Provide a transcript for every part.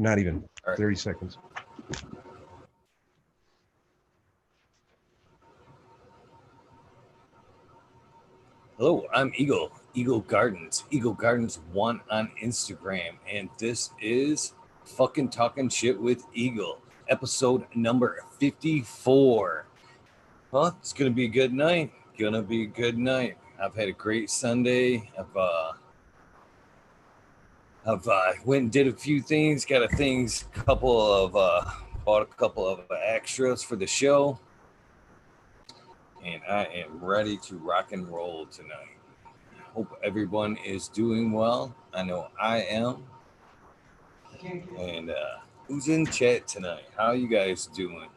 Not even All right. 30 seconds. Hello, I'm Eagle Gardens, Eagle Gardens 1 on Instagram, and this is fucking talking shit with Eagle, episode number 54. Well, it's gonna be a good night. Gonna be a good night. I've had a great Sunday. I've went and did a few things. Got a things, couple of bought a couple of extras for the show, and I am ready to rock and roll tonight. Hope everyone is doing well. I know I am. And who's in chat tonight? How you guys doing?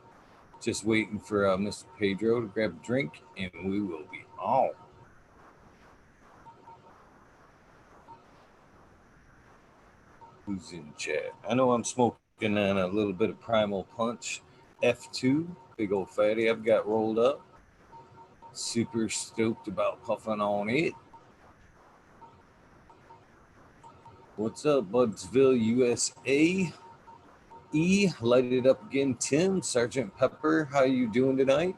Just waiting for Mr. Pedro to grab a drink, and we will be on. Who's in chat? I know I'm smoking on a little bit of Primal Punch F2, big old fatty I've got rolled up. Super stoked about puffing on it. What's up, Budsville, USA? Light it up again. Tim, Sergeant Pepper, how you doing tonight?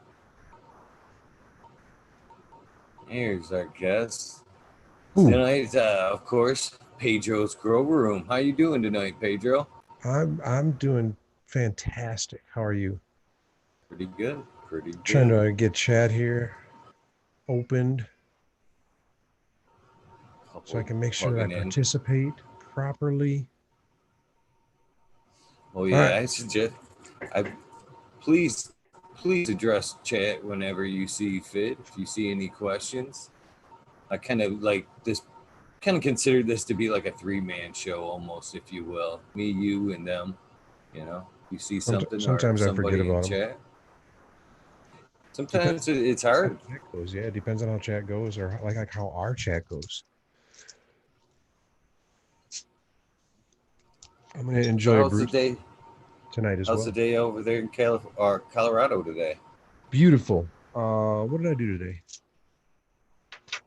Here's our guest. Tonight, of course, Pedro's Grow Room. How you doing tonight, Pedro? I'm doing fantastic. How are you? Pretty good. Pretty good. Trying to get chat here opened so I can make sure that I participate properly. Oh yeah, right. I suggest please address chat whenever you see fit. If you see any questions, I kind of like this. Kind of consider this to be like a three-man show, almost, if you will. Me, you, and them. You know, you see something sometimes or I forget somebody about in them. chat. Sometimes it's hard. Chat goes. Yeah, it depends on how chat goes, or like how our chat goes. I'm gonna enjoy Bruce tonight as well. How's the day over there in Colorado today? Beautiful. What did I do today?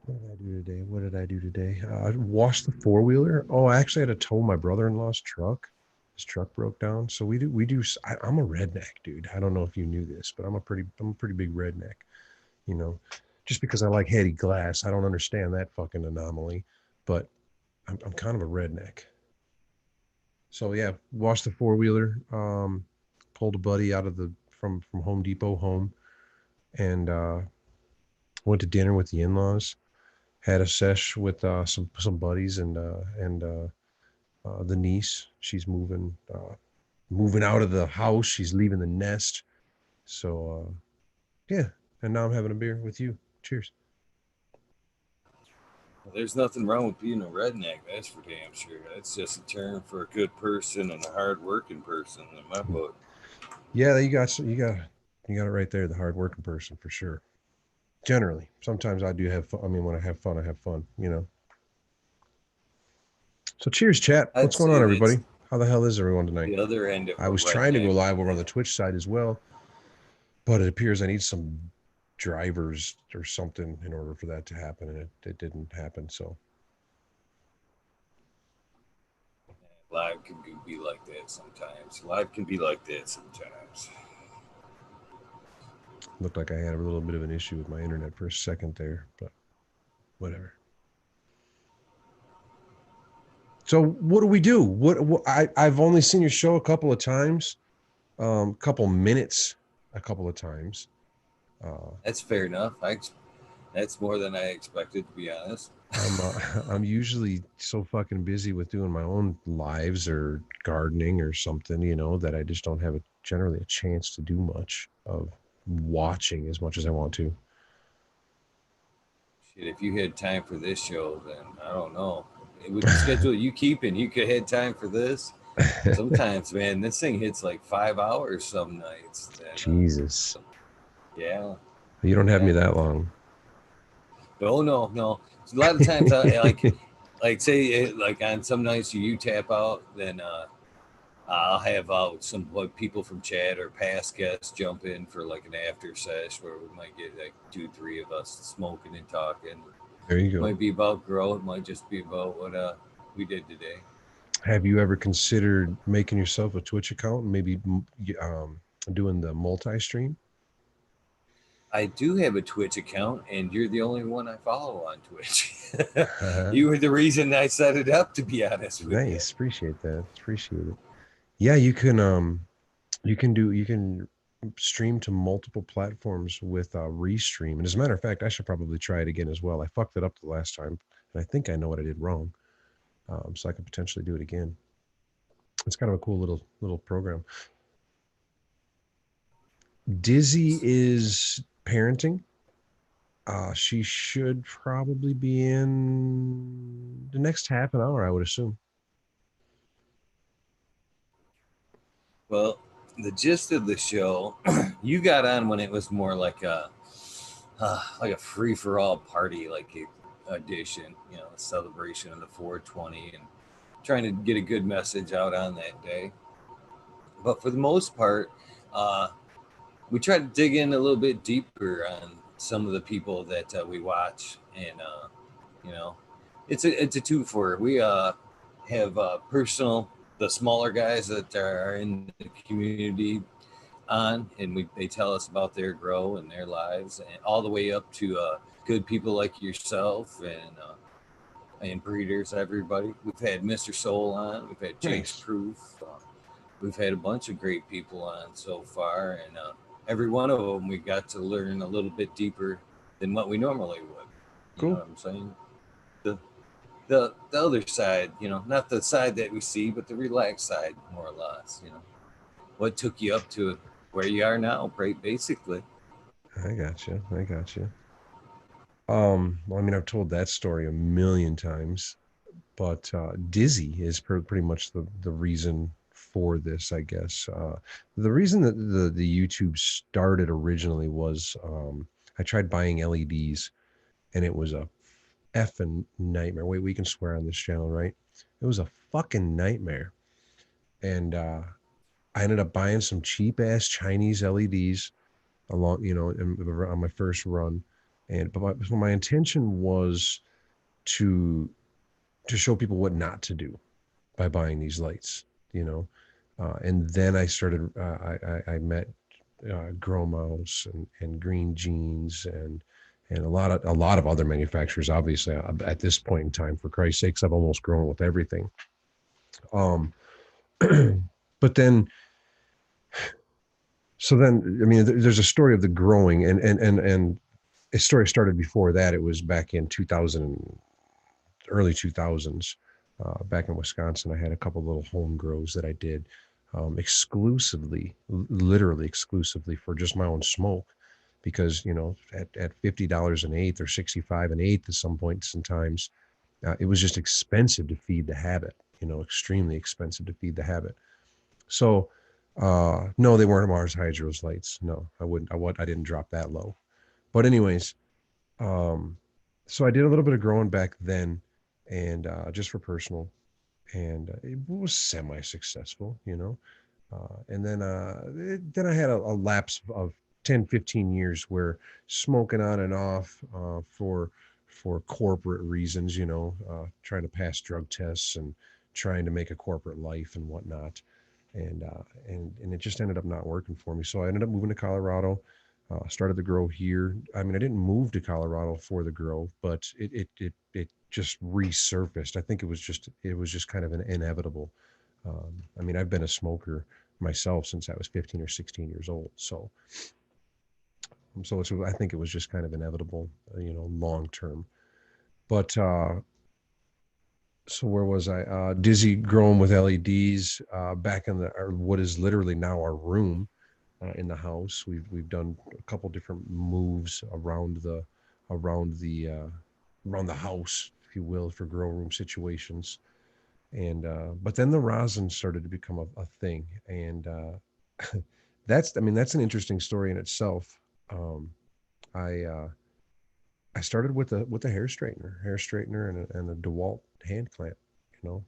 What did I do today? I washed the four-wheeler. Oh, I actually had to tow my brother-in-law's truck. His truck broke down. So we do. I'm a redneck, dude. I don't know if you knew this, but I'm a pretty big redneck. You know, just because I like heady glass, I don't understand that fucking anomaly. But I'm kind of a redneck. So yeah, washed the four-wheeler. Pulled a buddy out of from Home Depot home, and went to dinner with the in-laws. Had a sesh with some buddies and the niece. She's moving out of the house. She's leaving the nest. So yeah, and now I'm having a beer with you. Cheers. Well, there's nothing wrong with being a redneck. That's for damn sure. That's just a term for a good person and a hard-working person in my book. Yeah, you got it right there. The hard-working person for sure. Generally, sometimes I do have fun. I mean, when I have fun, I have fun. You know. So cheers, chat. What's going on, everybody? How the hell is everyone tonight? The other end of I was trying to go live over on the Twitch side as well, but it appears I need some drivers or something in order for that to happen, and it didn't happen. So live can be like that sometimes. Live can be like that sometimes. Looked like I had a little bit of an issue with my internet for a second there, but whatever. So what do we do? What I've only seen your show a couple of times, couple minutes, a couple of times. That's fair enough. That's more than I expected, to be honest. I'm usually so fucking busy with doing my own lives or gardening or something, you know, that I just don't have generally a chance to do much of watching as much as I want to. Shit, if you had time for this show, then I don't know. With the schedule you keep, and you could have time for this. Sometimes, man, this thing hits like 5 hours some nights. Jesus. Yeah. You don't have me that long. Oh no. A lot of times, like say, like on some nights you tap out, then I'll have some people from chat or past guests jump in for like an after sesh where we might get like 2-3 of us smoking and talking. There you go. It might be about grow. It might just be about what we did today. Have you ever considered making yourself a Twitch account and maybe doing the multi-stream? I do have a Twitch account, and you're the only one I follow on Twitch. You were the reason I set it up, to be honest with you. Nice, appreciate that. Appreciate it. Yeah, you can stream to multiple platforms with restream. And as a matter of fact, I should probably try it again as well. I fucked it up the last time, and I think I know what I did wrong. So I could potentially do it again. It's kind of a cool little program. Dizzy is parenting. She should probably be in the next half an hour, I would assume. Well, the gist of the show, you got on when it was more like a free for all party, like a edition, a celebration of the 420, and trying to get a good message out on that day. But for the most part, uh, we try to dig in a little bit deeper on some of the people that we watch, and you know, it's a two for we have personal the smaller guys that are in the community on, and they tell us about their grow and their lives, and all the way up to good people like yourself and breeders, everybody. We've had Mr. Soul on, we've had Jake's Nice. Proof, we've had a bunch of great people on so far, and every one of them we got to learn a little bit deeper than what we normally would. You know Cool. what I'm saying? The the other side, not the side that we see, but the relaxed side, more or less. What took you up to where you are now, right? Basically. I got you. I got you. Well, I mean, I've told that story a million times, but Dizzy is pretty much the reason for this, I guess. The reason that the YouTube started originally was I tried buying LEDs, and it was a effing nightmare. Wait, we can swear on this channel, right? It was a fucking nightmare, and I ended up buying some cheap ass Chinese LEDs along, on my first run, and so my intention was to show people what not to do by buying these lights, you know. And then I started. I met Grow Mouse and Green Jeans and a lot of other manufacturers. Obviously, at this point in time, for Christ's sakes, I've almost grown with everything. Um, but then, so then, I mean, there's a story of the growing, and a story started before that. It was back in 2000, early 2000s, back in Wisconsin. I had a couple little home grows that I did exclusively, literally exclusively for just my own smoke, because at $50 an eighth or 65 an eighth at some points and times, it was just expensive to feed the habit. Extremely expensive to feed the habit. So, no, they weren't Mars Hydros lights. No, I wouldn't. I didn't drop that low. But anyways, um, so I did a little bit of growing back then, and just for personal, and it was semi-successful. And then I had a lapse of 10, 15 years where smoking on and off for corporate reasons, trying to pass drug tests and trying to make a corporate life and whatnot. And it just ended up not working for me. So I ended up moving to Colorado, started the grow here. I mean, I didn't move to Colorado for the grow, but it just resurfaced. I think it was just kind of an inevitable. I mean, I've been a smoker myself since I was 15 or 16 years old. So I think it was just kind of inevitable, long term. But so where was I? Dizzy growing with LEDs back in what is literally now our room in the house. We've done a couple different moves around the uh, around the house, if you will, for grow room situations. And but then the rosin started to become a thing, and that's an interesting story in itself. Um, I uh, I started with a hair straightener and a DeWalt hand clamp, you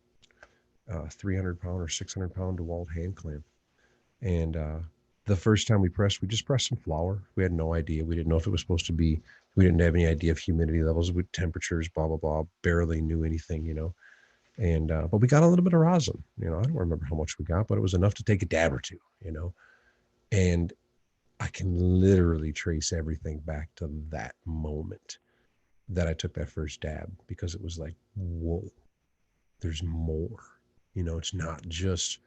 know, 300 pound or 600 pound DeWalt hand clamp. And the first time we just pressed some flour. We had no idea. We didn't know if it was supposed to be. We didn't have any idea of humidity levels, with temperatures, blah blah blah. Barely knew anything. And but we got a little bit of rosin. You know, I don't remember how much we got, but it was enough to take a dab or two. You know, and I can literally trace everything back to that moment that I took that first dab, because it was like, whoa, there's more. You know, it's not just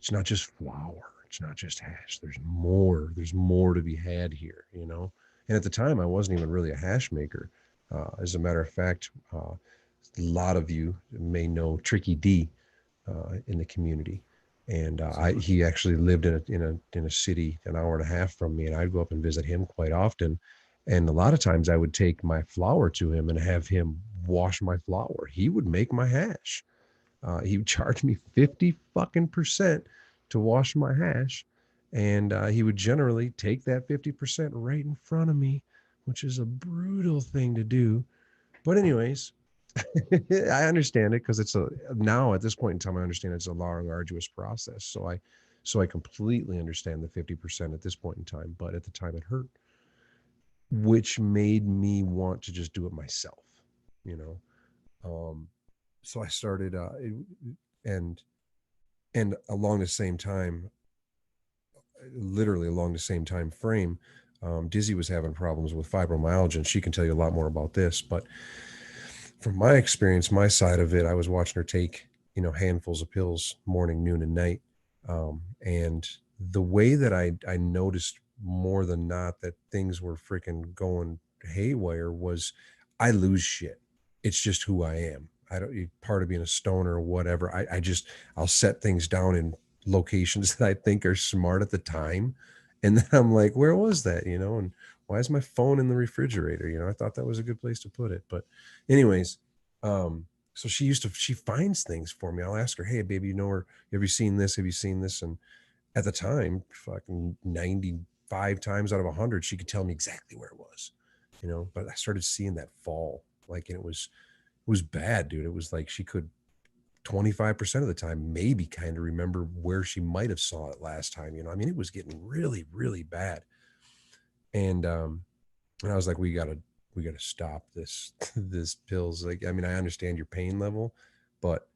flour. It's not just hash. There's more. There's more to be had here, you know? And at the time I wasn't even really a hash maker. As a matter of fact, a lot of you may know Tricky D in the community. And he actually lived in a city an hour and a half from me, and I'd go up and visit him quite often. And a lot of times I would take my flour to him and have him wash my flour. He would make my hash. He would charge me 50 fucking percent to wash my hash. And he would generally take that 50% right in front of me, which is a brutal thing to do. But, anyways, I understand it, because it's a now at this point in time I understand it's a long, arduous process. So I completely understand the 50% at this point in time. But at the time it hurt, which made me want to just do it myself, you know. So I started, and along the same time, literally along the same time frame, Dizzy was having problems with fibromyalgia, and she can tell you a lot more about this. But from my experience, my side of it, I was watching her take, you know, handfuls of pills morning, noon, and night. And the way that I noticed more than not that things were freaking going haywire was, I lose shit. It's just who I am. I don't, part of being a stoner or whatever. I just, I'll set things down in locations that I think are smart at the time. And then I'm like, where was that? You know, and why is my phone in the refrigerator? You know, I thought that was a good place to put it. But anyways, so she finds things for me. I'll ask her, hey baby, you know, or have you seen this? Have you seen this? And at the time, fucking 95 times out of 100, she could tell me exactly where it was, you know. But I started seeing that fall, like, and it was bad, dude. It was like she could 25% of the time maybe kind of remember where she might have saw it last time, you know. I mean, it was getting really, really bad. And I was like, we gotta stop this this pills. Like, I mean, I understand your pain level, but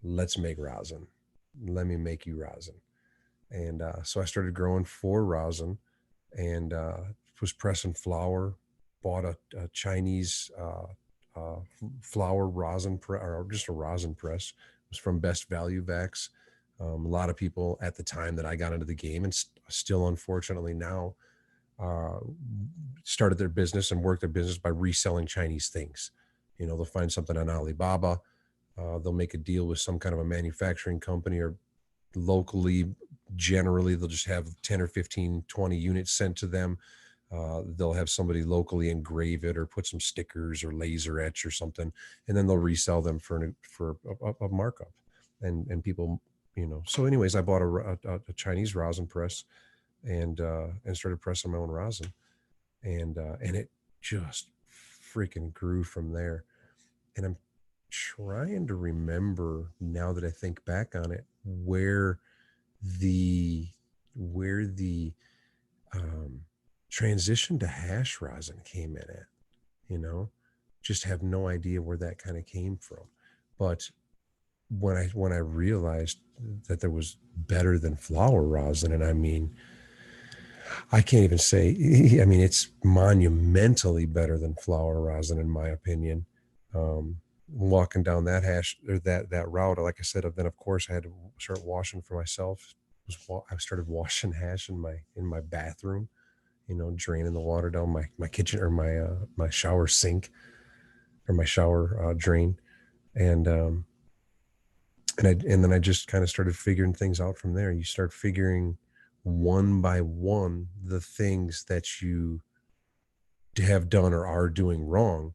let's make rosin. Let me make you rosin. And so I started growing for rosin, and was pressing flour. Bought a Chinese flour rosin or just a rosin press. It was from Best Value Vax. A lot of people at the time that I got into the game, and still unfortunately now, uh, started their business and worked their business by reselling Chinese things. You know, they'll find something on Alibaba. They'll make a deal with some kind of a manufacturing company, or locally, generally, they'll just have 10 or 15, 20 units sent to them. They'll have somebody locally engrave it or put some stickers or laser etch or something, and then they'll resell them for a markup. And people, you know. So, anyways, I bought a Chinese rosin press, and started pressing my own rosin, and it just freaking grew from there. And I'm trying to remember, now that I think back on it, the where the um, transition to hash rosin came in at. You know, just have no idea where that kind of came from. But when I realized that there was better than flour rosin, and I mean, I can't even say. I mean, it's monumentally better than flour rosin, in my opinion. Walking down that hash, or that route, like I said, then of course I had to start washing for myself. I started washing hash in my bathroom. You know, draining the water down my kitchen, or my shower sink, or my shower drain, and and then I just kind of started figuring things out from there. You start figuring one by one the things that you have done or are doing wrong,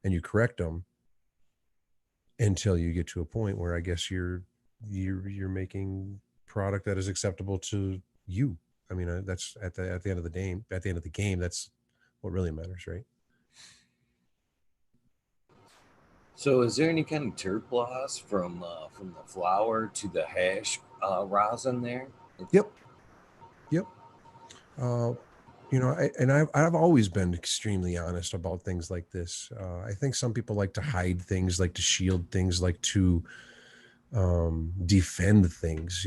and you correct them until you get to a point where I guess you're making product that is acceptable to you. I mean, that's at the end of the day. At the end of the game, that's what really matters, right? So, is there any kind of turp loss from the flour to the hash rosin there? Yep. Yep. Uh, I've always been extremely honest about things like this. I think some people like to hide things, like to shield things, like to defend things,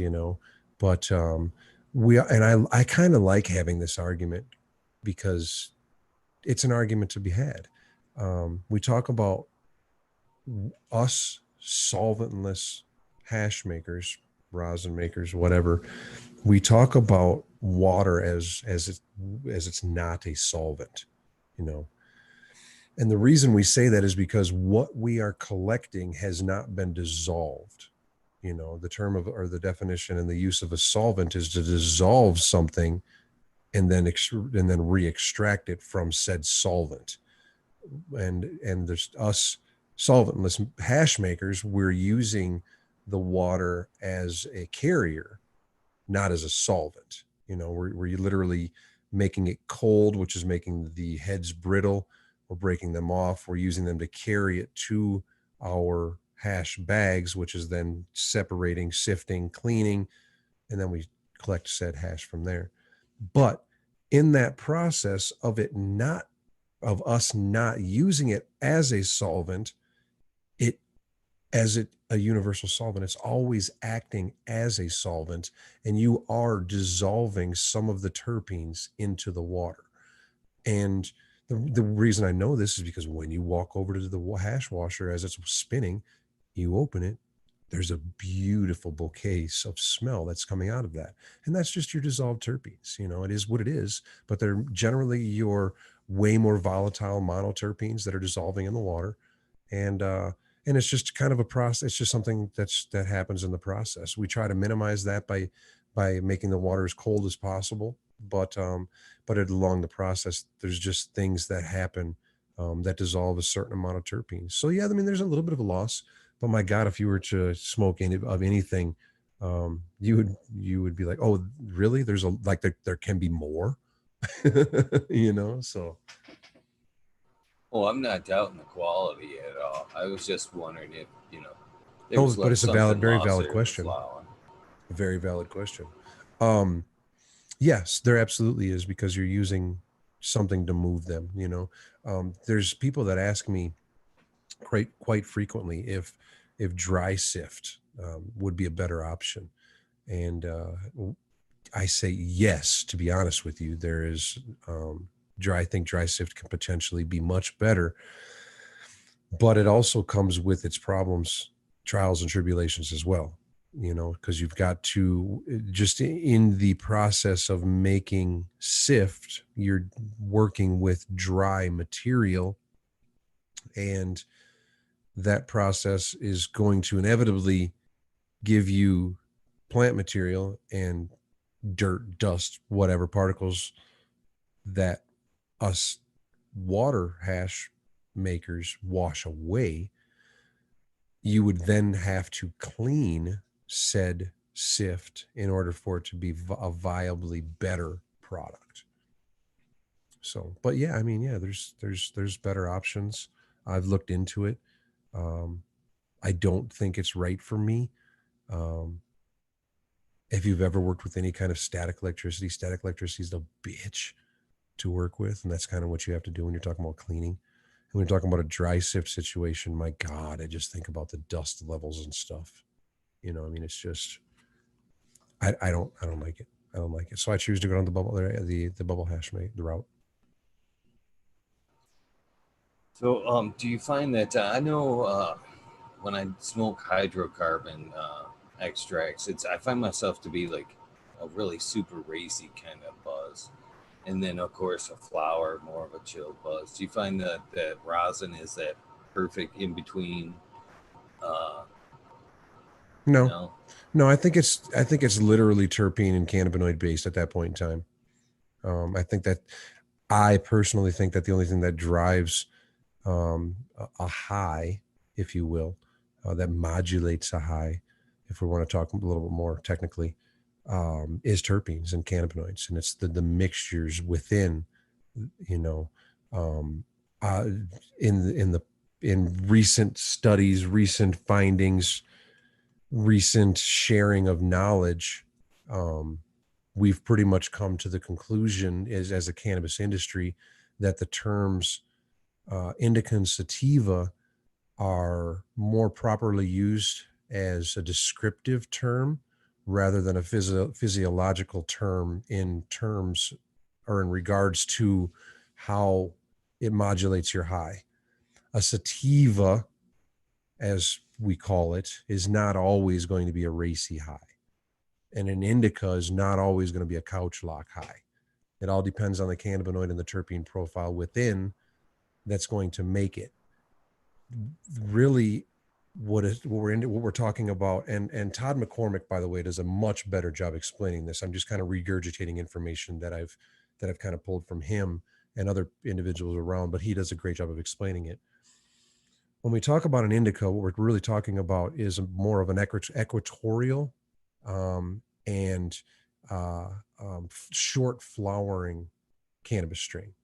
but I kind of like having this argument because it's an argument to be had. We talk about us solventless hash makers, rosin makers, whatever. We talk about water as it's not a solvent, you know. And the reason we say that is because what we are collecting has not been dissolved. The term of or the definition and the use of a solvent is to dissolve something and then re-extract it from said solvent. And there's us solventless hash makers, we're using the water as a carrier, not as a solvent. We're literally making it cold, which is making the heads brittle. We're breaking them off. We're using them to carry it to our hash bags, which is then separating, sifting, cleaning, and then we collect said hash from there. But in that process of us not using it as a solvent, a universal solvent, it's always acting as a solvent, and you are dissolving some of the terpenes into the water. And the reason I know this is because when you walk over to the hash washer as it's spinning, you open it, there's a beautiful bouquet of smell that's coming out of that. And that's just your dissolved terpenes. It is what it is, but they're generally your way more volatile monoterpenes that are dissolving in the water. And it's just kind of a process. It's just something that happens in the process. We try to minimize that by making the water as cold as possible. But along the process, there's just things that happen that dissolve a certain amount of terpenes. So yeah, I mean, there's a little bit of a loss. But my God, if you were to smoke anything, you would be like, oh, really? There's there can be more, So Well, I'm not doubting the quality at all. I was just wondering if, there no, was but like it's a something very lost valid there in the question. flower. A very valid question. Um, yes, there absolutely is because you're using something to move them. There's people that ask me quite frequently if dry sift would be a better option, and I say yes. To be honest with you, there is I think dry sift can potentially be much better, but it also comes with its problems, trials and tribulations as well. Because you've got to just in the process of making sift, you're working with dry material, and that process is going to inevitably give you plant material and dirt, dust, whatever particles that us water hash makers wash away. You would then have to clean said sift in order for it to be a viably better product. So, but yeah, I mean, yeah, there's better options. I've looked into it. Um, I don't think it's right for me. Um, if you've ever worked with any kind of static electricity is a bitch to work with, and that's kind of what you have to do when you're talking about cleaning. And when you're talking about a dry sift situation, my God, I just think about the dust levels and stuff. I mean, it's just I don't like it. I don't like it. So I choose to go down the bubble hash mate the route. So, do you find that I know when I smoke hydrocarbon extracts, I find myself to be like a really super racy kind of buzz, and then of course a flower, more of a chill buzz. Do you find that rosin is that perfect in between? Uh, you No, know, no, I think it's literally terpene and cannabinoid based at that point in time. I personally think that the only thing that drives a high, if you will, that modulates a high, if we want to talk a little bit more technically, is terpenes and cannabinoids, and it's the mixtures within, you know, um, uh, in recent studies, recent findings, recent sharing of knowledge. we've pretty much come to the conclusion as a cannabis industry that the terms indica and sativa are more properly used as a descriptive term rather than a physiological term in terms or in regards to how it modulates your high. A sativa, as we call it, is not always going to be a racy high. And an indica is not always going to be a couch lock high. It all depends on the cannabinoid and the terpene profile within that's going to make it. Really, what we're talking about, and Todd McCormick, by the way, does a much better job explaining this. I'm just kind of regurgitating information that I've kind of pulled from him and other individuals around, but he does a great job of explaining it. When we talk about an indica, what we're really talking about is more of an equatorial and short flowering cannabis strain.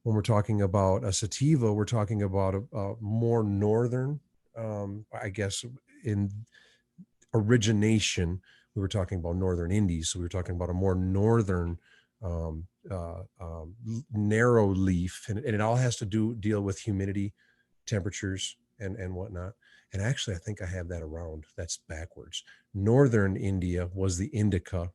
When we're talking about a sativa, we're talking about a more northern, I guess, in origination, we were talking about northern Indies. So we were talking about a more northern, um, narrow leaf, and it all has to deal with humidity, temperatures, and whatnot. And actually, I think I have that around. That's backwards. Northern India was the indica.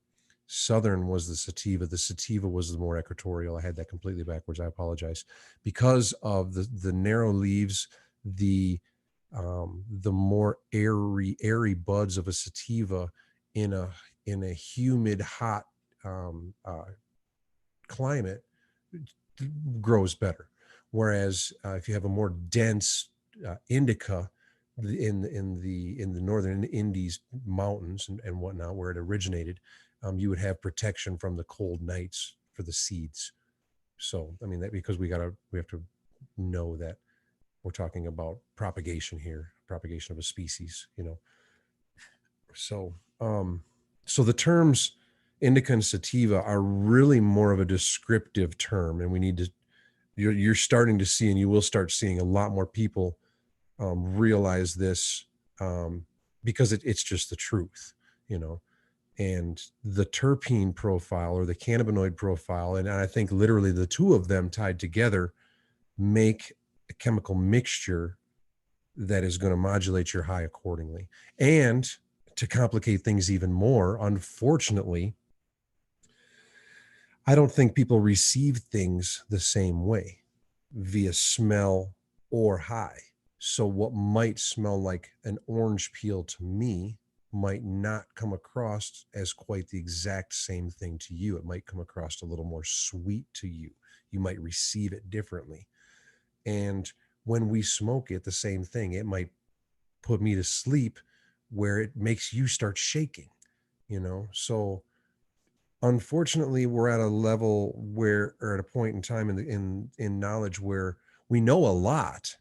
Southern was the sativa. The sativa was the more equatorial. I had that completely backwards. I apologize. Because of the narrow leaves, the more airy buds of a sativa in a humid, hot climate grows better. Whereas if you have a more dense indica in the northern Indies mountains and whatnot, where it originated, you would have protection from the cold nights for the seeds. So I mean that because we have to know that we're talking about propagation here, propagation of a species, So, so the terms indica and sativa are really more of a descriptive term, and we need to. You're starting to see, and you will start seeing a lot more people realize this because it's just the truth, And the terpene profile or the cannabinoid profile, and I think literally the two of them tied together make a chemical mixture that is going to modulate your high accordingly. And to complicate things even more, unfortunately, I don't think people receive things the same way via smell or high. So what might smell like an orange peel to me might not come across as quite the exact same thing to you. It might come across a little more sweet to you. You might receive it differently. And when we smoke it, the same thing. It might put me to sleep where it makes you start shaking. So unfortunately, we're at a level where, or at a point in time in knowledge where we know a lot,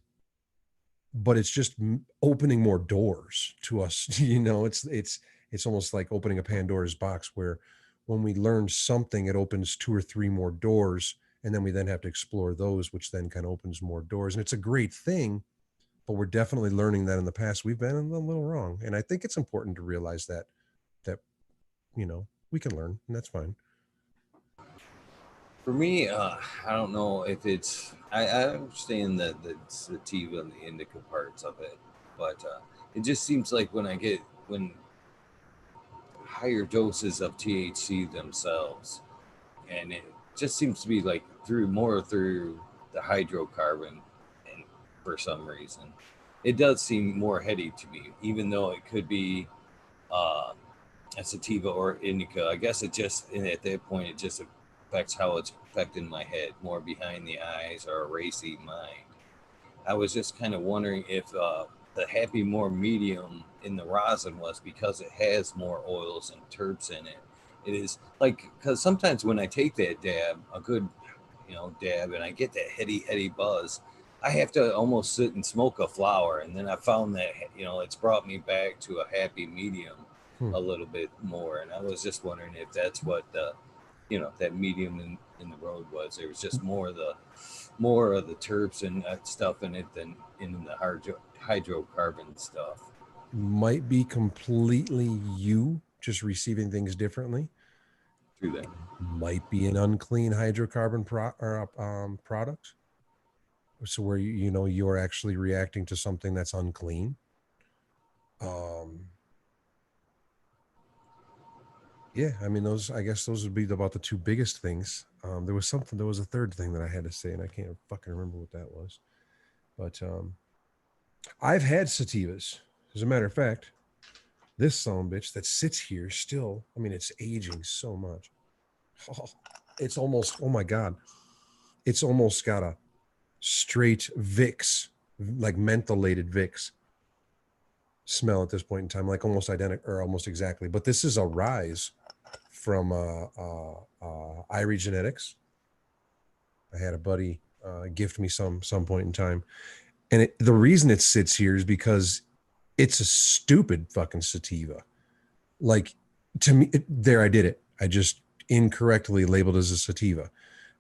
but it's just opening more doors to us. It's almost like opening a Pandora's box where when we learn something, it opens two or three more doors, and then we then have to explore those, which then kind of opens more doors. And it's a great thing, but we're definitely learning that in the past we've been a little wrong. And I think it's important to realize that we can learn, and that's fine. For me, I don't know if I understand the sativa and the indica parts of it, but it just seems like when higher doses of THC themselves, and it just seems to be like through the hydrocarbon, and for some reason, it does seem more heady to me, even though it could be uh, a sativa or indica. I guess it just and at that point it just affects how it's affecting my head, more behind the eyes or a racy mind. I was just kind of wondering if the happy more medium in the rosin was because it has more oils and terps in it. It is like because sometimes when I take that dab, a good dab, and I get that heady buzz, I have to almost sit and smoke a flower, and then I found that it's brought me back to a happy medium Hmm. a little bit more. And I was just wondering if that's what that medium in the road was. There was just more of the terps and stuff in it than in the hydrocarbon stuff. Might be completely you just receiving things differently. through that. might be an unclean hydrocarbon product. So where you know you're actually reacting to something that's unclean. Um, yeah, I mean those. I guess those would be about the two biggest things. There was something. There was a third thing that I had to say, and I can't fucking remember what that was. But I've had sativas. As a matter of fact, this son bitch that sits here still. I mean, it's aging so much. Oh, it's almost. Oh my god, it's almost got a straight Vicks, like mentholated Vicks smell at this point in time, like almost identical or almost exactly. But this is a rise from Irie Genetics. I had a buddy gift me some point in time, and the reason it sits here is because it's a stupid fucking sativa. Like to me, there I did it. I just incorrectly labeled as a sativa,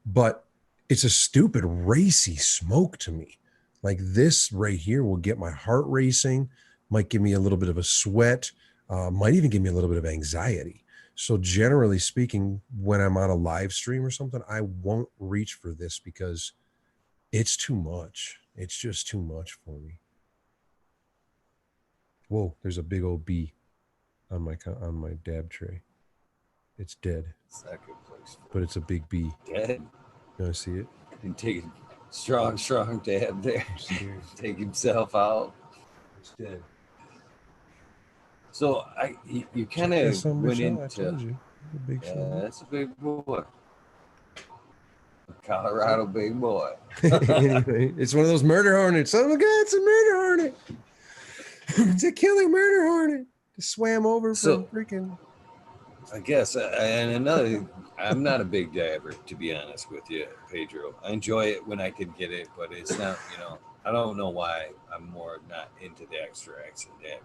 but it's a stupid racy smoke to me. Like this right here will get my heart racing, might give me a little bit of a sweat, might even give me a little bit of anxiety. So generally speaking, when I'm on a live stream or something, I won't reach for this because it's too much. It's just too much for me. Whoa, there's a big old bee on my dab tray. It's dead, It's not a good place for but it's a big bee. dead. You want to see it? And take a strong dab there. I'm scared. Take himself out. It's dead. So you kind Check of this some went bitch out. I into told you. The big yeah, son. that's a big boy, Colorado big boy. Anyway, it's one of those murder hornets. Oh my god, it's a murder hornet. It's a killer murder hornet. Just swam over from So freaking. I guess and another. I'm not a big dabber, to be honest with you, Pedro. I enjoy it when I can get it, but it's not. I don't know why I'm more not into the extracts and dabbing.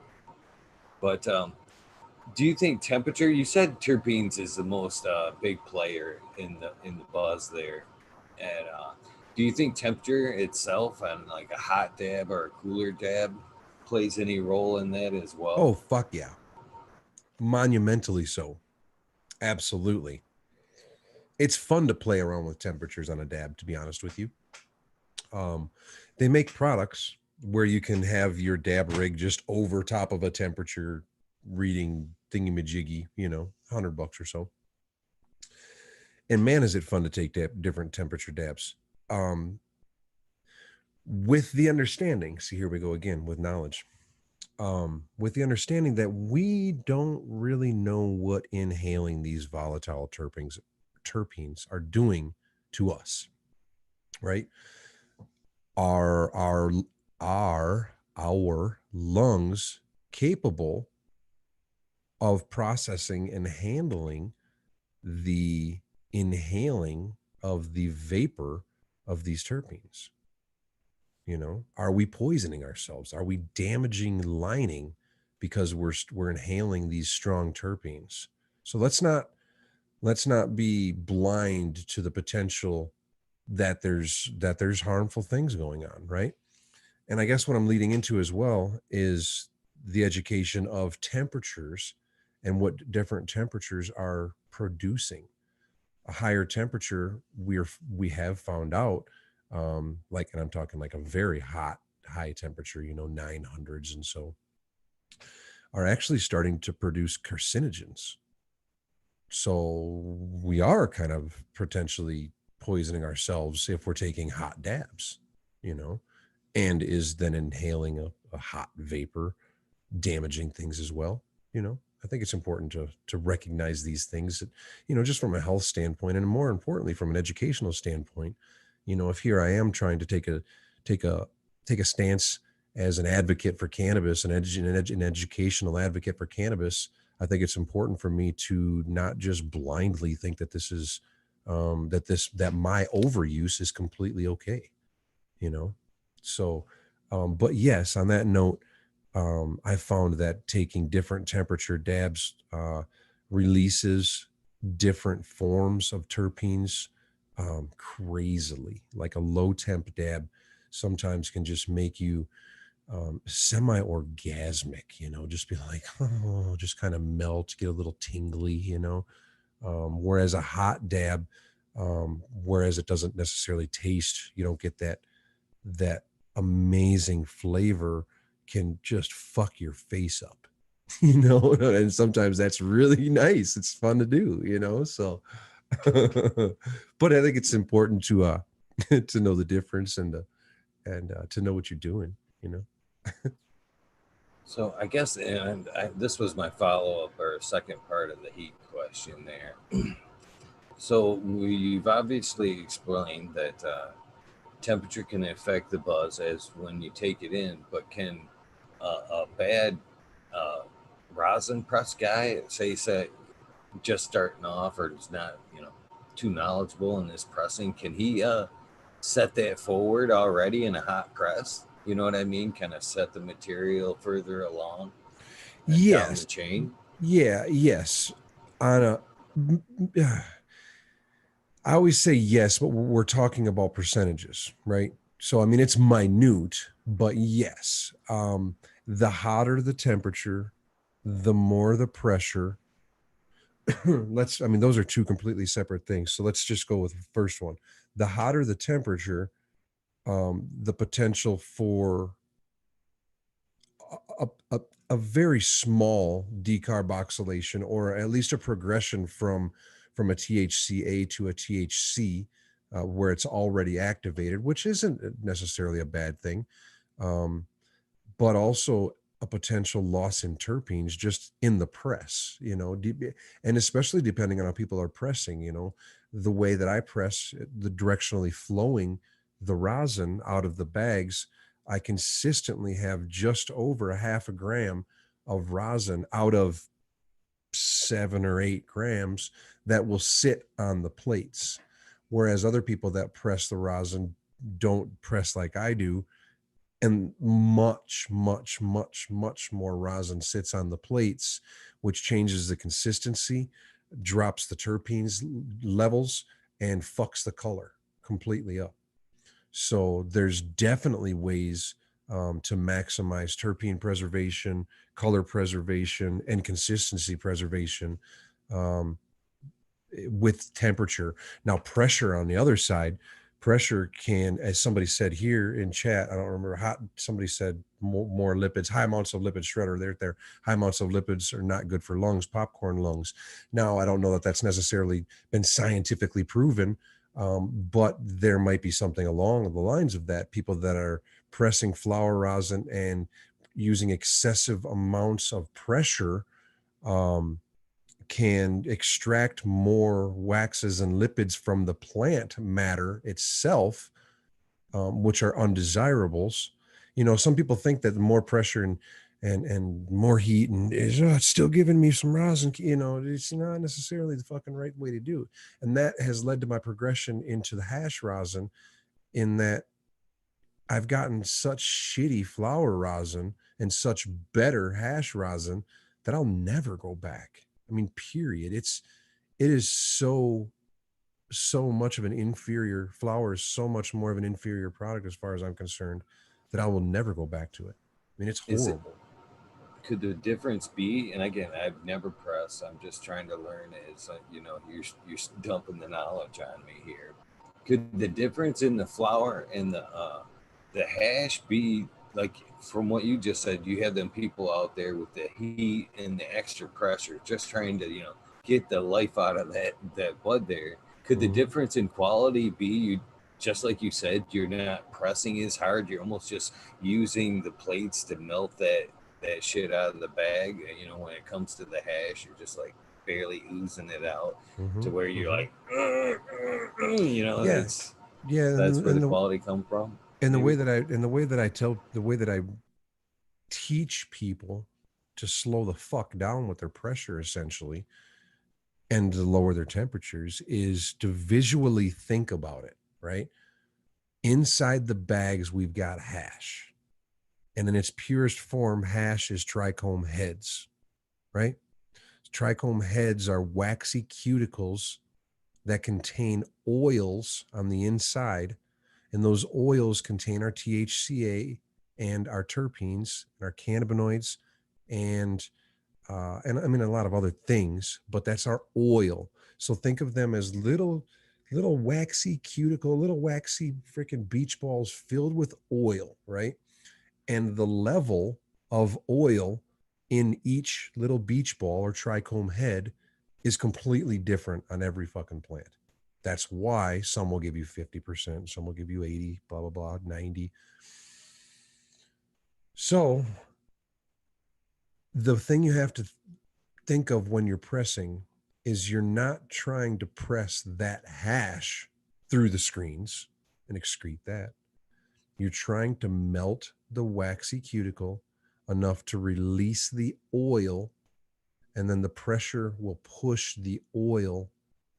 But do you think temperature? You said terpenes is the most big player in the buzz there, and do you think temperature itself and like a hot dab or a cooler dab plays any role in that as well? Oh fuck yeah, monumentally so. Absolutely. It's fun to play around with temperatures on a dab. To be honest with you, um, they make products where you can have your dab rig just over top of a temperature reading thingy-majiggy. $100 or so. And man, is it fun to take different temperature dabs. Um, with the understanding, see, here we go again with knowledge. With the understanding that we don't really know what inhaling these volatile terpenes are doing to us, right? Are our lungs capable of processing and handling the inhaling of the vapor of these terpenes? Are we poisoning ourselves? Are we damaging lining because we're inhaling these strong terpenes? So let's not be blind to the potential that there's harmful things going on, right? And I guess what I'm leading into as well is the education of temperatures and what different temperatures are producing. A higher temperature, we have found out, like, and I'm talking like a very high temperature, 900s and so, are actually starting to produce carcinogens. So we are kind of potentially poisoning ourselves if we're taking hot dabs, you know, and is then inhaling a hot vapor damaging things as well. I think it's important to recognize these things, just from a health standpoint, and more importantly from an educational standpoint. If here I am trying to take a take a stance as an advocate for cannabis, an educational advocate for cannabis, I think it's important for me to not just blindly think that this is that my overuse is completely okay. you know so but yes, on that note, I found that taking different temperature dabs releases different forms of terpenes crazily. Like a low temp dab sometimes can just make you semi orgasmic, just be like, oh, just kind of melt, get a little tingly. Whereas a hot dab, whereas it doesn't necessarily taste, you don't get that amazing flavor, can just fuck your face up. And sometimes that's really nice. It's fun to do. So but I think it's important to to know the difference and to know what you're doing. So I guess, and this was my follow up or second part of the heat question there. So you've obviously explained that temperature can affect the buzz as when you take it in, but can a bad uh, rosin press guy, say just starting off or is not too knowledgeable in this pressing, can he set that forward already in a hot press? You know what I mean? Kind of set the material further along and down the Yes. chain. Yeah, yes. On a I always say yes, but we're talking about percentages, right? So I mean it's minute, but yes. The hotter the temperature, the more the pressure. I mean those are two completely separate things. So let's just go with the first one. The hotter the temperature, the potential for a, a, a very small decarboxylation, or at least a progression from a THCA to a THC, where it's already activated, which isn't necessarily a bad thing, um, but also a potential loss in terpenes just in the press, and especially depending on how people are pressing, the way that I press, the directionally flowing the rosin out of the bags, I consistently have just over a half a gram of rosin out of 7 or 8 grams that will sit on the plates. Whereas other people that press the rosin don't press like I do, and much, much, much, much more rosin sits on the plates, which changes the consistency, drops the terpenes levels, and fucks the color completely up. So there's definitely ways to maximize terpene preservation, color preservation, and consistency preservation, um, with temperature. Now, pressure on the other side, pressure can, as somebody said here in chat, I don't remember how somebody said more lipids, high amounts of lipid shredder. There, high amounts of lipids are not good for lungs, popcorn lungs. Now, I don't know that that's necessarily been scientifically proven, but there might be something along the lines of that. People that are pressing flower rosin and using excessive amounts of pressure, um, can extract more waxes and lipids from the plant matter itself, which are undesirables. Some people think that the more pressure and more heat and it's still giving me some rosin. It's not necessarily the fucking right way to do it, and that has led to my progression into the hash rosin. In that, I've gotten such shitty flower rosin and such better hash rosin that I'll never go back. I mean, period. It is so much of an inferior flower, is so much more of an inferior product as far as I'm concerned, that I will never go back to it. I mean, it's Is it, horrible. could the difference be, and again, I've never pressed, I'm just trying to learn, is you're dumping the knowledge on me here. Could the difference in the flour and the hash be like, from what you just said, you have them people out there with the heat and the extra pressure just trying to get the life out of that bud there? Could the Mhm. difference in quality be, you just like you said, you're not pressing as hard, you're almost just using the plates to melt that shit out of the bag? When it comes to the hash, you're just like barely oozing it out, to Mhm. where you're Mhm. like, Yeah. it's Yeah, that's and, where the and the quality come from, and the way maybe. that I teach people to slow the fuck down with their pressure, essentially, and to lower their temperatures, is to visually think about it, right? Inside the bags we've got hash, and in its purest form, hash is trichome heads, right? Trichome heads are waxy cuticles that contain oils on the inside, and those oils contain our THCA and our terpenes and our cannabinoids and and I mean a lot of other things, but that's our oil. So think of them as little waxy cuticle, little waxy freaking beach balls filled with oil, right? And the level of oil in each little beach ball or trichome head is completely different on every fucking plant. That's why some will give you 50%, some will give you 80, blah, blah, blah, 90. So the thing you have to think of when you're pressing is you're not trying to press that hash through the screens and excrete that. You're trying to melt the waxy cuticle enough to release the oil, and then the pressure will push the oil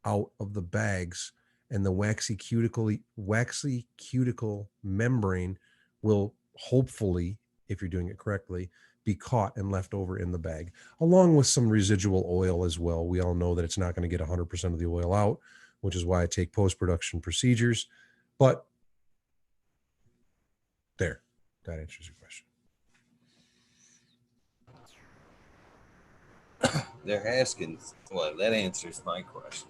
out of the bags, and the waxy cuticle membrane will hopefully, if you're doing it correctly, be caught and left over in the bag, along with some residual oil as well. We all know that it's not going to get 100% of the oil out, which is why I take post-production procedures. But there, that answers your question. They're asking, well, that answers my question.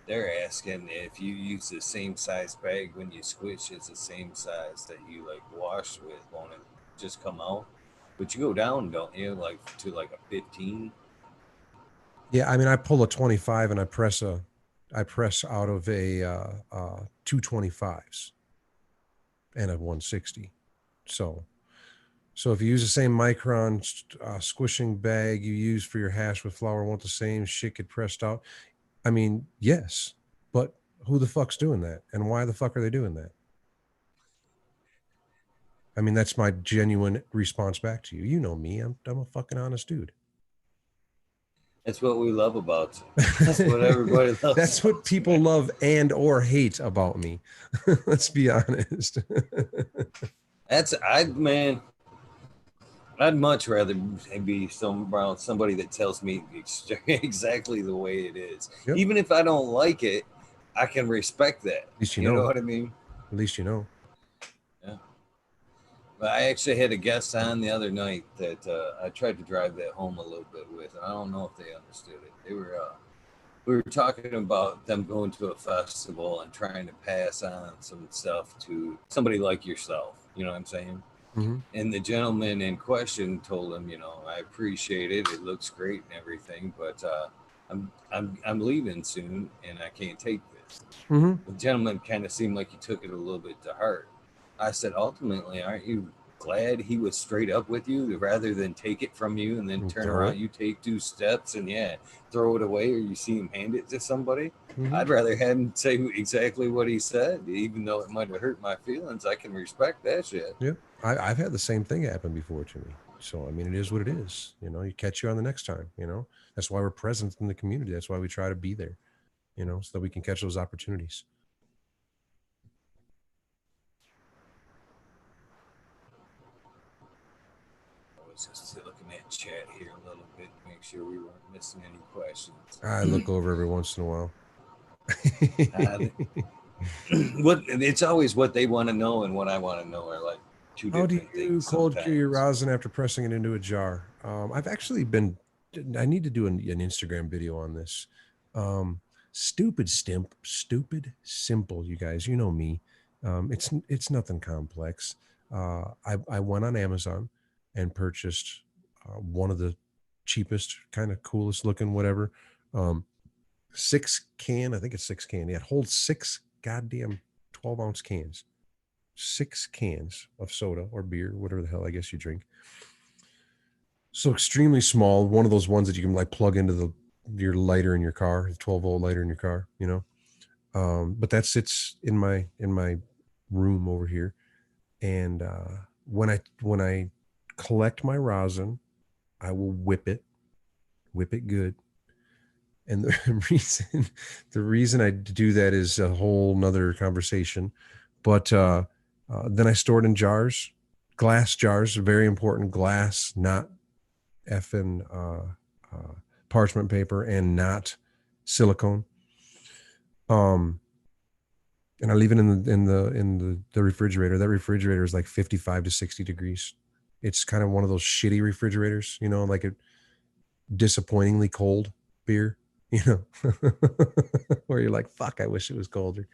They're asking if you use the same size bag when you squish, it's the same size that you like wash with, won't it just come out? But you go down, don't you? Like to like a 15. Yeah, I mean, I pull a 25 and I press out of a 225s and a 160. So if you use the same micron squishing bag you use for your hash with flour, want the same shit get pressed out? I mean, yes, but who the fuck's doing that, and why the fuck are they doing that? I mean, that's my genuine response back to you. You know me, I'm a fucking honest dude. That's what we love about you. That's what everybody loves. That's what people love and or hate about me. Let's be honest. That's man. I'd much rather be around somebody that tells me exactly the way it is. Yep. Even if I don't like it, I can respect that. At least you know what I mean? At least you know. Yeah. But I actually had a guest on the other night that I tried to drive that home a little bit with, and I don't know if they understood it. We were talking about them going to a festival and trying to pass on some stuff to somebody like yourself. You know what I'm saying? Mm-hmm. And the gentleman in question told him, I appreciate it. It looks great and everything, but I'm leaving soon and I can't take this. Mm-hmm. The gentleman kind of seemed like he took it a little bit to heart. I said, ultimately, aren't you glad he was straight up with you rather than take it from you and then turn around, you take 2 steps and throw it away, or you see him hand it to somebody? Mm-hmm. I'd rather have him say exactly what he said, even though it might have hurt my feelings. I can respect that shit. Yeah, I've had the same thing happen before to me. So I mean, it is what it is. You catch you on the next time. That's why we're present in the community. That's why we try to be there. So that we can catch those opportunities. Just looking at chat here a little bit to make sure we weren't missing any questions. I look over every once in a while. What it's always what they want to know and what I want to know are like two different things. How do you cold cure your rosin after pressing it into a jar? I've actually I need to do an Instagram video on this. Stupid simple, you guys. You know me. It's nothing complex. I went on Amazon and purchased one of the cheapest, kind of coolest looking, whatever. 6 can, I think it's 6 can. Yeah, it holds 6 goddamn 12-ounce cans. 6 cans of soda or beer, whatever the hell I guess you drink. So extremely small, one of those ones that you can like plug into your lighter in your car, the 12-volt lighter in your car, but that sits in my room over here. And when I collect my rosin, I will whip it good. And the reason I do that is a whole nother conversation. But then I store it in jars, glass jars, very important, glass, not effing parchment paper and not silicone. And I leave it in the refrigerator. That refrigerator is like 55 to 60 degrees. It's kind of one of those shitty refrigerators, like disappointingly cold beer, you know, where you're like, fuck, I wish it was colder.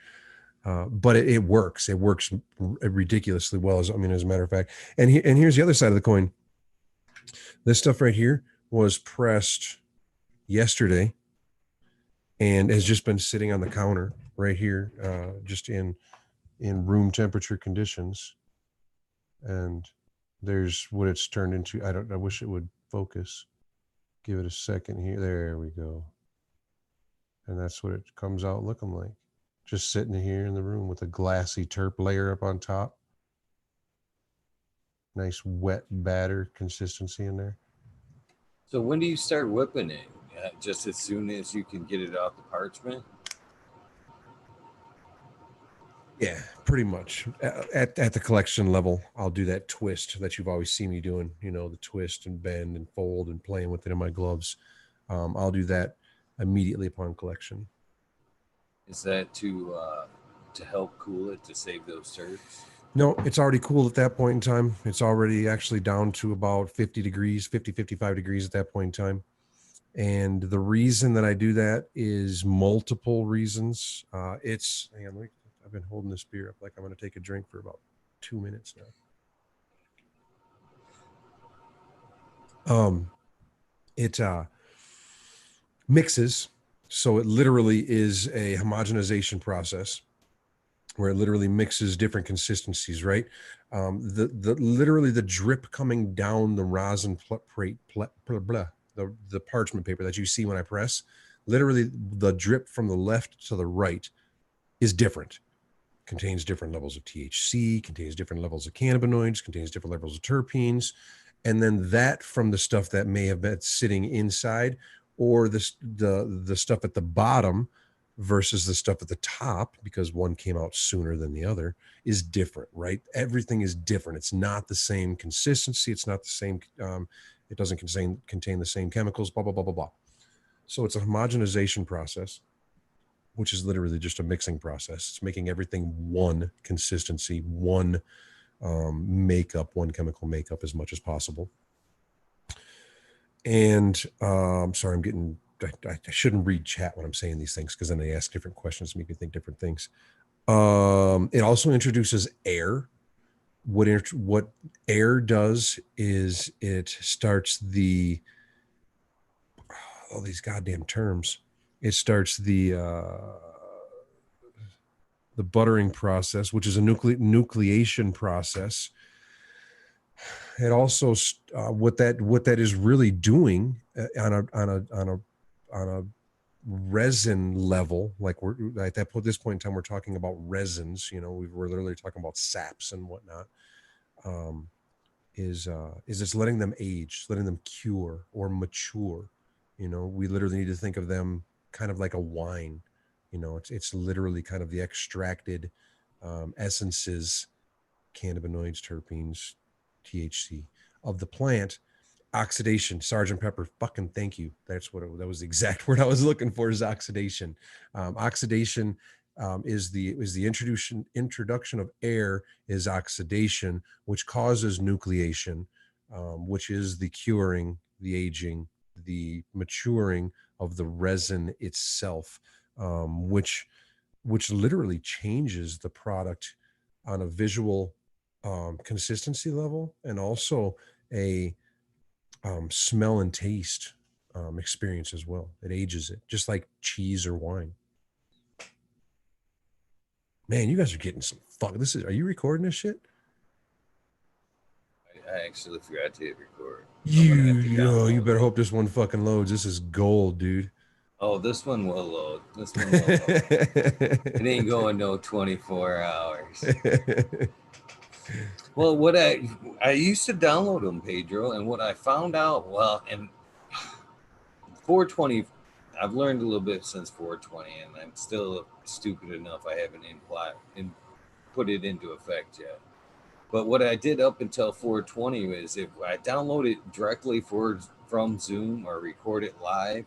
But it works. It works ridiculously well. As a matter of fact, and here's the other side of the coin. This stuff right here was pressed yesterday, and has just been sitting on the counter right here, just in room temperature conditions. And there's what it's turned into. I wish it would focus. Give it a second here. There we go. And that's what it comes out looking like. Just sitting here in the room with a glassy terp layer up on top. Nice wet batter consistency in there. So when do you start whipping it? Just as soon as you can get it off the parchment? Yeah, pretty much. At the collection level, I'll do that twist that you've always seen me doing. You know, the twist and bend and fold and playing with it in my gloves. I'll do that immediately upon collection. Is that to help cool it to save those turds? No, it's already cool at that point in time. It's already actually down to about 50 degrees, 50, 55 degrees at that point in time. And the reason that I do that is multiple reasons. Hang on, I've been holding this beer up like I'm going to take a drink for about 2 minutes now. It mixes. So it literally is a homogenization process where it literally mixes different consistencies, right? Literally the drip coming down the rosin the parchment paper that you see when I press, literally the drip from the left to the right is different. Contains different levels of THC, contains different levels of cannabinoids, contains different levels of terpenes, and then that from the stuff that may have been sitting inside, or the stuff at the bottom versus the stuff at the top, because one came out sooner than the other, is different, right? Everything is different. It's not the same consistency. It's not the same. It doesn't contain the same chemicals. Blah blah blah blah blah. So it's a homogenization process, which is literally just a mixing process. It's making everything one consistency, one makeup, one chemical makeup as much as possible. And sorry, I shouldn't read chat when I'm saying these things, because then they ask different questions, make me think different things. It also introduces air. What air does is it starts all these goddamn terms. It starts the buttering process, which is a nucleation process. It also what that is really doing on a resin level, like we're at this point in time, we're talking about resins. You know, we're literally talking about saps and whatnot. Is it's letting them age, letting them cure or mature. You know, we literally need to think of them kind of like a wine. You know, it's literally kind of the extracted essences, cannabinoids, terpenes, THC of the plant. Oxidation, Sergeant Pepper, fucking thank you. That was the exact word I was looking for, is oxidation. Oxidation is the introduction of air, is oxidation, which causes nucleation, which is the curing, the aging, the maturing of the resin itself, which literally changes the product on a visual consistency level, and also a smell and taste experience as well. It ages it just like cheese or wine. Man, you guys are getting some fuck. Are you recording this shit? I actually forgot to hit record. You better hope this one fucking loads. This is gold, dude. Oh, this one will load. This one will load. It ain't going no 24 hours. Well, what I used to download them, Pedro, and what I found out, well, and 420, I've learned a little bit since 420, and I'm still stupid enough I haven't put it into effect yet. But what I did up until 420 was, if I download it directly from Zoom or record it live,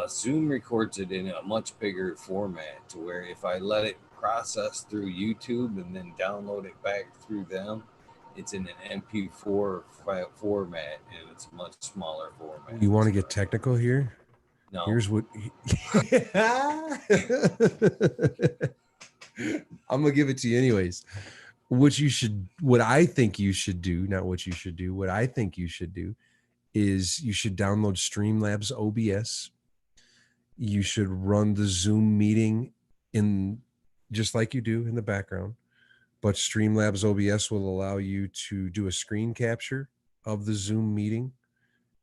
Zoom records it in a much bigger format, to where if I let it process through YouTube and then download it back through them, It's in an MP4 format, and it's a much smaller format. You want to get technical here? No, Here's what I'm gonna give it to you anyways. What I think you should do, not what you should do, what I think you should do is you should download Streamlabs OBS. You should run the Zoom meeting in just like you do in the background, but Streamlabs OBS will allow you to do a screen capture of the Zoom meeting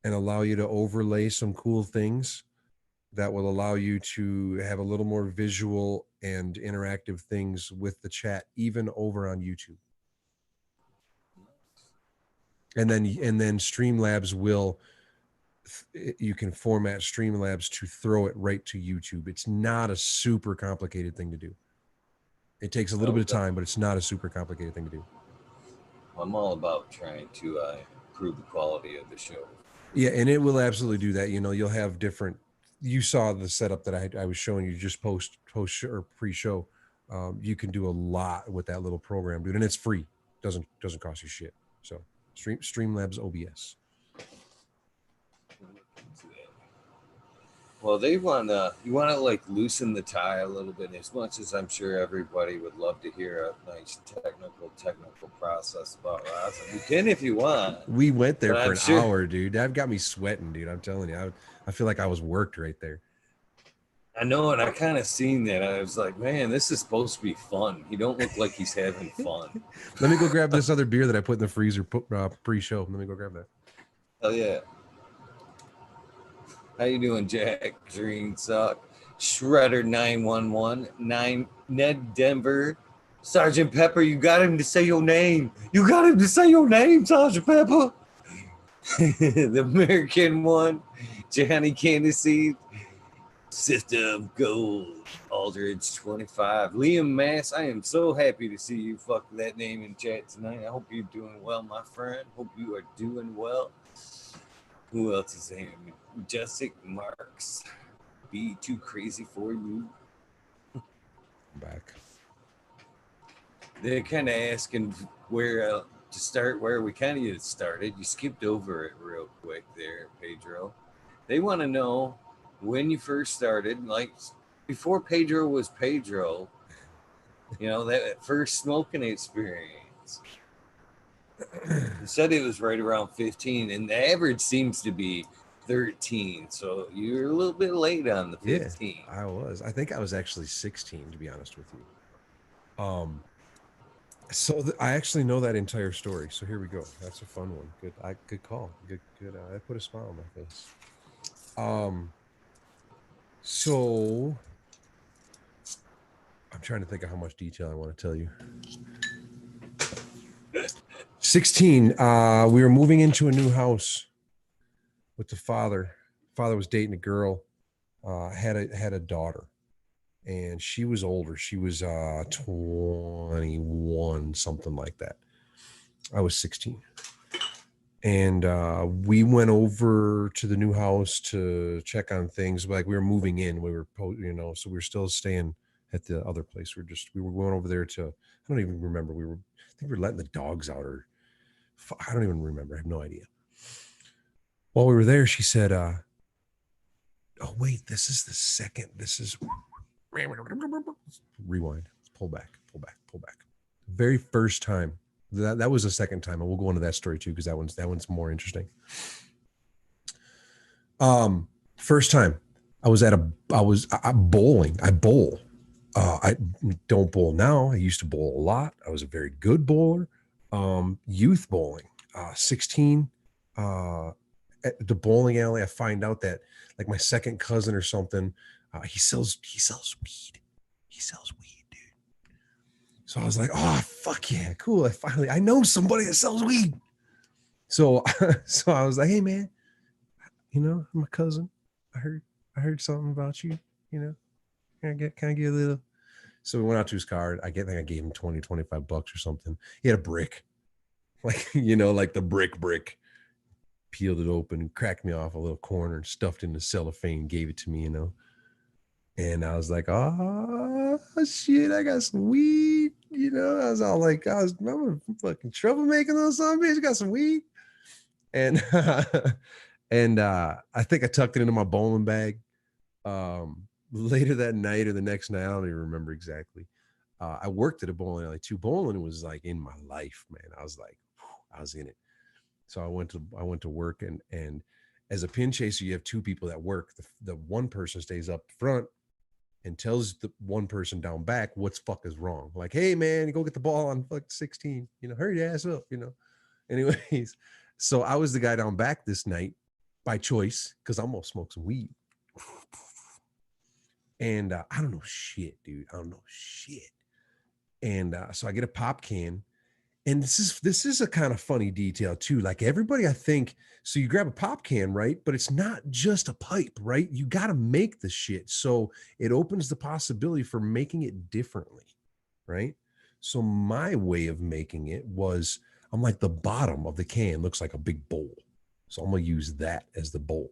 and allow you to overlay some cool things that will allow you to have a little more visual and interactive things with the chat, even over on YouTube. And then Streamlabs will, you can format Streamlabs to throw it right to YouTube. It's not a super complicated thing to do. It takes a little bit of time, but it's not a super complicated thing to do. I'm all about trying to improve the quality of the show. Yeah, and it will absolutely do that. You know, you'll have different. You saw the setup that I was showing you just post or pre-show. You can do a lot with that little program, dude, and it's free. Doesn't cost you shit. So Streamlabs OBS. Well, you want to like loosen the tie a little bit. As much as I'm sure everybody would love to hear a nice technical process about rosin, we can if you want. We went there for an hour, dude. That got me sweating, dude. I'm telling you, I feel like I was worked right there. I know, and I kind of seen that. I was like, man, this is supposed to be fun. He don't look like he's having fun. Let me go grab this other beer that I put in the freezer pre-show. Let me go grab that. Oh yeah. How you doing, Jack? Green Sock, Shredder 911, 9 Ned Denver, Sergeant Pepper. You got him to say your name. You got him to say your name, Sergeant Pepper. The American one, Johnny Candice, Sister of Gold, Aldridge 25, Liam Mass. I am so happy to see you fuck that name in chat tonight. I hope you're doing well, my friend. Hope you are doing well. Who else is here? Majestic Marks. Be too crazy for you. Back. They're kind of asking where to start, where we kind of started. You skipped over it real quick there, Pedro. They want to know when you first started, like before Pedro was Pedro, you know, that first smoking experience. You said it was right around 15, and the average seems to be 13. So you're a little bit late on the 15. Yeah, I was. I think I was actually 16, to be honest with you. So I actually know that entire story. So here we go. That's a fun one. Good call. Good. I put a smile on my face. So I'm trying to think of how much detail I want to tell you. 16. We were moving into a new house with the father. Father was dating a girl. Had a daughter, and she was older. She was 21, something like that. I was 16. And we went over to the new house to check on things. Like, we were moving in. We were, so we were still staying at the other place. We were going over there to, I don't even remember. I think we were letting the dogs out, or I don't even remember. I have no idea. While we were there, she said, oh, wait, this is the second. This is rewind, pull back. Very first time. That was the second time, and we'll go into that story too, because that one's more interesting. First time I was bowling. I bowl. I don't bowl now. I used to bowl a lot. I was a very good bowler. Youth bowling. 16. At the bowling alley, I find out that, like, my second cousin or something, he sells weed. He sells weed, dude. So I was like, oh, fuck yeah, cool. I know somebody that sells weed. So I was like, hey man, I'm a cousin. I heard something about you, Can I get a little? So we went out to his car. I think I gave him $20-$25 or something. He had a brick. Like, like the brick. Peeled it open, cracked me off a little corner, and stuffed in the cellophane, gave it to me, And I was like, oh shit, I got some weed. You know, I was all like, I'm a fucking troublemaker on some bitch. Got some weed. And and I think I tucked it into my bowling bag. Later that night or the next night, I don't even remember exactly. I worked at a bowling alley too. Bowling was like in my life, man. I was like, whew, I was in it. So I went to work, and as a pin chaser, you have two people that work. The one person stays up front and tells the one person down back what's fuck is wrong. Like, hey man, you go get the ball on fuck 16. You know, hurry your ass up. You know. Anyways, so I was the guy down back this night by choice because I'm gonna smoke some weed. And I don't know shit, dude. I don't know shit. And so I get a pop can, and this is a kind of funny detail too. Like everybody, I think, so you grab a pop can, right? But it's not just a pipe, right? You got to make the shit, so it opens the possibility for making it differently, right? So my way of making it was, I'm like, the bottom of the can looks like a big bowl, so I'm gonna use that as the bowl.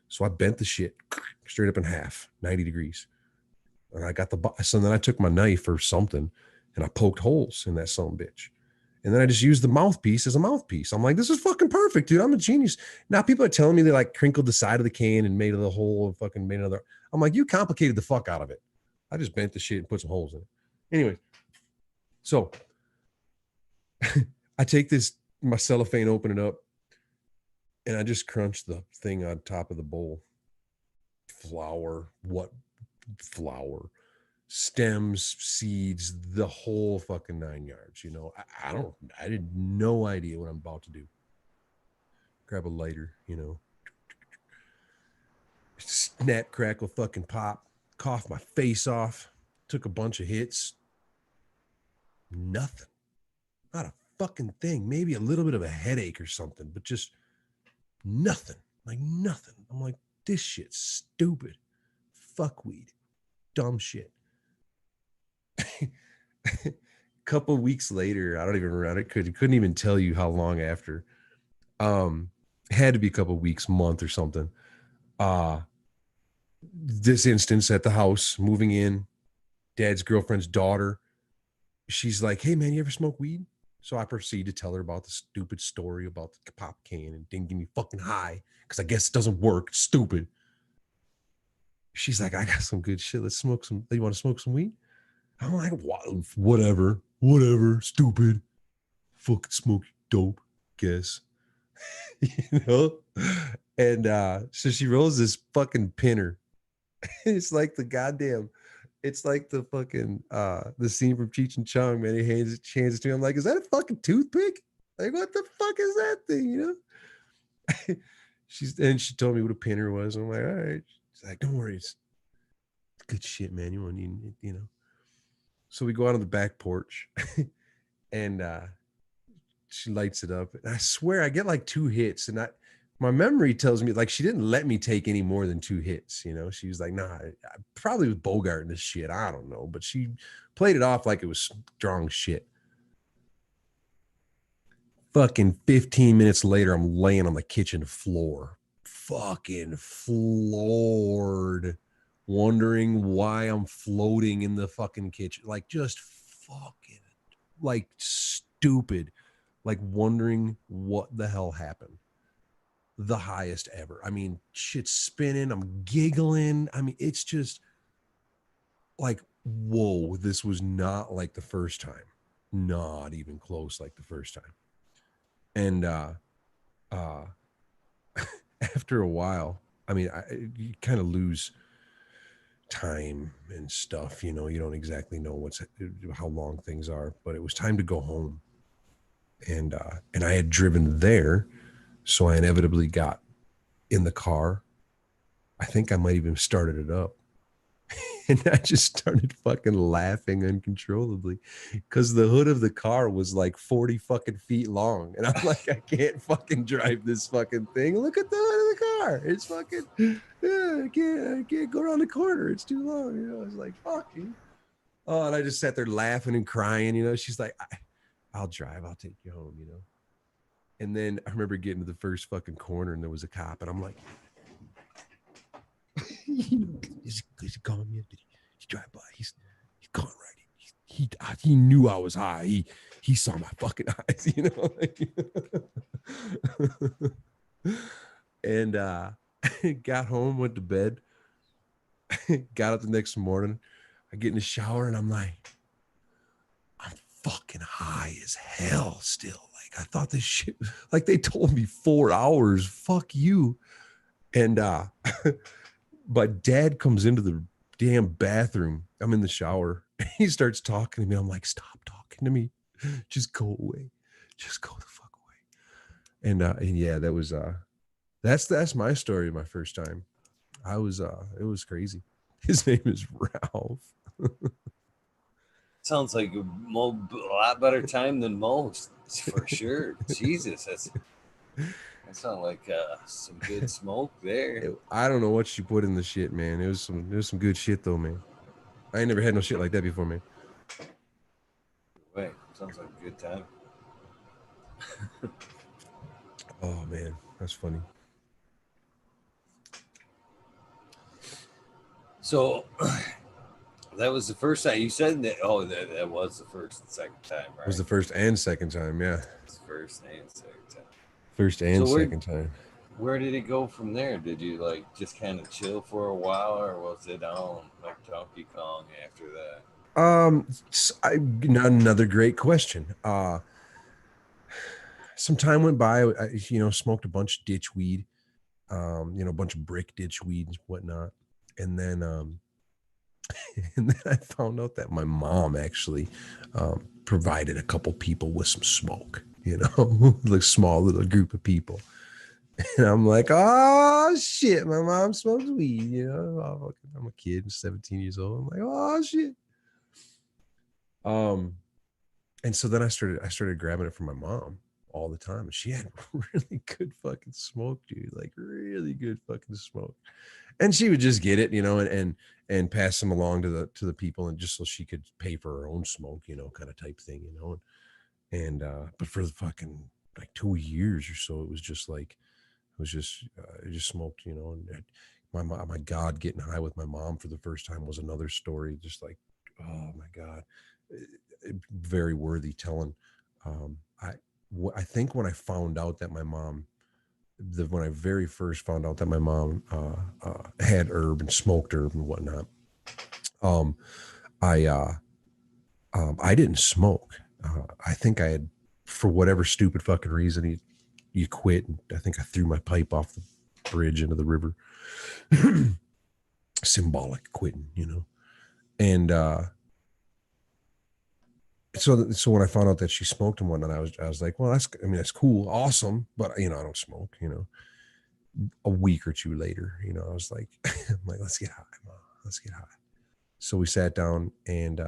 So I bent the shit straight up in half, 90 degrees, and I got so then I took my knife or something and I poked holes in that son bitch. And then I just used the mouthpiece as a mouthpiece. I'm like, this is fucking perfect, dude. I'm a genius. Now people are telling me they like crinkled the side of the can and made the hole and fucking made another. I'm like, you complicated the fuck out of it. I just bent the shit and put some holes in it. Anyway, so I take this, my cellophane, open it up, and I just crunch the thing on top of the bowl. Flour, what flour? Stems, seeds, the whole fucking 9 yards. You know, I had no idea what I'm about to do. Grab a lighter, you know, snap, crackle, fucking pop, cough my face off, took a bunch of hits. Nothing. Not a fucking thing. Maybe a little bit of a headache or something, but just nothing. Like nothing. I'm like, this shit's stupid. Fuck weed. Dumb shit. Couple weeks later, I don't even remember. I couldn't even tell you how long after. Um, had to be a couple weeks, month or something. Uh this instance at the house, moving in, dad's girlfriend's daughter. She's like, hey man, you ever smoke weed? So I proceed to tell her about the stupid story about the pop can and didn't get me fucking high because I guess it doesn't work. It's stupid. She's like, I got some good shit. Let's smoke some. You want to smoke some weed? I'm like, whatever, stupid. Fucking smoke dope, guess. You know? And so she rolls this fucking pinner. It's like it's like the fucking the scene from Cheech and Chong, man. He hands it to me. I'm like, is that a fucking toothpick? Like, what the fuck is that thing? You know? She told me what a pinner was. I'm like, all right. She's like, don't worry, it's good shit, man. You won't need it, you know. So we go out on the back porch and she lights it up. And I swear I get like 2 hits, and my memory tells me like she didn't let me take any more than 2 hits. You know, she was like, nah, I probably with Bogart and this shit. I don't know, but she played it off like it was strong shit. Fucking 15 minutes later, I'm laying on the kitchen floor, fucking floored, wondering why I'm floating in the fucking kitchen, like just fucking like stupid, like wondering what the hell happened. The highest ever. I mean, shit's spinning. I'm giggling. I mean, it's just like, whoa, this was not like the first time. Not even close like the first time. And uh after a while, I mean, you kind of lose time and stuff, you know, you don't exactly know how long things are, but it was time to go home. And I had driven there, so I inevitably got in the car. I think I might even started it up. And I just started fucking laughing uncontrollably because the hood of the car was like 40 fucking feet long. And I'm like, I can't fucking drive this fucking thing. Look at the hood of the car. It's fucking, yeah, I can't go around the corner. It's too long. You know, I was like, fuck you. Oh, and I just sat there laughing and crying. You know, she's like, I'll drive. I'll take you home, you know. And then I remember getting to the first fucking corner and there was a cop. And I'm like, Is he calling me? Did he drive by? He's gone right. He knew I was high. He saw my fucking eyes, you know. And got home, went to bed, got up the next morning. I get in the shower and I'm like, I'm fucking high as hell still. Like I thought this shit, like they told me 4 hours. Fuck you. And my dad comes into the damn bathroom. I'm in the shower. He starts talking to me. I'm like, stop talking to me. Just go away. Just go the fuck away. And yeah, that was that's my story of my first time. It was crazy. His name is Ralph. Sounds like a lot better time than most, for sure. Jesus, that sounds like some good smoke there. I don't know what she put in the shit, man. It was some good shit though, man. I ain't never had no shit like that before, man. Wait, sounds like a good time. Oh man, that's funny. So that was the first time you said that. Oh, that was the first and second time, right? It was the first and second time, yeah. First and second time. First and second time. Where did it go from there? Did you like just kind of chill for a while, or was it on like Donkey Kong after that? Another great question. Some time went by. I smoked a bunch of ditch weed, a bunch of brick ditch weed and whatnot, and then and then I found out that my mom actually provided a couple people with some smoke. Like small little group of people. And I'm like, oh shit, my mom smokes weed. I'm a kid, 17 years old. I'm like, oh shit. And so then I started grabbing it from my mom all the time, and she had really good fucking smoke, dude. Like really good fucking smoke. And she would just get it, and pass them along to the people, and just so she could pay for her own smoke, kind of type thing, And but for the fucking like 2 years or so, it was just like I just smoked, and my God, getting high with my mom for the first time was another story. Just like, oh my God, very worthy telling. I think when I found out that my mom, when I very first found out that my mom had herb and smoked herb and whatnot, I didn't smoke. I think I had, for whatever stupid fucking reason, you quit. And I think I threw my pipe off the bridge into the river. Symbolic quitting, And so when I found out that she smoked and whatnot, I was like, well, that's cool, awesome, but I don't smoke. A week or two later, I was like, I'm like, let's get high, Mom. Let's get high. So we sat down, and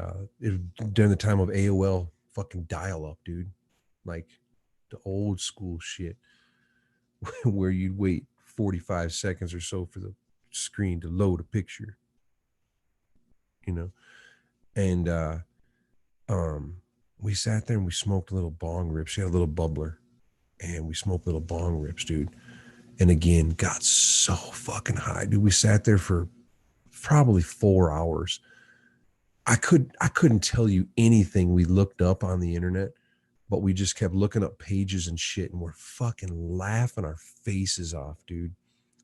during the time of AOL fucking dial up, dude, like the old school shit, where you'd wait 45 seconds or so for the screen to load a picture, and we sat there and we smoked little bong rips. She had a little bubbler, and we smoked little bong rips, dude. And again, got so fucking high, dude. We sat there for probably 4 hours. I couldn't tell you anything we looked up on the internet, but we just kept looking up pages and shit, and we're fucking laughing our faces off, dude.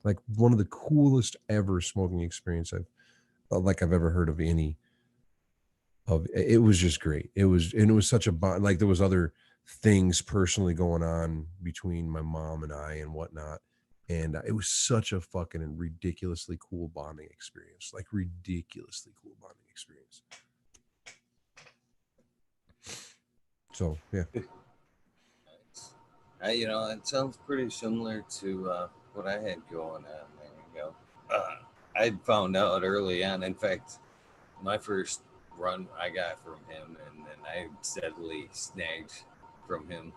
Like one of the coolest ever smoking experience I've ever heard of any of. It was just great. It was such a bond. Like there was other things personally going on between my mom and I and whatnot. And it was such a fucking ridiculously cool bonding experience. Like ridiculously cool bonding experience. So yeah. It sounds pretty similar to what I had going on. There you go. I found out early on. In fact, my first run I got from him, and then I steadily snagged from him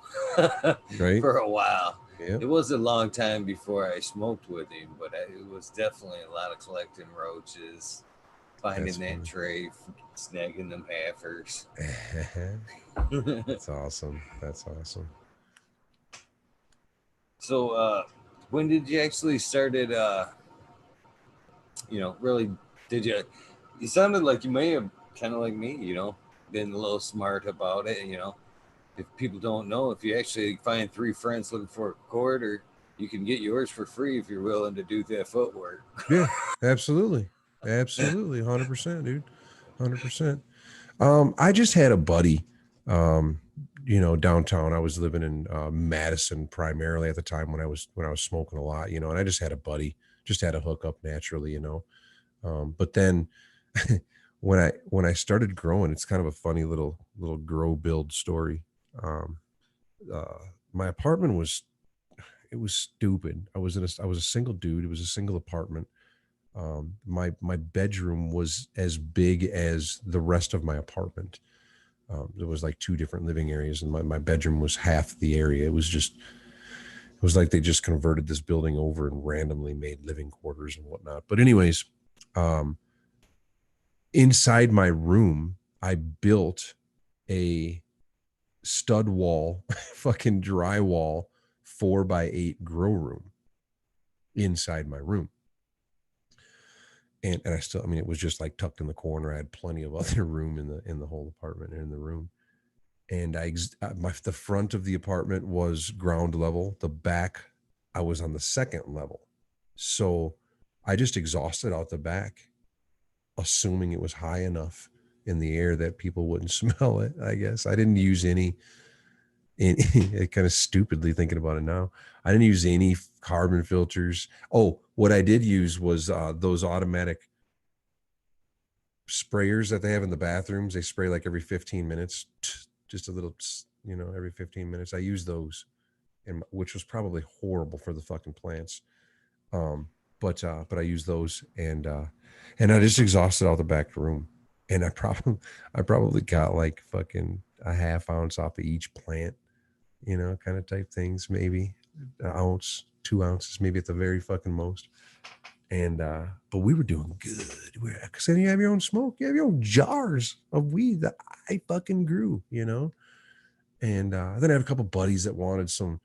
Right. for a while. Yeah. It was a long time before I smoked with him, but it was definitely a lot of collecting roaches, finding that tray, snagging them halfers. That's awesome. That's awesome. So, when did you actually started really, did you? You sounded like you may have kind of like me, been a little smart about it. If people don't know, if you actually find three friends looking for a quarter, you can get yours for free if you're willing to do that footwork. Yeah, absolutely. Absolutely. 100%, dude. 100%. I just had a buddy, um, downtown. I was living in Madison primarily at the time when I was smoking a lot, and I just had a buddy, just had a hookup naturally. But then when I started growing, it's kind of a funny little grow build story. Um, my apartment was stupid. I was a single dude. It was a single apartment. My bedroom was as big as the rest of my apartment. There was like two different living areas, and my bedroom was half the area. It was like they just converted this building over and randomly made living quarters and whatnot. But anyways, um, inside my room, I built a stud wall, fucking drywall, 4x8 grow room inside my room. And I still, I mean, it was just like tucked in the corner. I had plenty of other room in the whole apartment and in the room. And the front of the apartment was ground level. The back, I was on the second level. So I just exhausted out the back, assuming it was high enough in the air that people wouldn't smell it. I guess I didn't use any. Kind of stupidly thinking about it now, I didn't use any carbon filters. Oh, what I did use was those automatic sprayers that they have in the bathrooms. They spray like every 15 minutes, just a little, every 15 minutes. I use those, and which was probably horrible for the fucking plants. Um, but I use those, and I just exhausted out the back room, and I probably got like fucking a half ounce off of each plant, kind of type things, maybe an ounce, 2 ounces, maybe at the very fucking most. And but we were doing good. Because then you have your own smoke, you have your own jars of weed that I fucking grew. And then I have a couple buddies that wanted some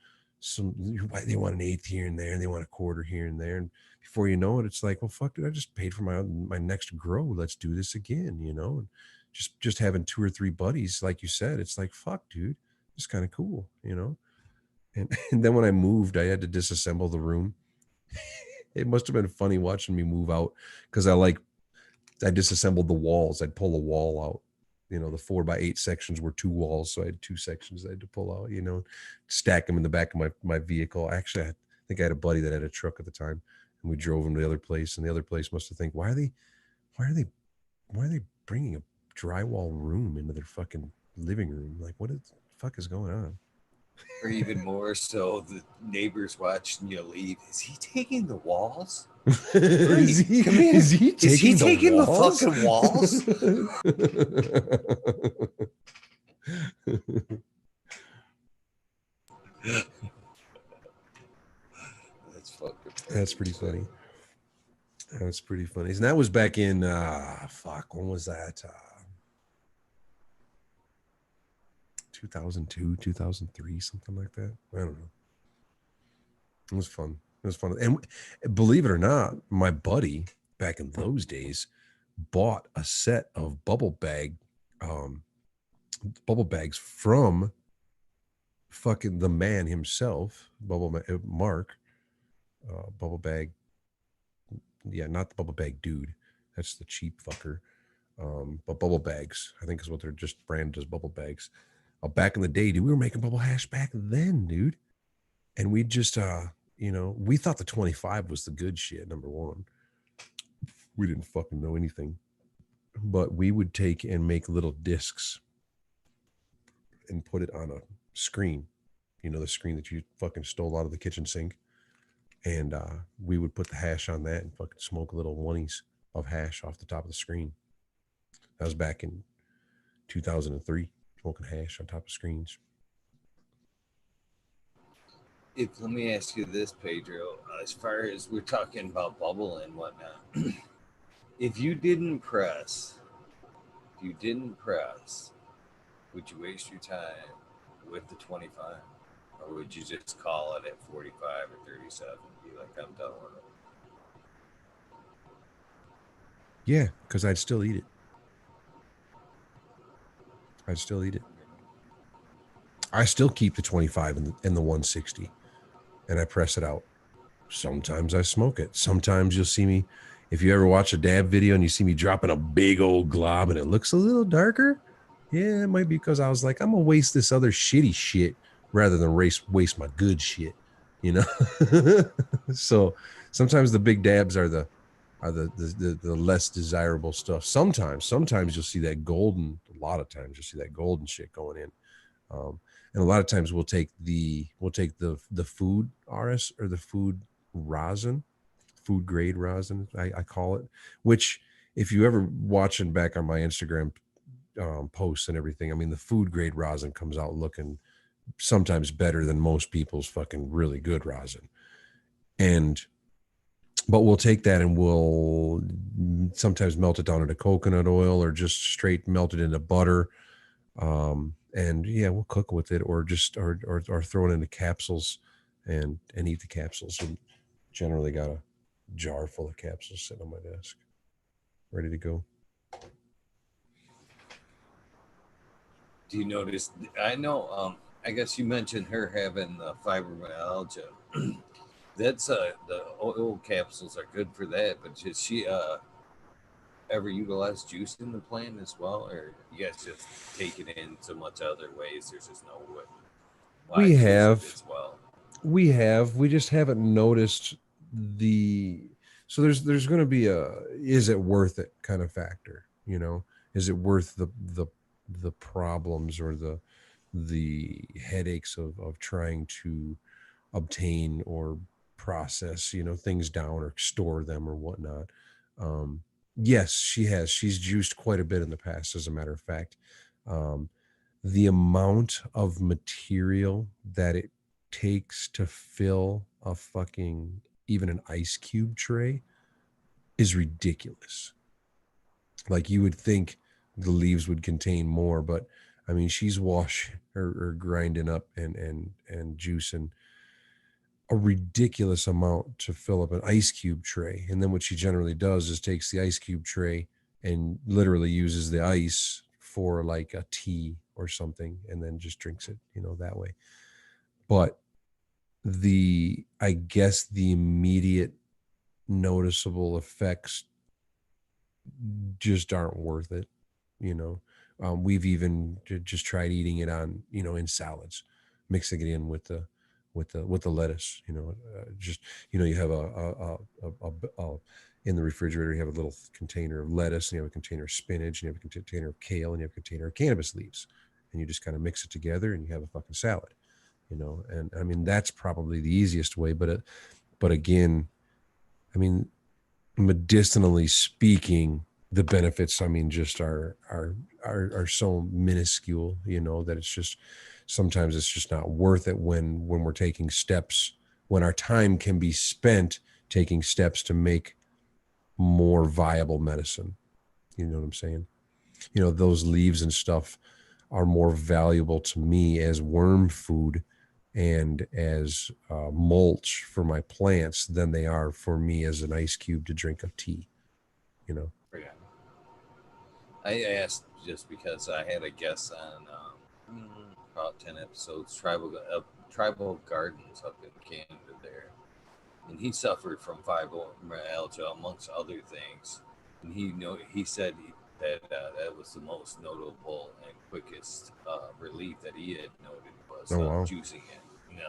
they want an eighth here and there, and they want a quarter here and there. And before you know it, it's like, well, fuck, dude, I just paid for my next grow. Let's do this again. And just having two or three buddies, like you said, it's like, fuck, dude, it's kind of cool. And then when I moved, I had to disassemble the room. It must have been funny watching me move out, because I disassembled the walls. I'd pull a wall out. The 4x8 sections were two walls, so I had two sections I had to pull out. Stack them in the back of my vehicle. Actually, I think I had a buddy that had a truck at the time, and we drove him to the other place. And the other place must have think, why are they, why are they bringing a drywall room into their fucking living room? Like, what the fuck is going on? Or even more so, the neighbors watching you leave. Is he taking the walls? is Hurry, he come here. is he Is he taking the taking the walls? fucking walls? That's fucking That's funny pretty shit. funny. That's pretty funny. And that was back in fuck, when was that? 2002, 2003, something like that. I don't know. It was fun. It was fun. And believe it or not, my buddy back in those days bought a set of um bubble bags from fucking the man himself, Mark, bubble bag. Yeah, not the bubble bag dude. That's the cheap fucker. But bubble bags, I think, is what they're just branded as, bubble bags. Back in the day, dude, we were making bubble hash back then, dude. And we just, we thought the 25 was the good shit, number one. We didn't fucking know anything. But we would take and make little discs and put it on a screen, the screen that you fucking stole out of the kitchen sink. And we would put the hash on that and fucking smoke little oneies of hash off the top of the screen. That was back in 2003, smoking hash on top of screens. Let me ask you this, Pedro. As far as we're talking about bubble and whatnot, if you didn't press, would you waste your time with the 25? Or would you just call it at 45 or 37? Be like, I'm done with it. Yeah, because I'd still eat it. I'd still eat it. I still keep the 25 and the 160, and I press it out. Sometimes I smoke it. Sometimes you'll see me, if you ever watch a dab video and you see me dropping a big old glob and it looks a little darker, yeah, it might be because I was like, I'm gonna waste this other shitty shit rather than waste my good shit, you know. So sometimes the big dabs are the less desirable stuff. Sometimes you'll see that golden. A lot of times you'll see that golden shit going in. And a lot of times we'll take the food RS or the food rosin, food grade rosin, I call it, which if you ever watching back on my Instagram posts and everything, I mean, the food grade rosin comes out looking sometimes better than most people's fucking really good rosin. And but we'll take that and we'll sometimes melt it down into coconut oil or just straight melt it into butter. And yeah, we'll cook with it or just or throw it into capsules and eat the capsules. And generally got a jar full of capsules sitting on my desk, ready to go. Do you notice? I know. I guess you mentioned her having fibromyalgia. That's the oil capsules are good for that. But does she ever utilize juice in the plant as well, or you guys just take it in so much other ways? There's just no way why We juice it have as well. we just haven't noticed the so there's going to be a is it worth it kind of factor, you know, is it worth the problems or the headaches of trying to obtain or process, you know, things down or store them or whatnot. um yes, she's juiced quite a bit in the past, as a matter of fact. um the amount of material that it takes to fill a fucking even an ice cube tray is ridiculous. Like, you would think the leaves would contain more, but I mean, she's washing or grinding up and juicing a ridiculous amount to fill up an ice cube tray. And then what she generally does is takes the ice cube tray and literally uses the ice for like a tea or something and then just drinks it, you know, that way. But I guess the immediate noticeable effects just aren't worth it, you know. We've even just tried eating it on, you know, in salads, mixing it in with the lettuce, you know. Just, you know, you have in the refrigerator you have a little container of lettuce and you have a container of spinach and you have a container of kale and you have a container of cannabis leaves, and you just kind of mix it together and you have a fucking salad, you know. And I mean, that's probably the easiest way, but again, I mean, medicinally speaking, the benefits, I mean, just are so minuscule, you know, that it's just sometimes it's just not worth it when we're taking steps, when our time can be spent taking steps to make more viable medicine. You know what I'm saying? You know, those leaves and stuff are more valuable to me as worm food and as mulch for my plants than they are for me as an ice cube to drink of tea, you know. Yeah. I asked just because I had a guest on about 10 episodes, tribal gardens up in Canada there, and he suffered from fibromyalgia amongst other things. And he said that that was the most notable and quickest relief that he had noted was Oh wow. juicing it,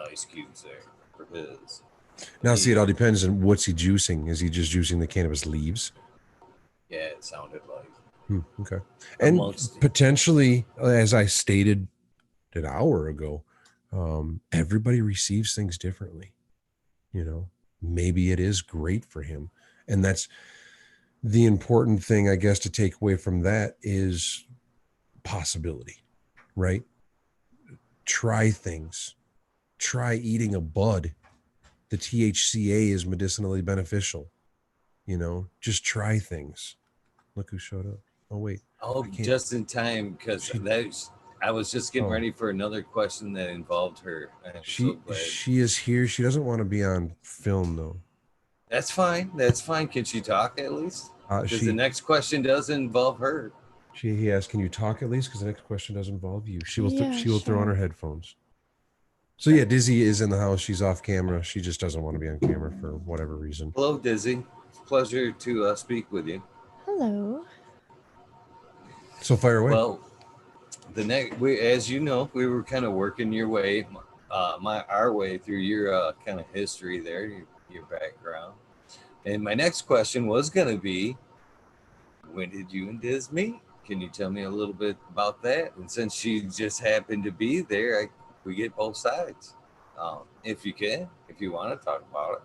ice cubes there for his. And Now see, he, it all depends on what's he juicing. Is he just juicing the cannabis leaves? yeah, it sounded like Okay. And amongst potentially, as I stated an hour ago, everybody receives things differently, you know. Maybe it is great for him, and that's the important thing, I guess, to take away from that is possibility, right? Try things. Try eating a bud. The THCA is medicinally beneficial, you know. Just try things. Look who showed up. Oh wait, oh, I can't. just in time because She I was just getting oh ready for another question that involved her. I am so glad. she is here. She doesn't want to be on film though. That's fine. That's fine. Can she talk at least? Because the She next question does involve her. he asked, "Can you talk at least?" Because the next question does involve you. Yeah, She will throw on her sure. headphones. So yeah, Dizzy is in the house. She's off camera. She just doesn't want to be on camera for whatever reason. Hello, Dizzy. It's a pleasure to speak with you. Hello. So fire away. Well, as you know, we were kind of working your way, our way through your kind of history there, your background. And my next question was going to be, when did you and Diz meet? Can you tell me a little bit about that? And since she just happened to be there, we get both sides. If you can, if you want to talk about it.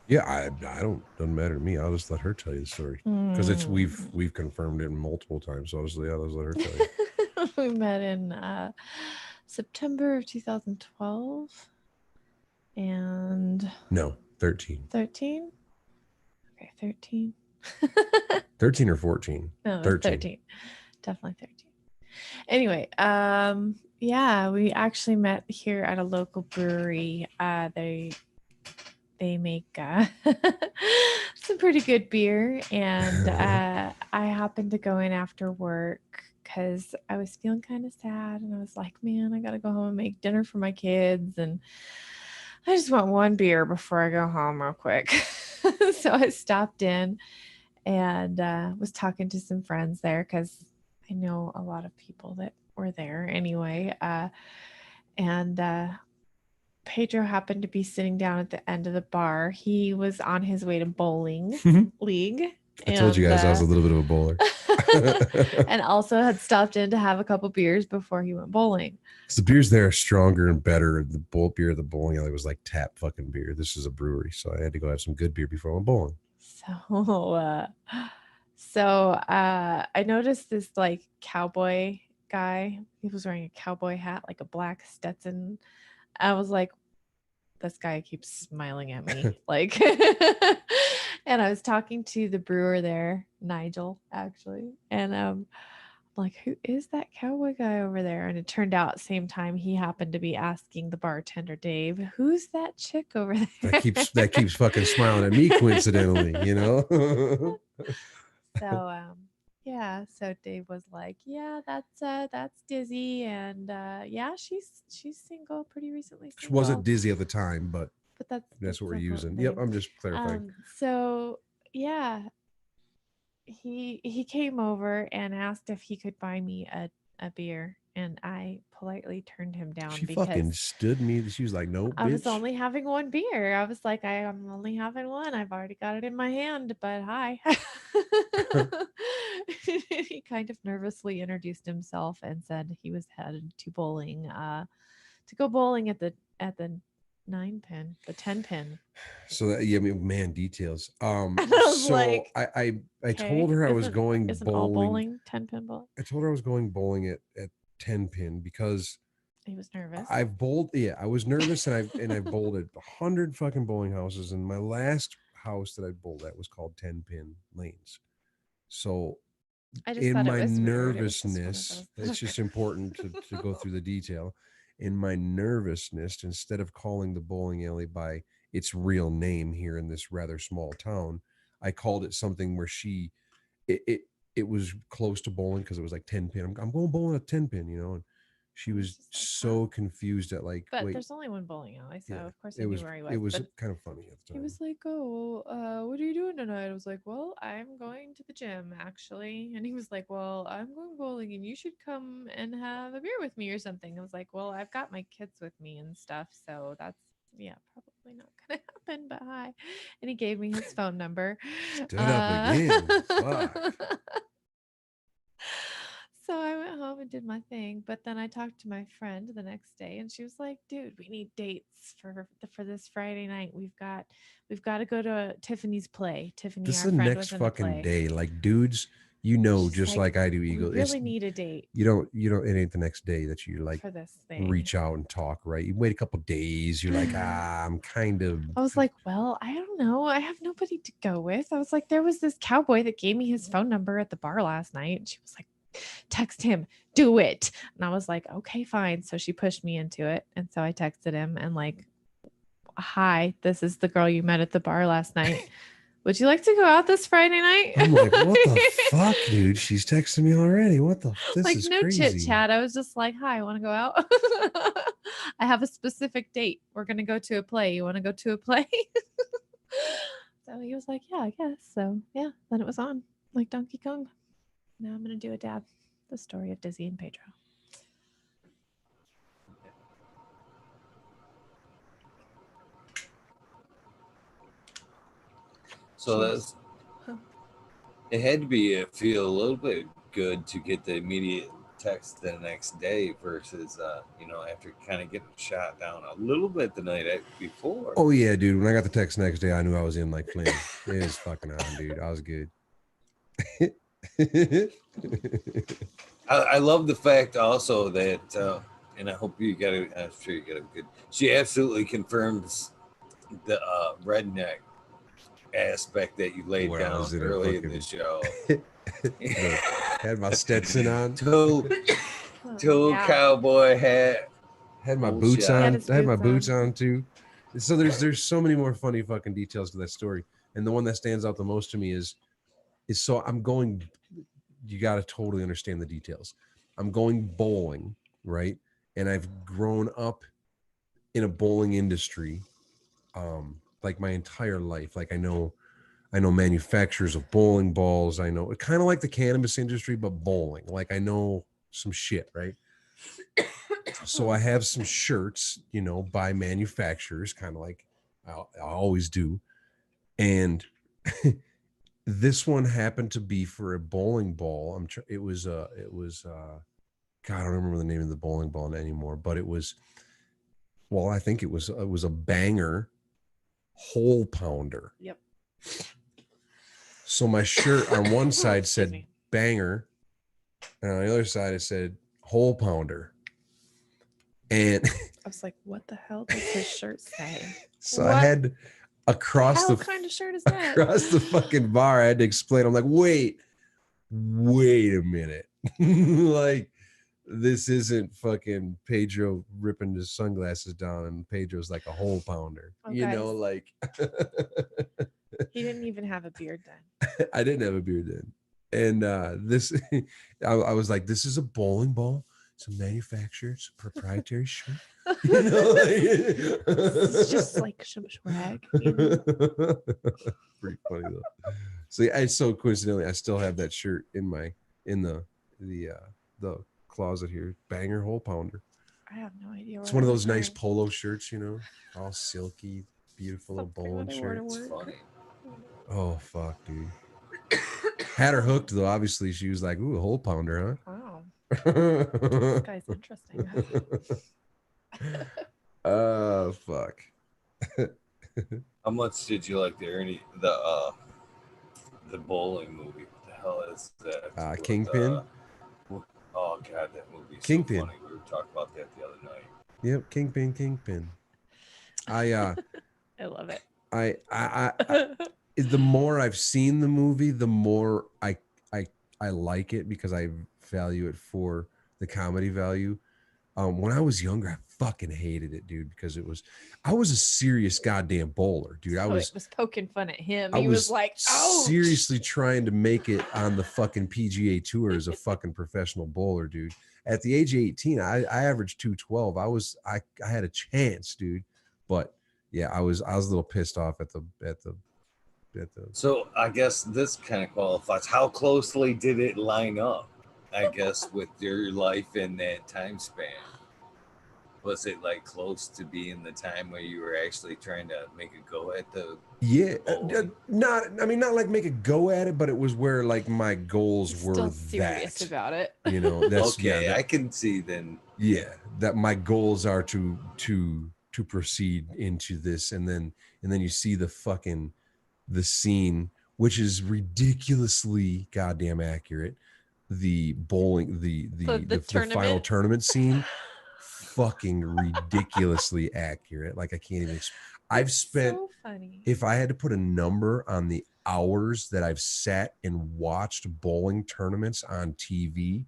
Yeah, I don't doesn't matter to me. I'll just let her tell you the story because it's we've confirmed it multiple times. So I'll just let her tell you. We met in September of 2012 and No, 13. 13. Okay, 13. 13 or 14. No, it was 13. Definitely 13. Anyway, yeah, we actually met here at a local brewery. They make some pretty good beer, and I happened to go in after work because I was feeling kind of sad, and I was like, man, I gotta go home and make dinner for my kids, and I just want one beer before I go home real quick. So I stopped in and was talking to some friends there because I know a lot of people that were there anyway. And Pedro happened to be sitting down at the end of the bar. He was on his way to bowling league. I told you guys I was a little bit of a bowler. And also had stopped in to have a couple beers before he went bowling. The beers there are stronger and better. The beer at the bowling alley was like tap fucking beer. This is a brewery, so I had to go have some good beer before I went bowling. So I noticed this like cowboy guy. He was wearing a cowboy hat, like a black Stetson. I was like, this guy keeps smiling at me. Like, and I was talking to the brewer there, Nigel, actually. And I'm like, who is that cowboy guy over there? And it turned out same time he happened to be asking the bartender, Dave, who's that chick over there? That keeps fucking smiling at me coincidentally, you know? So yeah, so Dave was like, yeah, that's Dizzy, and yeah, she's single, pretty recently single. She wasn't Dizzy at the time, but that's what we're the using. name. Yep, I'm just clarifying. So yeah, he came over and asked if he could buy me a beer, and I politely turned him down She because fucking stood me. She was like, "No, I was bitch." only having one beer. I was like, I'm only having one. I've already got it in my hand, but hi. He kind of nervously introduced himself and said he was headed to bowling, to go bowling at the 9 pin, the 10 pin. So that, yeah, I mean, man, details. I was So like, I told her I was going isn't bowling. all bowling 10 pin bowling? I told her I was going bowling at 10 pin because he was nervous. I've bowled. Yeah, I was nervous, and I've bowled at 100 fucking bowling houses, and my last house that I bowled at was called 10 pin lanes. So I just in thought my it was nervousness, it's just important to go through the detail. In my nervousness, instead of calling the bowling alley by its real name here in this rather small town, I called it something where it, it was close to bowling because it was like 10 pin. I'm going bowling at 10 pin, you know, and she was just like, so confused at like, but wait, there's only one bowling alley, so yeah, of course I knew where he was. It was but kind of funny at the he time. was like, "Oh, what are you doing tonight?" I was like, "Well, I'm going to the gym actually." And he was like, "Well, I'm going bowling, and you should come and have a beer with me or something." I was like, "Well, I've got my kids with me and stuff, so that's yeah, probably not gonna happen." But hi, and he gave me his phone number. Stood up again. Fuck. So I went home and did my thing, but then I talked to my friend the next day, and she was like, "Dude, we need dates for this Friday night. We've got to go to Tiffany's play. Tiffany, This our is the friend, next was in the fucking play. day. Like, dudes, you know, She's just like I do, Eagle. We really need a date You don't, it ain't the next day that you like for this thing. reach out and talk, right? You wait a couple days. You're like, I'm kind of. I was like, well, I don't know. I have nobody to go with. I was like, there was this cowboy that gave me his phone number at the bar last night. And she was like, text him, do it. And I was like, okay, fine. So she pushed me into it. And so I texted him and like, hi, this is the girl you met at the bar last night. would you like to go out this Friday night? I'm like, what the fuck, dude? She's texting me already. What the? This like is no crazy. chit chat. I was just like, hi, want to go out? I have a specific date. We're going to go to a play. You want to go to a play? So he was like, yeah, I guess. So yeah, then it was on like Donkey Kong. Now I'm going to do a dab. The story of Dizzy and Pedro. So Cheers. that's it. Had to be feel a little bit good to get the immediate text the next day versus after kind of getting shot down a little bit the night before. Oh yeah, dude. When I got the text next day, I knew I was in like flames. It was fucking on, dude. I was good. I love the fact also that, and I hope you got it. I'm sure you got a good. She absolutely confirms the redneck aspect that you laid Where I down was in a early in fucking- the show. Had my Stetson on. Tool Yeah. cowboy hat. Had my Bullshit. boots He had on. his I had my boots boots on too. So there's so many more funny fucking details to that story. And the one that stands out the most to me is so I'm going. You got to totally understand the details. I'm going bowling, right? And I've grown up in a bowling industry, like my entire life. Like I know manufacturers of bowling balls. I know kind of like the cannabis industry, but bowling. Like I know some shit, right? So I have some shirts, by manufacturers, kind of like I always do. And this one happened to be for a bowling ball. It was God, I don't remember the name of the bowling ball anymore, but it was, well, I think it was a banger hole pounder. Yep. So my shirt on one side Excuse said me. banger, and on the other side it said hole pounder. And I was like, what the hell does his shirt say? so What I had across hell the kind of shirt is that? across the fucking bar, I had to explain. I'm like, wait a minute. Like, this isn't fucking Pedro ripping his sunglasses down and Pedro's like a hole pounder. Oh, guys. Like He didn't even have a beard then. I didn't have a beard then. And this I was like, this is a bowling ball. It's a manufacturer, it's a proprietary shirt. It's just like some swag. Pretty funny though. So yeah, so coincidentally, I still have that shirt in the closet here. Banger hole pounder. I have no idea. It's one of those nice polo shirts, all silky, beautiful little Something bowling that I wore to shirts. work. Funny. Oh fuck, dude. Had her hooked though. Obviously, she was like, "Ooh, a hole pounder, Wow, huh?" this guy's interesting. Oh fuck. How much did you like the bowling movie? What the hell is that? Kingpin. Oh god, that movie is Kingpin. so funny. We were talking about that the other night. Yep, Kingpin. I love it. I the more I've seen the movie, the more I like it because I value it for the comedy value. When I was younger, I fucking hated it, dude, because I was a serious goddamn bowler, dude. I was poking fun at him. I He was like, "Oh, seriously trying to make it on the fucking PGA Tour as a fucking professional bowler, dude. At the age of 18, I averaged 212. I had a chance, dude. But yeah, I was a little pissed off at the So I guess this kind of qualifies. How closely did it line up? I guess with your life in that time span. Was it like close to being the time where you were actually trying to make a go at the not like make a go at it, but it was where like my goals he's were still serious that, about it." that's okay, yeah, I can see then. yeah, that my goals are to proceed into this, and then you see the scene, which is ridiculously goddamn accurate. The bowling, the final tournament scene, fucking ridiculously accurate. Like I can't even. I've spent. So funny. If I had to put a number on the hours that I've sat and watched bowling tournaments on TV,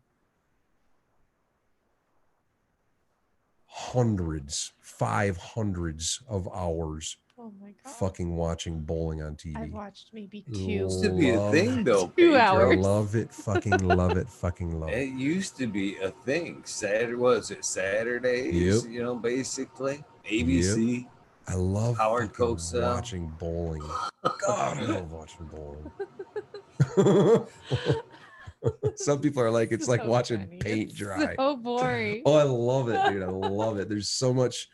hundreds, 500s of hours Oh my god. fucking watching bowling on TV. I've watched maybe Used to be a thing though, 2 Pedro. hours. Love it, fucking love it, fucking love It it. used to be a thing. Was it Saturdays? Yep. You know, basically Yep. ABC. I love Howard fucking Cosell. watching bowling. God, I love watching bowling. Some people are like, it's like So watching funny. paint It's dry. so boring. Oh, I love it, dude. I love it. There's so much.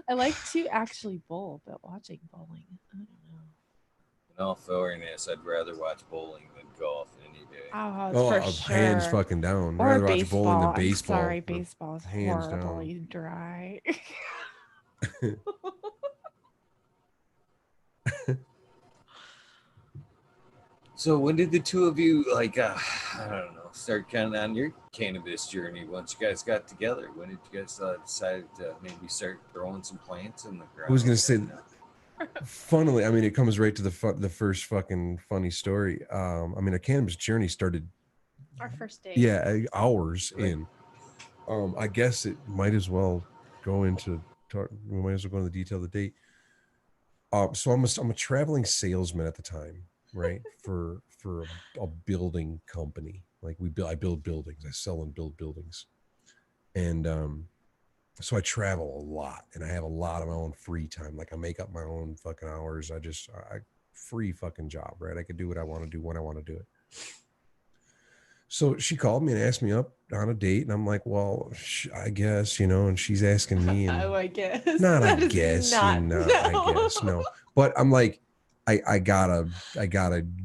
I like to actually bowl, but watching bowling, I don't know. In all fairness, I'd rather watch bowling than golf any day. Oh, Oh, for hands sure. fucking down. I'd Or rather watch bowling baseball. than I'm baseball. sorry, baseball is Hands down. horribly dry. So when did the two of you I don't know, start kind of on your cannabis journey? Once you guys got together, when did you guys decide to maybe start throwing some plants in the ground? I was gonna say, funnily, I mean, it comes right to the first fucking funny story. I mean, a cannabis journey started. Our first date. Yeah, hours Right. in. I guess it might as well go into. We might as well go into the detail of the date. So I'm a traveling salesman at the time, right? For a building company. Like I build buildings. I sell and build buildings, and so I travel a lot, and I have a lot of my own free time. Like I make up my own fucking hours. I free fucking job, right? I could do what I want to do when I want to do it. So she called me and asked me up on a date, and I'm like, well, I guess, and she's asking me, and Oh, I guess. not, I That is guess, not, no, no. I guess, no. But I'm like, I gotta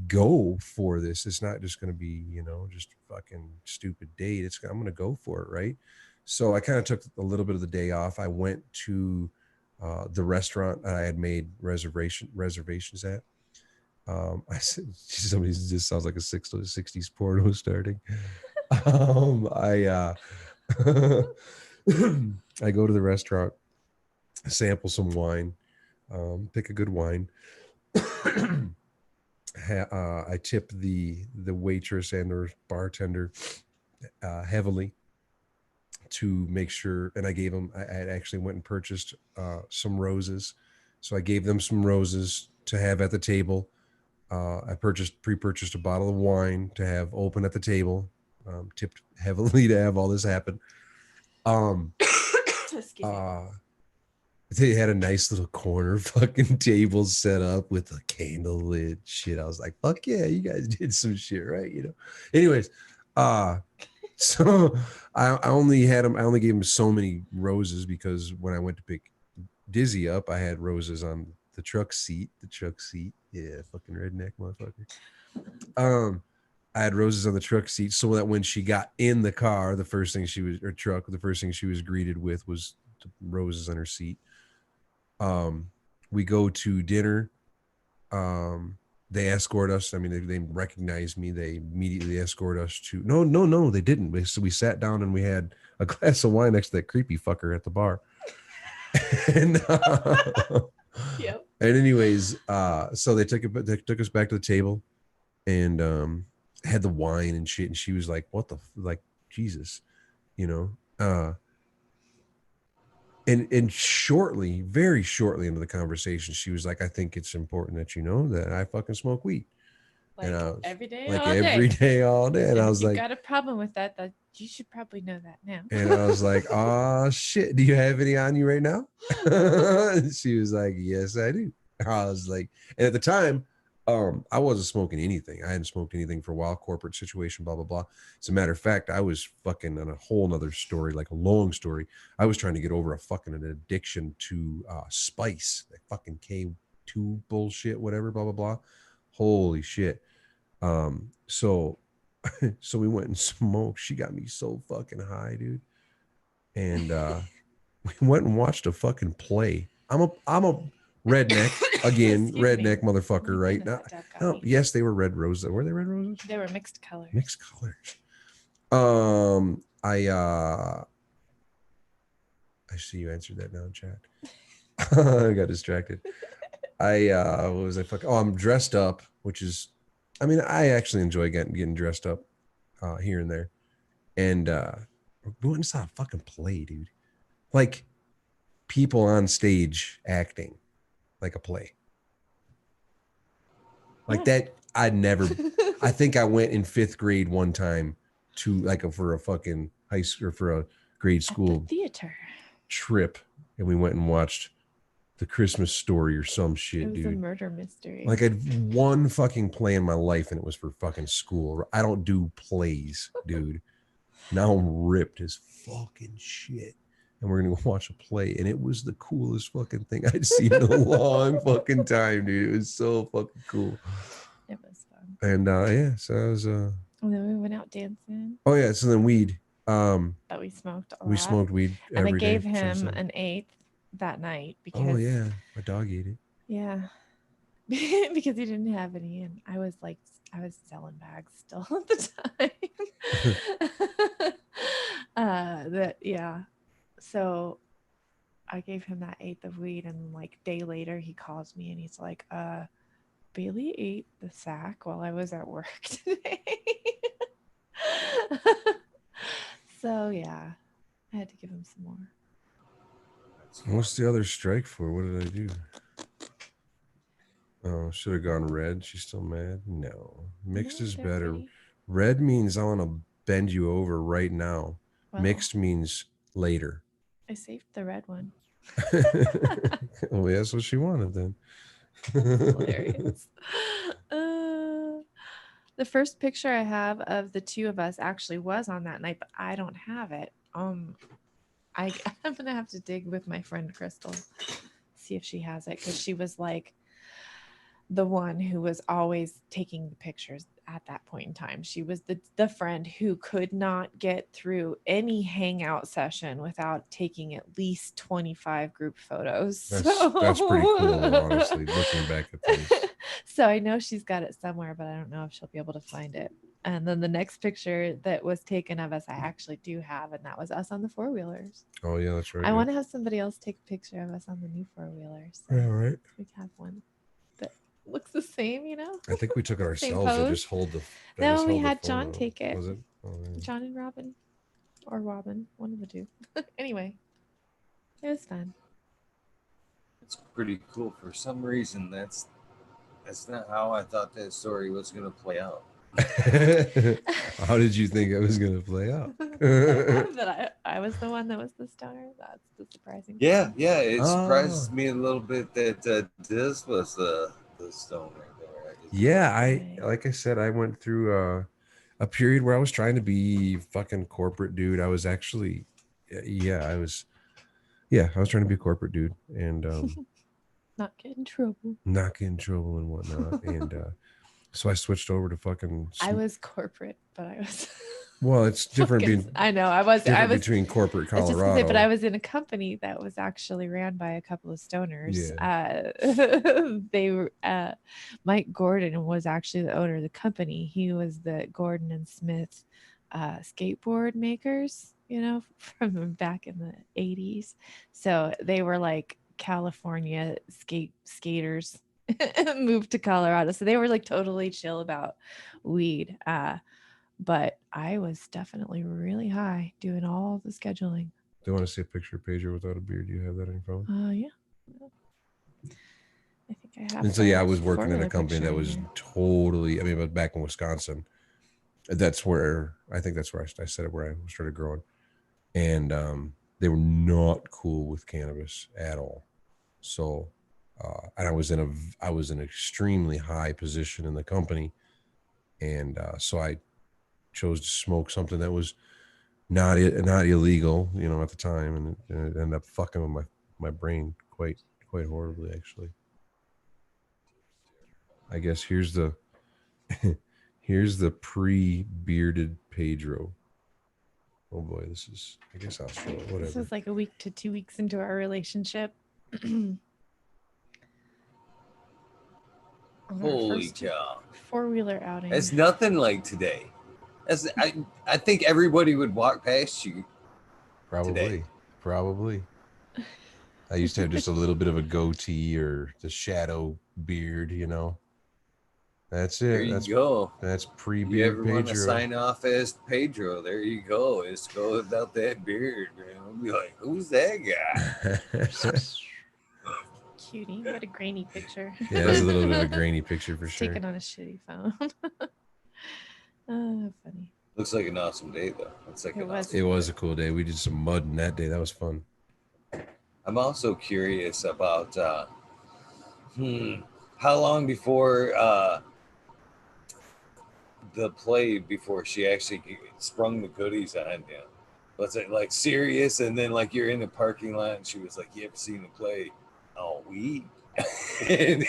go for this. It's not just gonna be, just a fucking stupid date. I'm gonna go for it, right? So I kind of took a little bit of the day off. I went to the restaurant I had made reservations at. I said, somebody just sounds like a 60s porno starting. I I go to the restaurant, sample some wine, pick a good wine. I tip the waitress and the bartender heavily to make sure, and I gave them. I actually went and purchased some roses, so I gave them some roses to have at the table. I pre-purchased a bottle of wine to have open at the table, tipped heavily to have all this happen. They had a nice little corner fucking table set up with a candle lit shit. I was like, fuck yeah, you guys did some shit, right? Anyways, so I only gave him so many roses because when I went to pick Dizzy up, I had roses on the truck seat. Yeah, fucking redneck motherfucker. I had roses on the truck seat so that when she got in the car, the first thing she was greeted with was roses on her seat. We go to dinner. They escort us. I mean, they recognize me. They immediately escort us to. No, they didn't. So we sat down and we had a glass of wine next to that creepy fucker at the bar. And Yep. And anyways, so they took us back to the table, and had the wine and shit. And she was like, "What the Jesus," And shortly, very shortly into the conversation, she was like, "I think it's important that you know that I fucking smoke weed." Like every day, like all every day, all day. And I was you like, got a problem with that you should probably know that now. and I was like, "Oh shit, do you have any on you right now?" And she was like, "Yes, I do." I was like, and at the time, I wasn't smoking anything. I hadn't smoked anything for a while. Corporate situation, blah blah blah. As a matter of fact, I was fucking on a whole nother story, like a long story. I was trying to get over an addiction to spice, like fucking K2 bullshit, whatever, blah blah blah. Holy shit. So we went and smoked. She got me so fucking high, dude. And we went and watched a fucking play. I'm a redneck again, redneck motherfucker, right? No, yes, they were red roses. Were they red roses? They were mixed colors. Mixed colors. I see you answered that now in chat. I got distracted. What was I fucking? Oh, I'm dressed up, which is, I mean, I actually enjoy getting dressed up here and there. And we went and saw a fucking play, dude. Like people on stage acting. like a play. Like that, I think I went in 5th grade one time to for a fucking high school or for a grade school At the theater trip, and we went and watched The Christmas Story or some shit, it was dude. a murder mystery. Like I had one fucking play in my life, and it was for fucking school. I don't do plays, dude. Now I'm ripped as fucking shit. And we're gonna go watch a play, and it was the coolest fucking thing I'd seen in a long fucking time, dude. It was so fucking cool. It was fun. And yeah, so I was And then we went out dancing. oh yeah, so then weed. But we smoked a lot. We smoked weed and I every gave day him since then. an 8th that night because Oh yeah, my dog ate it. Yeah. Because he didn't have any, and I was selling bags still at the time. Yeah. So I gave him that 8th of weed, and like day later he calls me and he's like, Bailey ate the sack while I was at work today. So yeah, I had to give him some more. What's the other strike for? What did I do? Oh, should have gone red. She's still mad? No. Mixed is better. Pretty. Red means I want to bend you over right now. Well, Mixed means later. I saved the red one. Oh, that's what she wanted then. That's hilarious. The first picture I have of the two of us actually was on that night, but I don't have it. I'm gonna have to dig with my friend Crystal, see if she has it, because she was like the one who was always taking the pictures at that point in time. She was the friend who could not get through any hangout session without taking at least 25 group photos. That's pretty cool, honestly, looking back at things. So I know she's got it somewhere, but I don't know if she'll be able to find it. And then the next picture that was taken of us, I actually do have, and that was us on the 4-wheelers. Oh yeah, that's right. I want to have somebody else take a picture of us on the new 4-wheelers. So yeah, right. we can have one that looks the same, you know? I think we took it Same ourselves. I pose. just hold the. No, we had John take it. Was it? Oh, yeah. John and Robin, or Robin, one of the two. Anyway, it was fun. It's pretty cool. For some reason, that's not how I thought that story was going to play out. How did you think it was going to play out? That I was the one that was the star. That's the surprising. Yeah, it surprises me a little bit that this was the stone right there. Yeah, like I said, I went through a period where I was trying to be fucking corporate dude. I was actually, I was trying to be a corporate dude and not get in trouble and whatnot. And so I switched over to fucking. I was corporate, but I was. Well, it's different being. I know. I was between corporate Colorado. But I was in a company that was actually ran by a couple of stoners. Yeah. They were. Mike Gordon was actually the owner of the company. He was the Gordon and Smith skateboard makers, you know, from back in the 80s. So they were like California skaters moved to Colorado. So they were like totally chill about weed. But I was definitely really high doing all the scheduling. Do you want to see a picture of Pedro without a beard? Do you have that on your phone? Yeah. I think I have. And so I was working in a company that was totally. I mean, but back in Wisconsin, that's where I said it, where I started growing, and they were not cool with cannabis at all. So, and I was in an extremely high position in the company, and so I chose to smoke something that was not illegal, you know, at the time, and it ended up fucking with my brain quite horribly, actually. I guess here's the pre-bearded Pedro. Oh boy, I guess I'll show it. Whatever. This was like a week to 2 weeks into our relationship. Holy cow! 4-wheeler outing. It's nothing like today. I think everybody would walk past you. Probably. I used to have just a little bit of a goatee or the shadow beard, you know. That's it. There you go. That's pre-beard Pedro. You ever want to Pedro. sign off as Pedro? There you go. It's go without that beard, man. I'll be like, who's that guy? cutie. What a grainy picture. Yeah, that's a little bit of a grainy picture for It's sure. taken on a shitty phone. Oh, funny. Looks like an awesome day, though. It's like It an was. awesome It was day. a cool day. We did some mudding that day. That was fun. I'm also curious about how long before the play before she actually sprung the goodies on you. Was it like serious? And then like you're in the parking lot and she was like, "You ever seen the play?" Oh, we. And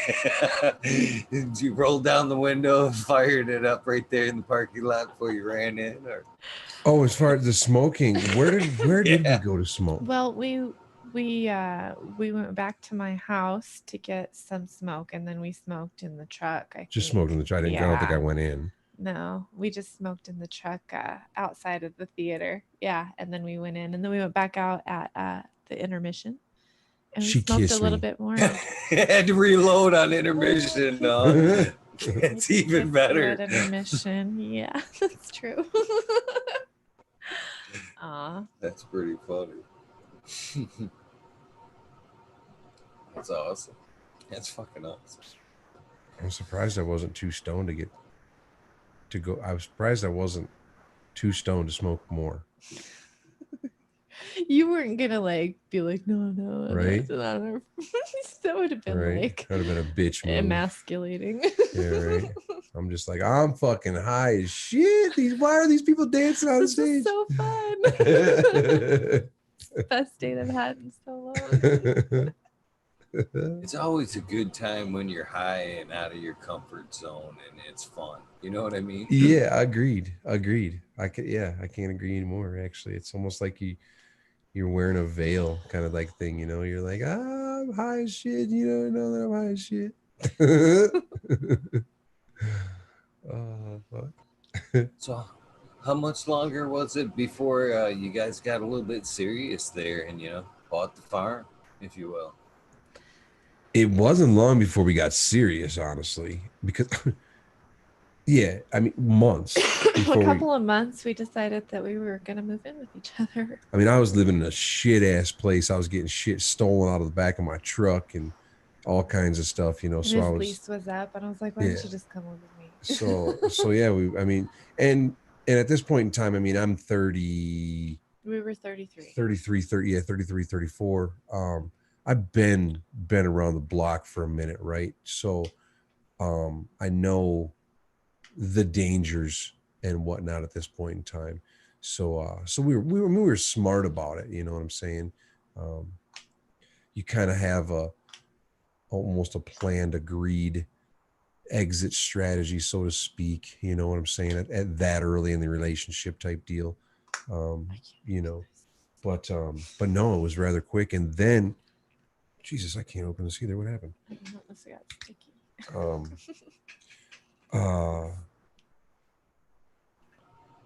you rolled down the window and fired it up right there in the parking lot before you ran in, or Oh, as far as the smoking, where did we Yeah. go to smoke? Well, we went back to my house to get some smoke, and then we smoked in the truck. I Just think. smoked in the truck. I don't think I Yeah. went in. No, we just smoked in the truck outside of the theater. Yeah, and then we went in, and then we went back out at the intermission, and we She smoked a kissed little me. bit more. Had to reload on intermission. It's even better. At intermission. Yeah, that's true. Aw. That's pretty funny. That's awesome. That's fucking awesome. I'm surprised I wasn't too stoned to go. I was surprised I wasn't too stoned to smoke more. You weren't gonna like be like, no, Right? that would have been Right? like That'd have been a bitch move. emasculating. Yeah, right. I'm just like, I'm fucking high as shit. Why are these people dancing on This stage? was so fun. Best date I've had in so long. It's always a good time when you're high and out of your comfort zone and it's fun. You know what I mean? Yeah, agreed. I can't agree anymore. Actually, it's almost like you're wearing a veil kind of like thing, you're like, I'm high as shit, know that I'm high as shit. Fuck. So, how much longer was it before you guys got a little bit serious there and, bought the farm, if you will? It wasn't long before we got serious, honestly, because yeah, I mean, months before A couple of months, we decided that we were gonna move in with each other. I mean, I was living in a shit ass place. I was getting shit stolen out of the back of my truck and all kinds of stuff, And So I his was, lease was up, and I was like, "Why don't you just come live with me?" so yeah, I mean, and at this point in time, I mean, I'm 30. We were 33. 33, 30, yeah, 33, 34. I've been around the block for a minute, right? So, I know the dangers and whatnot at this point in time. So we were smart about it. You know what I'm saying? You kind of have almost a planned, agreed exit strategy, so to speak. You know what I'm saying? At that early in the relationship type deal. But no, it was rather quick. And then, Jesus, I can't open this either. What happened? This got sticky.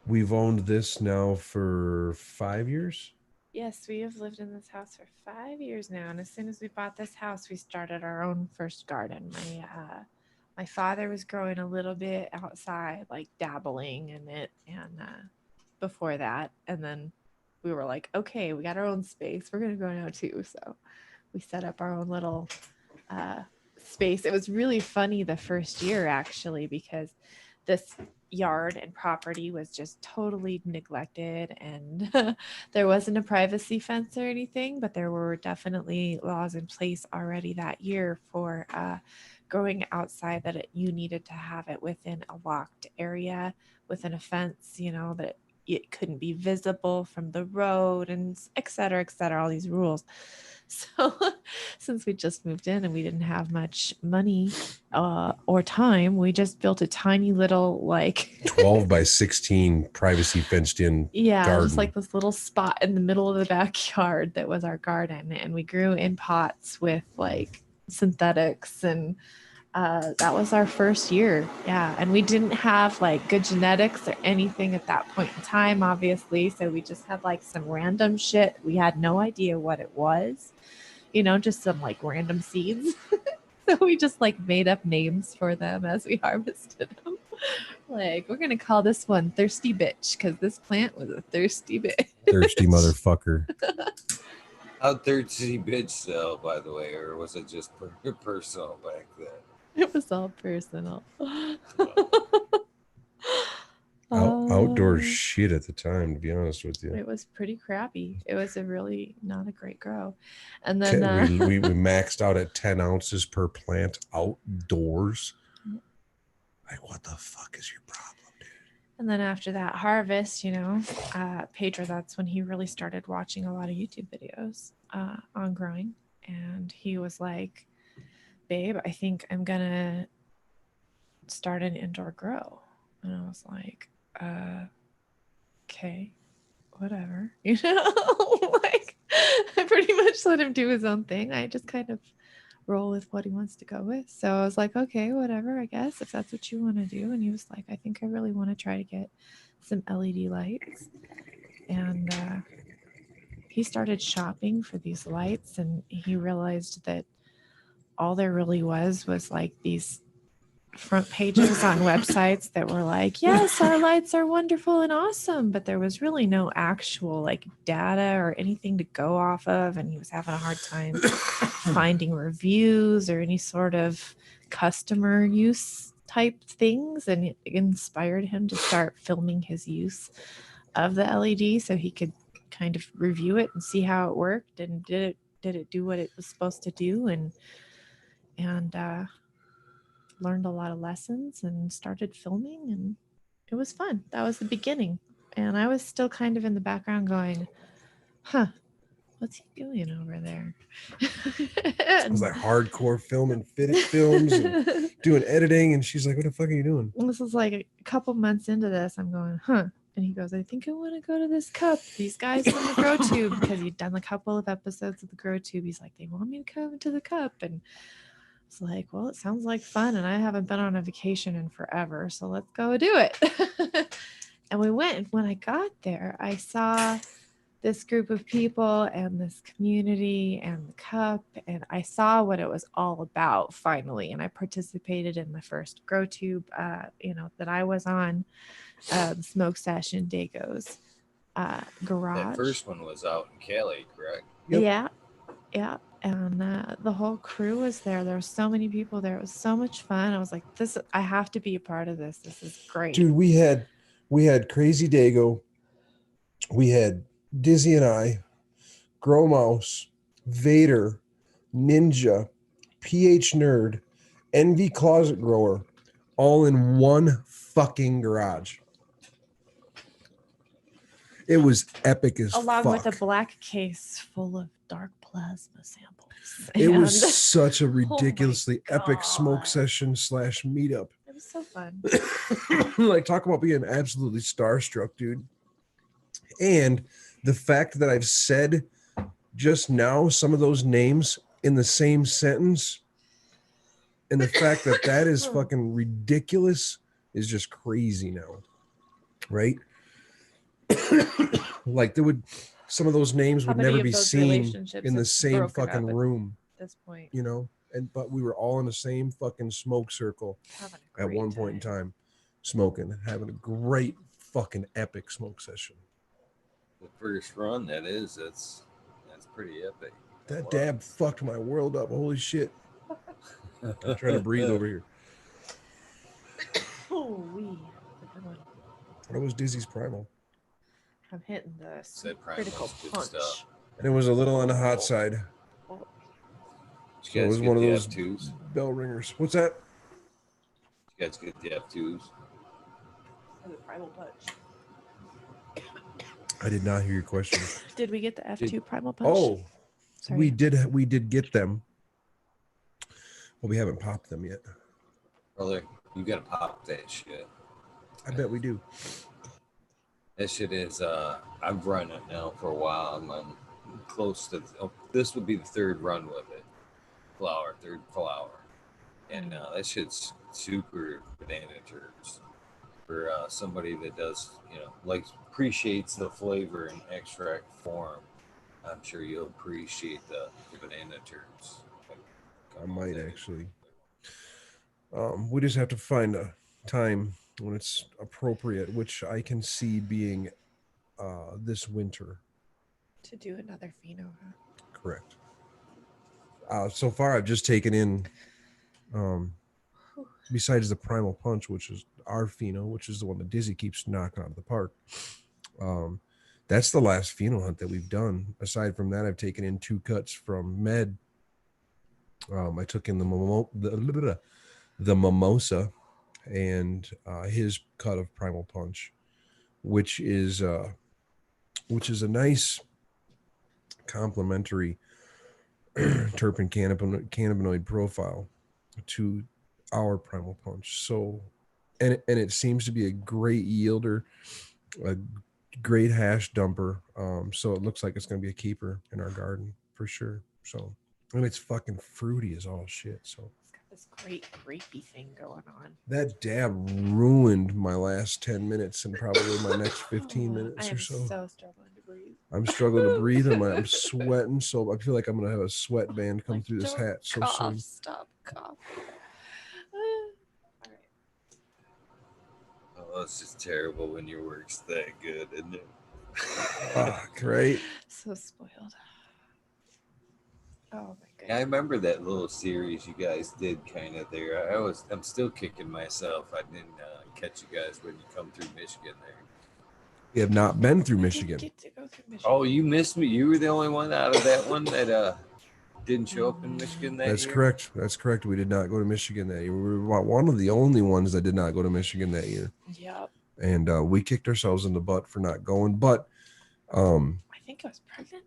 We've owned this now for 5 years. Yes, we have lived in this house for 5 years now, and as soon as we bought this house, we started our own first garden. My father was growing a little bit outside, like dabbling in it, and before that, and then we were like, okay, we got our own space. We're gonna go now too. So we set up our own little space. It was really funny the first year actually because this yard and property was just totally neglected, and there wasn't a privacy fence or anything, but there were definitely laws in place already that year for growing outside, that you needed to have it within a locked area within a fence, that it couldn't be visible from the road, and et cetera, all these rules. So since we just moved in and we didn't have much money or time, we just built a tiny little 12 by 16 privacy fenced in garden. Just like this little spot in the middle of the backyard that was our garden, and we grew in pots with like synthetics, and that was our first year. Yeah. And we didn't have like good genetics or anything at that point in time, obviously. So we just had like some random shit. We had no idea what it was, just some like random seeds. So we just like made up names for them as we harvested them. Like, we're going to call this one Thirsty Bitch because this plant was a thirsty bitch. Thirsty motherfucker. How'd Third City Bitch sell, by the way, or was it just personal back then? It was all personal. Outdoor Uh, shit at the time, to be honest with you. it was pretty crappy. It was a really not a great grow. And then We maxed out at 10 ounces per plant outdoors. Like, what the fuck is your problem, dude? and then after that harvest, Pedro, that's when he really started watching a lot of YouTube videos on growing. And he was like, babe, I think I'm gonna start an indoor grow. And I was like, okay, whatever. Like I pretty much let him do his own thing. I just kind of roll with what he wants to go with. So I was like, okay, whatever, I guess, if that's what you want to do. And he was like, I think I really want to try to get some LED lights. And he started shopping for these lights, and he realized that all there really was like these front pages on websites that were like, yes, our lights are wonderful and awesome, but there was really no actual like data or anything to go off of. And he was having a hard time finding reviews or any sort of customer use type things, and it inspired him to start filming his use of the LED so he could kind of review it and see how it worked, and did it do what it was supposed to do, and learned a lot of lessons and started filming, and it was fun. That was the beginning. And I was still kind of in the background going, huh, what's he doing over there? I was like hardcore filming films and doing editing, and she's like, what the fuck are you doing? This was like a couple months into this. I'm going, huh. And he goes, I think I want to go to this cup. These guys from the Grow Tube, because he'd done a couple of episodes of the Grow Tube. He's like, they want me to come to the cup. And it's like, well, it sounds like fun, and I haven't been on a vacation in forever, so let's go do it. And we went, and when I got there, I saw this group of people and this community and the cup, and I saw what it was all about finally. And I participated in the first Grow Tube, that I was on, the Smoke Session Dago's garage. That first one was out in Cali, correct? Yep. Yeah. And the whole crew was there. There were so many people there. It was so much fun. I was like, I have to be a part of this. This is great. Dude, we had Crazy Dago, we had Dizzy and I, Grow Mouse, Vader, Ninja, PH Nerd, Envy Closet Grower, all in one fucking garage. It was epic as Along fuck. with a black case full of dark plasma samples. It was such a ridiculously epic smoke session / meetup. It was so fun. Like, talk about being absolutely starstruck, dude. And the fact that I've said just now some of those names in the same sentence, and the fact that that is fucking ridiculous is just crazy now, right? Like, there would, some of those names would never be seen in the same fucking room at this point, you know, but we were all in the same fucking smoke circle at one point in time, smoking, having a great fucking epic smoke session. The first run, that's pretty epic. That dab fucked my world up. Holy shit. I'm trying to breathe over here. Holy. That was Dizzy's Primal. I'm hitting the critical punch. Stuff. And it was a little on the hot side. So it was one of those F2s? Bell ringers. What's that? You guys get the F2s? The Primal Punch. I did not hear your question. Did we get the F2 Primal Punch? Oh, sorry. We did get them. Well, we haven't popped them yet. Brother, you gotta pop that shit. I bet we do. That shit is, I've run it now for a while. I'm close to, this would be the third run with it. Third flower. And that shit's super banana turds. For somebody that does, appreciates the flavor in extract form, I'm sure you'll appreciate the banana turds. I might actually. We just have to find a time when it's appropriate, which I can see being this winter. To do another pheno, huh? Correct. So far, I've just taken in, um, Whew. besides the Primal Punch, which is our pheno, which is the one that Dizzy keeps knocking out of the park. Um, that's the last pheno hunt that we've done. Aside from that, I've taken in 2 cuts from Med. I took in the Mimosa and his cut of Primal Punch, which is a nice complementary terpene cannabinoid profile to our Primal Punch. So, and it seems to be a great yielder, a great hash dumper. So it looks like it's going to be a keeper in our garden for sure. So, and it's fucking fruity as all shit. So It's got this great grapey thing going on. that dab ruined my last 10 minutes and probably my next 15 I minutes am or so. struggling to breathe. I'm struggling to breathe and I'm sweating. So I feel like I'm going to have a sweat band come Like, through this don't hat so cough, soon. Stop coughing. All right. Oh, it's just terrible when your work's that good, isn't it? Great. So spoiled. Oh my goodness. Yeah, I remember that little series you guys did kind of there. I'm still kicking myself. I didn't catch you guys when you come through Michigan there. We have not been through I Michigan. didn't get to go through Michigan. Oh, you missed me. You were the only one out of that one that didn't show up in Michigan that That's year. correct. That's correct. We did not go to Michigan that year. We were one of the only ones that did not go to Michigan that year. Yep. And we kicked ourselves in the butt for not going. But I think I was pregnant.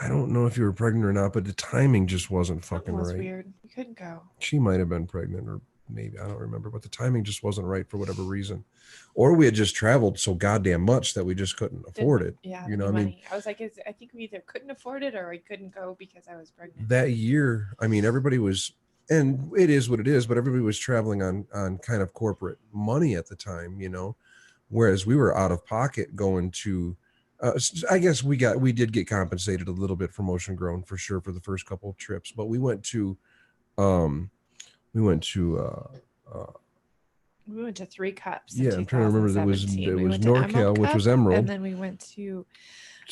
I don't know if you were pregnant or not, but the timing just wasn't Something fucking was right. weird. We couldn't go. She might have been pregnant, or maybe, I don't remember, but the timing just wasn't right for whatever reason. Or we had just traveled so goddamn much that we just couldn't afford it. Yeah, You know, I mean, money. I was like, I think we either couldn't afford it or we couldn't go because I was pregnant. that year, I mean, everybody was, and it is what it is, but everybody was traveling on kind of corporate money at the time, you know, whereas we were out of pocket going to, I guess we did get compensated a little bit for Motion Grown for sure for the first couple of trips, but we went to we went to 3 cups. yeah, I'm trying to remember. There was NorCal, which was Emerald, and then we went to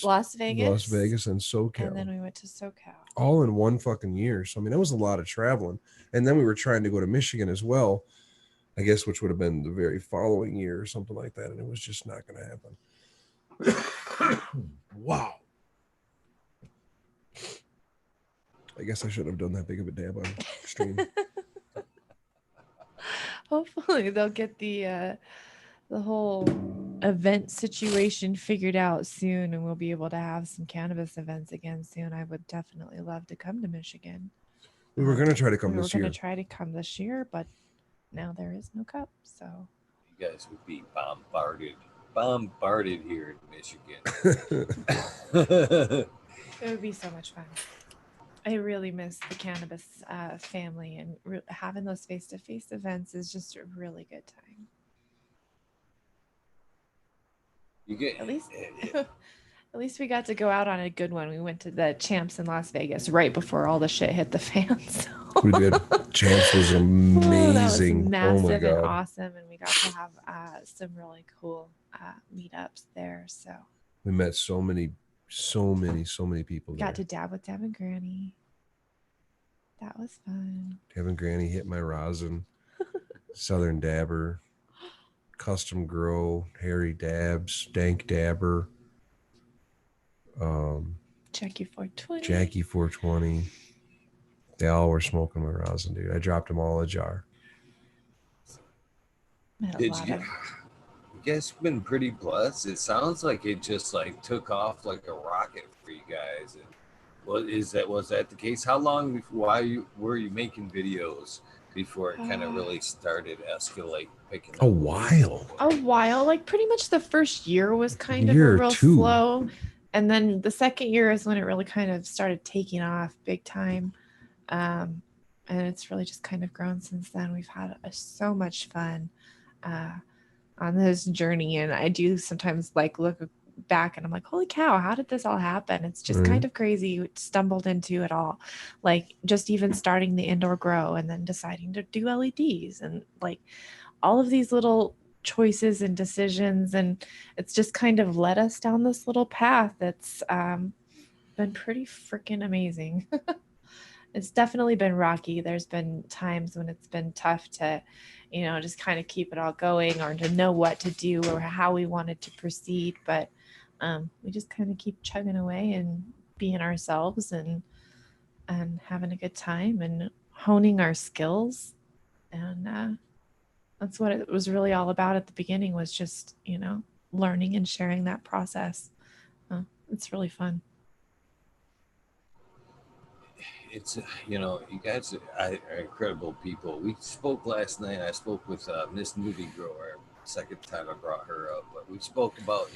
Las Vegas, and SoCal, and then we went to SoCal, all in one fucking year. So I mean, that was a lot of traveling. And then we were trying to go to Michigan as well, I guess, which would have been the very following year or something like that, and it was just not going to happen. Wow. I guess I shouldn't have done that big of a dab on stream. Hopefully they'll get the whole event situation figured out soon, and we'll be able to have some cannabis events again soon. I would definitely love to come to Michigan. We were going to try to come we this were year. going to try to come this year, but now there is no cup. So You guys would be bombarded here in Michigan. it would be so much fun. I really miss the cannabis family, and having those face-to-face events is just a really good time. You get At least we got to go out on a good one. We went to the Champs in Las Vegas right before all the shit hit the fan. So. We did. Champs was amazing. That was massive my God. and awesome, and we got to have some really cool meetups there. So we met so many people. Got to dab with Dab and Granny. That was fun. Dab and Granny hit my rosin. Southern Dabber, Custom Grow, Harry Dabs, Dank Dabber, Jackie 420. Jackie 420. They all were smoking my rosin, dude. I dropped them all a jar. Did you guys been pretty blessed? It sounds like it just like took off like a rocket for you guys. And was that the case? How long were you making videos before it kind of really started escalate? A while. Like pretty much the first year was kind of a real slow, and then the second year is when it really kind of started taking off big time. And it's really just kind of grown since then. We've had so much fun on this journey, and I do sometimes like look back and I'm like, holy cow, how did this all happen? It's just kind of crazy. We stumbled into it all, like just even starting the indoor grow and then deciding to do LEDs and like all of these little choices and decisions, and it's just kind of led us down this little path that's been pretty freaking amazing. It's definitely been rocky. There's been times when it's been tough to, just kind of keep it all going or to know what to do or how we wanted to proceed. But we just kind of keep chugging away and being ourselves and having a good time and honing our skills. And that's what it was really all about at the beginning, was just, learning and sharing that process. It's really fun. It's you guys are incredible people. We spoke last night. I spoke with Miss Movie Grower. Second time I brought her up, but we spoke about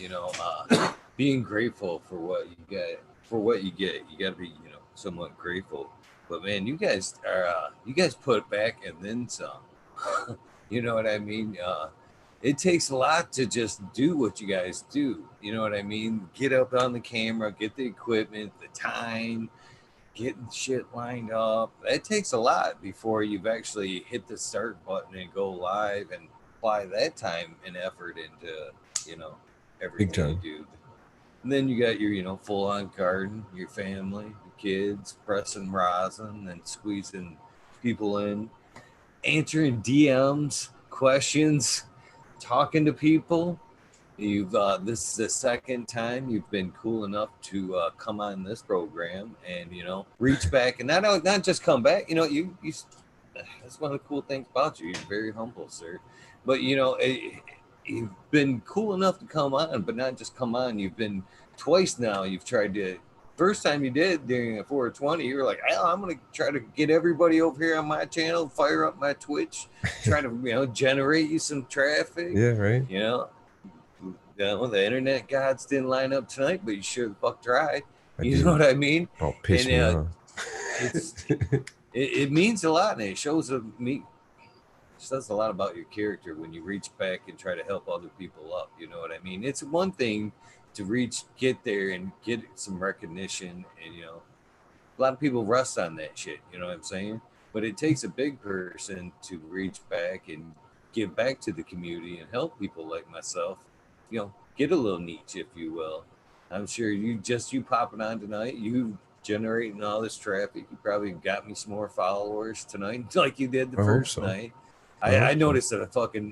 being grateful for what you get. For what you get, you got to be somewhat grateful. But man, you guys put back and then some. You know what I mean? It takes a lot to just do what you guys do. You know what I mean? Get up on the camera, get the equipment, the time, getting shit lined up. It takes a lot before you've actually hit the start button and go live and apply that time and effort into, you know, everything you do. And then you got your, full on garden, your family, your kids, pressing rosin and squeezing people in, answering DMs, questions, talking to people. You've this is the second time you've been cool enough to come on this program and reach back and not just come back. You that's one of the cool things about you. You're very humble, sir. But you've been cool enough to come on, but not just come on. You've been twice now. You've tried to. First time you did during a 420, you were like, I'm going to try to get everybody over here on my channel, fire up my Twitch, try to generate you some traffic. Yeah, right. The internet gods didn't line up tonight, but you sure the fuck tried. You know what I mean? Oh, piss me off. It means a lot, and it shows me. It says a lot about your character when you reach back and try to help other people up. You know what I mean? It's one thing to get there and get some recognition, and a lot of people rust on that shit. You know what I'm saying? But it takes a big person to reach back and give back to the community and help people like myself. Get a little niche, if you will. I'm sure you popping on tonight, you generating all this traffic, you probably got me some more followers tonight, like you did the first night. I noticed that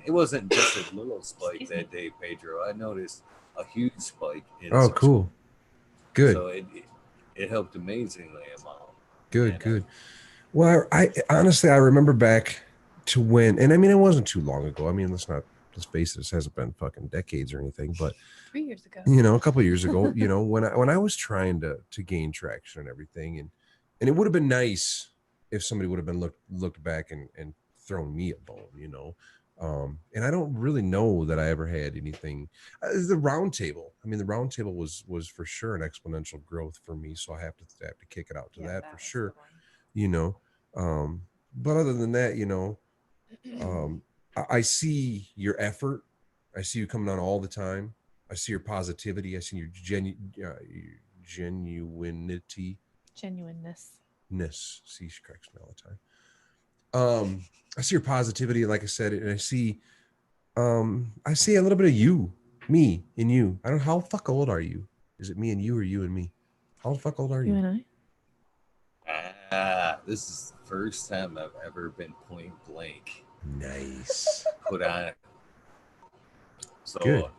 it wasn't just a little spike that day, Pedro. I noticed a huge spike. Oh, cool. Good. So it helped amazingly amount. Good. Well, I honestly, I remember back to when, and I mean, it wasn't too long ago. I mean, let's face it, this hasn't been fucking decades or anything, but 3 years ago, a couple of years ago, when I was trying to gain traction and everything, and it would have been nice if somebody would have been looked back and thrown me a bone, and I don't really know that I ever had anything. The round table. I mean, the round table was for sure an exponential growth for me. So I have to kick it out to that for sure. But other than that, I see your effort. I see you coming on all the time. I see your positivity. I see your genuinity. Genuineness. See, she corrects me all the time. I see your positivity, like I said, and I see a little bit of you, me, and you. I don't know, how fuck old are you? Is it me and you or you and me? How the fuck old are you? You and I? This is the first time I've ever been point blank. Nice. Put on it. So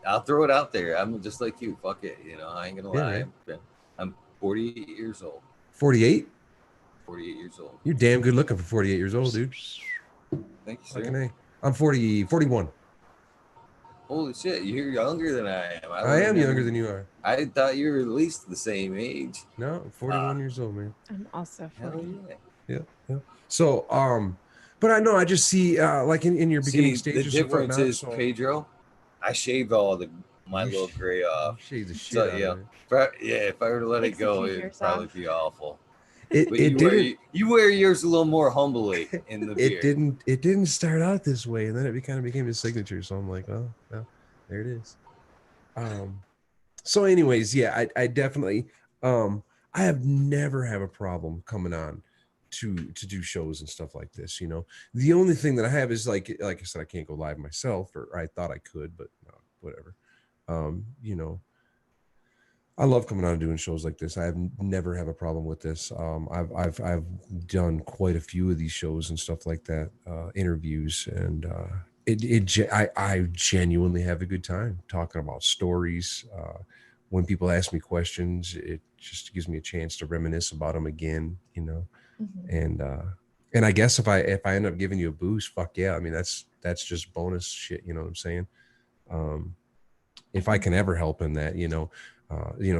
I'll throw it out there. I'm just like you. Fuck it. I ain't gonna lie. Right. I'm 48 years old. 48? 48 years old. You're damn good looking for 48 years old, dude. Thank you, sir. I'm 41. Holy shit, you're younger than I am. I am younger than you are. I thought you were at least the same age. No, I'm 41 years old, man. I'm also 40. Yeah. So, but I know I just see like in your beginning stages. The difference is, Pedro, I shaved all my little gray off. You shaved the shit out of it. If I were to let it go, it'd probably be awful. You wear yours a little more humbly in the beard. It didn't start out this way, and then it kind of became his signature. So I'm like, oh, well, there it is. So anyways, yeah, I definitely I have never have a problem coming on to do shows and stuff like this. The only thing that I have is like I said, I can't go live myself, or I thought I could, but no, whatever. I love coming out and doing shows like this. I have never have a problem with this. I've done quite a few of these shows and stuff like that, interviews, and I genuinely have a good time talking about stories. When people ask me questions, it just gives me a chance to reminisce about them again, Mm-hmm. and I guess if I end up giving you a boost, fuck yeah. I mean, that's just bonus shit. You know what I'm saying? Um, if I can ever help in that,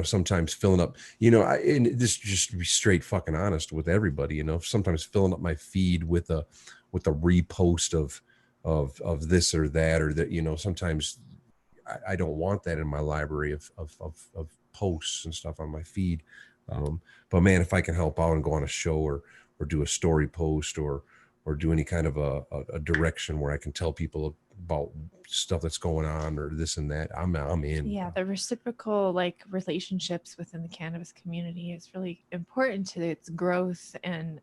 sometimes filling up, and this just to be straight fucking honest with everybody, sometimes filling up my feed with a repost of this or that, or that, sometimes I don't want that in my library of posts and stuff on my feed. But man, if I can help out and go on a show, or do a story post, or do any kind of a direction where I can tell people about stuff that's going on, or this and that, I'm in. Yeah, the reciprocal like relationships within the cannabis community is really important to its growth, and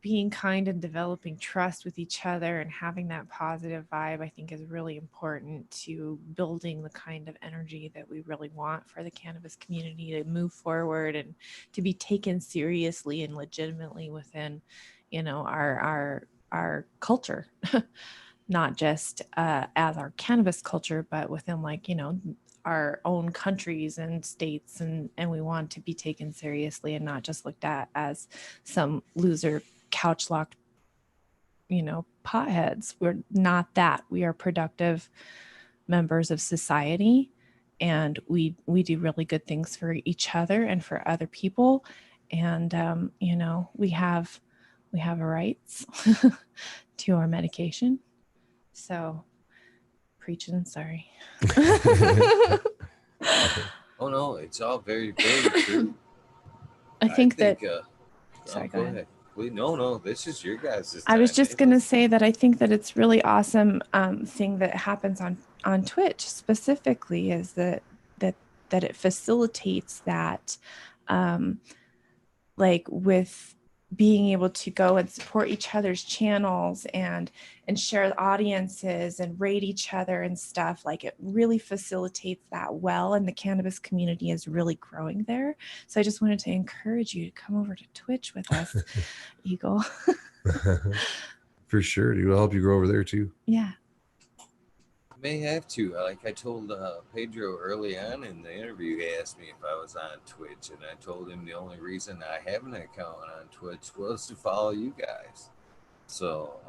being kind and developing trust with each other and having that positive vibe, I think, is really important to building the kind of energy that we really want for the cannabis community to move forward and to be taken seriously and legitimately within, our culture. Not just as our cannabis culture, but within our own countries and states, and we want to be taken seriously and not just looked at as some loser couch locked potheads. We're not that. We are productive members of society, and we do really good things for each other and for other people, and we have rights to our medication. So, preaching, sorry. Oh no, it's all very, very true. I think that. Sorry, go ahead. No, this is your guys' time. I was just gonna say that I think that it's really awesome thing that happens on Twitch specifically is that it facilitates that, like with being able to go and support each other's channels and share audiences and rate each other and stuff. Like it really facilitates that well, and the cannabis community is really growing there. So I just wanted to encourage you to come over to Twitch with us, Eagle. For sure, dude. I'll help you grow over there too. Yeah. May have to. Like I told Pedro early on in the interview, he asked me if I was on Twitch, and I told him the only reason I have an account on Twitch was to follow you guys. So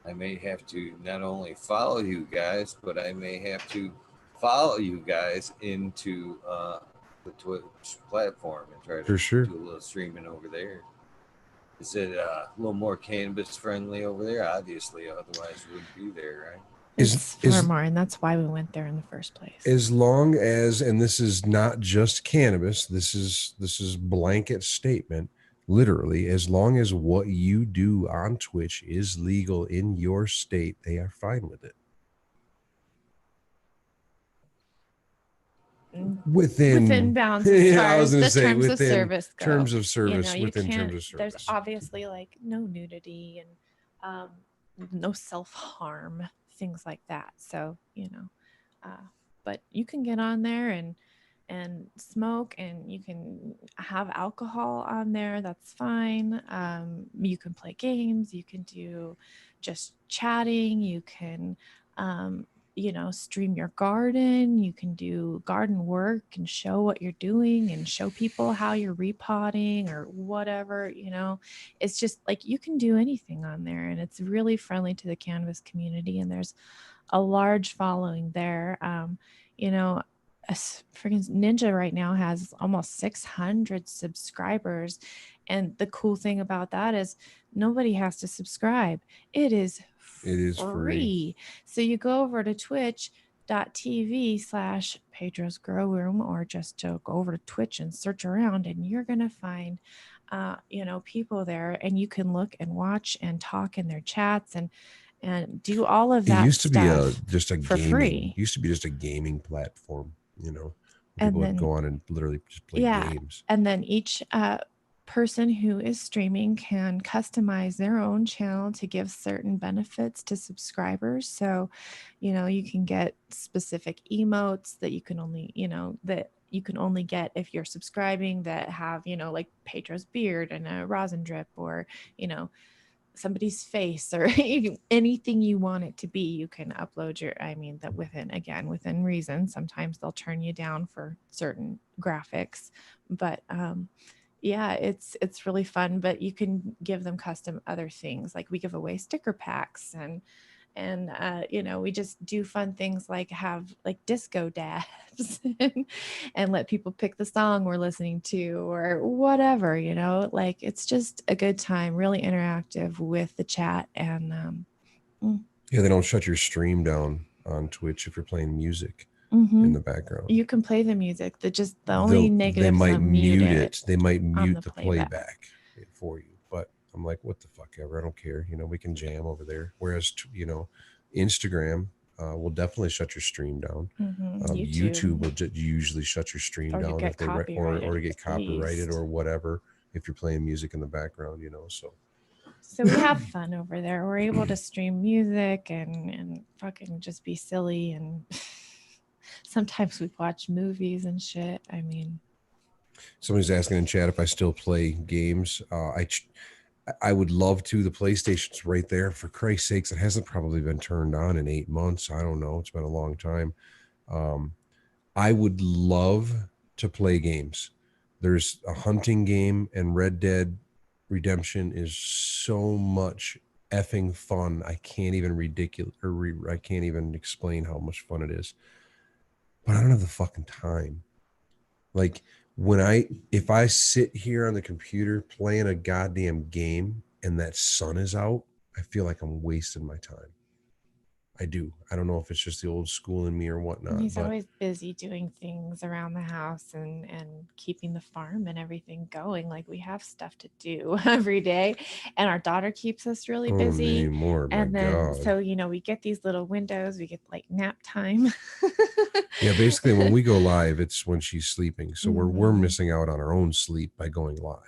I may have to not only follow you guys, but I may have to follow you guys into the Twitch platform and try to do a little streaming over there. Is it a little more cannabis friendly over there? Obviously, otherwise we wouldn't be there, right? It's far more, and that's why we went there in the first place. As long as, and this is not just cannabis, this is blanket statement, literally, as long as what you do on Twitch is legal in your state, they are fine with it. Within bounds, as far I was as the say, terms of service go. Terms of service, within terms of service. There's obviously like no nudity and no self-harm, things like that. So but you can get on there and smoke, and you can have alcohol on there. That's fine. You can play games. You can do just chatting. You can stream your garden. You can do garden work and show what you're doing and show people how you're repotting or whatever. It's just like you can do anything on there, and it's really friendly to the cannabis community, and there's a large following there. Freaking Ninja right now has almost 600 subscribers, and the cool thing about that is nobody has to subscribe. It is free. So you go over to twitch.tv/Pedros Grow Room, or just to go over to Twitch and search around, and you're gonna find people there, and you can look and watch and talk in their chats and do all of that. It used to be just a for gaming, free. Used to be just a gaming platform, people would go on and literally just play games. And then each person who is streaming can customize their own channel to give certain benefits to subscribers. So, you can get specific emotes that you can only, that you can only get if you're subscribing, that have, like Pedro's beard and a rosin drip, or, you know, somebody's face, or anything you want it to be. You can upload your, I mean, that within reason. Sometimes they'll turn you down for certain graphics, but yeah, it's really fun. But you can give them custom other things, like we give away sticker packs, and we just do fun things like have like disco dabs, and let people pick the song we're listening to or whatever. Like it's just a good time, really interactive with the chat. And mm, Yeah, they don't shut your stream down on Twitch if you're playing music in mhm. the background. You can play the music. The only They negative is might mute mute it it. They might on mute the the playback. playback for you. But I'm like, what the fuck ever. I don't care. We can jam over there. Whereas, Instagram will definitely shut your stream down. YouTube YouTube, will usually shut your stream or you down if get they or copyrighted get at copyrighted least. or whatever if you're playing music in the background. So we have fun over there. We're able to stream music and fucking just be silly, and sometimes we watch movies and shit. I mean, Somebody's asking in chat if I still play games. I would love to. The PlayStation's right there. For Christ's sakes, it hasn't probably been turned on in 8 months. I don't know. It's been a long time. Um, I would love to play games. There's a hunting game, and Red Dead Redemption is so much effing fun. I can't even I can't even explain how much fun it is. But I don't have the fucking time. Like if I sit here on the computer playing a goddamn game and that sun is out, I feel like I'm wasting my time. I do. I don't know if it's just the old school in me or whatnot, he's but always busy doing things around the house and keeping the farm and everything going. Like we have stuff to do every day, and our daughter keeps us really oh, busy. name more, my And then, God. so we get these little windows. We get like nap time. Yeah, basically when we go live, it's when she's sleeping. So we're Mhm. missing out on our own sleep by going live.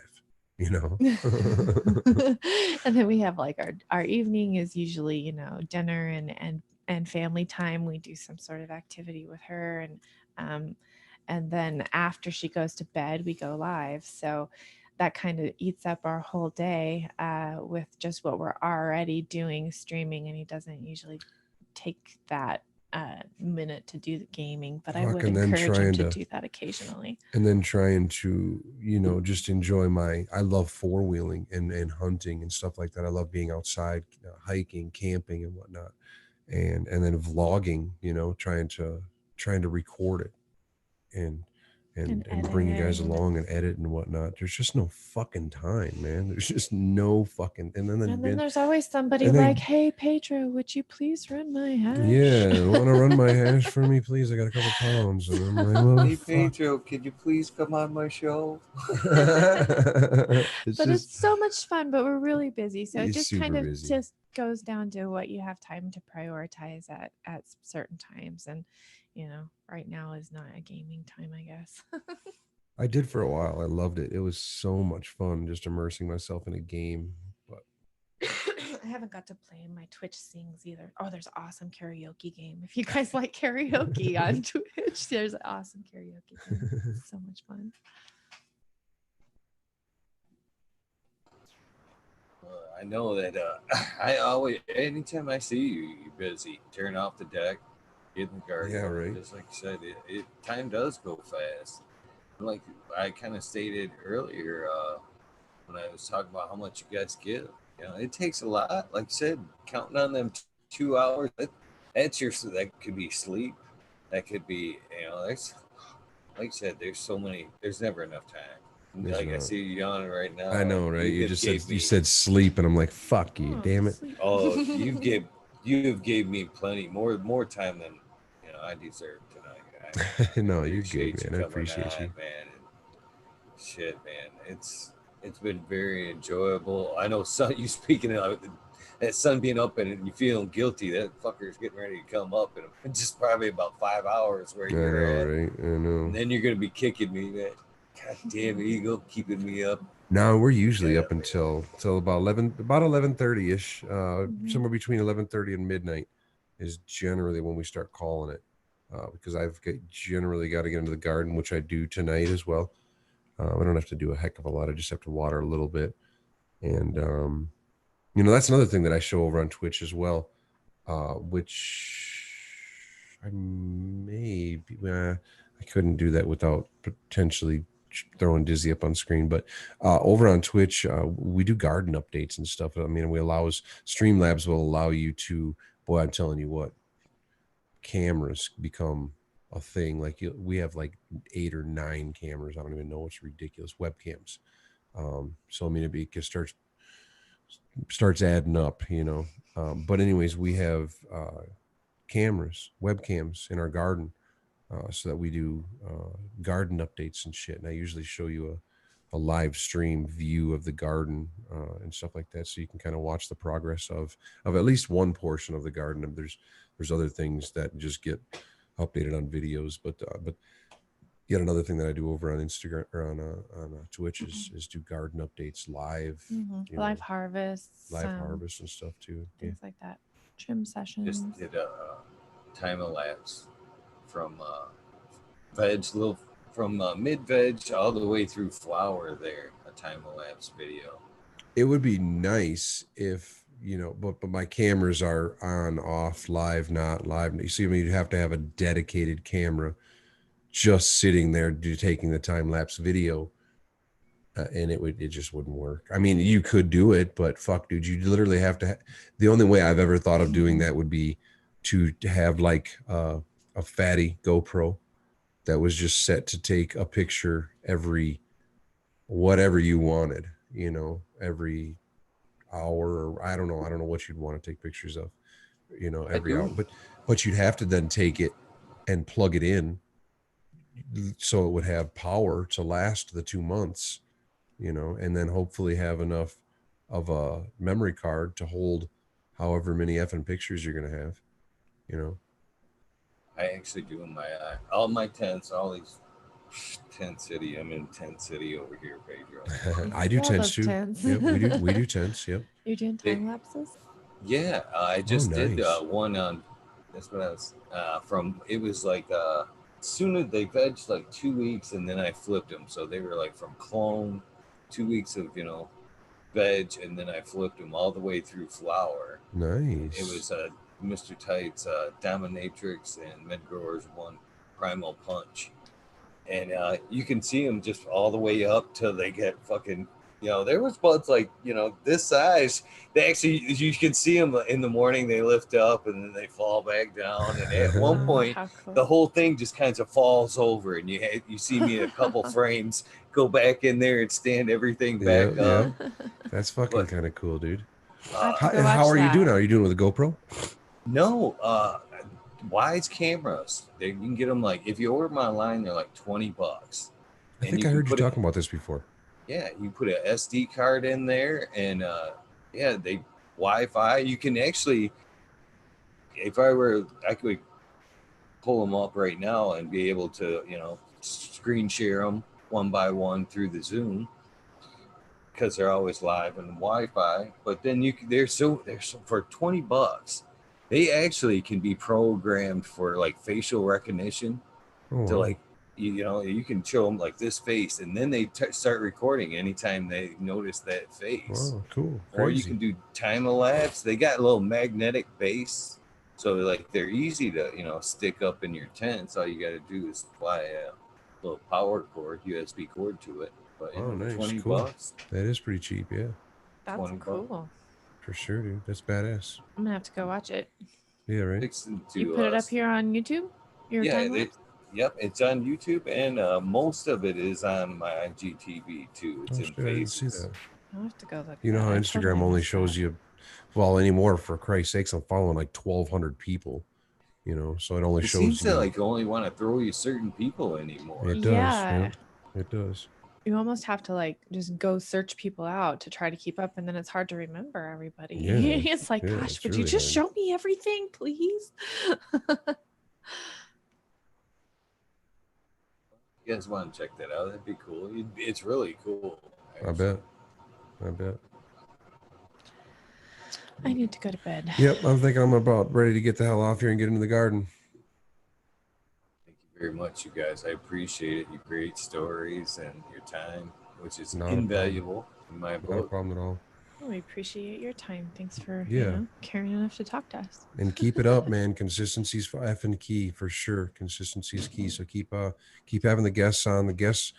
And then we have like our evening is usually dinner and family time. We do some sort of activity with her, um and then after she goes to bed we go live. So that kind of eats up our whole day with just what we're already doing streaming, and he doesn't usually take that minute to do the gaming, but I Fuck, would and then encourage him trying to to do that occasionally. just enjoy I love four-wheeling and hunting and stuff like that. I love being outside, hiking, camping and whatnot, and then vlogging, trying to record it and And and bring you guys editing. along and edit and whatnot. There's just no fucking time, man. There's just no fucking. And then there's always somebody and like, then "Hey, Pedro, would you please run my hash?" yeah, want to run my hash for me, please? I got a couple pounds, and I'm like, well, Hey fuck. Pedro, could you please come on my show? It's But just it's so much fun, but we're really busy. So it it's just kind super of busy. just goes down to what you have time to prioritize at certain times. And right now is not a gaming time, I guess. I did for a while. I loved it. It was so much fun just immersing myself in a game. But I haven't got to play in my Twitch sings either. Oh, there's an awesome karaoke game. If you guys like karaoke on Twitch, there's an awesome karaoke game. It's so much fun. I know that I always, anytime I see you, you're busy. Turn off the deck, get in the garden. Yeah, right. Just like you said, time does go fast. Like I kind of stated earlier when I was talking about how much you guys give. It takes a lot. Like you said, counting on them 2 hours. That could be sleep. That could be there's like you said. There's so many. There's never enough time. There's Like I not. see you yawning right now. I know, and right? You have just gave you me said sleep, and I'm like, fuck you, Oh, damn it. sleep. Oh, you've gave me plenty more time than I deserve tonight. I No, you're good, appreciate you man. I coming appreciate on, you. man. And shit, man. It's been very enjoyable. I know son you speaking of that sun being up and you feeling guilty, that fucker's getting ready to come up in just probably about 5 hours where I you're know, at. right? I know. And then you're gonna be kicking me, man. God damn Eagle, keeping me up. No, we're usually Yeah. up until about 11:30 ish. Mhm. Somewhere between 11:30 and midnight is generally when we start calling it. Because generally got to get into the garden, which I do tonight as well. I don't have to do a heck of a lot. I just have to water a little bit, and that's another thing that I show over on Twitch as well, which I I couldn't do that without potentially throwing Dizzy up on screen. But over on Twitch, we do garden updates and stuff. I mean, Streamlabs will allow you to. Boy, I'm telling you what, cameras become a thing. Like we have like 8 or 9 cameras. I don't even know. It's ridiculous. Webcams. So I mean, it starts adding up, but anyways, we have cameras, webcams in our garden, so that we do garden updates and shit. And I usually show you a live stream view of the garden and stuff like that, so you can kind of watch the progress of at least one portion of the garden. And there's other things that just get updated on videos, but yet another thing that I do over on Instagram or on Twitch is do garden updates live, Live harvests, live harvest and stuff too. Yeah. things like that. Trim sessions. Just did a time elapse from little from mid veg all the way through flower there. A time elapse video. It would be nice if but my cameras are on, off, live, not live. You see, I mean, you'd have to have a dedicated camera just sitting there taking the time lapse video, and it just wouldn't work. I mean, you could do it, but fuck, dude, you literally have to. The only way I've ever thought of doing that would be to have like a fatty GoPro that was just set to take a picture every whatever you wanted, every hour, or I don't know what you'd want to take pictures of, every hour, but you'd have to then take it and plug it in so it would have power to last the 2 months, and then hopefully have enough of a memory card to hold however many effing pictures you're gonna have, you know. I actually do my all my tents, all these tent city. I'm in tent city over here, Pedro. I do All tents those too. tents. Yep, we do tents. Yep. You're doing They, time lapses? yeah, I Oh, just did nice. one on. That's what I was from. It was like soon as they vegged like 2 weeks, and then I flipped them. So they were like from clone, 2 weeks of veg, and then I flipped them all the way through flower. It Nice. was Mr. Tight's Dominatrix and Midgrowers one Primal Punch, and you can see them just all the way up till they get fucking. There was buds like this size. They actually, you can see them in the morning. They lift up and then they fall back down. And at one point, How cool. the whole thing just kind of falls over, and you see me in a couple frames go back in there and stand everything Yeah, back yeah. up. That's fucking But kind of cool, dude. I have to How, go and watch how are you doing? that. Are you doing it with a GoPro? no, Wise cameras. You can get them like if you order them online, they're like $20. I And think you I can heard you put it. talking about this before. Yeah, you put an SD card in there, and yeah, they Wi-Fi. You can actually, if I could pull them up right now and be able to, screen share them one by one through the Zoom because they're always live and Wi-Fi. But then they're so for $20, they actually can be programmed for like facial recognition Oh, to wow. like you can show them like this face, and then they start recording anytime they notice that face. Wow, cool. Or you can Crazy. do time elapse. They got a little magnetic base, so like they're easy to stick up in your tents. All you got to do is apply a little power cord, USB cord to it. But Wow, nice. 20 Cool. bucks, That is pretty cheap, yeah. That's 20 bucks. cool. For sure, dude. That's badass. I'm gonna have to go watch it. Yeah, right? Fixing You to put it up here on YouTube? Your yeah, time lapse? yep, it's on YouTube, and most of it is on my IGTV too. It's Oh, in shit, I didn't see phases. that. I'll have to go look at You know that. how I Instagram totally only missed shows that. you, well, anymore, for Christ's sakes, I'm following like 1,200 people, so it only It shows seems to me. like only want to throw you certain people anymore. It does, Yeah. yeah. It does. You almost have to like just go search people out to try to keep up, and then it's hard to remember everybody. Yeah. It's like, Yeah, gosh, it's would you really just hard. show me everything, please? You guys want to check that out? That'd be cool. It's really cool. I bet. I bet. I need to go to bed. Yep, I'm thinking I'm about ready to get the hell off here and get into the garden. Thank you very much, you guys. I appreciate it. Your great stories and your time, which is Not a problem. invaluable in my Not a book. problem at all. Well, we appreciate your time. Thanks for Yeah. caring enough to talk to us. And keep it up, man. Consistency's effing key for sure. Consistency is key. So keep having the guests on. The guests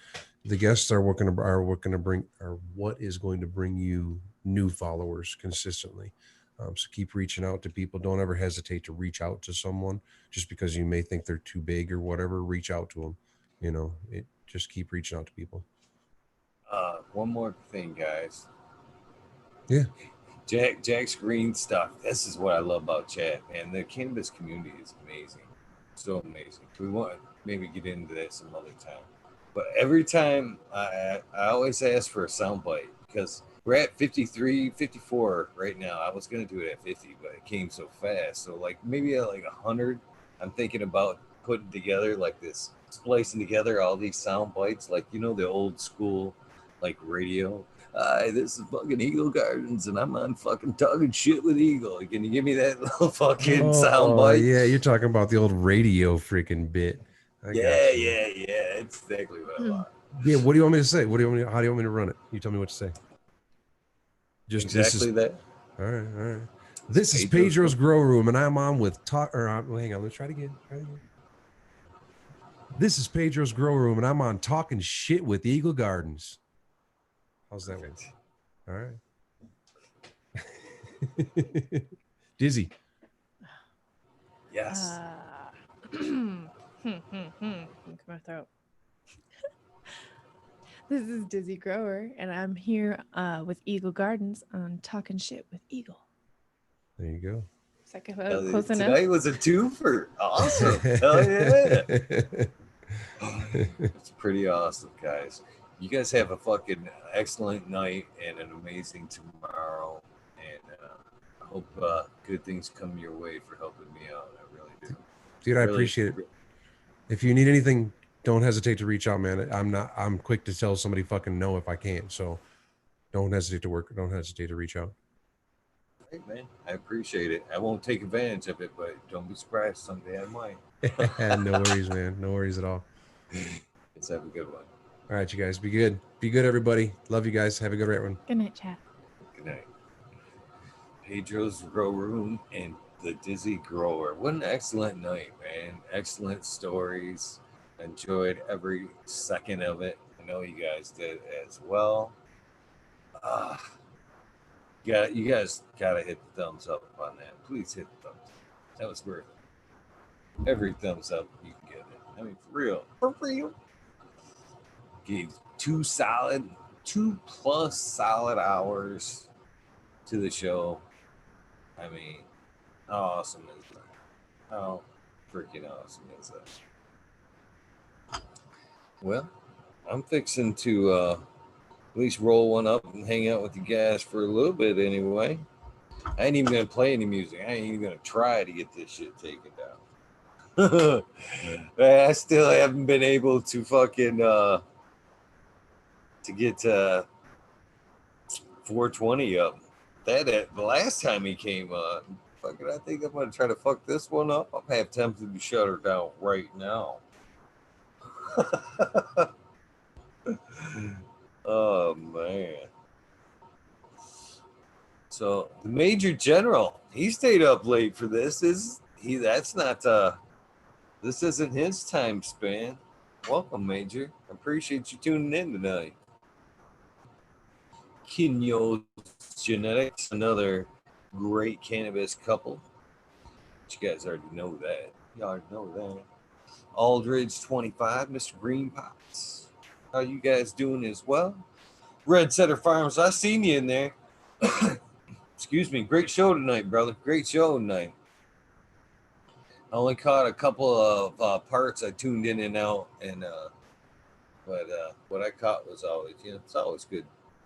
are what is going to bring you new followers consistently. So keep reaching out to people. Don't ever hesitate to reach out to someone just because you may think they're too big or whatever. Reach out to them. Just keep reaching out to people. One more thing, guys. Yeah. Jack's green stuff. This is what I love about chat, man. The cannabis community is amazing. So amazing. We want to maybe get into that some other time. But every time I always ask for a soundbite because we're at 53, 54 right now. I was going to do it at 50, but it came so fast. So like maybe at like 100, I'm thinking about putting together like this, splicing together all these sound bites, like, the old school like radio. Hi, this is fucking Eagle Gardens, and I'm on fucking talking shit with Eagle. Can you give me that little fucking sound bite? Yeah, you're talking about the old radio freaking bit. Yeah. It's exactly what I want. Yeah, what do you want me to say? How do you want me to run it? You tell me what to say. Just exactly that. All right. This is Pedro's Grow Room, and I'm on with hang on, let's try it again. This is Pedro's Grow Room, and I'm on talking shit with Eagle Gardens. How's that one? All right. Dizzy. Yes. My throat. This is Dizzy Grower, and I'm here with Eagle Gardens on Talking Shit with Eagle. There you go. Second close enough. Today was a twofer. Awesome. Hell yeah. It's pretty awesome, guys. You guys have a fucking excellent night and an amazing tomorrow. And I hope good things come your way for helping me out. I really do. Dude, I appreciate it. If you need anything, don't hesitate to reach out, man. I'm quick to tell somebody fucking no if I can't. So don't hesitate to reach out. Great, man. I appreciate it. I won't take advantage of it, but don't be surprised someday I might. No worries, man. No worries at all. Let's have a good one. All right, you guys. Be good. Be good, everybody. Love you guys. Have a good one. Good night, chat. Good night. Pedro's Grow Room and the Dizzy Grower. What an excellent night, man. Excellent stories. Enjoyed every second of it. I know you guys did as well. You guys gotta hit the thumbs up on that. Please hit the thumbs up. That was worth it. Every thumbs up you can get it. I mean, for real. For real. Gave 2+ solid hours to the show. I mean, how awesome is that? How freaking awesome is that? Well, I'm fixing to at least roll one up and hang out with you guys for a little bit anyway. I ain't even gonna play any music. I ain't even gonna try to get this shit taken down. I still haven't been able to fucking to get 420 up. The last time he came on, fucking, I think I'm gonna try to fuck this one up. I'm half tempted to shut her down right now. Oh man. So the Major General, he stayed up late for this. This isn't his time span. Welcome, Major. I appreciate you tuning in tonight. Kinyo's Genetics, another great cannabis couple. But you guys already know that. You already know that. Aldridge 25, Mr. Green Pots. How you guys doing as well? Red Setter Farms, I seen you in there. Excuse me. Great show tonight, brother. Great show tonight. I only caught a couple of parts. I tuned in and out, but what I caught was always, it's always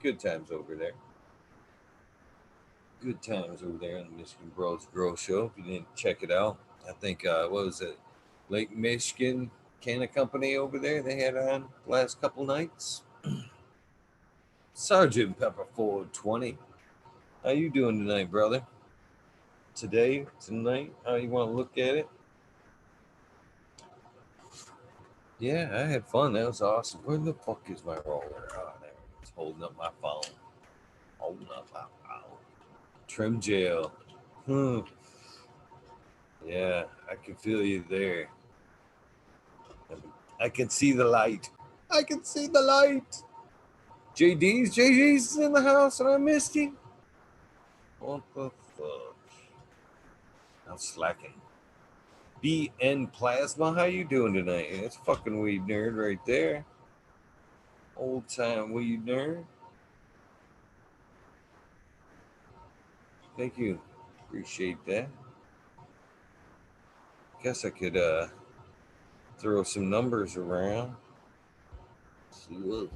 good times over there. Good times over there in the Michigan Bros Grow Show. If you didn't check it out, I think what was it, Lake Michigan Canna Company over there? They had on the last couple nights. Sergeant Pepper 420. How you doing tonight, brother? Tonight, how you want to look at it? Yeah, I had fun. That was awesome. Where the fuck is my roller? Oh, there it is. Holding up my phone. Trim jail. Yeah, I can feel you there. I can see the light. I can see the light. JD's in the house and I missed him. What the fuck? I'm slacking. BN Plasma, how you doing tonight? That's fucking weed nerd right there. Old time weed nerd. Thank you. Appreciate that. Guess I could throw some numbers around. See what.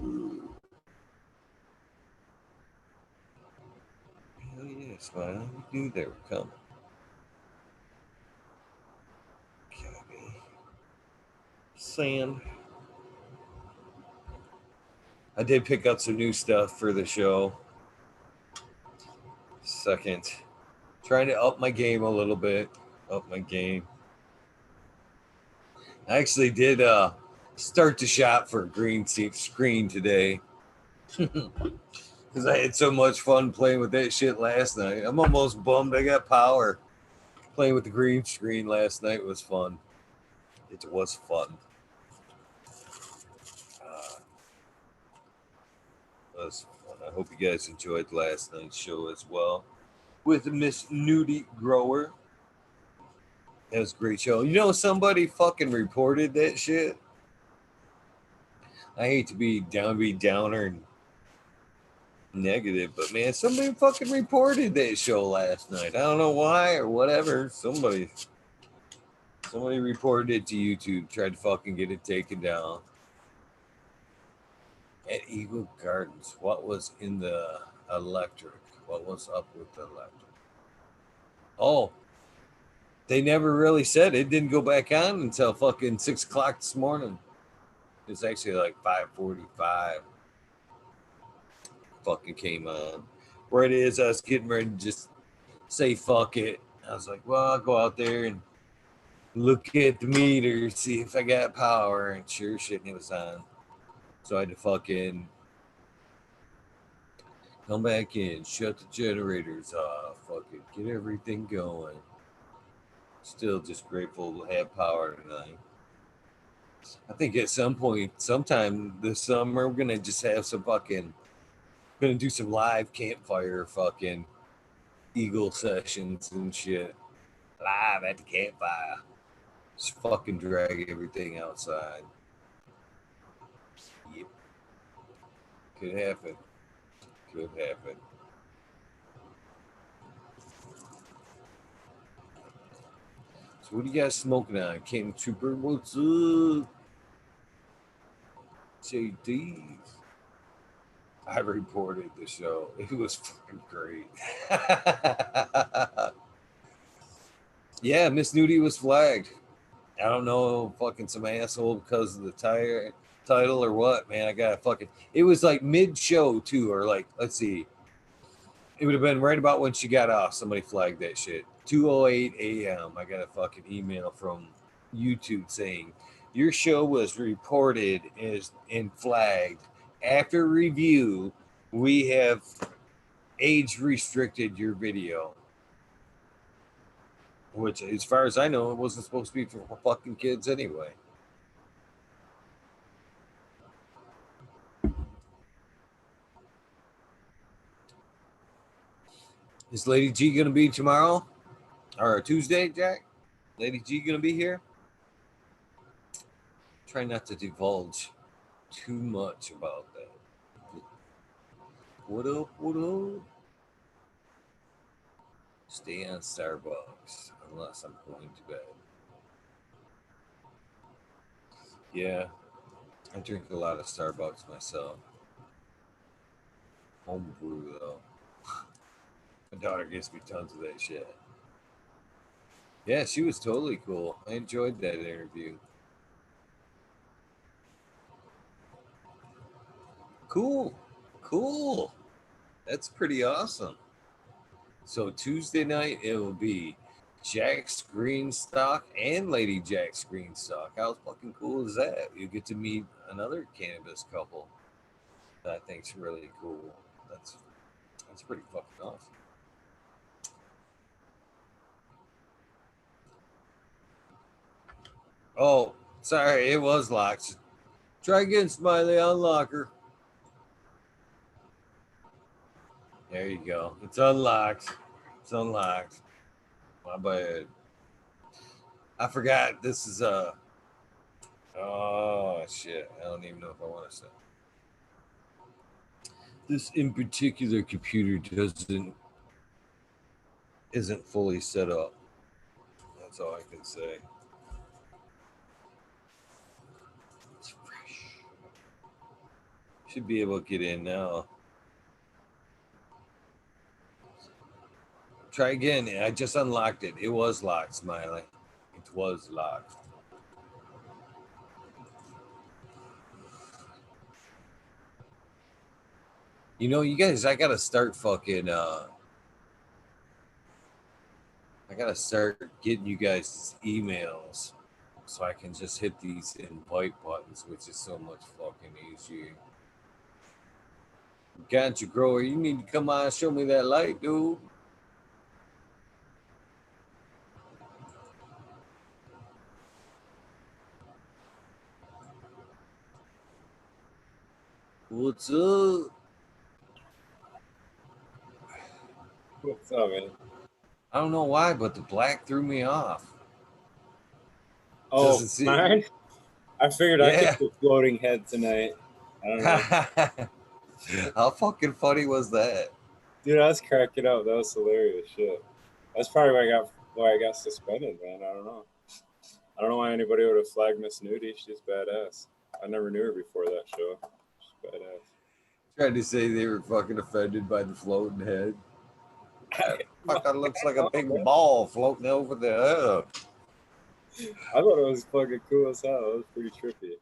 Hell yes, man. You knew they were coming. Copy. Sand. I did pick up some new stuff for the show. Second. Trying to up my game a little bit. Up my game. I actually did start to shop for a green screen today. Because I had so much fun playing with that shit last night. I'm almost bummed I got power. Playing with the green screen last night was fun. It was fun. Was fun. I hope you guys enjoyed last night's show as well. With Miss Nudie Grower. That was a great show. You know, somebody fucking reported that shit. I hate to be downer and negative, but man, somebody fucking reported that show last night. I don't know why or whatever. Somebody reported it to YouTube, tried to fucking get it taken down. At Eagle Gardens, what was in the electric? What was up with the electric? Oh, they never really said it. Didn't go back on until fucking 6 o'clock this morning. It's actually like 5:45. Fucking came on. Where it is, I was getting ready to just say fuck it. I was like, well, I'll go out there and look at the meter, see if I got power, and sure shit, it was on. So I had to fucking come back in, shut the generators off, fucking get everything going. Still just grateful to have power tonight. I think at some point, sometime this summer, we're gonna just have some fucking, gonna do some live campfire fucking Eagle sessions and shit. Live at the campfire. Just fucking drag everything outside. Yep. Could happen. Could happen. So what are you guys smoking on? Came Trooper, what's up? JD's. I reported the show. It was fucking great. Yeah, Miss Nudie was flagged. I don't know, fucking some asshole because of the title or what, man. I got fucking. It was like mid-show too, or like, let's see. It would have been right about when she got off. Somebody flagged that shit. 2:08 a.m. I got a fucking email from YouTube saying your show was reported as and flagged. After review, we have age restricted your video. Which, as far as I know, it wasn't supposed to be for fucking kids anyway. Is Lady G gonna be tomorrow or Tuesday, Jack? Lady G gonna be here? Try not to divulge too much about that. What up? What up? Stay on Starbucks unless I'm going to bed. Yeah, I drink a lot of Starbucks myself. Homebrew though. My daughter gives me tons of that shit. Yeah, she was totally cool. I enjoyed that interview. Cool. Cool. That's pretty awesome. So Tuesday night it will be Jack's Greenstock and Lady Jack's Greenstock. How fucking cool is that? You get to meet another cannabis couple that I think's really cool. That's pretty fucking awesome. Oh, sorry, it was locked. Try again, Smiley, unlock her. There you go. It's unlocked. It's unlocked. My bad. I forgot this is oh shit. I don't even know if I want to say. This in particular computer isn't fully set up. That's all I can say. It's fresh. Should be able to get in now. Try again. I just unlocked it. It was locked, Smiley. It was locked. You know, you guys, I gotta start fucking I gotta start getting you guys emails so I can just hit these invite buttons, which is so much fucking easier. Gotcha, grower. You need to come on and show me that light, dude. What's up? What's up, man? I don't know why, but the black threw me off. Oh, Doesn't see- mine? I figured I Yeah. could do floating head tonight. I don't know. How fucking funny was that? Dude, I was cracking up. That was hilarious shit. That's probably why I got suspended, man. I don't know. I don't know why anybody would have flagged Miss Nudie. She's badass. I never knew her before that show. She's badass. Tried to say they were fucking offended by the floating head. That fucking looks like a big ball floating over the air. I thought it was fucking cool as hell. It was pretty trippy.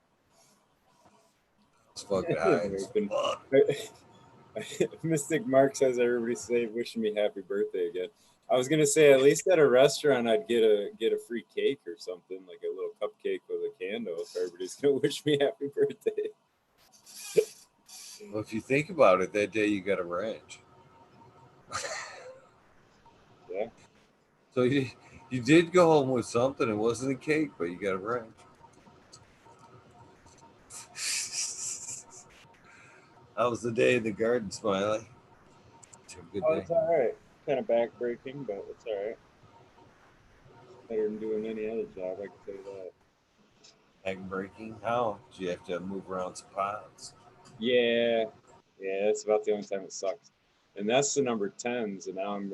It's fucking high as fuck. Mystic Mark says everybody say wishing me happy birthday again. I was gonna say at least at a restaurant I'd get a free cake or something, like a little cupcake with a candle if everybody's gonna wish me happy birthday. Well, if you think about it, that day you got a ranch. Yeah. So you did go home with something. It wasn't a cake, but you got a ranch. How was the day in the garden, Smiley? It's a good Oh, day. it's all right. Kind of backbreaking, but it's all right. Better than doing any other job, I can tell you that. Egg breaking? How? Did you have to move around some pots? Yeah, that's about the only time it sucks. And that's the number 10s, and now I'm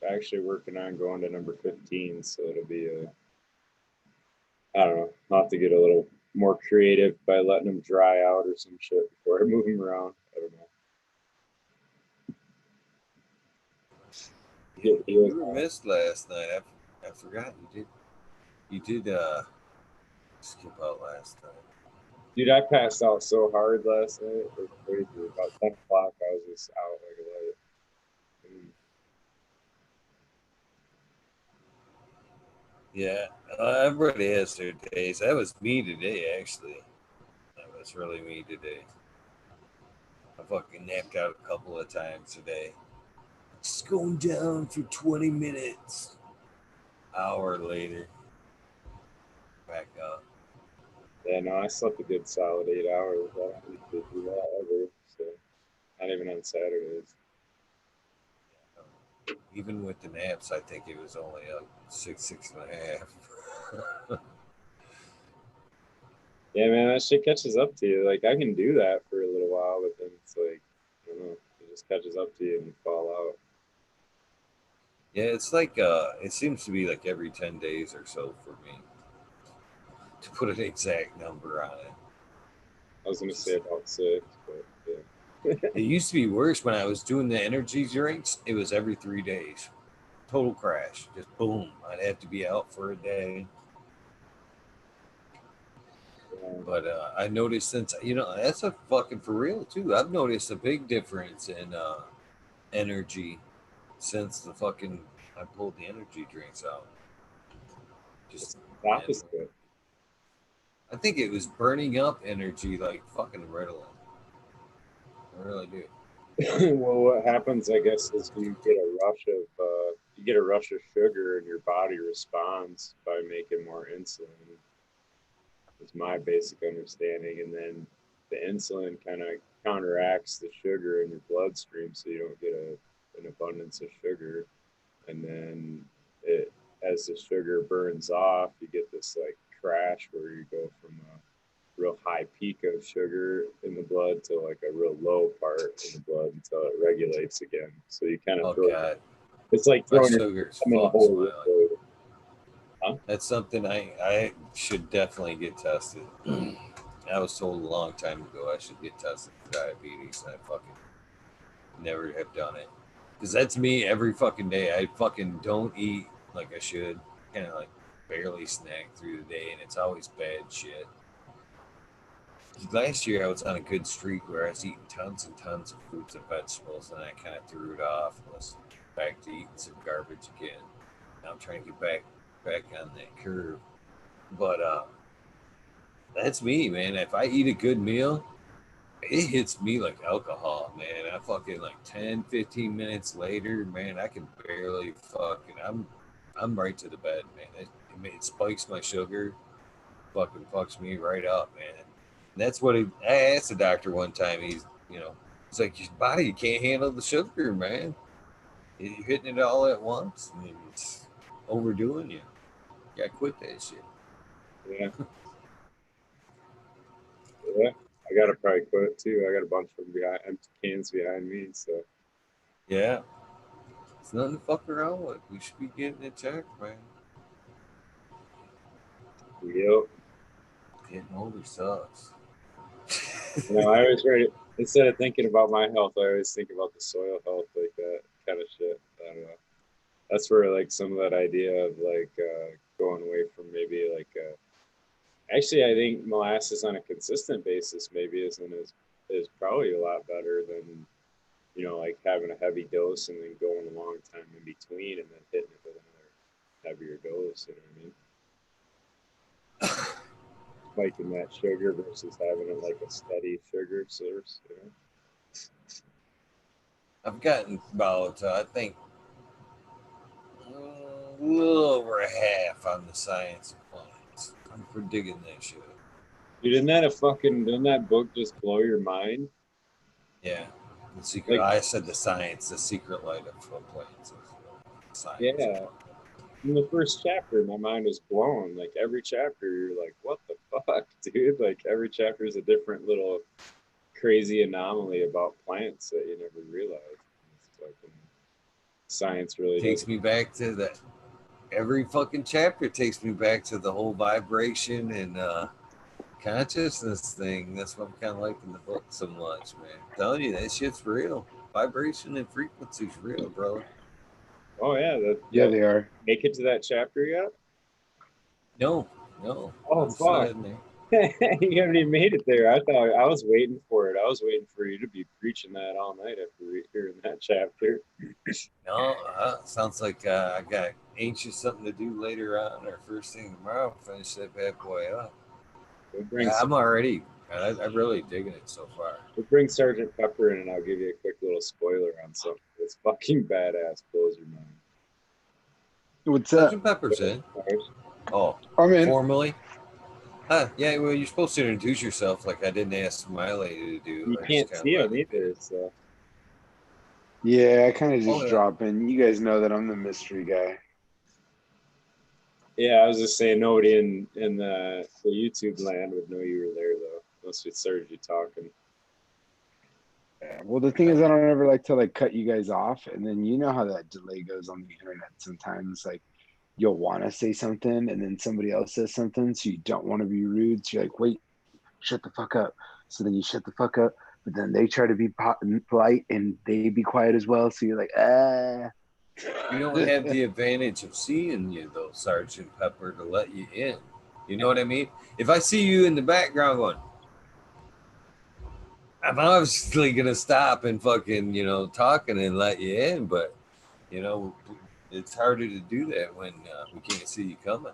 actually working on going to number 15, so it'll be I don't know. I'll have to get a little more creative by letting them dry out or some shit before I move them around. I don't know. You were missed last night. I forgot you did skip out last night. Dude, I passed out so hard last night. It was crazy. About 10 o'clock, I was just out like a light. Yeah, everybody has their days. That was me today, actually. That was really me today. I fucking napped out a couple of times today. Just going down for 20 minutes. Hour later, back up. Yeah, no, I slept a good solid 8 hours. I don't usually do that ever, so not even on Saturdays. Even with the naps, I think it was only up 6.5. Yeah, man, that shit catches up to you. Like, I can do that for a little while, but then it's like, I don't know, it just catches up to you and you fall out. Yeah, it's like it seems to be like every 10 days or so for me. To put an exact number on it. I was gonna say about 6, but yeah. It used to be worse when I was doing the energy drinks. It was every 3 days. Total crash. Just boom. I'd have to be out for a day. But I noticed since that's a fucking for real too. I've noticed a big difference in energy since the fucking I pulled the energy drinks out. It's Just the man, opposite. I think it was burning up energy like fucking Ritalin. I really do. Well, what happens, I guess, is you get a rush of sugar, and your body responds by making more insulin. Is my basic understanding, and then the insulin kind of counteracts the sugar in your bloodstream, so you don't get an abundance of sugar, and then it as the sugar burns off, you get this like crash where you go from a real high peak of sugar in the blood to like a real low part in the blood until it regulates again. So you kind of Oh throw god, it's like my throwing your sugar's thumb in a fucked, hole. Smiley. That's something I should definitely get tested. I was told a long time ago I should get tested for diabetes, and I fucking never have done it. Because that's me every fucking day. I fucking don't eat like I should. Kind of like barely snack through the day, and it's always bad shit. Last year I was on a good streak where I was eating tons and tons of fruits and vegetables, and I kind of threw it off and was back to eating some garbage again. Now I'm trying to get back on that curve. But that's me, man. If I eat a good meal, it hits me like alcohol, man. I fucking like 10, 15 minutes later, man, I can barely fucking I'm right to the bed, man. It spikes my sugar, fucking fucks me right up, man. And that's what I asked the doctor one time. He's like, your body can't handle the sugar, man. You're hitting it all at once, and it's overdoing you. You gotta quit that shit. Yeah, yeah. I gotta probably quit too. I got a bunch of them behind, empty cans behind me. So Yeah, it's nothing to fuck around with. We should be getting it checked, man. yep. Getting older sucks. I always ready instead of thinking about my health, I always think about the soil health, like that kind of shit. I don't know. That's where like some of that idea of like going away from maybe like actually I think molasses on a consistent basis maybe isn't as is probably a lot better than like having a heavy dose and then going a long time in between and then hitting it with another heavier dose. You know what I mean? Spiking that sugar versus having it like a steady sugar source. I've gotten about, I think, a little over a half on the science of plants. I'm for digging that shit. Dude, didn't that book just blow your mind? Yeah. The secret, Like, I said the science, the secret light of plants. Science. yeah, in the first chapter, my mind was blown. Like every chapter, you're like, what the fuck, dude? Like every chapter is a different little crazy anomaly about plants that you never realized. It's like science really Takes doesn't. me back to that. Every fucking chapter takes me back to the whole vibration and consciousness thing. That's what I'm kind of liking the book so much, man. I'm telling you, that shit's real. Vibration and frequency's real, bro. Oh yeah, Yeah, they are. make it to that chapter yet? No, no. Oh I'm still fuck. in there. You haven't even made it there. I thought I was waiting for it. I was waiting for you to be preaching that all night after hearing that chapter. No, sounds like I got anxious something to do later on or first thing tomorrow. Finish that bad boy up. We'll bring I'm already, I'm really digging it so far. Sergeant Pepper in, and I'll give you a quick little spoiler on something that's fucking badass. Blows your mind. What's that? Sergeant Pepper's in. Oh, I'm in. formally? Yeah, well, you're supposed to introduce yourself like I didn't ask my lady to do. You I can't just see kind him of either, so Yeah, I kind of just yeah. drop in. You guys know that I'm the mystery guy. yeah. I was just saying nobody in the YouTube land would know you were there though, unless we started you talking. Yeah. Well, the thing is, I don't ever like to like cut you guys off, and then you know how that delay goes on the internet. Sometimes, like you'll want to say something, and then somebody else says something, so you don't want to be rude. So you're like, wait, shut the fuck up. So then you shut the fuck up, but then they try to be polite, and they be quiet as well. So you're like, ah. We don't have the advantage of seeing you, though, Sergeant Pepper, to let you in. You know what I mean? If I see you in the background going, I'm obviously gonna stop and fucking, talking and let you in, but it's harder to do that when we can't see you coming.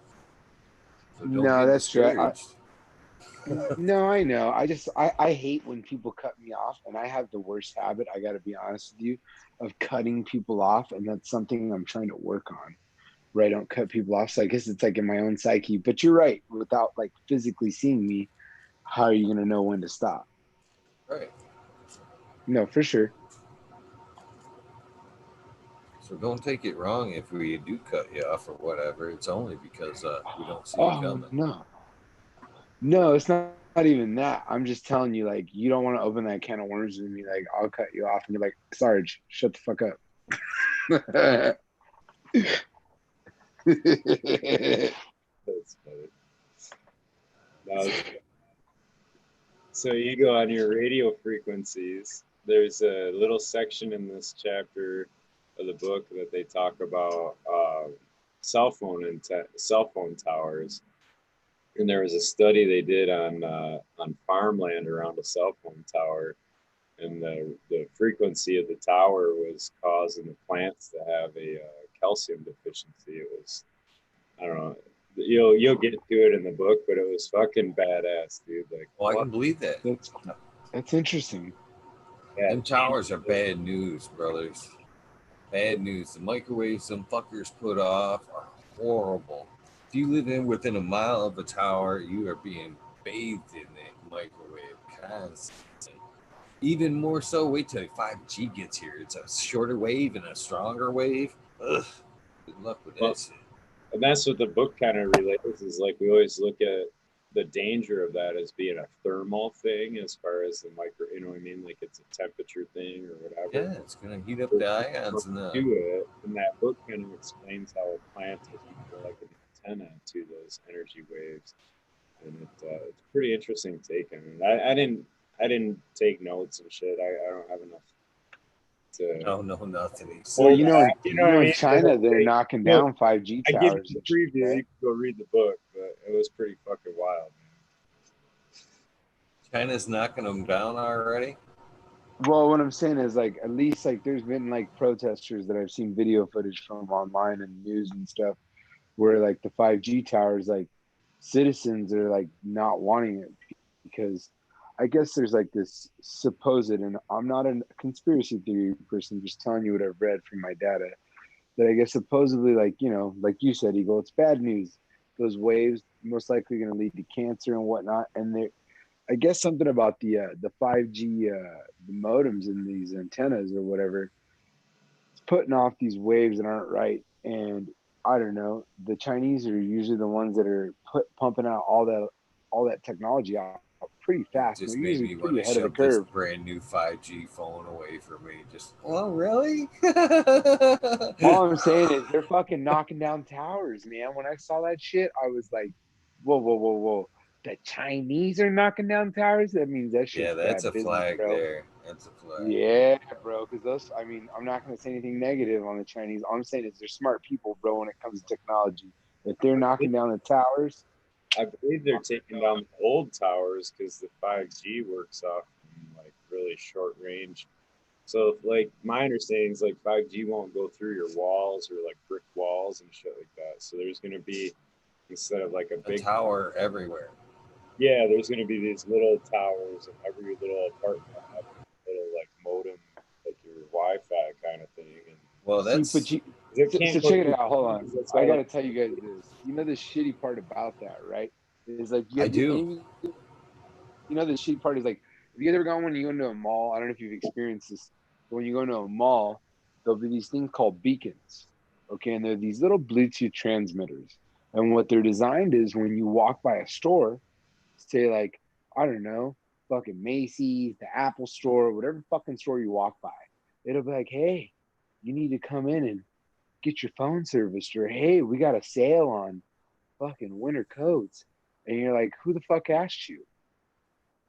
So don't No, get that's right. discouraged. No, I know. I hate when people cut me off, and I have the worst habit, I got to be honest with you, of cutting people off, and that's something I'm trying to work on, where I don't cut people off. So I guess it's like in my own psyche. But you're right. Without like physically seeing me, how are you gonna know when to stop? Right. No, for sure. So don't take it wrong if we do cut you off or whatever. It's only because we don't see you Oh coming. no, no, it's not even that. I'm just telling you, like, you don't want to open that can of worms with me. Like, I'll cut you off, and you're like, Sarge, shut the fuck up. That's funny. Now, so you go on your radio frequencies. There's a little section in this chapter of the book that they talk about cell phone towers. And there was a study they did on farmland around a cell phone tower, and the frequency of the tower was causing the plants to have a calcium deficiency. It was, I don't know, you'll get to it in the book, but it was fucking badass, dude. Like, Well, I what? can believe that. That's interesting. Yeah, Them towers are bad news, brothers. Bad news. The microwaves them fuckers put off are horrible. If you live within a mile of a tower, you are being bathed in that microwave constantly. Even more so, wait till 5G gets here. It's a shorter wave and a stronger wave. Ugh. Good luck with well, that shit. and that's what the book kind of relates, is like we always look at the danger of that as being a thermal thing, as far as the micro, you know what I mean? Like it's a temperature thing or whatever. Yeah, it's gonna heat up the ions in Do the. it, and that book kind of explains how a plant is more like an antenna to those energy waves, and it's pretty interesting take on it. I didn't take notes and shit. I don't have enough to Oh no, nothing. Well, pull Except back. You know what I in mean? The China, whole they're thing. knocking Look, down 5G I give you towers the and shit, preview. You right? can go read the book, but it was pretty fucking wild, China's knocking them down already. Well, what I'm saying is, like, at least like there's been like protesters that I've seen video footage from online and news and stuff, where like the 5G towers, like citizens are like not wanting it because I guess there's like this supposed, and I'm not a conspiracy theory person, just telling you what I've read from my data, that I guess supposedly, like, like you said, Eagle, it's bad news. Those waves most likely going to lead to cancer and whatnot. And I guess something about the 5G the modems in these antennas or whatever, it's putting off these waves that aren't right. And I don't know. The Chinese are usually the ones that are pumping out all that technology out pretty It fast. And just they're made usually me want pretty to ahead of the shove this curve. brand new 5G phone away from me. Just, oh, really? All I'm saying is they're fucking knocking down towers, man. When I saw that shit, I was like, whoa, whoa, whoa, whoa. The Chinese are knocking down towers? That means that Yeah, shit's that's bad a business, flag bro. there. That's a flag. Yeah, bro. Because I mean, I'm not going to say anything negative on the Chinese. All I'm saying is they're smart people, bro, when it comes to technology. If they're man. knocking down the towers, I believe they're taking down the old towers because the 5G works off like really short range. So, like, my understanding is like 5G won't go through your walls or like brick walls and shit like that. So there's going to be, instead of like a A big, tower everywhere. yeah, there's going to be these little towers in every little apartment, have a little like modem, like your Wi-Fi kind of thing. And Well, see, but that's. you, it so can't go check it through out. Hold on. trees. That's I why, got like, to tell you guys this. The shitty part about that, right? Is like, I do. the shitty part is like, if you guys ever gone when you go into a mall, I don't know if you've experienced this, but when you go into a mall, there'll be these things called beacons. Okay. And they're these little Bluetooth transmitters. And what they're designed is when you walk by a store, say like, I don't know, fucking Macy's, the Apple store, whatever fucking store you walk by, it'll be like, hey, you need to come in and get your phone serviced, or hey, we got a sale on fucking winter coats. And you're like, who the fuck asked you?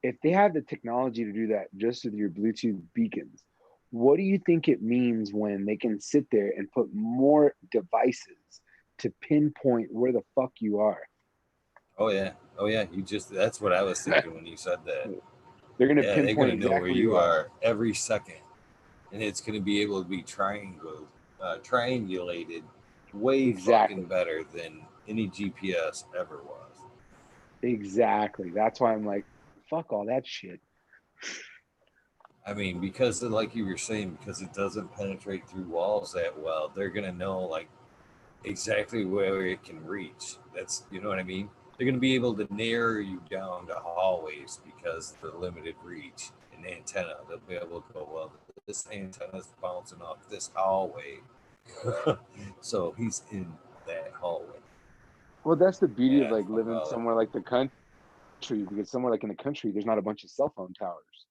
If they have the technology to do that just with your Bluetooth beacons, what do you think it means when they can sit there and put more devices to pinpoint where the fuck you are? Oh yeah. That's what I was thinking when you said that. They're gonna Yeah, they're pinpoint gonna know where exactly you are every second, and it's gonna be able to be triangulated way Exactly. fucking better than any GPS ever was. Exactly. That's why I'm like, fuck all that shit. I mean, because like you were saying, because it doesn't penetrate through walls that well, they're gonna know like exactly where it can reach. That's, you know what I mean? They're gonna be able to narrow you down to hallways because of the limited reach and antenna. They'll be able to go, well, this antenna's bouncing off this hallway. So he's in that hallway. Well, that's the beauty of Yeah, like fuck living all that. somewhere like the country, because somewhere like in the country, there's not a bunch of cell phone towers.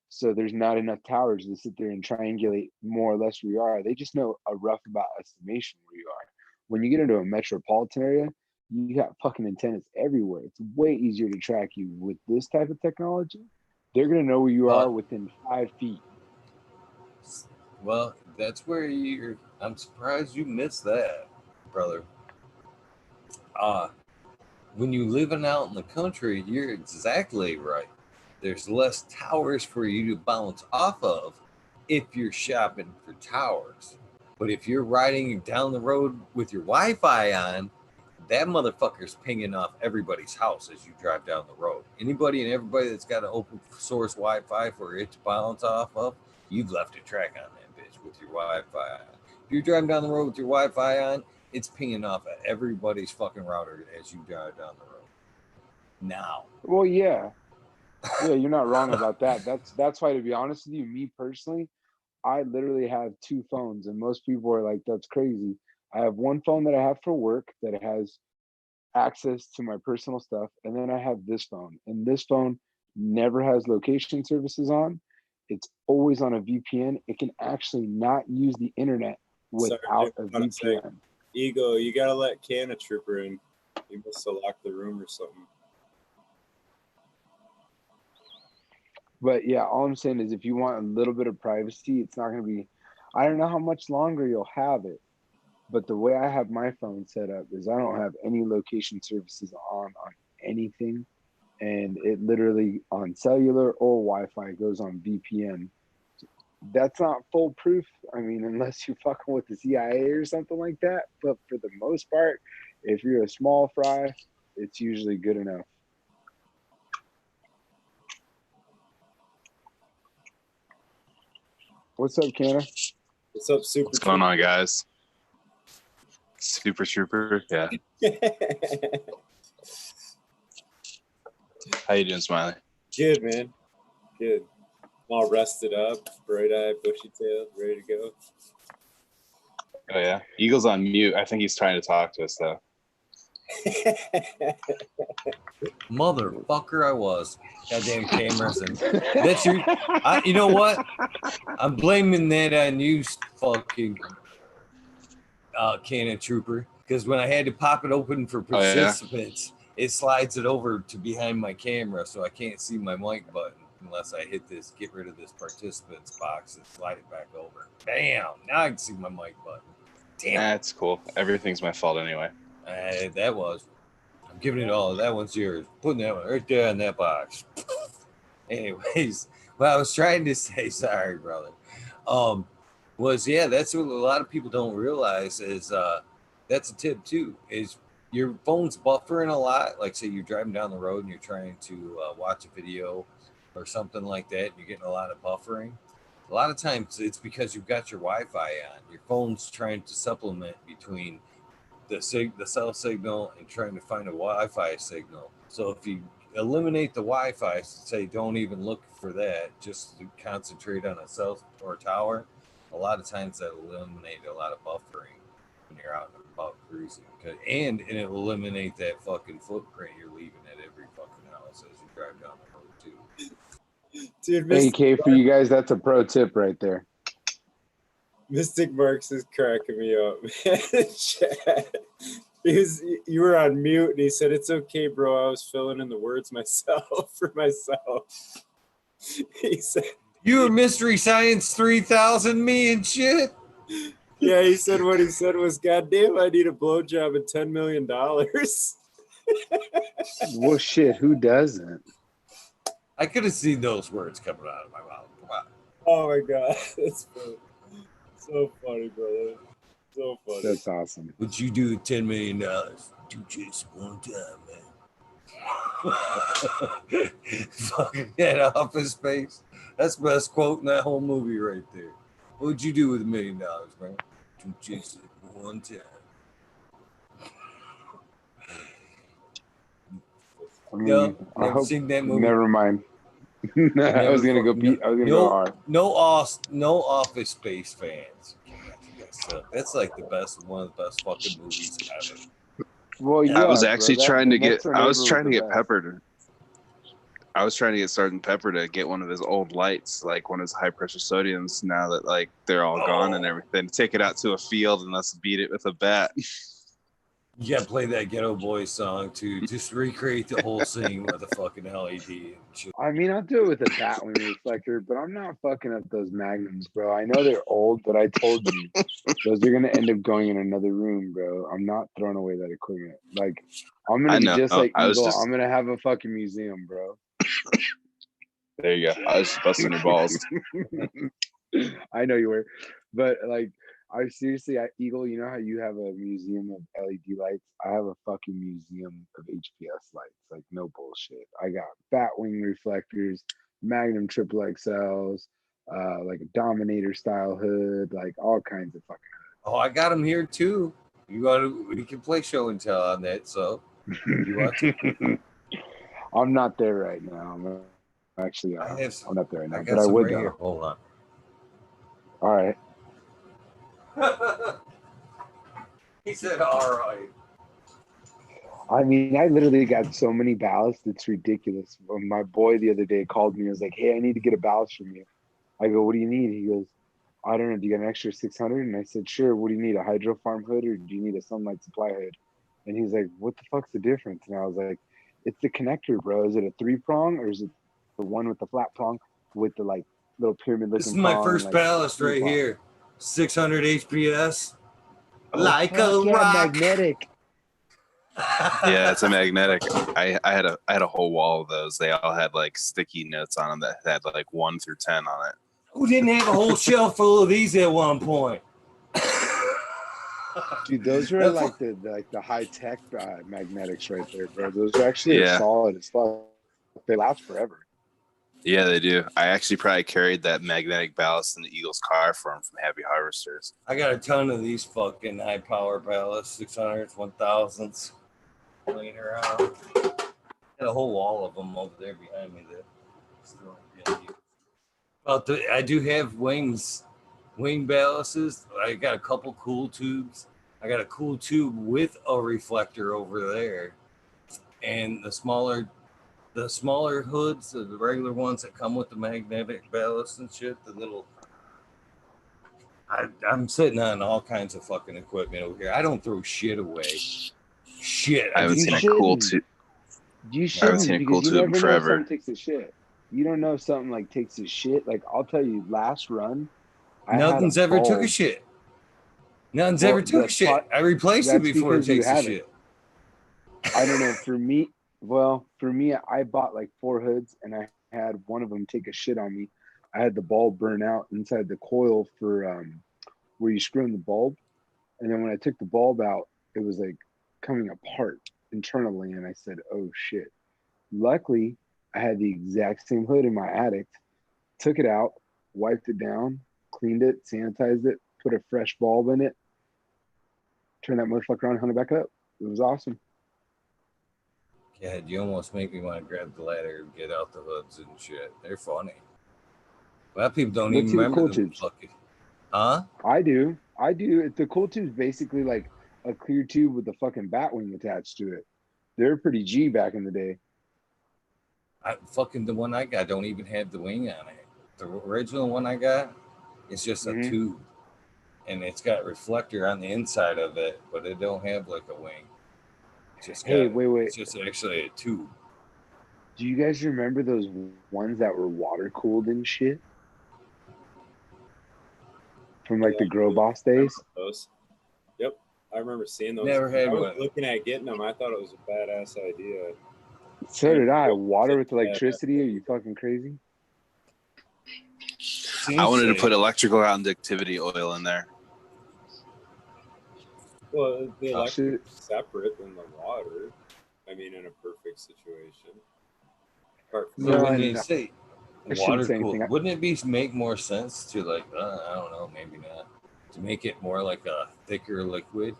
So there's not enough towers to sit there and triangulate more or less where you are. They just know a rough about estimation where you are. When you get into a metropolitan area, you got fucking antennas everywhere. It's way easier to track you with this type of technology. They're gonna know where you are But within 5 feet. well, that's where you're. I'm surprised you missed that, brother. Uh when you living out in the country, you're exactly right. There's less towers for you to bounce off of if you're shopping for towers. But if you're riding down the road with your Wi-Fi on, that motherfucker's pinging off everybody's house as you drive down the road. Anybody and everybody that's got an open source Wi-Fi for it to bounce off of, you've left a track on that bitch with your Wi-Fi on. If you're driving down the road with your Wi-Fi on, it's pinging off at everybody's fucking router as you drive down the road. Now, Well, yeah, yeah, you're not wrong about that. That's why, to be honest with you, me personally, I literally have two phones, and most people are like, "That's crazy." I have one phone that I have for work that has access to my personal stuff, and then I have this phone, and this phone never has location services on. It's always on a VPN. It can actually not use the internet Sorry, without Jim, a I'm about to say, VPN. Ego, you gotta let Canna Trooper in. He must have locked the room or something. But yeah, all I'm saying is if you want a little bit of privacy, it's not going to be, I don't know how much longer you'll have it. But the way I have my phone set up is I don't have any location services on anything. And it literally on cellular or Wi-Fi goes on VPN. That's not foolproof. I mean, unless you're fucking with the CIA or something like that. But for the most part, if you're a small fry, it's usually good enough. What's up, Canna? What's up, Super What's going on, guys? Super Trooper, yeah. How you doing, Smiley? Good, man. Good. I'm all rested up, bright-eyed, bushy-tailed, ready to go. Oh yeah, Eagle's on mute. I think he's trying to talk to us though. motherfucker, I was. Goddamn cameras and that's your. You know what? I'm blaming that on you, fucking Cannon Trooper, because when I had to pop it open for Oh, yeah? participants, it slides it over to behind my camera, so I can't see my mic button unless I hit this, get rid of this participants box and slide it back over. Bam! Now I can see my mic button. Damn. That's cool. Everything's my fault anyway. That was. I'm giving it all. That one's yours. Putting that one right there in that box. Anyways, what I was trying to say, sorry, brother, was that's what a lot of people don't realize is that's a tip too, is your phone's buffering a lot. Like say you're driving down the road and you're trying to watch a video or something like that, and you're getting a lot of buffering. A lot of times it's because you've got your Wi-Fi on. Your phone's trying to supplement between the cell signal and trying to find a Wi-Fi signal. So if you eliminate the Wi-Fi, say don't even look for that, just to concentrate on a cell or tower, a lot of times that will eliminate a lot of buffering when you're out and about cruising. And it will eliminate that fucking footprint you're leaving at every fucking house as you drive down the road too. Dude, AK for you guys, that's a pro tip right there. Mystic Marks is cracking me up, man. You were on mute, and he said, "It's okay, bro. I was filling in the words myself for myself." He said, "You were Mystery Science 3000 me and shit." Yeah, he said what he said was, "God damn, I need a blowjob and $10 million." Well, shit, who doesn't? I could have seen those words coming out of my mouth. Come on. Oh my god, that's funny. So funny, brother. So funny. That's awesome. Would you do $10 million to just one time, man? Fucking that Office Space. That's the best quote in that whole movie right there. What would you do with $1 million, man? To just one time. I mean, No, I never hope. seen that movie. Never mind. I was gonna go. I was gonna go hard. No Office Space fans. That's like one of the best fucking movies ever. Well, yeah. I was bro, actually that- trying to the get. Next Door I was Neighbor trying to the get best. Pepper to. I was trying to get Sergeant Pepper to get one of his old lights, like one of his high pressure sodiums. Now that like they're all gone and everything, take it out to a field and let's beat it with a bat. You gotta play that Ghetto Boys song to just recreate the whole scene with a fucking LED and shit. I mean, I'll do it with a Batwing reflector, but I'm not fucking up those magnums, bro. I know they're old, but I told you those are gonna end up going in another room, bro. I'm not throwing away that equipment. Like, I'm gonna I be know. just like I was Eagle. just- I'm gonna have a fucking museum, bro. There you go. I was just busting your balls. I know you were, but like, I seriously, Eagle. You know how you have a museum of LED lights? I have a fucking museum of HPS lights. Like, no bullshit. I got Batwing reflectors, Magnum triple XLs, like a Dominator style hood, like all kinds of fucking. Oh, I got them here too. We can play show and tell on that. So you want to? I'm not there right now. Actually, I'm not there right now, but I some would right though. here. Hold on. All right. He said, "All right." I mean, I literally got so many ballasts, it's ridiculous. My boy the other day called me and was like, "Hey, I need to get a ballast from you." I go, "What do you need?" He goes, "I don't know. Do you got an extra 600?" And I said, "Sure. What do you need? A Hydro Farm hood or do you need a Sunlight Supply hood?" And he's like, "What the fuck's the difference?" And I was like, "It's the connector, bro. Is it a 3-prong or is it the one with the flat prong with the like little pyramid looking?" This is my first ballast right here. 600 HPS. Like a rock. Magnetic. Yeah, it's a magnetic. I had a whole wall of those. They all had like sticky notes on them that had like 1 through 10 on it. Who didn't have a whole shelf full of these at one point? Dude, those are like the high tech magnetics right there, bro. Those are actually solid as fuck. They last forever. Yeah, they do. I actually probably carried that magnetic ballast in the Eagles car for him from Happy Harvesters. I got a ton of these fucking high power ballasts, 600s, 1000s, laying around. Got a whole wall of them over there behind me that still getting used. But I do have wing ballasts. I got a couple cool tubes. I got a cool tube with a reflector over there, and the smaller hoods, the regular ones that come with the magnetic ballast and shit, the little. I'm sitting on all kinds of fucking equipment over here. I don't throw shit away. Shit. I haven't seen a cool tube. You shouldn't, because you never know if forever. something takes a shit. You don't know if something like takes a shit. Like, I'll tell you, last run, Nothing's ever took a shit. Nothing's ever took a shit. I replaced it before it takes a shit. I don't know. For me, I bought like 4 hoods and I had one of them take a shit on me. I had the bulb burn out inside the coil for where you screw in the bulb. And then when I took the bulb out, it was like coming apart internally. And I said, "Oh shit." Luckily, I had the exact same hood in my attic, took it out, wiped it down, cleaned it, sanitized it, put a fresh bulb in it, turned that motherfucker on, hung it back up. It was awesome. Yeah, you almost make me want to grab the ladder and get out the hoods and shit. They're funny. A lot of people don't even remember the fucking. Huh? I do. The cool tube's basically like a clear tube with a fucking Batwing attached to it. They're pretty G back in the day. The one I got don't even have the wing on it. The original one I got is just a tube, and it's got reflector on the inside of it, but it don't have like a wing. It's just wait. It's just actually a tube. Do you guys remember those ones that were water cooled and shit? From like the Grow Boss days? Those. Yep. I remember seeing those. Never had I was one. looking at getting them. I thought it was a badass idea. So did I. Water with electricity? Are you fucking crazy? I wanted to put electrical conductivity oil in there. Well, the Oh, electric shit. is separate than the water. I mean, in a perfect situation. Apart from So No, when no, you no. say I shouldn't water say cool, anything. wouldn't it be make more sense to like I don't know, maybe not, to make it more like a thicker liquid,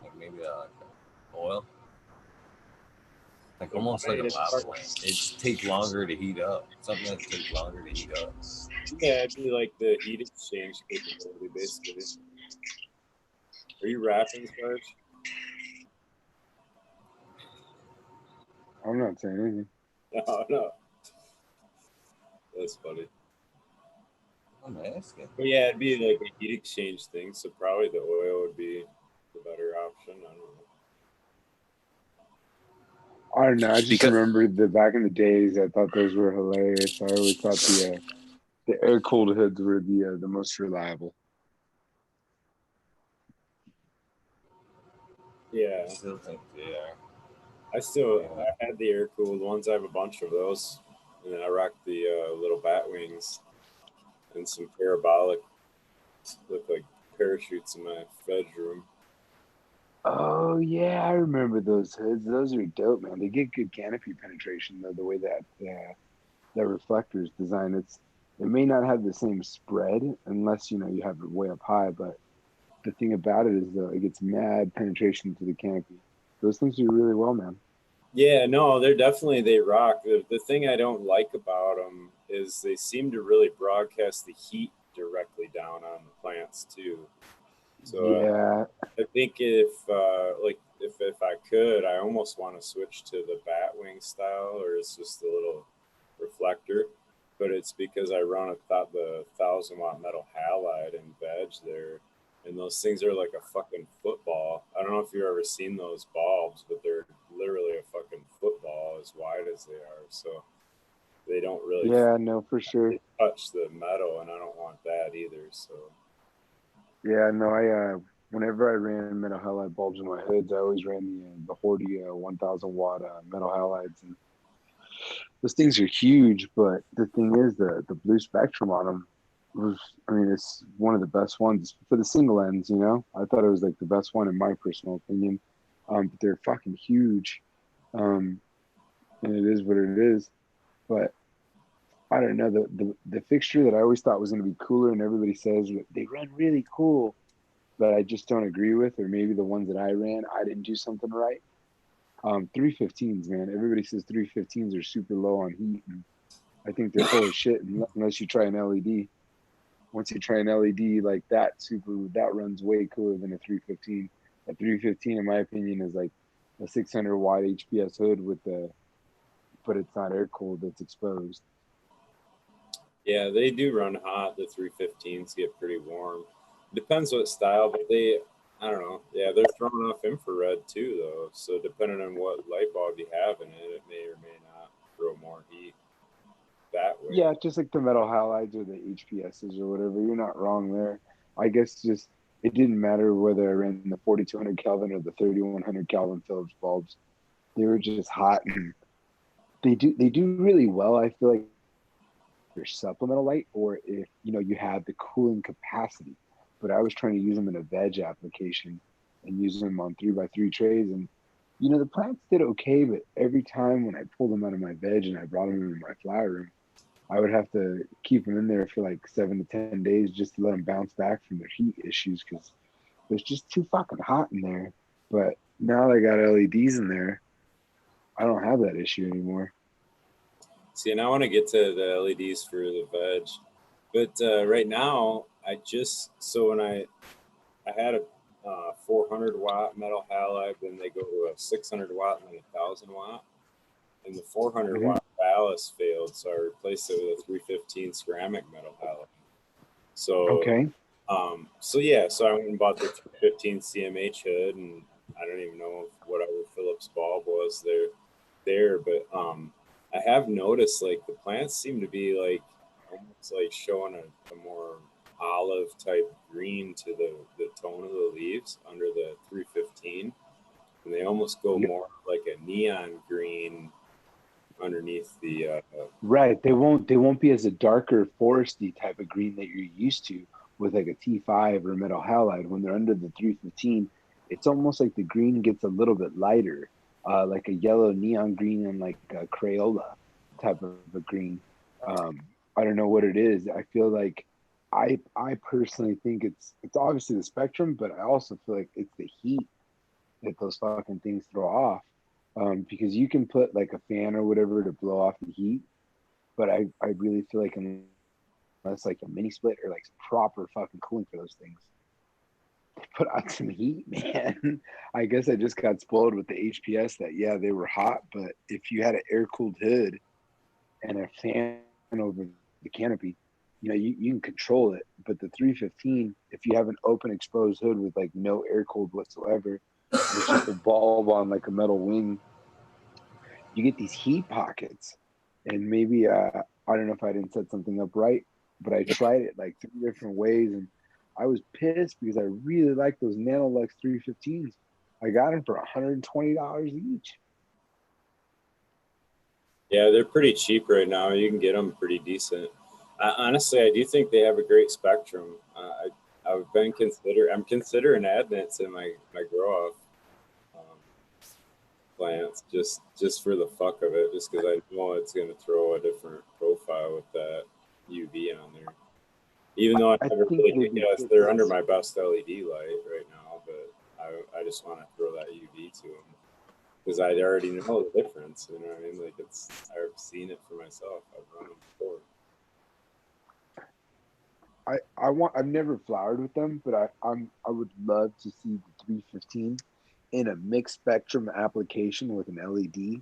like maybe like oil, like almost like a lava lamp. It take longer to heat up. Something that takes longer to heat up. Yeah, it'd be like the heat exchange capability, basically. Are you rapping, Sarge? I'm not saying anything. No, no. That's funny. I'm asking. But yeah, it'd be like a heat exchange thing, so probably the oil would be the better option. I don't know. I don't know. I just Because- remember the back in the days. I thought those were hilarious. I always thought the air cooled hoods were the most reliable. Yeah, I still think they are. I had the air cooled ones. I have a bunch of those, and then I rock the little bat wings and some parabolic, look like parachutes in my bedroom. Oh yeah, I remember those hoods. Those are dope, man. They get good canopy penetration though. The way that reflector is designed, it may not have the same spread unless you have it way up high. But the thing about it is though, it gets mad penetration to the canopy. Those things do really well, man. Yeah, no, they rock. The thing I don't like about them is they seem to really broadcast the heat directly down on the plants too. So Yeah, I think if I could, I almost want to switch to the Batwing style, or it's just a little reflector. But it's because I run the 1,000 watt metal halide in veg there, and those things are like a fucking football. I don't know if you've ever seen those bulbs, but they're literally a fucking football as wide as they are. So they don't really yeah, no, for sure. touch the metal, and I don't want that either. So Yeah, no, whenever I ran metal halide bulbs in my hoods, I always ran the Horty 1,000 watt metal halides, and those things are huge. But the thing is, the blue spectrum on them it's one of the best ones for the single ends. I thought it was like the best one in my personal opinion. But they're fucking huge, and it is what it is. But I don't know, the fixture that I always thought was going to be cooler, and everybody says they run really cool, but I just don't agree with, or maybe the ones that I ran, I didn't do something right. 315s, man. Everybody says 315s are super low on heat, and I think they're full of shit unless you try an LED. Once you try an LED like that, that runs way cooler than a 315. A 315, in my opinion, is like a 600 watt HPS hood but it's not air cooled. It's exposed. yeah, they do run hot. The 315s get pretty warm. Depends what style, but I don't know. Yeah, they're throwing off infrared too, though. So depending on what light bulb you have in it, it may or may not throw more heat that way. Yeah, just like the metal halides or the HPSs or whatever. You're not wrong there. I guess just it didn't matter whether I ran the 4200 Kelvin or the 3100 Kelvin Phillips bulbs. They were just hot, and they do really well. I feel like your supplemental light, or if you have the cooling capacity. But I was trying to use them in a veg application and use them on 3x3 trays, and the plants did okay. But every time when I pulled them out of my veg and I brought them into my flower room, I would have to keep them in there for like 7 to 10 days just to let them bounce back from their heat issues, because it was just too fucking hot in there. But now I got LEDs in there, I don't have that issue anymore. See, and I want to get to the LEDs for the veg, but right now when I had a 400 watt metal halide, then they go to a 600 watt and then 1,000 watt, and the 400 Mhm. watt ballast failed, so I replaced it with a 315 ceramic metal halide. So Okay. so I went and bought the 315 CMH hood, and I don't even know whatever Phillips bulb was there, but I have noticed like the plants seem to be like almost like showing a more olive type green to the tone of the leaves under the 315 almost go more like a neon green underneath the. Right. They won't be as a darker foresty type of green that you're used to with like a T5 or metal halide. When they're under the 315, it's almost like the green gets a little bit lighter, like a yellow neon green and like a Crayola type of a green. I don't know what it is. I feel like I personally think it's obviously the spectrum, but I also feel like it's the heat that those fucking things throw off. Because you can put like a fan or whatever to blow off the heat, but I really feel like unless like a mini split or like proper fucking cooling for those things, they put on some heat, man. I guess I just got spoiled with the HPS that yeah, they were hot, but if you had an air cooled hood and a fan over the canopy, you know, you can control it. But the 315, if you have an open exposed hood with like no air cooled whatsoever, it's just a bulb on like a metal wing, you get these heat pockets. And maybe I don't know if I didn't set something up right, but I tried it like 3 different ways and I was pissed because I really like those Nanolux 315s. I got them for $120 each. Yeah, they're pretty cheap right now. You can get them pretty decent. Honestly, I do think they have a great spectrum. I'm considering adding it to my grow off plants just for the fuck of it, just because I know it's going to throw a different profile with that UV on there. Even though I never really, they're under my best LED light right now, but I just want to throw that UV to them because I already know the difference. You know what I mean? Like I've seen it for myself. I've run them before. I've never flowered with them, but I would love to see the 315 in a mixed spectrum application with an LED.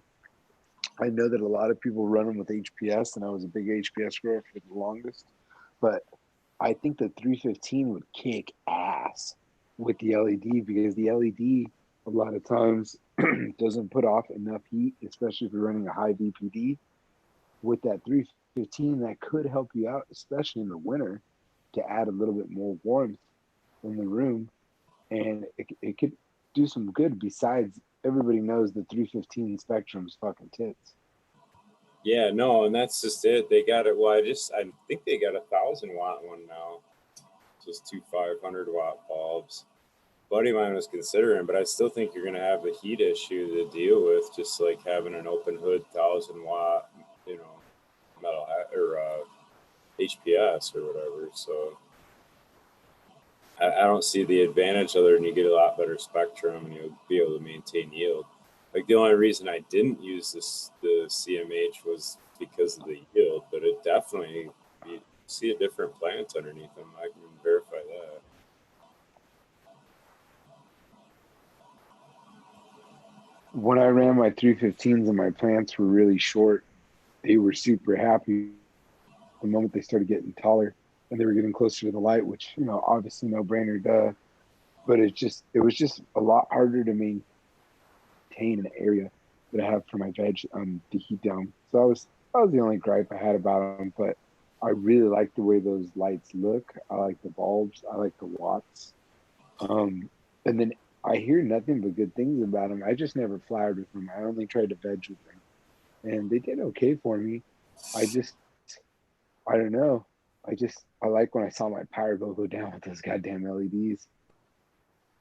I know that a lot of people run them with HPS, and I was a big HPS grower for the longest, but I think the 315 would kick ass with the LED because the LED a lot of times doesn't put off enough heat, especially if you're running a high VPD. With that 315, that could help you out, especially in the winter, to add a little bit more warmth in the room, and it could do some good. Besides, everybody knows the 315 spectrum's fucking tits. Yeah, no, and that's just it. They got it. Well, I think they got 1,000-watt one now. Just 2 500-watt bulbs. Buddy of mine was considering, but I still think you're gonna have the heat issue to deal with, just like having an open hood 1,000-watt, you know, metal or HPS or whatever. So I don't see the advantage other than you get a lot better spectrum and you'll be able to maintain yield. Like the only reason I didn't use the CMH was because of the yield, but it definitely, you see a different plant underneath them. I can verify that. When I ran my 315s and my plants were really short, they were super happy the moment they started getting taller and they were getting closer to the light, which, you know, obviously no brainer, duh. But it was just a lot harder to maintain an area that I have for my veg to heat down. So that was the only gripe I had about them. But I really like the way those lights look. I like the bulbs. I like the watts. And then I hear nothing but good things about them. I just never flowered with them. I only tried to veg with them, and they did okay for me. I don't know. I like when I saw my power bill go down with those goddamn LEDs.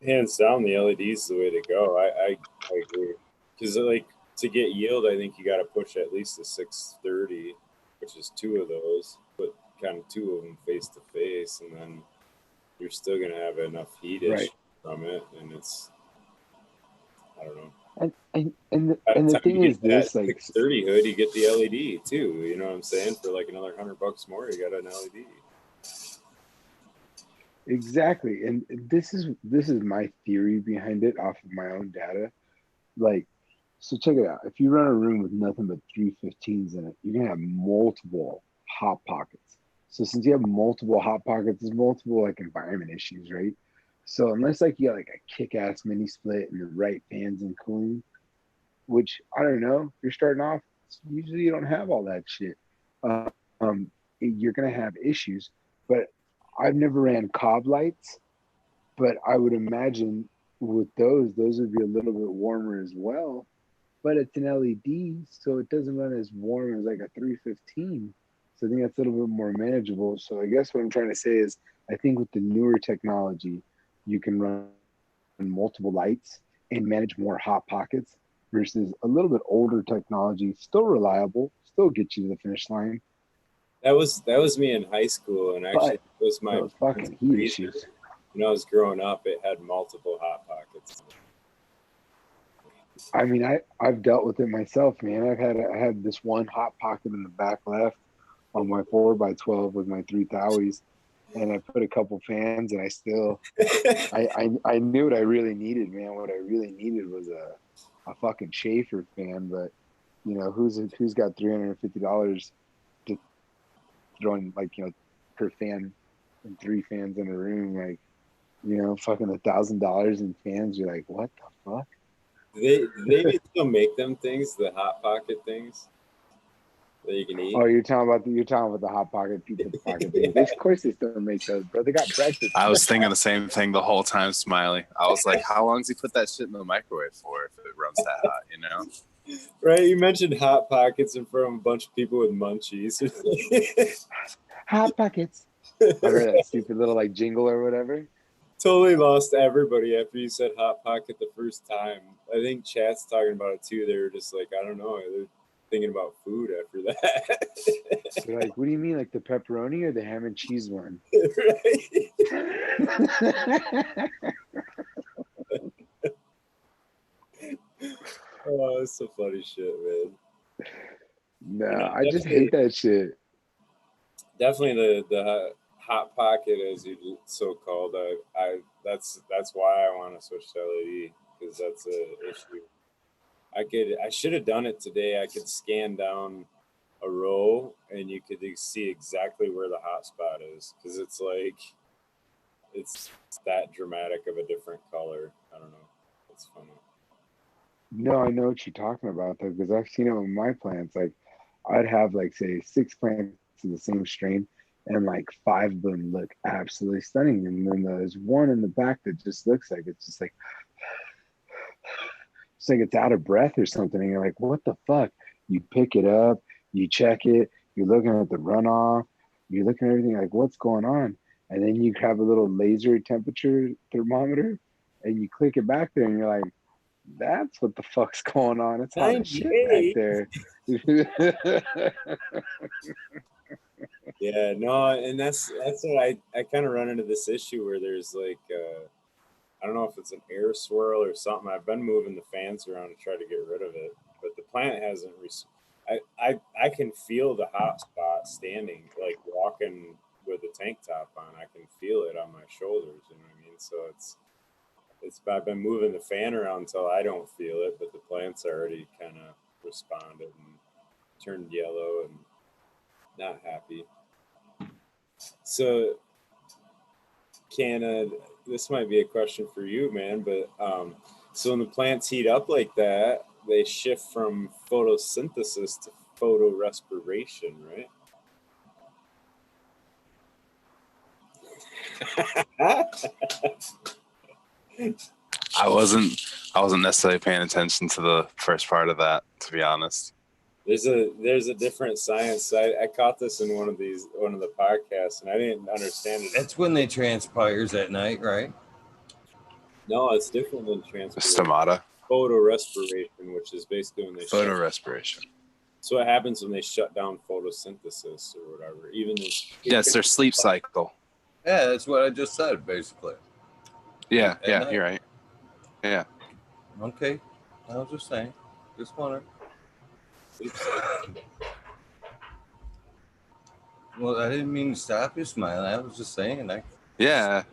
Hands down, the LEDs the way to go. I agree. Because like to get yield, I think you got to push at least a 630, which is 2 of those. Put kind of 2 of them face to face, and then you're still gonna have enough heat Right. from it, and it's I don't know. And the thing is this, like 630 hood, you get the LED too. You know what I'm saying? For like another $100 more, you got an LED. exactly. And this is my theory behind it off of my own data. Like, so check it out. If you run a room with nothing but 315s in it, you're gonna have multiple hot pockets. So since you have multiple hot pockets, there's multiple like environment issues, right? So unless like you got like a kick-ass mini split and the right fans and cooling, which I don't know, you're starting off, usually you don't have all that shit. You're gonna have issues. But I've never ran cob lights, but I would imagine with those would be a little bit warmer as well. But it's an LED, so it doesn't run as warm as like a 315. So I think that's a little bit more manageable. So I guess what I'm trying to say is, I think with the newer technology, you can run multiple lights and manage more hot pockets versus a little bit older technology, still reliable, still get you to the finish line. That was me in high school, and actually it was my those fucking heat issues. When I was growing up, it had multiple hot pockets. I mean, I've dealt with it myself, man. I had this one hot pocket in the back left on my 4x12 with my 3 Thowies, and I put a couple fans, and I still I knew what I really needed, man. What I really needed was a fucking Schaefer fan, but you know, who's got $350 to throw in, like, you know, per fan and 3 fans in a room, like, you know, fucking $1,000 in fans. You're like, what the fuck? Do they still make them things, the hot pocket things that you can eat? Oh, you're talking about the hot pocket pizza pocket thing. Of course they still make those, bro. They got breakfast. I was thinking the same thing the whole time, Smiley. I was like, how long does he put that shit in the microwave for if it runs that hot, you know? Right, you mentioned hot pockets in front of a bunch of people with munchies. Hot pockets. I heard that stupid little like jingle or whatever. Totally lost everybody after you said hot pocket the first time. I think chat's talking about it too. They were just like, I don't know. They're thinking about food after that. They're like, what do you mean, like the pepperoni or the ham and cheese one? Oh, that's some funny shit, man. No, I just hate that shit. Definitely the hot pocket, as you so called. That's why I want to switch to LED, because that's a issue. I should have done it today. I could scan down a row and you could see exactly where the hot spot is, because it's like it's that dramatic of a different color. I don't know. It's funny. No, I know what you're talking about though, because I've seen it with my plants. Like, I'd have like say 6 plants of the same strain, and like 5 of them look absolutely stunning, and then there's one in the back that just looks like it's just like it's out of breath or something, and you're like, what the fuck? You pick it up, you check it, you're looking at the runoff, you're looking at everything, like, what's going on? And then you have a little laser temperature thermometer, and you click it back there, and you're like, that's what the fuck's going on. It's hot as shit back there. Yeah, no, and that's what I kind of run into this issue where there's like I don't know if it's an air swirl or something. I've been moving the fans around to try to get rid of it, but the plant hasn't. I can feel the hot spot standing, like walking with the tank top on. I can feel it on my shoulders. You know what I mean? So it's. I've been moving the fan around until I don't feel it, but the plants already kind of responded and turned yellow and not happy. So, this might be a question for you, man, but so when the plants heat up like that, they shift from photosynthesis to photorespiration, right? I wasn't necessarily paying attention to the first part of that, to be honest. There's a different science. I caught this in one of the podcasts, and I didn't understand it. That's when they transpires at night, right? No, it's different than transpiration. Stomata. Photorespiration, which is basically when they Photorespiration. So what happens when they shut down photosynthesis or whatever? It's their sleep cycle. Yeah, that's what I just said, basically. Yeah, you're right. Yeah. Okay. I was just saying. Just wondering. Well, I didn't mean to stop you, Smiley. I was just saying. Yeah.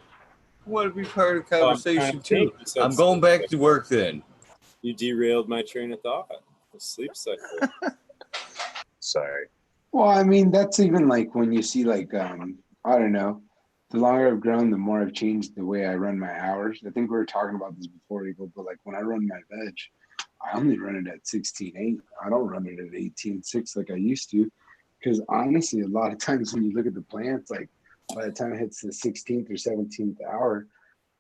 I want to be part of the conversation, too. I'm going back to work then. You derailed my train of thought. The sleep cycle. Sorry. Well, I mean, that's even like when you see like, I don't know, the longer I've grown, the more I've changed the way I run my hours. I think we were talking about this before, Eagle, but like when I run my veg, I only run it at 16.8. I don't run it at 18.6 like I used to. Because honestly, a lot of times when you look at the plants, like by the time it hits the 16th or 17th hour,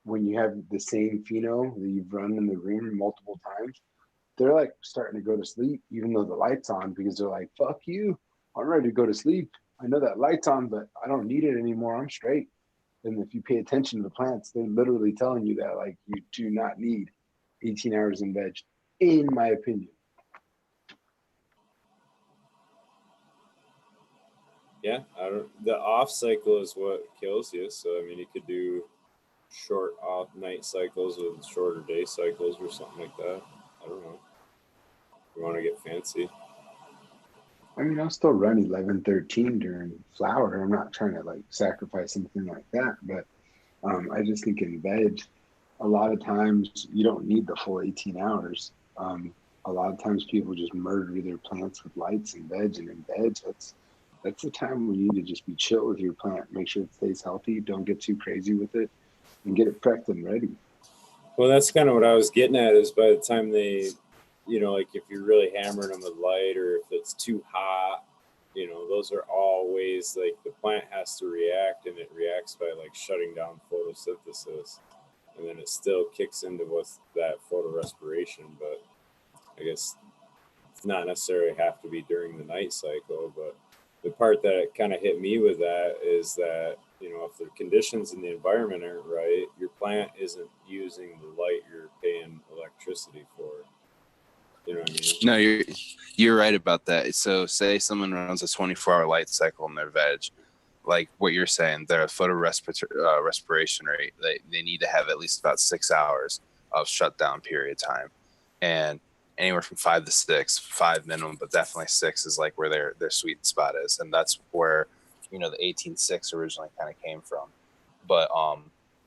when you have the same pheno that you've run in the room multiple times, they're like starting to go to sleep, even though the light's on, because they're like, fuck you, I'm ready to go to sleep. I know that light's on, but I don't need it anymore. I'm straight. And if you pay attention to the plants, they're literally telling you that, like, you do not need 18 hours in veg, in my opinion. Yeah, the off cycle is what kills you. So I mean, you could do short off night cycles with shorter day cycles or something like that. I don't know. You want to get fancy. I mean, I'll still run 11, 13 during flower. I'm not trying to like sacrifice something like that, but I just think in veg, a lot of times you don't need the full 18 hours. A lot of times people just murder their plants with lights and veg, and in veg, that's the time when you need to just be chill with your plant, make sure it stays healthy, don't get too crazy with it, and get it prepped and ready. Well, that's kind of what I was getting at. Is by the time they, like if you're really hammering them with light, or if it's too hot, those are all ways like the plant has to react, and it reacts by like shutting down photosynthesis, and then it still kicks into what's that photorespiration. But I guess it's not necessarily have to be during the night cycle. But the part that kind of hit me with that is that if the conditions in the environment aren't right, your plant isn't using the light you're paying electricity for. You know what I mean? No, you're right about that. So say someone runs a 24-hour light cycle in their veg, like what you're saying, their respiration rate, they need to have at least about 6 hours of shutdown period time, and anywhere from 5 to 6, 5 minimum, but definitely 6 is like where their sweet spot is, and that's where the 18.6 originally kind of came from. But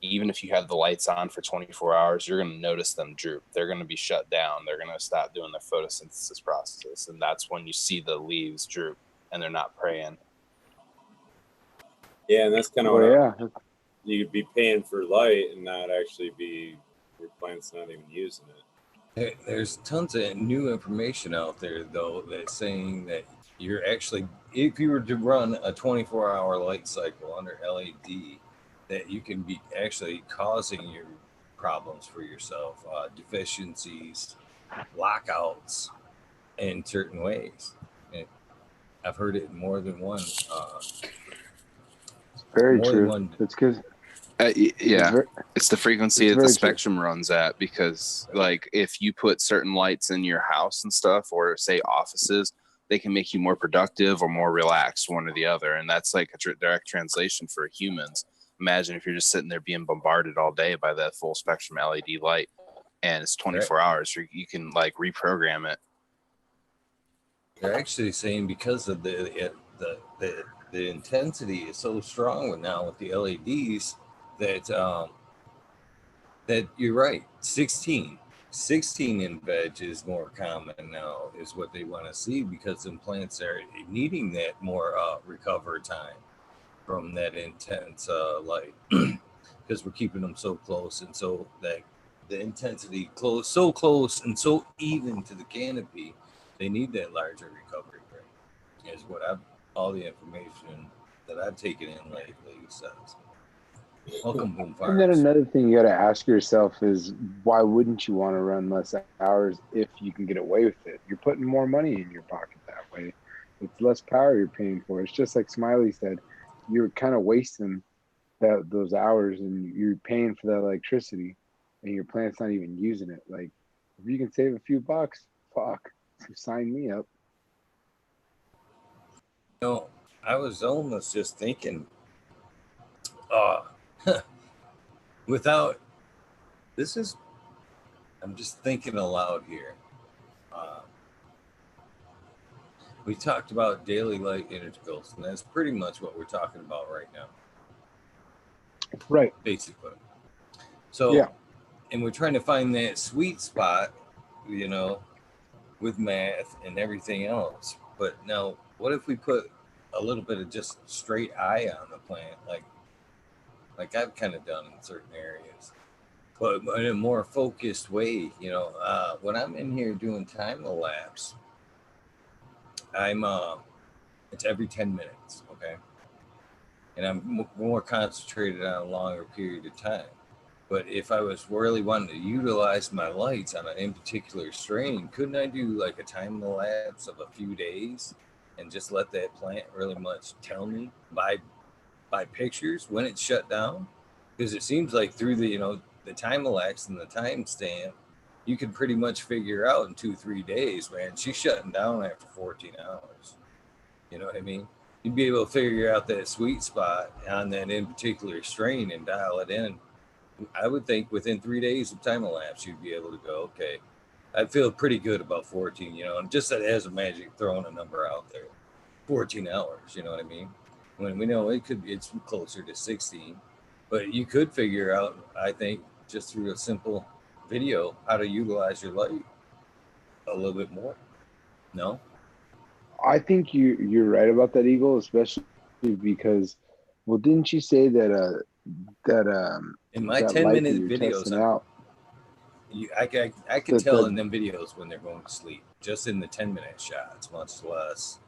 even if you have the lights on for 24 hours, you're going to notice them droop. They're going to be shut down. They're going to stop doing their photosynthesis processes, and that's when you see the leaves droop and they're not praying. Yeah, and that's kind of you'd be paying for light and not actually be your plant's not even using it. There's tons of new information out there, though, that's saying that you're actually, if you were to run a 24-hour light cycle under LED, that you can be actually causing your problems for yourself, deficiencies, lockouts in certain ways. And I've heard it more than one. Very true. It's because it's the frequency that the spectrum runs at, because like if you put certain lights in your house and stuff, or say offices, they can make you more productive or more relaxed, one or the other, and that's like a direct translation for humans. Imagine if you're just sitting there being bombarded all day by that full spectrum LED light, and it's 24 hours, you can like reprogram it. They're actually saying because of the intensity is so strong now with the LEDs that that you're right. 16 in veg is more common now, is what they want to see, because the plants are needing that more recover time from that intense light, because we're keeping them so close, and so that the intensity so close and so even to the canopy, they need that larger recovery rate, is what all the information that I've taken in lately says. Welcome, Boom Farms. And then another thing you got to ask yourself is, why wouldn't you want to run less hours if you can get away with it? You're putting more money in your pocket that way. It's less power you're paying for. It's just like Smiley said, you're kind of wasting those hours, and you're paying for that electricity, and your plant's not even using it. Like, if you can save a few bucks, fuck, sign me up. I was almost just thinking, I'm just thinking aloud here. We talked about daily light integrals, and that's pretty much what we're talking about right now. Right. Basically. So, yeah. And we're trying to find that sweet spot, with math and everything else. But now, what if we put a little bit of just straight eye on the plant, like I've kind of done in certain areas, but in a more focused way? When I'm in here doing time lapse, it's every 10 minutes, okay? And I'm more concentrated on a longer period of time. But if I was really wanting to utilize my lights on an in particular strain, couldn't I do like a time lapse of a few days and just let that plant really much tell me by pictures when it's shut down? Because it seems like through the the time lapse and the timestamp, you can pretty much figure out in 2-3 days, man, she's shutting down after 14 hours. You know what I mean? You'd be able to figure out that sweet spot on that in particular strain and dial it in. I would think within 3 days of time elapse, you'd be able to go, okay, I feel pretty good about 14, and just as a magic throwing a number out there, 14 hours, you know what I mean? When we know it's closer to 16, but you could figure out, I think, just through a simple video, how to utilize your light a little bit more. No? I think you're right about that, Eagle, especially because, well, didn't you say that In my that 10 light that minute you're videos, testing out? I can tell in them videos when they're going to sleep, just in the 10-minute shots, much less,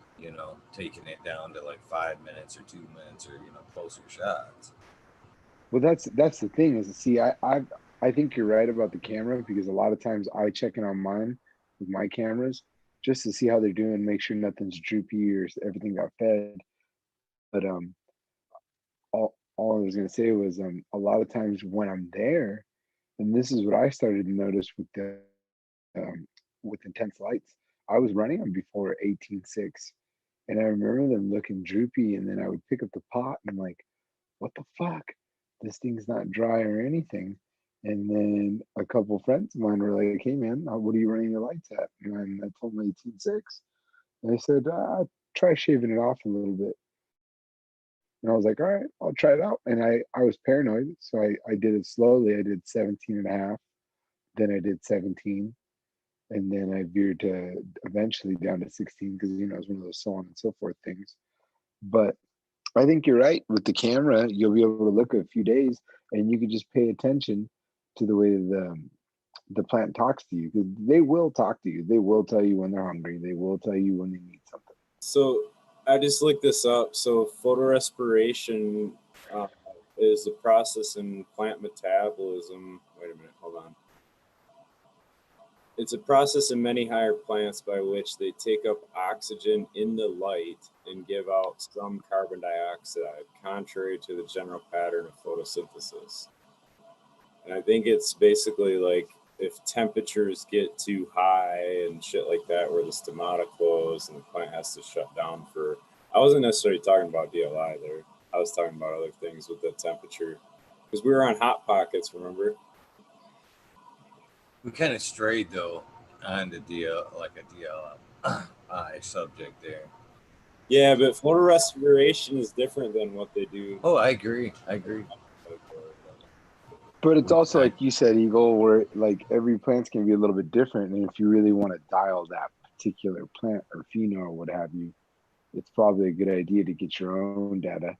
taking it down to like 5 minutes or 2 minutes or, closer shots. Well, that's the thing is, see, I think you're right about the camera, because a lot of times I check in on mine with my cameras just to see how they're doing, make sure nothing's droopy or everything got fed. But all I was gonna say was a lot of times when I'm there, and this is what I started to notice with intense lights, I was running them before 18.6, and I remember them looking droopy, and then I would pick up the pot and I'm like, what the fuck? This thing's not dry or anything. And then a couple of friends of mine were like, hey man, what are you running your lights at? And I told them 18.6. And they said, try shaving it off a little bit. And I was like, all right, I'll try it out. And I was paranoid. So I did it slowly. I did 17.5. Then I did 17. And then I veered to eventually down to 16, because, it's one of those so on and so forth things. But I think you're right. With the camera, you'll be able to look at a few days, and you can just pay attention to the way the plant talks to you, because they will talk to you. They will tell you when they're hungry. They will tell you when they need something. So I just looked this up. So photorespiration is the process in plant metabolism. Wait a minute, hold on. It's a process in many higher plants by which they take up oxygen in the light and give out some carbon dioxide, contrary to the general pattern of photosynthesis. And I think it's basically like if temperatures get too high and shit like that, where the stomata close and the plant has to shut down for, I wasn't necessarily talking about DLI there. I was talking about other things with the temperature, because we were on hot pockets, remember? We kind of strayed though on the DLI subject there. Yeah, but photorespiration is different than what they do. Oh, I agree. But it's also like you said, Eagle, where like every plant's can be a little bit different. And if you really want to dial that particular plant or pheno or what have you, it's probably a good idea to get your own data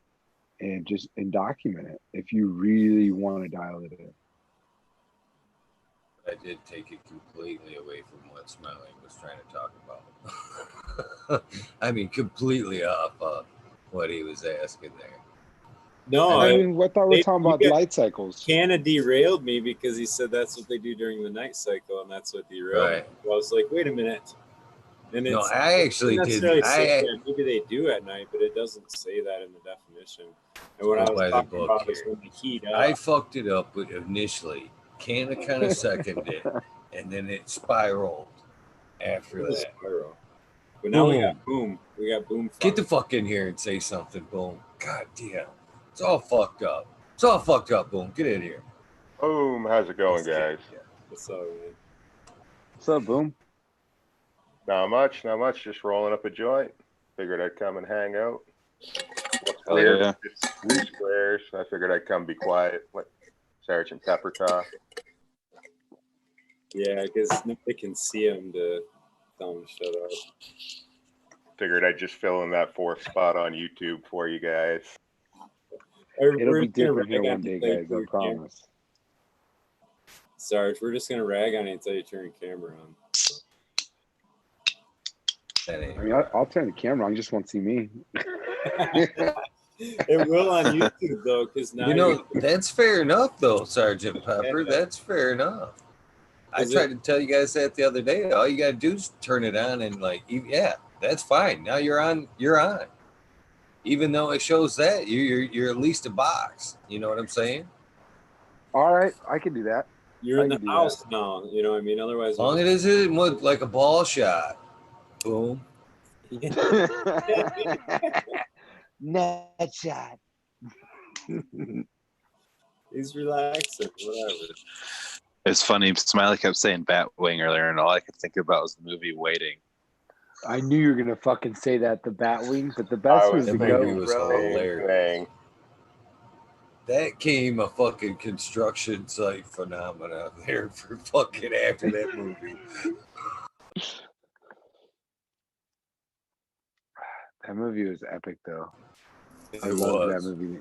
and document it if you really want to dial it in. I did take it completely away from what Smelling was trying to talk about. I mean, completely off what he was asking there. No, I mean, what thought we were talking about light cycles. Canna derailed me because he said that's what they do during the night cycle, and that's what derailed me. So I was like, wait a minute. And no, I actually did. Maybe they do at night, but it doesn't say that in the definition. And what I was talking about is when they heat up. I fucked it up initially. Canna kind of seconded it, and then it spiraled after that. Spiral. But now we got boom. We got boom. Get the fuck in here and say something, boom. God damn. It's all fucked up. It's all fucked up, boom. Get in here. Boom. How's it going, guys? What's up, man? What's up, boom? Not much. Just rolling up a joint. Figured I'd come and hang out. What's Oh, weird? yeah. It's 3 squares. I figured I'd come be quiet, like Sergeant Pepper talk. Yeah, because nobody can see him to tell him to shut up. Figured I'd just fill in that 4th spot on YouTube for you guys. It'll be different here one day, guys. I promise. Sarge, we're just gonna rag on it until you turn your camera on. I mean, I'll turn the camera on. You just won't see me. It will on YouTube though, because now You know, that's fair enough, though, Sergeant Pepper. Yeah. That's fair enough. I Is tried to tell you guys that the other day. All you gotta do is turn it on, and like, yeah, that's fine. Now you're on. You're on. Even though it shows that you're at least a box. You know what I'm saying? All right, I can do that. you're I in the can do house now. You know what I mean? Otherwise, As long as it was like a ball shot. Boom. Net shot. he's relaxing. Whatever. It's funny. Smiley kept saying Batwing earlier, and all I could think about was the movie Waiting. I knew you were gonna fucking say that, the Batwing, but the I best was was the That movie goat, was bro. hilarious. Thing. That came a fucking construction site phenomena there for fucking after that movie. That movie was epic, though. I It loved that was. movie.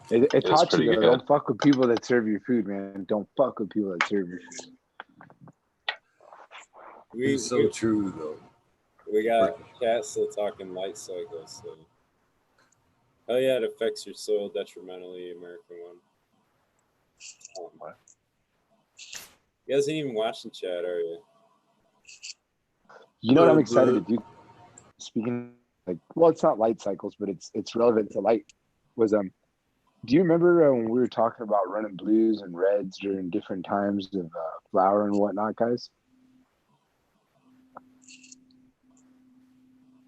It It was taught you pretty though, good. don't fuck with people that serve your food, man. Don't fuck with people that serve your food. It's so true, though. We got Cat still talking light cycles. So. Hell yeah, it affects your soil detrimentally, American one. Oh, my. You guys ain't even watching chat, are you? You know what I'm excited to do? Speaking like, well, it's not light cycles, but it's relevant to light. Was do you remember when we were talking about running blues and reds during different times of flower and whatnot, guys?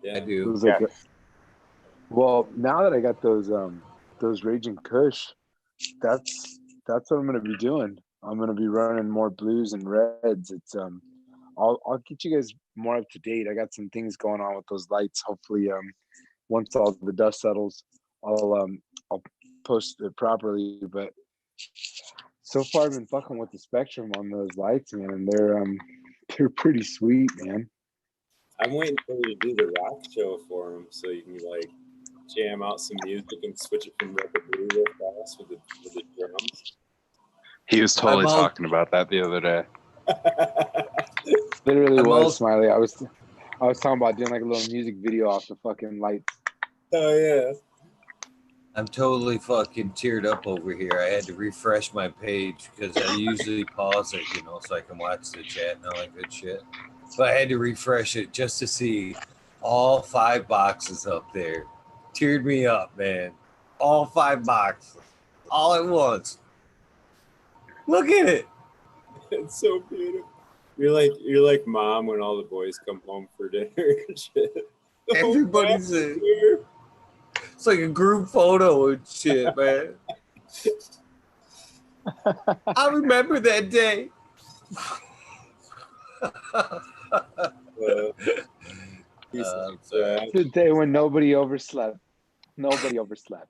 Yeah, I It do. was like, well, now that I got those Raging Kush, that's what I'm gonna be doing. I'm gonna be running more blues and reds. It's I'll get you guys more up to date. I got some things going on with those lights. Hopefully, once all the dust settles, I'll post it properly. But so far, I've been fucking with the spectrum on those lights, man, and they're pretty sweet, man. I'm waiting for you to do the rock show for him, so you can like jam out some music and switch it from red to blue real fast with the drums. He was totally I'm all- talking about that the other day. Literally I'm was all- Smiley. I was talking about doing like a little music video off the fucking lights. Oh yeah. I'm totally fucking teared up over here. I had to refresh my page because I usually pause it, you know, so I can watch the chat and all that good shit. But I had to refresh it just to see all 5 boxes up there. Teared me up, man. All 5 boxes. All at once. Look at it. It's so beautiful. You're like mom when all the boys come home for dinner and shit. Everybody's here. It's like a group photo and shit, man. I remember that day. Yeah. The day when nobody overslept. Nobody overslept.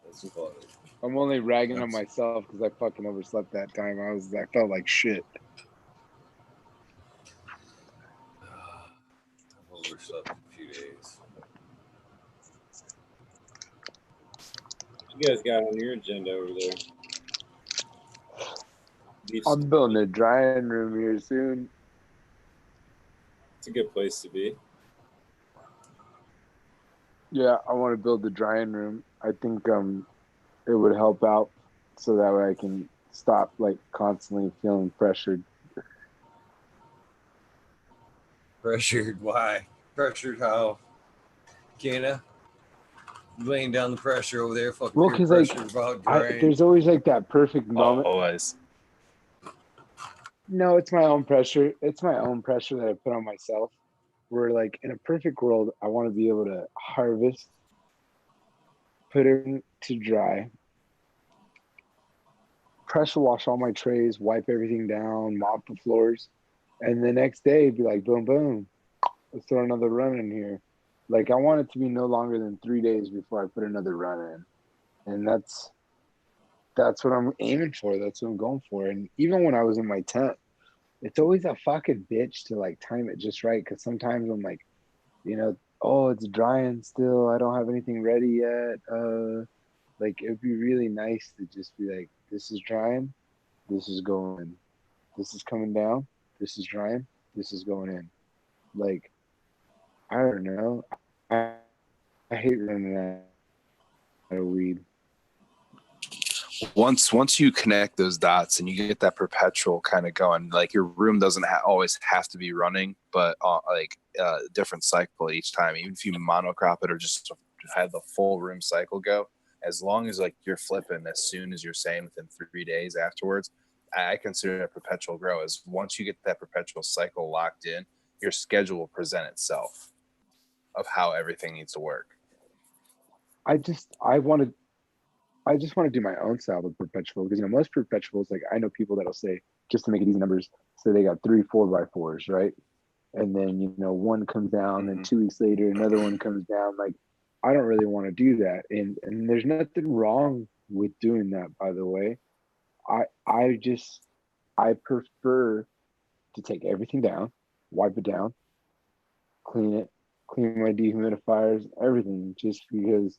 That's funny. I'm only ragging on myself because I fucking overslept that time. I felt like shit. I've overslept a few days. What you guys got on your agenda over there? I'm building a drying room here soon. It's a good place to be. Yeah, I want to build the drying room. I think it would help out so that way I can stop like constantly feeling pressured. Pressured? Why? Pressured how? Kenna? Laying down the pressure over there. Fucking Well, peer 'cause, like, pressure about drying. There's always like that perfect moment. Always. No, it's my own pressure. It's my own pressure that I put on myself. Where like in a perfect world, I want to be able to harvest, put it to dry, pressure wash all my trays, wipe everything down, mop the floors, and the next day be like, boom, boom, let's throw another run in here. Like I want it to be no longer than 3 days before I put another run in, and that's what I'm aiming for. That's what I'm going for. And even when I was in my tent, it's always a fucking bitch to like time it just right. Cause sometimes I'm like, you know, oh, it's drying still. I don't have anything ready yet. Like it'd be really nice to just be like, this is drying, this is going in. This is coming down, this is drying, this is going in. Like, I don't know. I hate running out of weed. Once you connect those dots and you get that perpetual kind of going, like your room doesn't always have to be running, but different cycle each time. Even if you monocrop it or just have the full room cycle go, as long as like you're flipping as soon as you're saying within 3 days afterwards, I consider it a perpetual grow. As once you get that perpetual cycle locked in, your schedule will present itself of how everything needs to work. I just want to do my own style of perpetual because most perpetuals, like I know people that'll say, just to make it easy numbers, so they got 3 4x4s, right? And then one comes down, and 2 weeks later another one comes down. Like, I don't really want to do that, and there's nothing wrong with doing that, by the way. I prefer to take everything down, wipe it down, clean my dehumidifiers, everything, just because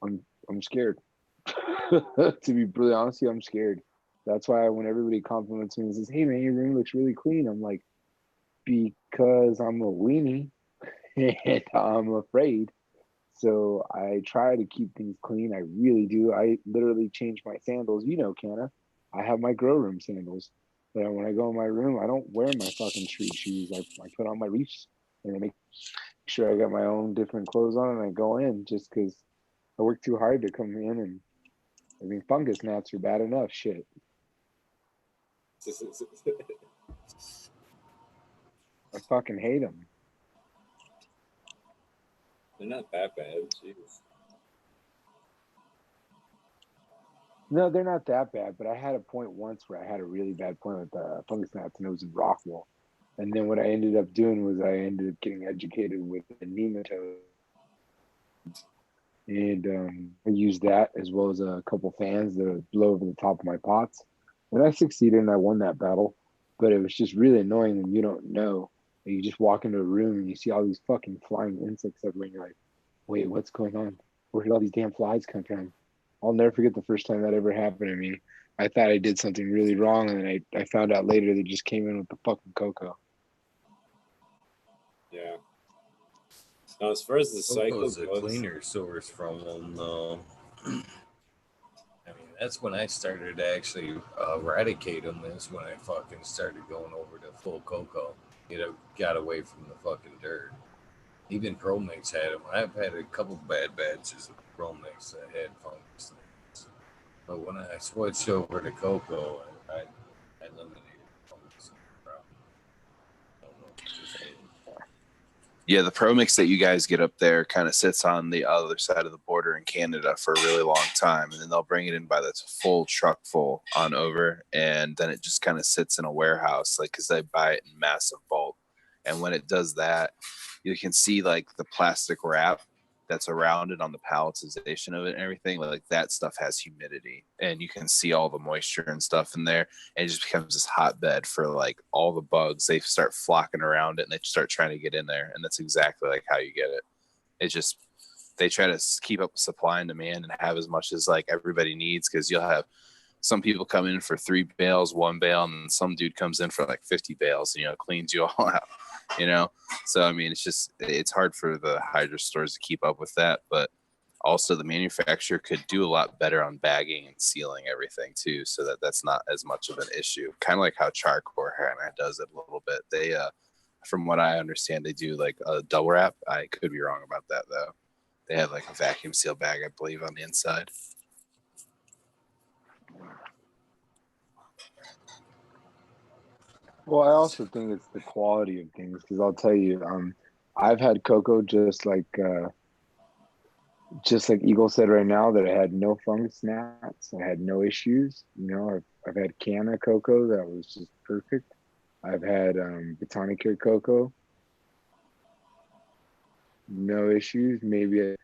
I'm scared. To be brutally honest with you, I'm scared. That's why when everybody compliments me and says, "Hey man, your room looks really clean," I'm like, because I'm a weenie and I'm afraid. So I try to keep things clean. I really do. I literally change my sandals. Canna. I have my grow room sandals. But when I go in my room, I don't wear my fucking street shoes. I put on my reefs and I make sure I got my own different clothes on and I go in just because I work too hard to come in and fungus gnats are bad enough. Shit. I fucking hate them. They're not that bad. Jeez. No, they're not that bad, but I had a point once where I had a really bad point with fungus gnats, and it was in Rockwell. And then what I ended up doing was I ended up getting educated with the nematode. And I used that as well as a couple fans to blow over the top of my pots. And I succeeded and I won that battle. But it was just really annoying when you don't know. And you just walk into a room and you see all these fucking flying insects everywhere. And you're like, wait, what's going on? Where did all these damn flies come from? I'll never forget the first time that ever happened to me. I thought I did something really wrong. And then I found out later they just came in with the fucking cocoa. Yeah. Now, as far as the cycle Coco's goes, a cleaner source from them, though. I mean, that's when I started to actually eradicate them. Is when I fucking started going over to full cocoa. Got away from the fucking dirt. Even Pro Mix had them. I've had a couple bad batches of Pro Mix that had fungus things. But when I switched over to cocoa, I eliminated fungus. Yeah, the Pro Mix that you guys get up there kind of sits on the other side of the border in Canada for a really long time. And then they'll bring it in by the full truck full on over. And then it just kind of sits in a warehouse, like, because they buy it in massive bulk. And when it does that, you can see like the plastic wrap that's around it on the palletization of it and everything. Like that stuff has humidity and you can see all the moisture and stuff in there. And it just becomes this hotbed for like all the bugs. They start flocking around it and they start trying to get in there. And that's exactly like how you get it. It's just, they try to keep up with supply and demand and have as much as like everybody needs. Cause you'll have some people come in for 3 bales, 1 bale, and some dude comes in for like 50 bales and, cleans you all out, So, I mean, it's hard for the hydro stores to keep up with that, but also the manufacturer could do a lot better on bagging and sealing everything too, so that that's not as much of an issue. Kind of like how Charcore does it a little bit. They, from what I understand, they do like a double wrap. I could be wrong about that though. They have like a vacuum seal bag, I believe, on the inside. Well, I also think it's the quality of things because I'll tell you, I've had cocoa just like Eagle said right now that I had no fungus gnats. I had no issues. I've had Canna cocoa that was just perfect. I've had Botanicare cocoa, no issues. Maybe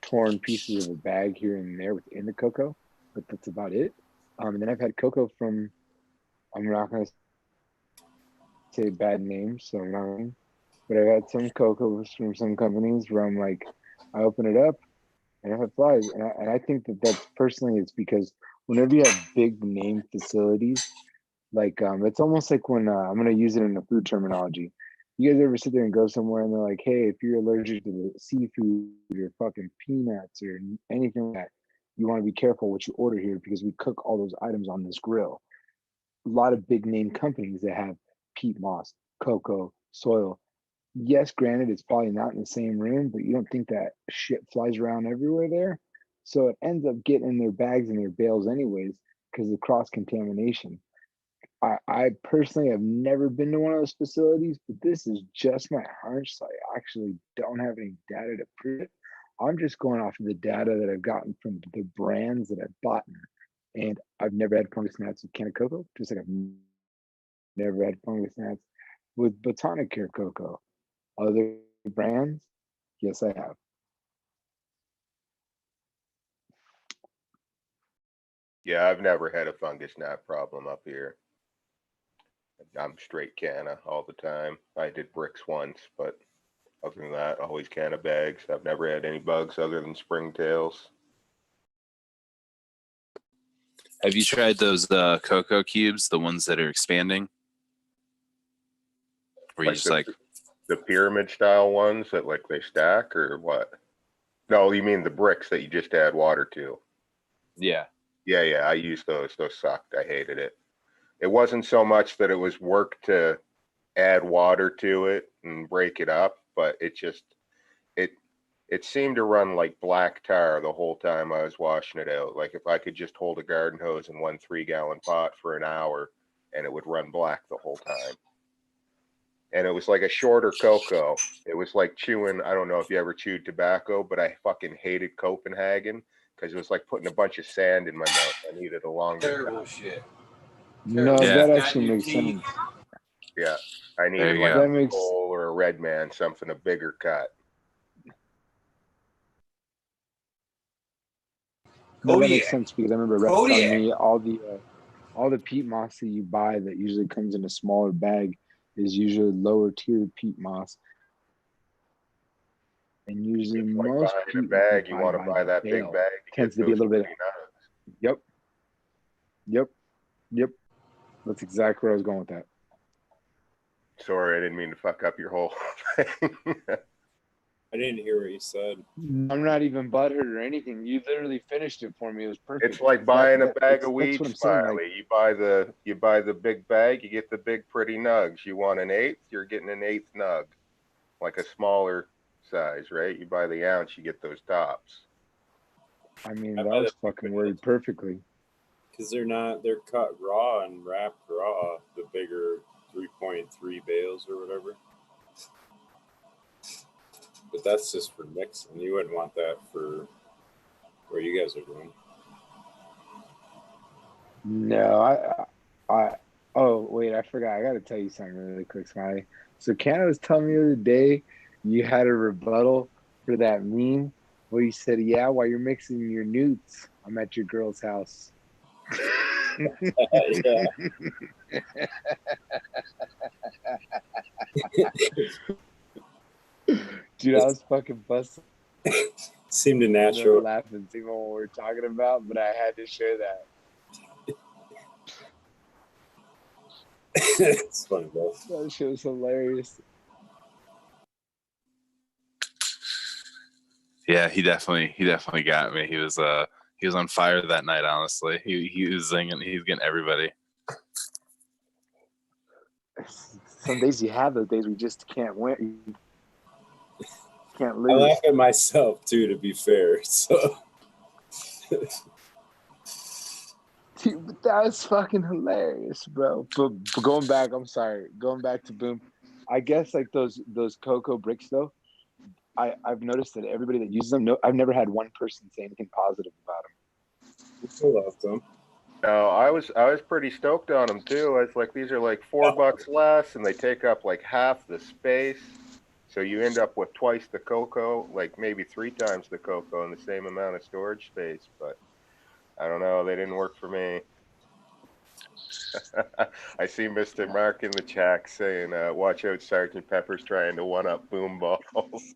torn pieces of a bag here and there within the cocoa, but that's about it. And then I've had cocoa from, I'm not going to say bad names, so I'm not, but I've had some cocoa from some companies where I'm like, I open it up and I have flies. And I think that personally it's because whenever you have big name facilities, like it's almost like when I'm going to use it in the food terminology. You guys ever sit there and go somewhere and they're like, hey, if you're allergic to the seafood or fucking peanuts or anything like that, you want to be careful what you order here because we cook all those items on this grill. A lot of big name companies that have peat moss, cocoa, soil. Yes, granted, it's probably not in the same room, but you don't think that shit flies around everywhere there. So it ends up getting in their bags and their bales anyways because of cross contamination. I personally have never been to one of those facilities, but this is just my hunch. So I actually don't have any data to prove it. I'm just going off of the data that I've gotten from the brands that I've bought. And I've never had fungus gnats with can of cocoa, just like I've never had fungus gnats with Botanic Care cocoa. Other brands, yes, I have. Yeah, I've never had a fungus gnat problem up here. I'm straight canna all the time. I did bricks once, but other than that, always canna bags. I've never had any bugs other than springtails. Have you tried those cocoa cubes, the ones that are expanding? Where you Like just the, like the pyramid style ones that like they stack or what? No, you mean the bricks that you just add water to? yeah. Yeah, I used those. Those sucked. I hated it. It wasn't so much that it was work to add water to it and break it up, but it seemed to run like black tar the whole time I was washing it out. Like if I could just hold a garden hose in 1 3-gallon pot for an hour and it would run black the whole time. And it was like a shorter cocoa. It was like chewing, I don't know if you ever chewed tobacco, but I fucking hated Copenhagen because it was like putting a bunch of sand in my mouth. I needed a longer Terrible shit. No, Yeah. that Got actually your makes teeth. sense. Yeah, I There needed you like go. That a makes Cole or a Red Man, something a bigger cut. no, that makes Kodiak. sense because I remember Rex telling Kodiak. me all the peat moss that you buy that usually comes in a smaller bag is usually lower tier peat moss. And usually It's like most buying a peat bag. you You buy want to by buy the that big bale bag to tends get to be a those little bit. pretty nuts. Yep. That's exactly where I was going with that. Sorry, I didn't mean to fuck up your whole thing. I didn't hear what you said. I'm not even butthurt or anything. You literally finished it for me. It was perfect. It's like buying a bag of that's weed, what I'm saying. Smiley. Like, You buy the big bag, you get the big pretty nugs. You want an eighth, you're getting an eighth nug, like a smaller size, right? You buy the ounce, you get those tops. I mean, I that buy was the fucking worded perfectly. Because they're cut raw and wrapped raw, the bigger 3.3 bales or whatever. But that's just for mixing. You wouldn't want that for what you guys are doing. No, oh, wait, I forgot. I got to tell you something really quick, Smiley. So Canada was telling me the other day you had a rebuttal for that meme where you said, yeah, while you're mixing your newts, I'm at your girl's house. Yeah. Dude, I was fucking busting Seemed a up natural. laughing, seeing what we were talking about, but I had to share that. It's funny, bro. That shit was hilarious. Yeah, he definitely got me. He was on fire that night, honestly. He was singing, he's getting everybody. Some days you have those days we just can't win. You can't I lose. laugh at myself too, to be fair. So Dude, but that was fucking hilarious, bro. But going back, I'm sorry. Going back to Boom, I guess like those cocoa bricks though. I've noticed that everybody that uses them, I've never had one person say anything positive about them. I love them. No, I was pretty stoked on them too. I was like, these are like $4 less, and they take up like half the space. So you end up with twice the cocoa, like maybe 3 times the cocoa in the same amount of storage space. But I don't know, they didn't work for me. I see Mr. Mark in the chat saying, watch out, Sergeant Pepper's trying to one-up boom balls.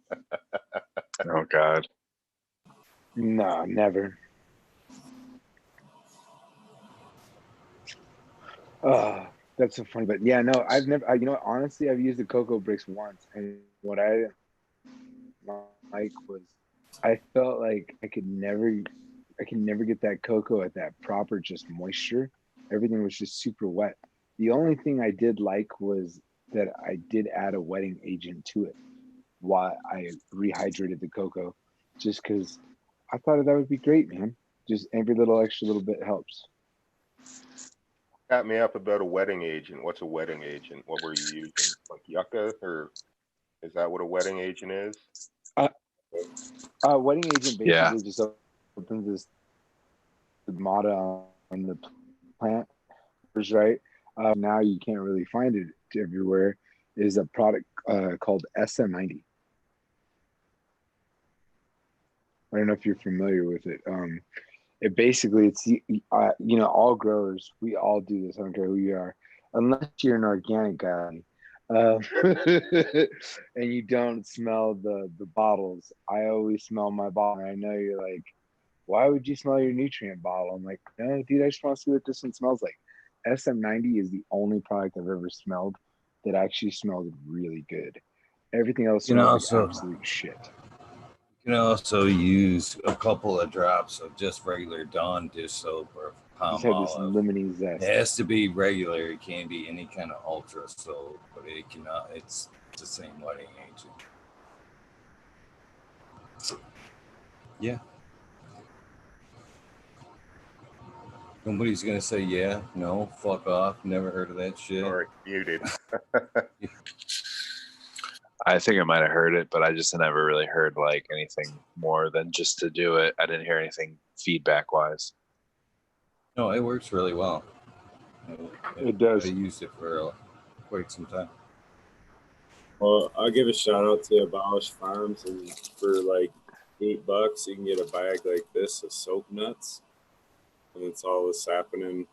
Oh God. No, never. That That's so funny. But yeah, no, I've never. You know, what, honestly, I've used the cocoa bricks once, and what I didn't like was I felt like I could never get that cocoa at that proper just moisture. Everything was just super wet. The only thing I did like was that I did add a wetting agent to it while I rehydrated the cocoa, just because I thought that would be great, man. Just every little extra little bit helps. Got me up about a wetting agent. What's a wetting agent? What were you using? Like yucca, or is that what a wetting agent is? Wetting agent Yeah. basically just opens this stigmata on the plant, right? Now you can't really find it everywhere. Is a product called SM90. I don't know if you're familiar with it. It basically, it's you know, all growers, we all do this. I don't care who you are, unless you're an organic guy, um, and you don't smell the bottles. I always smell my bottle. I know you're like, why would you smell your nutrient bottle? I'm like, no, dude, I just want to see what this one smells like. SM90 is the only product I've ever smelled that actually smelled really good. Everything else You know, smells like so- absolute shit. You can also use a couple of drops of just regular Dawn dish soap or palm Just have this olive. lemony zest. It has to be regular. It can't be any kind of ultra soap, but it cannot. It's the same wetting agent. Yeah. Nobody's gonna say yeah, no, fuck off. Never heard of that shit. Or muted. I think I might have heard it, but I just never really heard like anything more than just to do it. I didn't hear anything feedback wise. No, it works really well. It does. I used it for quite some time. Well, I'll give a shout out to Abolish Farms, and for like $8, you can get a bag like this of soap nuts, and it's all this happening.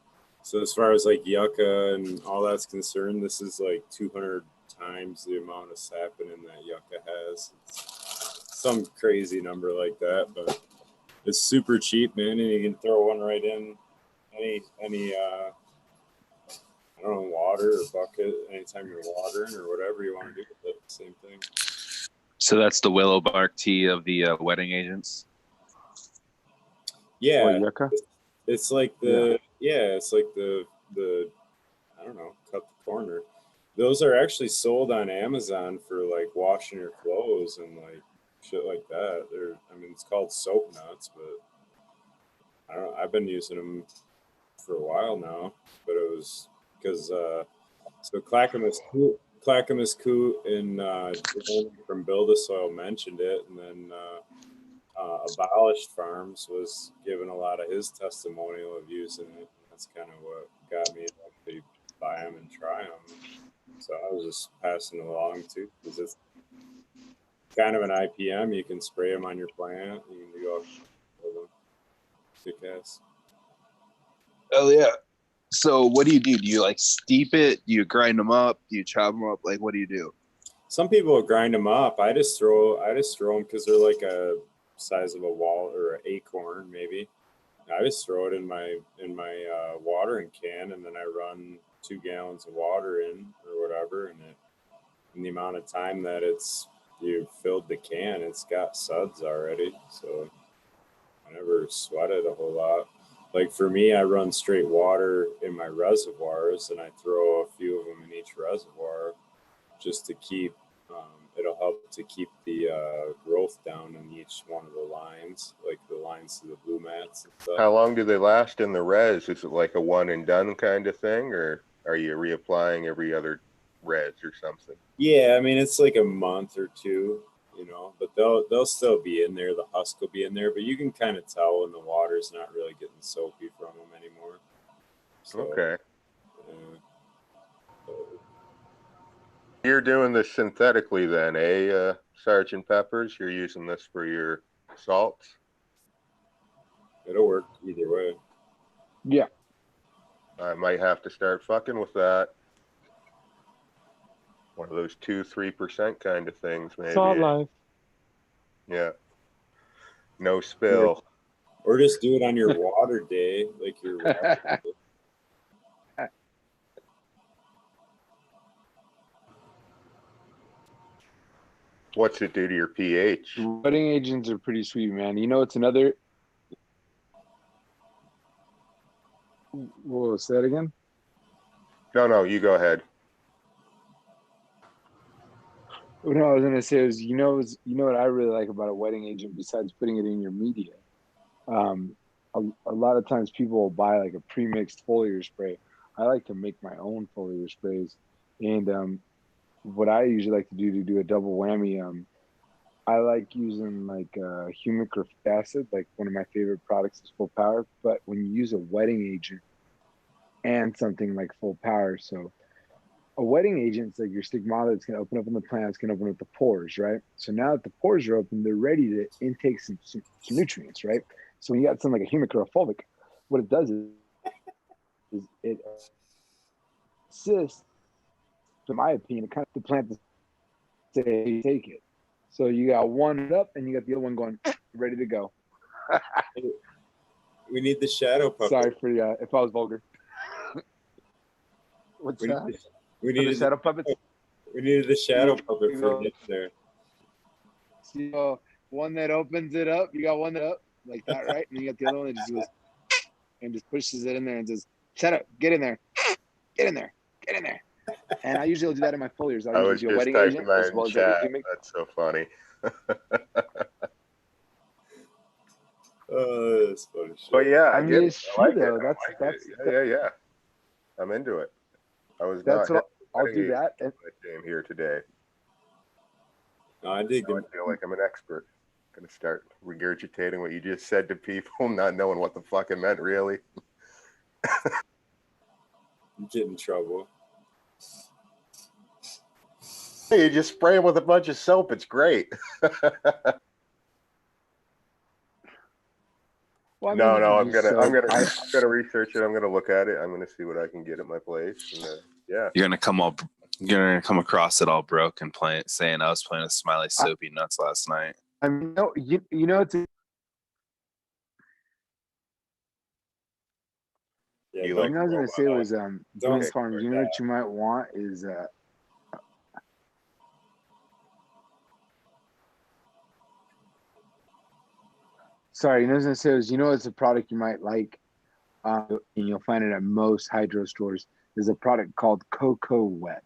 So as far as like yucca and all that's concerned, this is like 200 times the amount of saponin that yucca has. It's some crazy number like that, but it's super cheap, man, and you can throw one right in any I don't know, water or bucket anytime you're watering or whatever you want to do with it. Same thing. So that's the willow bark tea of the wetting agents. Yeah, What, yucca? it's like it's like the I don't know, cut the corner. Those are actually sold on Amazon for like washing your clothes and like shit like that. I mean, it's called soap nuts, but I don't know. I've been using them for a while now, but it was because so Clackamas Coot and from Build a Soil mentioned it, and then Abolished Farms was giving a lot of his testimonial of using it. That's kind of what got me to actually buy them and try them. So I was just passing it along too, because it's kind of an IPM. You can spray them on your plant. You can go with them. Sick ass. Oh yeah. So what do? Do you like steep it? Do you grind them up? Do you chop them up? Like what do you do? Some people grind them up. I just throw them because they're like a size of a wall or an acorn maybe. I just throw it in my watering can, and then I run 2 gallons of water in or whatever, and in the amount of time that you filled the can, it's got suds already. So I never sweat it a whole lot. Like for me, I run straight water in my reservoirs, and I throw a few of them in each reservoir just to keep. It'll help to keep the growth down in each one of the lines, like the lines to the blue mats and stuff. How long do they last in the res? Is it like a one and done kind of thing, or are you reapplying every other res or something? Yeah, I mean it's like a month or two, but they'll still be in there. The husk will be in there, but you can kind of tell when the water's not really getting soapy from them anymore. So, Okay. You're doing this synthetically then, eh, Sergeant Peppers? You're using this for your salts? It'll work either way. Yeah. I might have to start fucking with that. One of those 2-3% kind of things, maybe. Salt life. Yeah. No spill. Or just do it on your water day, like your water day. What's it do to your pH? Wetting agents are pretty sweet, man. You know, it's another. Whoa, say that again. No, you go ahead. What I was gonna say is, you know what I really like about a wetting agent besides putting it in your media. A lot of times people will buy like a pre-mixed foliar spray. I like to make my own foliar sprays, and what I usually like to do a double whammy. I like using like humic or acid. Like one of my favorite products is Full Power. But when you use a wetting agent and something like Full Power, so a wetting agent is like your stigmata. It's going to open up in the plant. It's going to open up the pores, right? So now that the pores are open, they're ready to intake some nutrients, right? So when you got something like a humic or a fulvic, what it does is it assists, in my opinion, it kind of the plant to say, hey, take it. So you got one up and you got the other one going, ready to go. We need the shadow puppet. Sorry for if I was vulgar. What's that? We needed the shadow puppets. We needed the shadow puppet for it there. So one that opens it up, you got one that up like that, right? And you got the other one that just goes and just pushes it in there and says, "Shut up, get in there, get in there, get in there." And I usually do that in my foliars. I was usually just do a wetting typing agent that as in well as chat. humic. That's so funny. Oh, that's funny shit. But yeah, I mean, it's true though. That's yeah. I'm into it. I was that's not. what I'll do that. And, game here today. No, I dig I it. feel like I'm an expert. Gonna start regurgitating what you just said to people, not knowing what the fuck it meant really. You get in trouble. Hey, you just spray them with a bunch of soap. It's great. well, I No, mean, I'm you can gonna use I'm gonna research it. I'm gonna look at it. I'm gonna see what I can get at my place. And, yeah, You're gonna come across it all broken, saying I was playing with Smiley Soapy Nuts last night. I mean, no, you know, it's Yeah, You what like I was gonna say was don't farms. You know what you might want is sorry, you know what I was gonna say was, you know, it's a product you might like, and you'll find it at most hydro stores. There's a product called Cocoa Wet.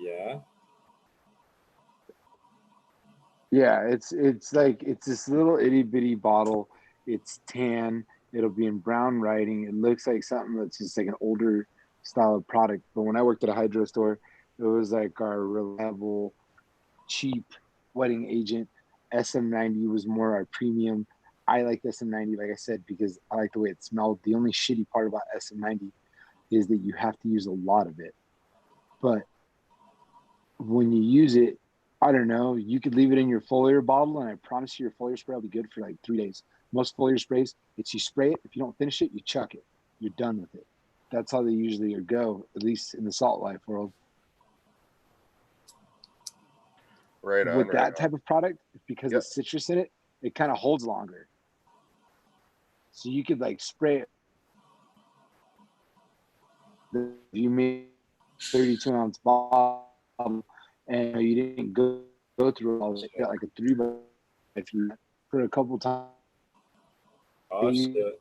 Yeah. Yeah, it's like it's this little itty bitty bottle. It's tan. It'll be in brown writing. It looks like something that's just like an older style of product. But when I worked at a hydro store, it was like our reliable, cheap wetting agent. SM90 was more our premium. I liked SM90, like I said, because I like the way it smelled. The only shitty part about SM90 is that you have to use a lot of it. But when you use it, I don't know, you could leave it in your foliar bottle, and I promise you your foliar spray will be good for like 3 days. Most foliar sprays, it's you spray it. If you don't finish it, you chuck it. You're done with it. That's how they usually go, at least in the salt life world. right on. With right that on. type of product, because Yep. of citrus in it, it kind of holds longer. So you could like spray it. You made 32-ounce bottle, and you didn't go through all of it. You got like a 3x3 for a couple times. Oh, shit.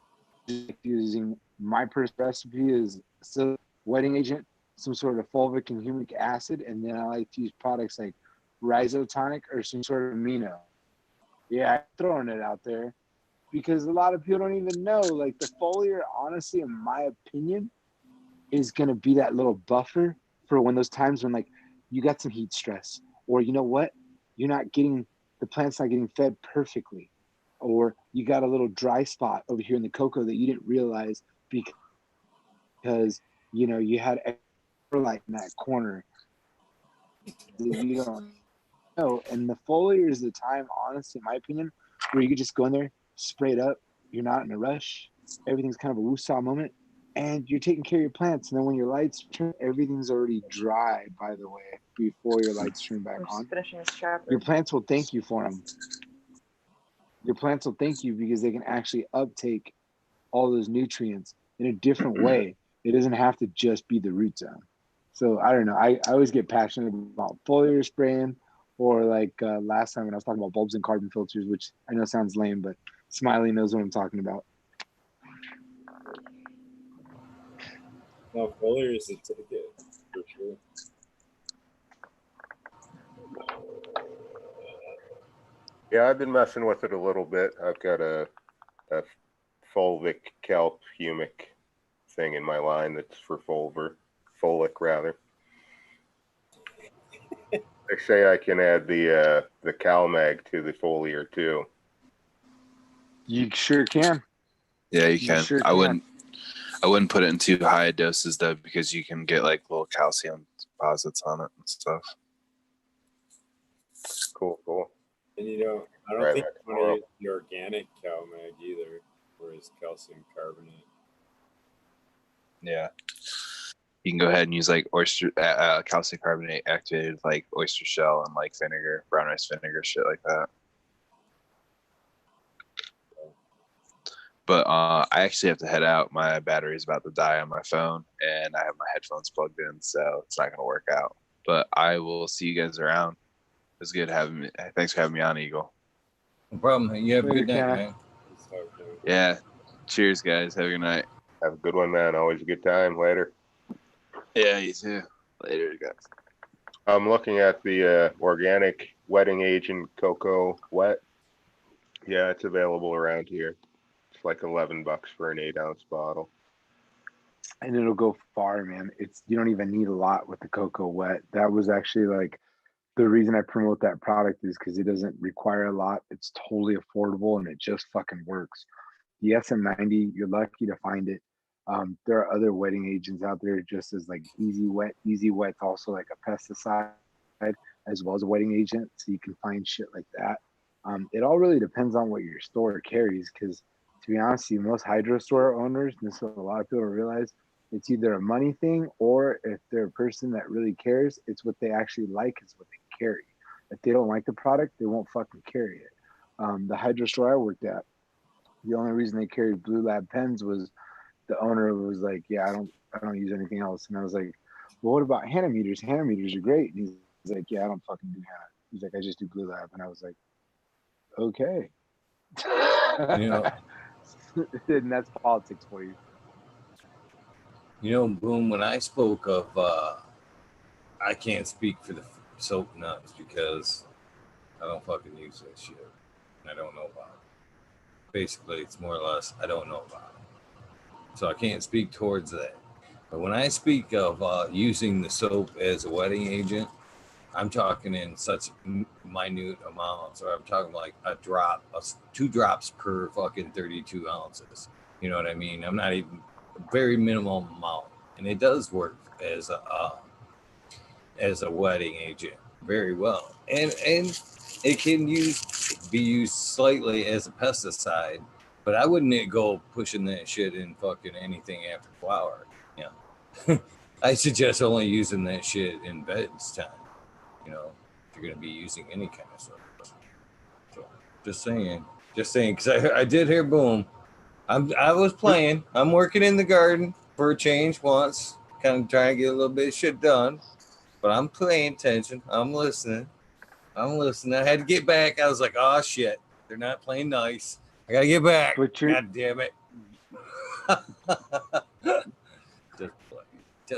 Using my first recipe is still wetting agent, some sort of fulvic and humic acid, and then I like to use products like rhizotonic or some sort of amino. Yeah, I'm throwing it out there because a lot of people don't even know. Like the foliar, honestly, in my opinion, is gonna be that little buffer for when those times when like you got some heat stress, or you know what, you're not getting the plant's not getting fed perfectly, or you got a little dry spot over here in the cocoa that you didn't realize because you know you had extra light in that corner that you don't know. And the foliar is the time, honestly, in my opinion, where you could just go in there, spray it up. You're not in a rush. Everything's kind of a woo-saw moment, and you're taking care of your plants. And then when your lights turn, everything's already dry, by the way, before your lights turn back on. Your plants will thank you for them. Your plants will thank you because they can actually uptake all those nutrients in a different way. It doesn't have to just be the root zone. So I don't know. I always get passionate about foliar spraying, or like last time when I was talking about bulbs and carbon filters, which I know sounds lame, but Smiley knows what I'm talking about. No, foliar is a ticket for sure. Yeah, I've been messing with it a little bit. I've got a fulvic kelp humic thing in my line that's for folic rather. They say I can add the CalMag to the foliar too. You sure can. Yeah, you You can. sure I can. wouldn't put it in too high doses though, because you can get like little calcium deposits on it and stuff. Cool. And you know, I don't Try think that you want tomorrow. to use the organic CalMag either, whereas calcium carbonate. Yeah. You can go ahead and use like oyster calcium carbonate activated like oyster shell and like vinegar, brown rice vinegar, shit like that. But I actually have to head out. My battery's about to die on my phone, and I have my headphones plugged in, so it's not going to work out. But I will see you guys around. It's good having me. Thanks for having me on, Eagle. No problem. You have a Later, good night, Cat. man. Yeah. Cheers, guys. Have a good night. Have a good one, man. Always a good time. Later. Yeah, you too. Later, guys. I'm looking at the organic wetting agent cocoa wet. Yeah, it's available around here. It's like $11 for an 8-ounce bottle. And it'll go far, man. It's you don't even need a lot with the cocoa wet. That was actually like the reason I promote that product is because it doesn't require a lot. It's totally affordable and it just fucking works. The SM90, you're lucky to find it. There are other wetting agents out there just as like easy wet. Easy wet's also like a pesticide as well as a wetting agent, so you can find shit like that. It all really depends on what your store carries, because to be honest, with you, most hydro store owners, and this is what a lot of people realize, it's either a money thing or if they're a person that really cares, it's what they actually like is what they carry. If they don't like the product, they won't fucking carry it. The hydro store I worked at, the only reason they carried Blue Lab pens was the owner was like, "Yeah, I don't use anything else." And I was like, "Well, what about Hanometers? Hanometers are great." And he's like, "Yeah, I don't fucking do Hana." He's like, "I just do Blue Lab." And I was like, "Okay." You know, And that's politics for you. Boom, when I spoke of, I can't speak for the soap nuts because I don't fucking use that shit. I don't know about it. Basically, it's more or less, I don't know about it. So I can't speak towards that. But when I speak of using the soap as a wetting agent, I'm talking in such minute amounts, or I'm talking like a drop, 2 drops per fucking 32 ounces. You know what I mean? I'm not even very minimal amount, and it does work as a wetting agent very well, and it can be used slightly as a pesticide, but I wouldn't go pushing that shit in fucking anything after flower. Yeah, I suggest only using that shit in bed's time. If you're gonna be using any kind of stuff. So just saying, because I did hear boom. I was playing. I'm working in the garden for a change once, kind of trying to get a little bit of shit done. But I'm paying attention. I'm listening. I had to get back. I was like, oh shit, they're not playing nice. I gotta get back. But God damn it. Just play.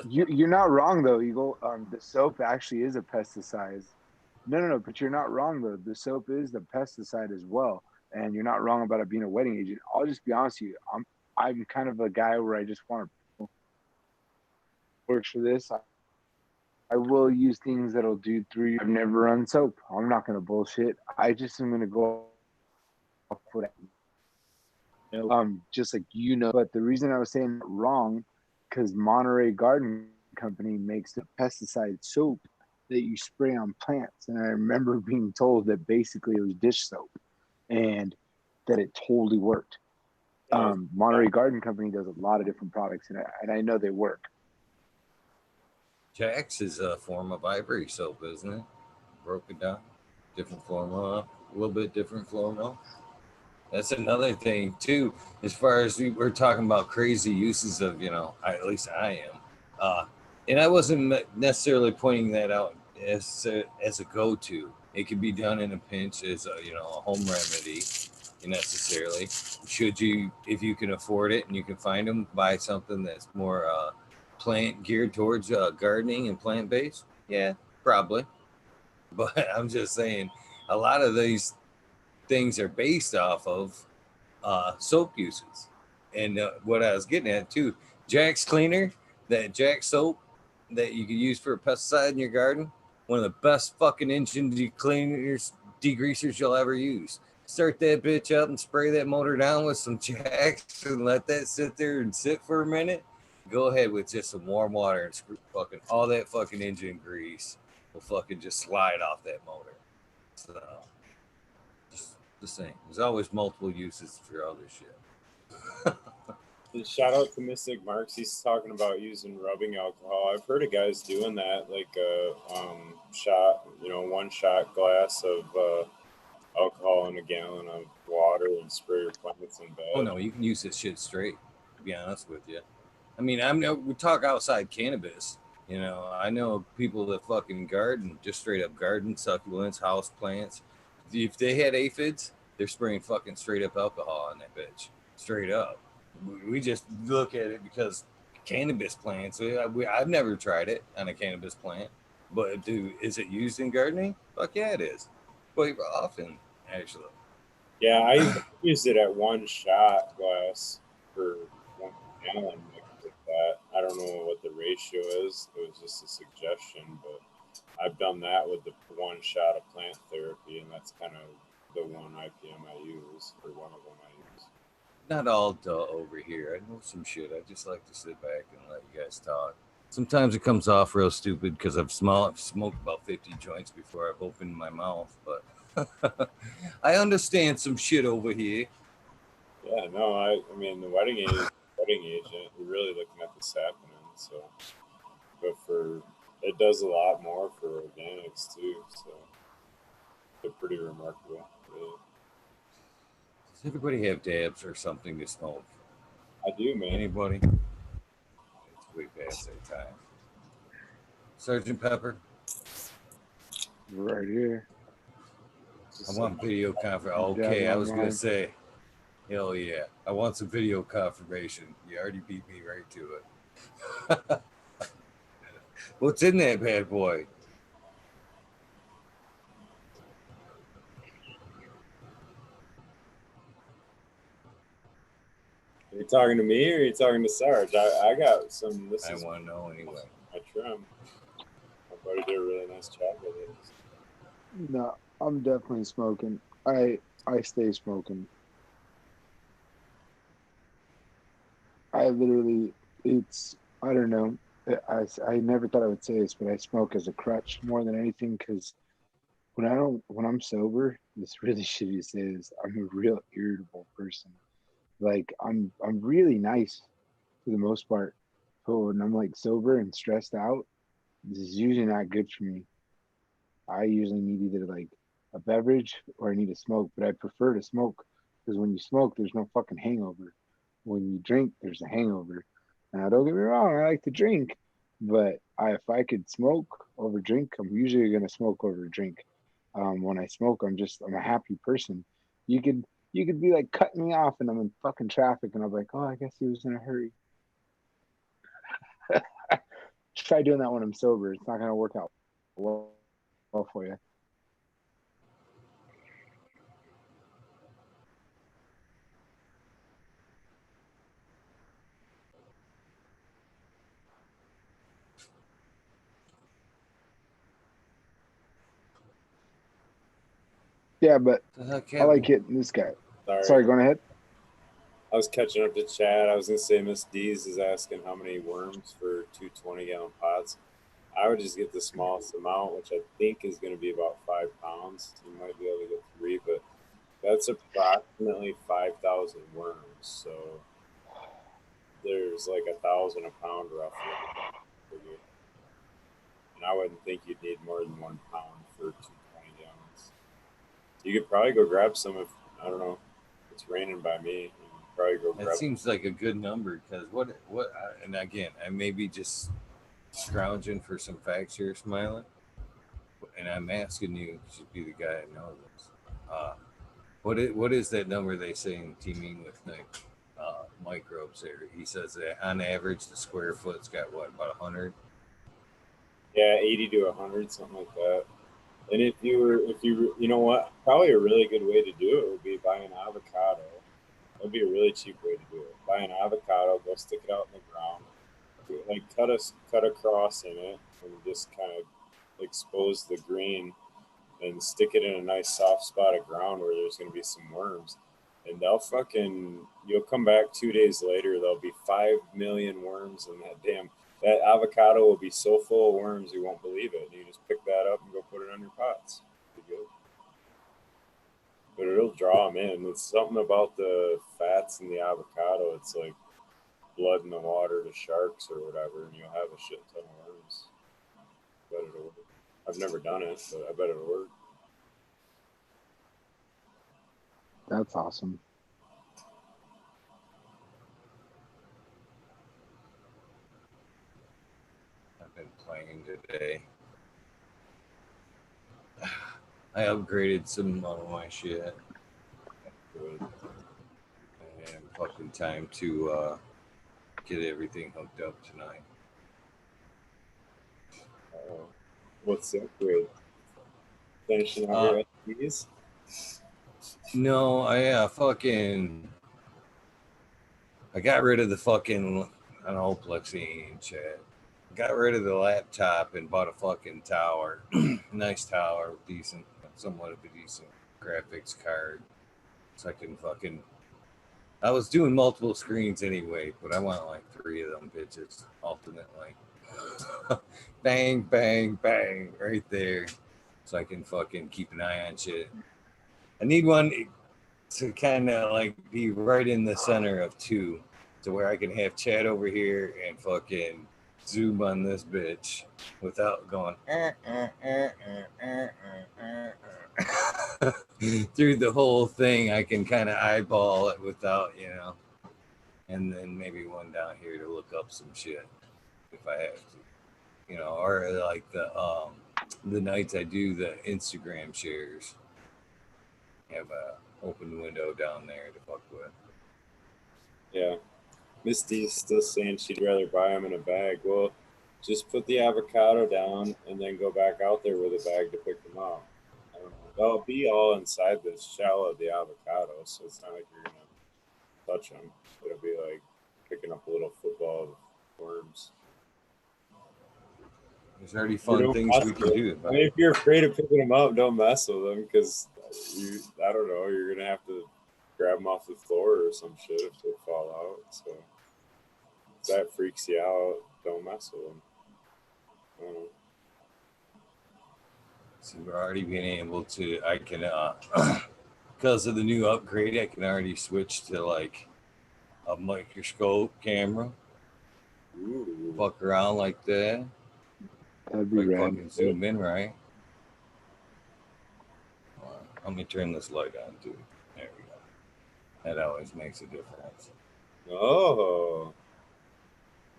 You're not wrong though, Eagle. The soap actually is a pesticide. No. But you're not wrong though. The soap is the pesticide as well, and you're not wrong about it being a wetting agent. I'll just be honest with you. I'm kind of a guy where I just want to works for this. I will use things that'll do 3. I've never run soap. I'm not gonna bullshit. I just am gonna go off what just like But the reason I was saying wrong, because Monterey Garden Company makes the pesticide soap that you spray on plants, and I remember being told that basically it was dish soap, and that it totally worked. Monterey Garden Company does a lot of different products, and I know they work. Jax is a form of ivory soap, isn't it? Broken down, different formula, a little bit different formula. That's another thing too. As far as we're talking about crazy uses of, at least I am. And I wasn't necessarily pointing that out as a go-to. It can be done in a pinch as a, a home remedy. Necessarily, should you, if you can afford it and you can find them, buy something that's more plant geared towards gardening and plant based. Yeah, probably. But I'm just saying, a lot of these things are based off of soap uses. And what I was getting at too, Jack's cleaner, that Jack soap that you can use for a pesticide in your garden, one of the best fucking engine cleaners, degreasers you'll ever use. Start that bitch up and spray that motor down with some Jacks and let that sit there and sit for a minute. Go ahead with just some warm water and screw fucking all that fucking engine grease will fucking just slide off that motor. So just the same. There's always multiple uses for other shit. And shout out to Mystic Marks. He's talking about using rubbing alcohol. I've heard of guys doing that, like a shot, 1 shot glass of alcohol in a gallon of water and spray your plants in bed. Oh no, you can use this shit straight. To be honest with you, I mean, we talk outside cannabis. I know people that fucking garden, just straight up garden, succulents, house plants. If they had aphids, they're spraying fucking straight up alcohol on that bitch, straight up. We just look at it because cannabis plants. I've never tried it on a cannabis plant, but is it used in gardening? Fuck yeah, it is. Quite often, actually. Yeah, I used it at 1 shot glass for 1 gallon. Like that. I don't know what the ratio is. It was just a suggestion, but I've done that with the 1 shot of plant therapy, and that's kind of the one IPM I use, or one of them I use. Not all duh over here. I know some shit. I just like to sit back and let you guys talk. Sometimes it comes off real stupid because I've smoked about 50 joints before I've opened my mouth, but I understand some shit over here. Yeah, no, I mean the wedding agent, you're really looking at this happening. So, but it does a lot more for organics too. So, they're pretty remarkable. Really. Does everybody have dabs or something to smoke? I do, man. Anybody? It's way past that time. Sergeant Pepper? Right here. I want video conference. Okay, I was going to say, hell yeah. I want some video confirmation. You already beat me right to it. What's in that bad boy? Are you talking to me or are you talking to Sarge? I got some. I want to know anyway. I trim. My buddy did a really nice job with it. No, I'm definitely smoking. I stay smoking. I literally, I don't know. I never thought I would say this, but I smoke as a crutch more than anything because when I'm sober, this really shitty to say this, I'm a real irritable person. Like I'm really nice for the most part, but when I'm like sober and stressed out, this is usually not good for me. I usually need either like a beverage or I need to smoke, but I prefer to smoke because when you smoke, there's no fucking hangover. When you drink, there's a hangover. Now, don't get me wrong, I like to drink, but if I could smoke over drink, I'm usually gonna smoke over drink. When I smoke, I'm a happy person. You could be like cutting me off, and I'm in fucking traffic, and I'm like, oh, I guess he was in a hurry. Try doing that when I'm sober. It's not gonna work out well for you. Yeah, but I like hitting this guy. Sorry, going ahead. I was catching up to Chad. I was gonna say Miss D's is asking how many worms for 2 20-gallon pots. I would just get the smallest amount, which I think is going to be about 5 pounds. You might be able to get 3, but that's approximately 5,000 worms. So there's like 1,000 a pound roughly. And I wouldn't think you'd need more than 1 pound for 2 20-gallons. You could probably go grab some if, I don't know, it's raining by me. You could probably go grab That seems like a good number because and again, I may be just scrounging for some facts here, Smiling. And I'm asking you, you should be the guy that knows this. What is that number they say in teaming with Nick? Microbes there. He says that on average the square foot's got what, about 100? Yeah, 80 to 100, something like that. And if you know what, probably a really good way to do it would be buy an avocado. That'd be a really cheap way to do it. Buy an avocado, go stick it out in the ground, like cut across in it, and just kind of expose the green and stick it in a nice soft spot of ground where there's going to be some worms. And you'll come back 2 days later, there'll be 5 million worms in that avocado will be so full of worms you won't believe it. And you just pick that up and go put it on your pots. Pretty good. But it'll draw them in. It's something about the fats in the avocado. It's like blood in the water to sharks or whatever, and you'll have a shit ton of worms. Bet it'll work. I've never done it, but I bet it'll work. That's awesome. I've been playing today. I upgraded some of my shit. Good. And fucking time to get everything hooked up tonight. What's the upgrade? Finishing out your SPs? No, I got rid of the fucking, I don't know, Plexi and shit. Got rid of the laptop and bought a fucking tower. Nice tower, decent, somewhat of a decent graphics card. So I can fucking, I was doing multiple screens anyway, but I want like 3 of them bitches alternately. Bang, bang, bang, right there. So I can fucking keep an eye on shit. I need one to kind of like be right in the center of 2, to where I can have chat over here and fucking zoom on this bitch without going through the whole thing. I can kind of eyeball it without, and then maybe one down here to look up some shit if I have to, or like the nights I do the Instagram shares, have a open window down there to fuck with. Yeah. Misty's still saying she'd rather buy them in a bag. Well, just put the avocado down and then go back out there with a bag to pick them up. I don't know. They'll be all inside the shell of the avocado, so it's not like you're going to touch them. It'll be like picking up a little football of worms. There's already fun things we can do. I mean, if you're afraid of picking them up, don't mess with them because I don't know, you're going to have to grab them off the floor or some shit if they fall out. So if that freaks you out, don't mess with them. I don't know. So we're already being able to, I can, because of the new upgrade, I can already switch to like a microscope camera. Ooh. Fuck around like that. That'd be Like rad. fucking zoom in, right? Let me turn this light on too. There we go. That always makes a difference. Oh.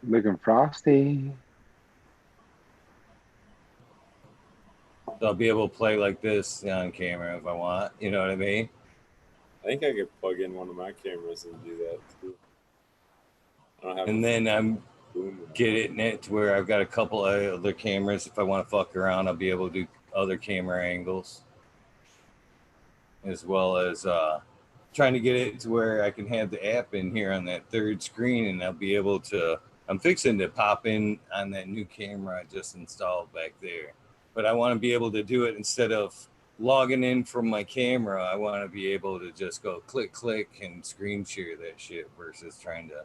Looking frosty. So I'll be able to play like this on camera if I want. You know what I mean? I think I could plug in one of my cameras and do that too. I don't have And then I'm boom. getting it to where I've got a couple of other cameras. If I want to fuck around, I'll be able to do other camera angles, as well as trying to get it to where I can have the app in here on that third screen, and I'll be able to. I'm fixing to pop in on that new camera I just installed back there, but I want to be able to do it instead of logging in from my camera. I want to be able to just go click, click, and screen share that shit versus trying to,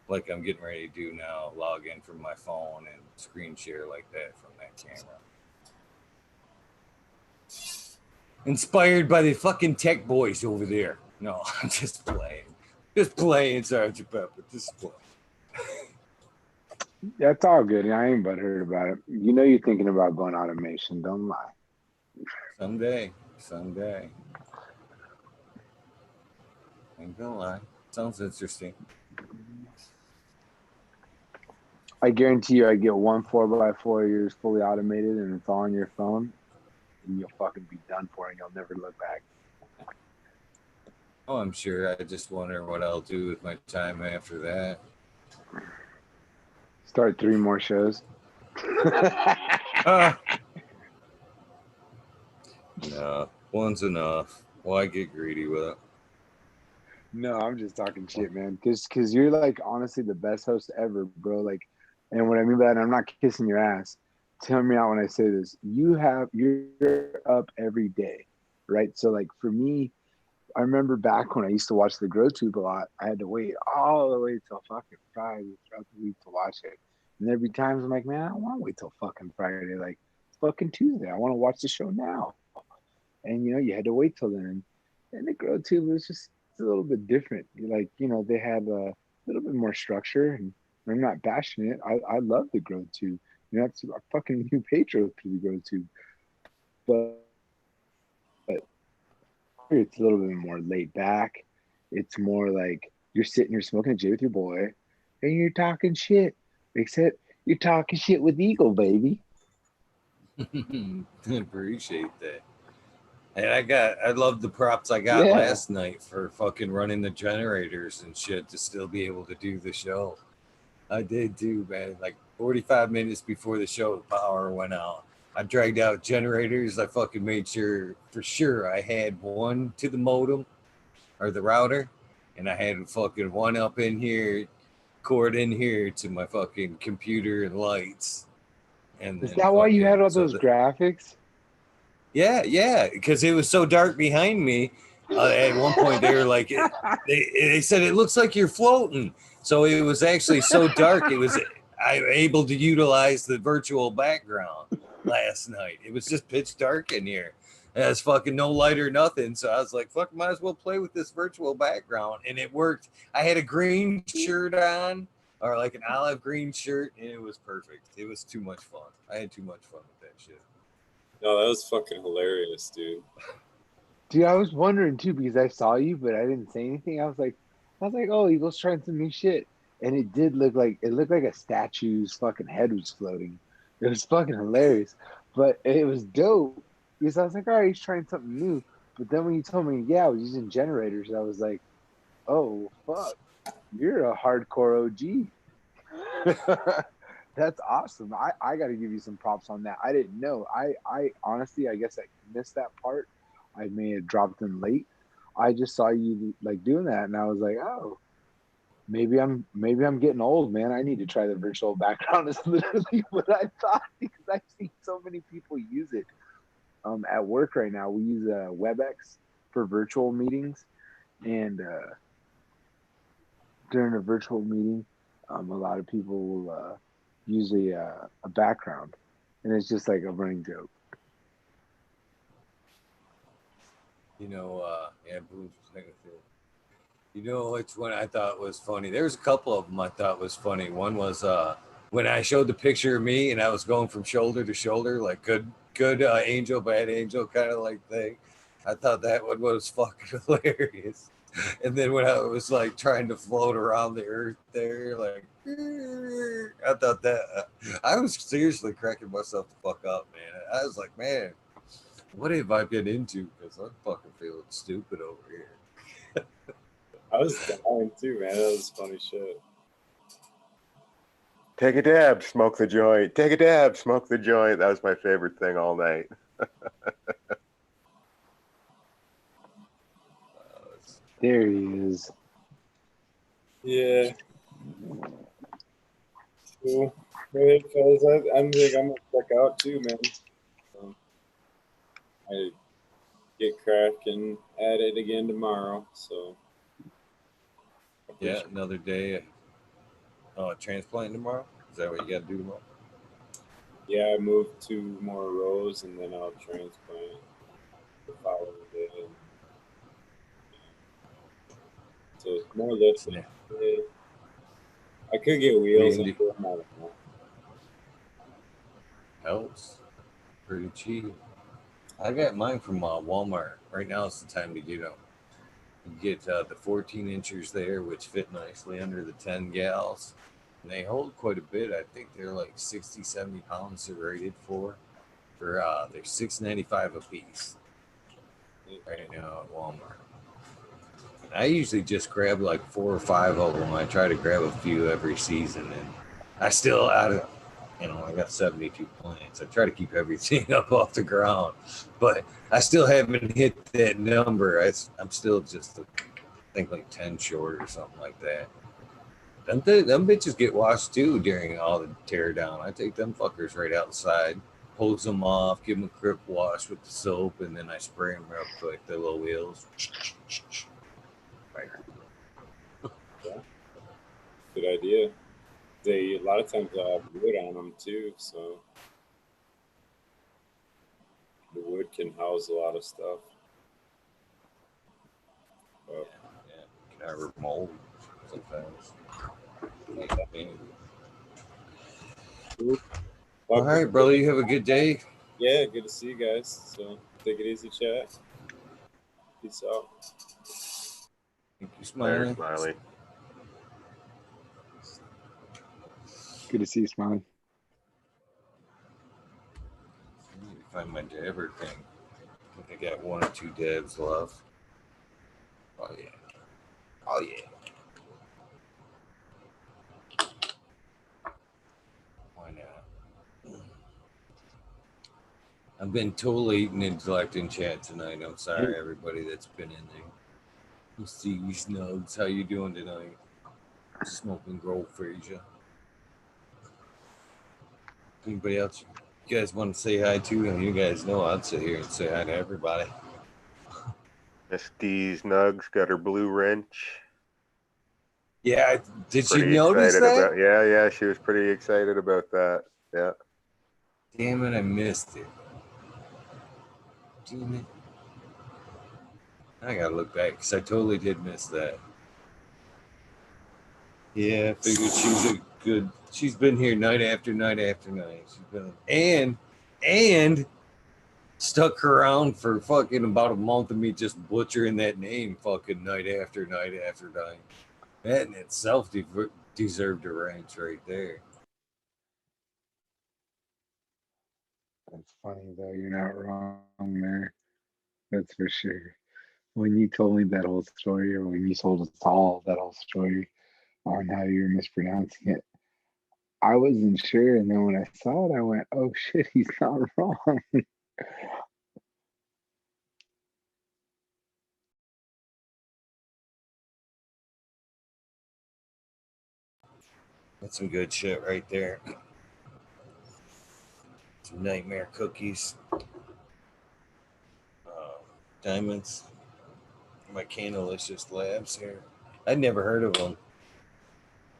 like I'm getting ready to do now, log in from my phone and screen share like that from that camera. Inspired by the fucking tech boys over there. No, I'm just playing. Just playing, Sergeant Pepper. Just playing. That's all good. I ain't butthurt about it. You know you're thinking about going automation. Don't lie. Someday. Ain't gonna lie. Sounds interesting. I guarantee you, I get one 4x4 of yours fully automated, and it's all on your phone, and you'll fucking be done for, and you'll never look back. Oh, I'm sure. I just wonder what I'll do with my time after that. Start 3 more shows. Ah. No, one's enough. Why get greedy with it? No, I'm just talking shit, man. Because you're like honestly the best host ever, bro. Like, and what I mean by that, I'm not kissing your ass. Tell me out when I say this. You're up every day, right? So like for me, I remember back when I used to watch the Grow Tube a lot. I had to wait all the way till fucking Friday throughout the week to watch it. And there'd be times I'm like, man, I don't want to wait till fucking Friday. Like it's fucking Tuesday. I want to watch the show now. And you had to wait till then. And the Grow Tube was just a little bit different. Like they had a little bit more structure, and I'm not bashing it. I love the Grow Tube. That's a fucking new Pedros to the Grow Tube, but it's a little bit more laid back. It's more like you're smoking a J with your boy, and you're talking shit. Except you're talking shit with Eagle, baby. Appreciate that. And I love the props I got last night for fucking running the generators and shit to still be able to do the show. I did too, man. Like 45 minutes before the show, the power went out. I dragged out generators. I fucking made sure for sure I had one to the modem or the router, and I had fucking one up in here, cord in here to my fucking computer and lights. And is that why you had all those graphics? Yeah, because it was so dark behind me. At one point, they were like, they said it looks like you're floating. So it was actually so dark. I was able to utilize the virtual background last night. It was just pitch dark in here. There's fucking no light or nothing. So I was like, fuck, might as well play with this virtual background. And it worked. I had a green shirt on, or like an olive green shirt, and it was perfect. It was too much fun. I had too much fun with that shit. No, that was fucking hilarious, dude. Dude, I was wondering too because I saw you, but I didn't say anything. I was like, oh, Eagle's trying some new shit, and it looked like a statue's fucking head was floating. It was fucking hilarious, but it was dope because I was like, all right, he's trying something new. But then when you told me, yeah, I was using generators, I was like, oh fuck, you're a hardcore OG. That's awesome. I got to give you some props on that. I didn't know. I honestly, I guess I missed that part. I may have dropped in late. I just saw you like doing that, and I was like, oh, maybe I'm getting old, man. I need to try the virtual background. Is literally what I thought because I've seen so many people use it. At work right now, we use WebEx for virtual meetings, and during a virtual meeting, a lot of people will use a background, and it's just like a running joke. Yeah, Boom's playing with it. You know which one I thought was funny? There's a couple of them I thought was funny. One was when I showed the picture of me and I was going from shoulder to shoulder, like good angel, bad angel kind of like thing. I thought that one was fucking hilarious. And then when I was like trying to float around the earth there, like I thought that I was seriously cracking myself the fuck up, man. I was like, man, what have I been into? Because I'm fucking feeling stupid over here. I was dying too, man. That was funny shit. Take a dab, smoke the joint. Take a dab, smoke the joint. That was my favorite thing all night. There he is. Yeah. Cool. Hey, fellas, I'm gonna check out too, man. I get cracking at it again tomorrow. So. Yeah, another day. Transplanting tomorrow? Is that what you got to do tomorrow? Yeah, I moved 2 more rows and then I'll transplant the following day. So it's more lifting. Yeah. I could get wheels into them. I don't know. Helps. Pretty cheap. I got mine from Walmart. Right now it's the time to get them. You get the 14 inchers there, which fit nicely under the 10 gals. And they hold quite a bit. I think they're like 60, 70 pounds they're rated for. They're $6.95 a piece right now at Walmart. I usually just grab like 4 or 5 of them. I try to grab a few every season, and I still out of, I got 72 plants. I try to keep everything up off the ground, but I still haven't hit that number. I'm still just, I think like 10 short or something like that. Them bitches get washed too during all the tear down. I take them fuckers right outside, hose them off, give them a quick wash with the soap, and then I spray them real quick, their little wheels. Right. Good idea. They a lot of times have wood on them too, so the wood can house a lot of stuff. But Yeah, can I mold sometimes? cool. All right, brother. You have a good day. Yeah, good to see you guys. So take it easy, chat. Peace out. Thank you, Later, Smiley. Smiley. Good to see you, Smiley. I need to find my dabber thing. I think I got 1 or 2 dabs left. Oh yeah. Oh yeah. Why not? I've been totally eating intellect in chat tonight. I'm sorry, everybody that's been in there. You see these nugs. How you doing tonight? Smoking Grove Fraser. Anybody else you guys want to say hi to? And you guys know I'd sit here and say hi to everybody. Miss D's Nugs got her blue wrench. Yeah, did you Pretty notice excited that? about. Yeah, she was pretty excited about that. Yeah. Damn it, I missed it. Damn it. I gotta look back because I totally did miss that. Yeah, I figured she's been here night after night after night. She's been and stuck around for fucking about a month of me just butchering that name fucking night after night after night. That in itself deserved a ranch right there. That's funny though. You're not wrong there. That's for sure. When you told me that whole story, or when you told us all that whole story on how you're mispronouncing it, I wasn't sure. And then when I saw it, I went, "Oh shit, he's not wrong." That's some good shit right there. Some nightmare cookies. Diamonds. My Canalicious Labs here. I'd never heard of them,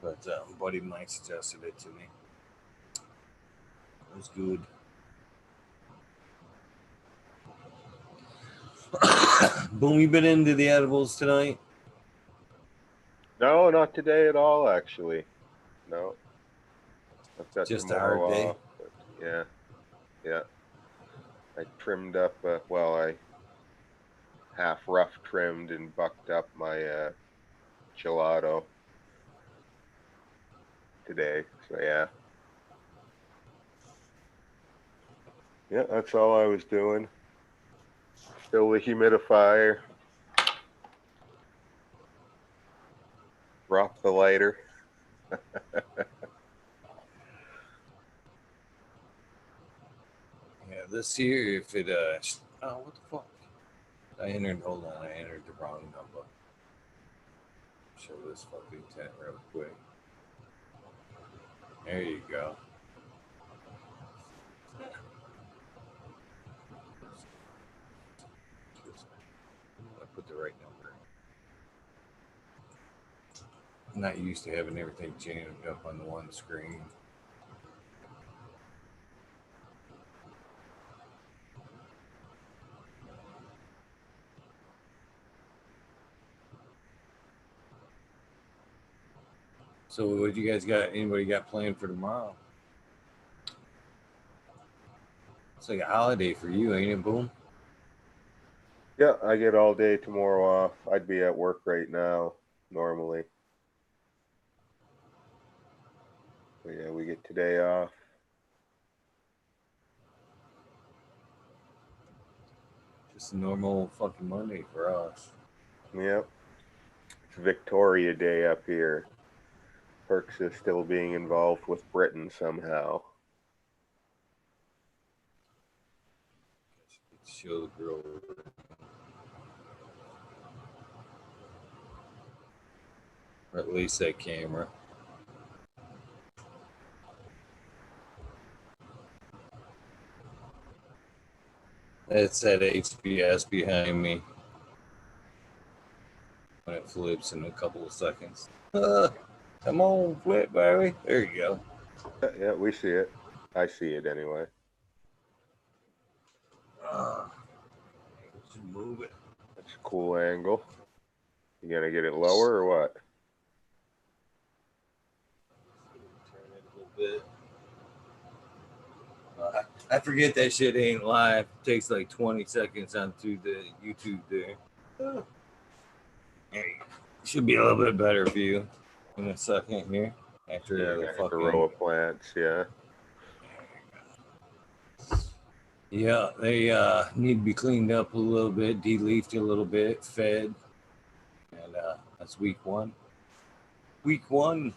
but a buddy of mine suggested it to me. It was good. Boom, you been into the edibles tonight? No, not today at all. Actually, no. I've got Just a tomorrow hard day. off. But yeah. I trimmed up. I half rough trimmed and bucked up my gelato today. So yeah, that's all I was doing. Still the humidifier. Drop the lighter. Yeah, this year, if it, oh, what the fuck? Hold on, I entered the wrong number. Show this fucking tent real quick. There you go. I put the right number. I'm not used to having everything jammed up on the one screen. So what you guys got? Anybody got planned for tomorrow? It's like a holiday for you, ain't it, Boom? Yeah, I get all day tomorrow off. I'd be at work right now normally. But yeah, we get today off. Just a normal fucking Monday for us. Yep. It's Victoria Day up here. Perks is still being involved with Britain somehow. Show the girl. Or at least that camera. That's that HPS behind me. When it flips in a couple of seconds. Come on, flip, baby. There you go. Yeah, we see it. I see it anyway. Just move it. That's a cool angle. You gonna get it lower or what? Turn it a little bit. I forget that shit ain't live. It takes like 20 seconds onto the YouTube there. Should be a little bit better for you in a second here. After Yeah, the the fucking row of plants, yeah. Yeah, they need to be cleaned up a little bit, de-leafed a little bit, fed. And that's week one. Week one.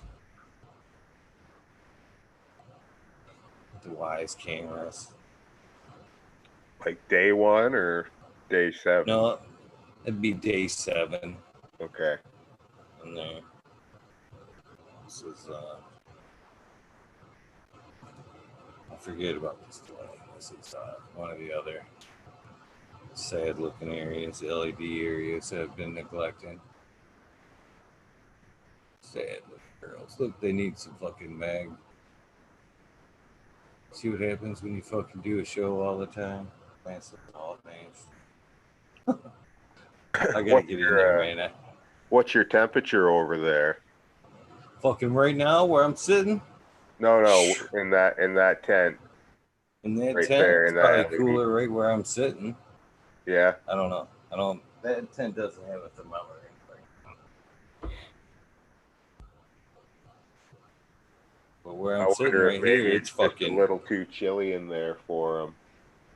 The wise cameras. Like day 1 or day 7? No, it'd be day 7 Okay. in there. This is I forget about this delay. This is one of the other sad looking areas, LED areas that have been neglected. Sad looking girls. Look, they need some fucking mag. See what happens when you fucking do a show all the time? Plants all things. I gotta get in there, man. What's your temperature over there? Fucking right now where I'm sitting? No, in that tent. In that Right tent, there, it's in probably that cooler right where I'm sitting. Yeah. I don't know. That tent doesn't have a thermometer. But where I'm sitting right here, it's just fucking a little too chilly in there for them.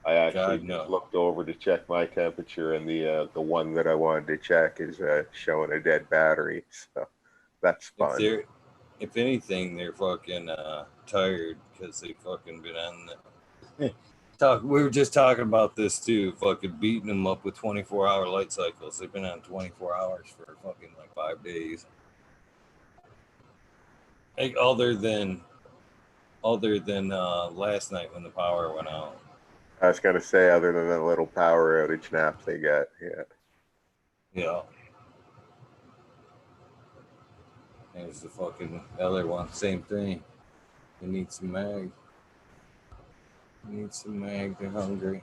I actually God, no. just looked over to check my temperature, and the one that I wanted to check is showing a dead battery. So that's fun. If anything, they're fucking tired because they fucking been on the we were just talking about this too, fucking beating them up with 24-hour light cycles. They've been on 24 hours for fucking like 5 days. Like other than last night when the power went out. I was gonna say, other than that little power outage nap they got, yeah. Yeah. There's the fucking other one, same thing. They need some mag. They're hungry.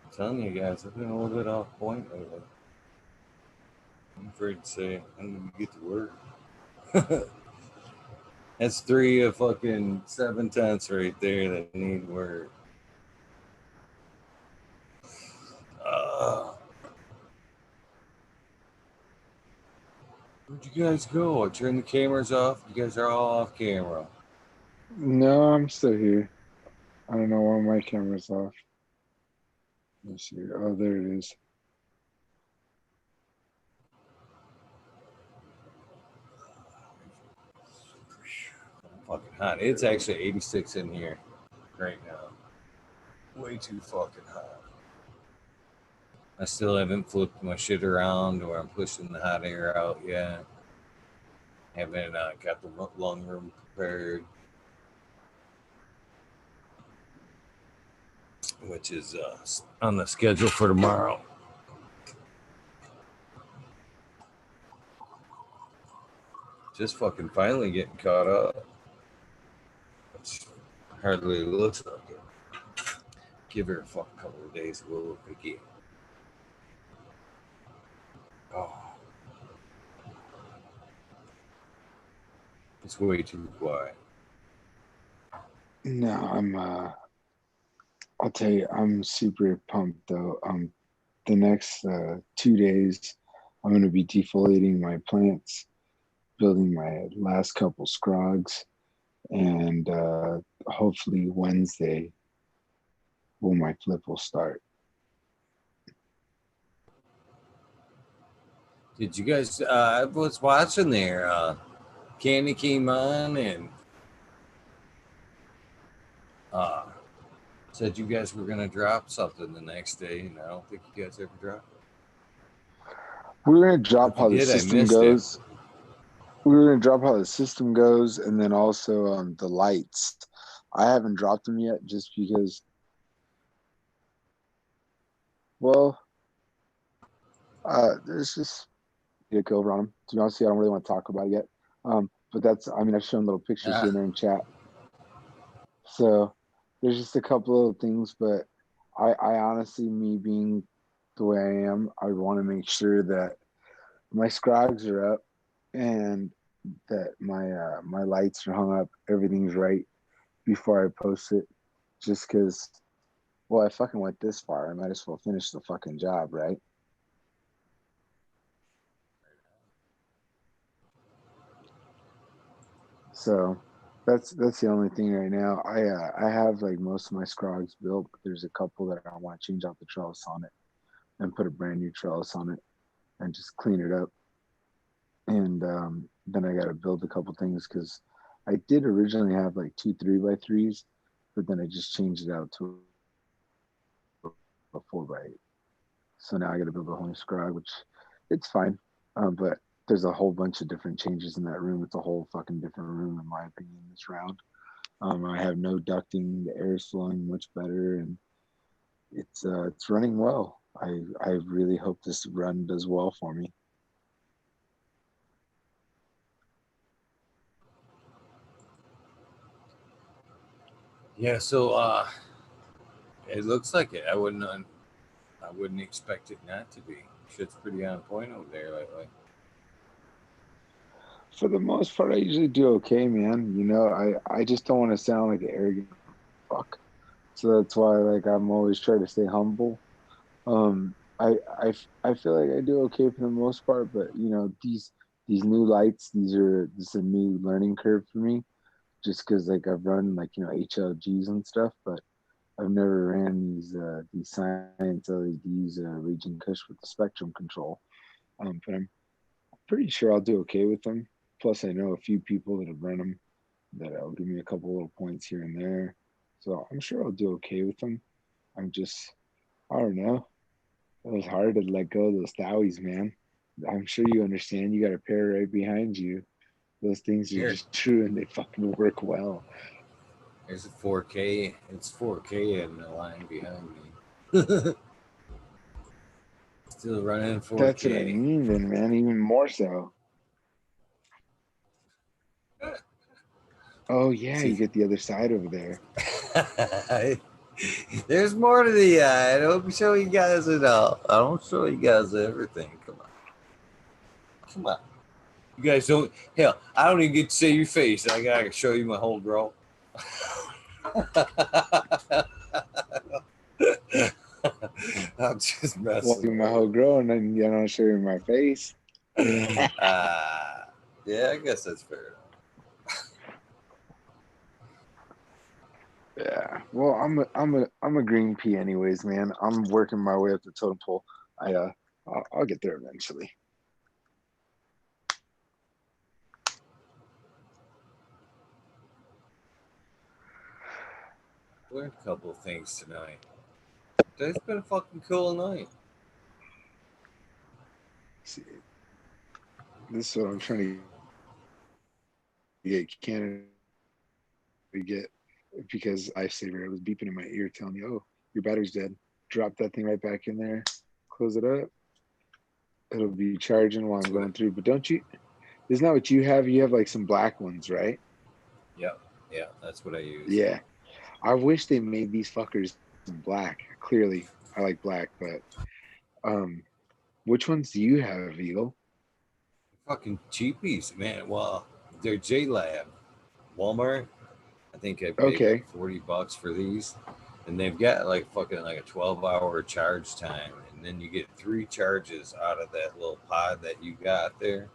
I'm telling you guys, I've been a little bit off point lately. I'm afraid to say I need to get to work. That's 3 of fucking 7 tents right there that need work. Where'd you guys go? I turned the cameras off. You guys are all off camera. No, I'm still here. I don't know why my camera's off. Let's see. Oh, there it is. Fucking hot. It's actually 86 in here right now. Way too fucking hot. I still haven't flipped my shit around or I'm pushing the hot air out yet. Haven't got the lung room prepared, which is on the schedule for tomorrow. Just fucking finally getting caught up. Which hardly looks like it. Give her a fucking couple of days, we'll look again. Oh. It's way too quiet. No, I'll tell you, I'm super pumped though. The next 2 days, I'm going to be defoliating my plants building my last couple scrogs, and hopefully Wednesday, my flip will start. Did you guys? I was watching there. Candy came on and said you guys were gonna drop something the next day, and I don't think you guys ever dropped it. We were gonna drop If how you the did, I system missed it. goes. We were gonna drop how the system goes, and then also the lights. I haven't dropped them yet, just because. Well, there's just a go over on them. To be honest, with you, I don't really want to talk about it yet. But that's, I mean, I've shown little pictures here and there in chat. So there's just a couple of things, but I honestly, me being the way I am, I want to make sure that my scrogs are up and that my lights are hung up, everything's right before I post it. Just because, well, I fucking went this far, I might as well finish the fucking job, right? So that's the only thing right now. I have like most of my scrogs built, but there's a couple that I want to change out the trellis on it and put a brand new trellis on it and just clean it up. And then I got to build a couple things because I did originally have like 2 3x3s, but then I just changed it out to a 4x8. So now I got to build a whole new scrog, which it's fine. But there's a whole bunch of different changes in that room. It's a whole fucking different room, in my opinion, this round. I have no ducting. The air is flowing much better, and it's running well. I really hope this run does well for me. Yeah, so it looks like it. I wouldn't expect it not to be. Shit's pretty on point over there lately. For the most part, I usually do okay, man. You know, I just don't want to sound like an arrogant fuck. So that's why, like, I'm always trying to stay humble. I feel like I do okay for the most part, but you know, these new lights, this is a new learning curve for me. Just because like I've run like, you know, HLGs and stuff, but I've never ran these science LEDs Region Kush with the spectrum control. But I'm pretty sure I'll do okay with them. Plus, I know a few people that have run them that'll give me a couple little points here and there. So I'm sure I'll do okay with them. I'm just, I don't know. It was hard to let go of those Dowies, man. I'm sure you understand. You got a pair right behind you. Those things are just true, and they fucking work well. There's a 4K. It's 4K in the line behind me. Still running 4K. That's what I mean, then, man. Even more so. Oh yeah, you get the other side over there. There's more to the eye. I don't show you guys it all. I don't show you guys everything. Come on. You guys don't. Hell, I don't even get to see your face. I gotta show you my whole draw. I'm just messing. Well, do my whole grow, and then you don't show you my face. Yeah, I guess that's fair. Yeah. Well, I'm a green pea anyways, man. I'm working my way up the totem pole. I'll get there eventually. Learned a couple of things tonight. Today's been a fucking cool night. See, this is what I'm trying to get Canada to get, because Lifesaver was beeping in my ear telling me, "Oh, your battery's dead." Drop that thing right back in there. Close it up. It'll be charging while I'm going through. But don't you? Isn't that what you have? You have like some black ones, right? Yeah, that's what I use. Yeah. I wish they made these fuckers in black. Clearly, I like black, but which ones do you have, Eagle? Fucking cheapies, man. Well, they're JLab, Walmart. I think I paid like $40 for these, and they've got like fucking like a 12-hour charge time, and then you get 3 charges out of that little pod that you got there.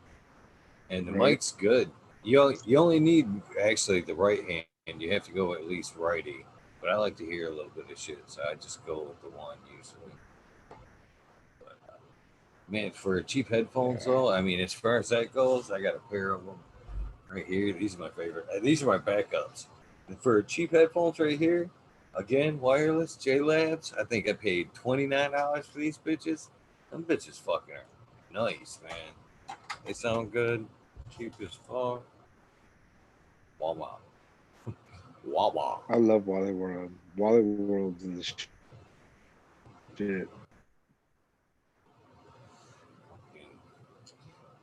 and the Right. mic's good. You only need actually the right hand. You have to go at least righty. But I like to hear a little bit of shit, so I just go with the one usually. But, man, for cheap headphones though, I mean, as far as that goes, I got a pair of them right here. These are my favorite. These are my backups. And for cheap headphones right here, again, wireless J Labs. I think I paid $29 for these bitches. Them bitches fucking are nice, man. They sound good, cheap as fuck. Wawa. Wawa. I love Wally World. Wally World's the shit.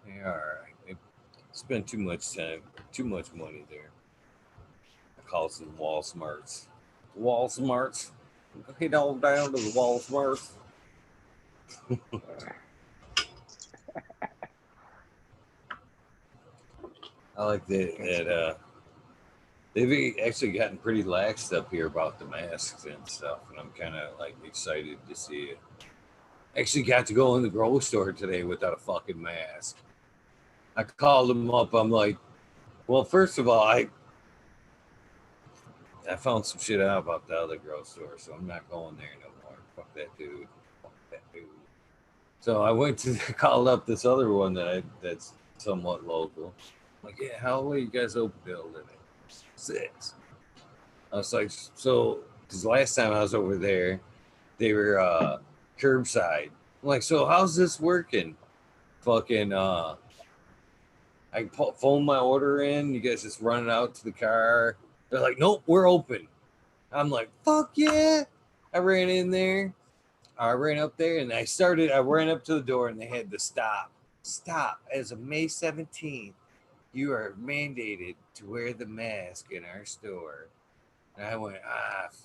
They are. They spend too much time, too much money there. I call them wall smarts. Wall smarts. Head on down to the wall smarts. I like that they've actually gotten pretty laxed up here about the masks and stuff, and I'm kind of like excited to see it. Actually, got to go in the grocery store today without a fucking mask. I called them up. I'm like, well, first of all, I found some shit out about the other grocery store, so I'm not going there no more. Fuck that dude. Fuck that dude. So I went to called up this other one that's somewhat local. I'm like, yeah, how late you guys open till today? 6. I was like, so because last time I was over there, they were curbside. I'm like, so how's this working? Fucking I phone my order in. You guys just run it out to the car. They're like, nope, we're open. I'm like, fuck yeah. I ran in there. I ran up there and I ran up to the door and they had to stop. Stop. As of May 17th, you are mandated to wear the mask in our store. And I went,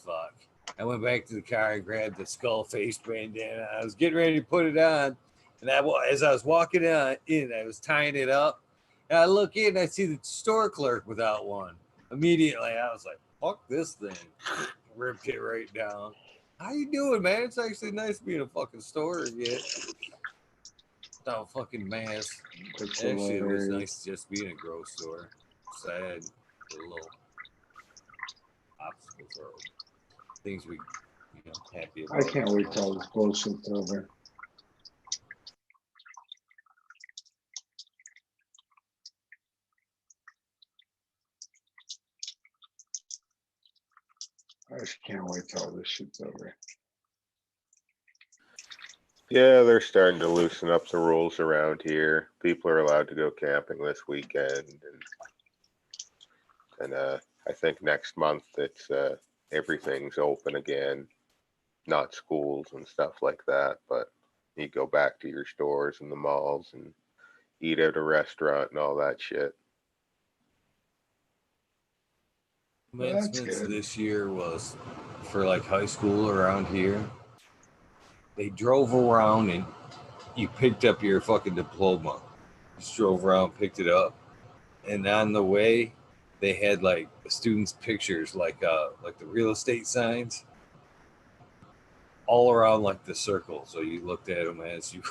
fuck. I went back to the car and grabbed the skull face bandana. I was getting ready to put it on. And as I was walking in, I was tying it up. And I look in, I see the store clerk without one. Immediately, I was like, fuck this thing. Ripped it right down. How you doing, man? It's actually nice being a fucking store again. Without fucking mask. That's Actually, it was hilarious. nice just being a grocery store. Sad, a little obstacles or things we, happy about. I can't wait till this bullshit's over. I just can't wait till this shit's over. Yeah, they're starting to loosen up the rules around here. People are allowed to go camping this weekend, and I think next month it's everything's open again. Not schools and stuff like that, but you go back to your stores and the malls and eat at a restaurant and all that shit. Commencements good. this year was for like high school around here. They drove around and you picked up your fucking diploma. Just drove around, picked it up, and on the way, they had like the students' pictures, like the real estate signs, all around like the circle. So you looked at them as you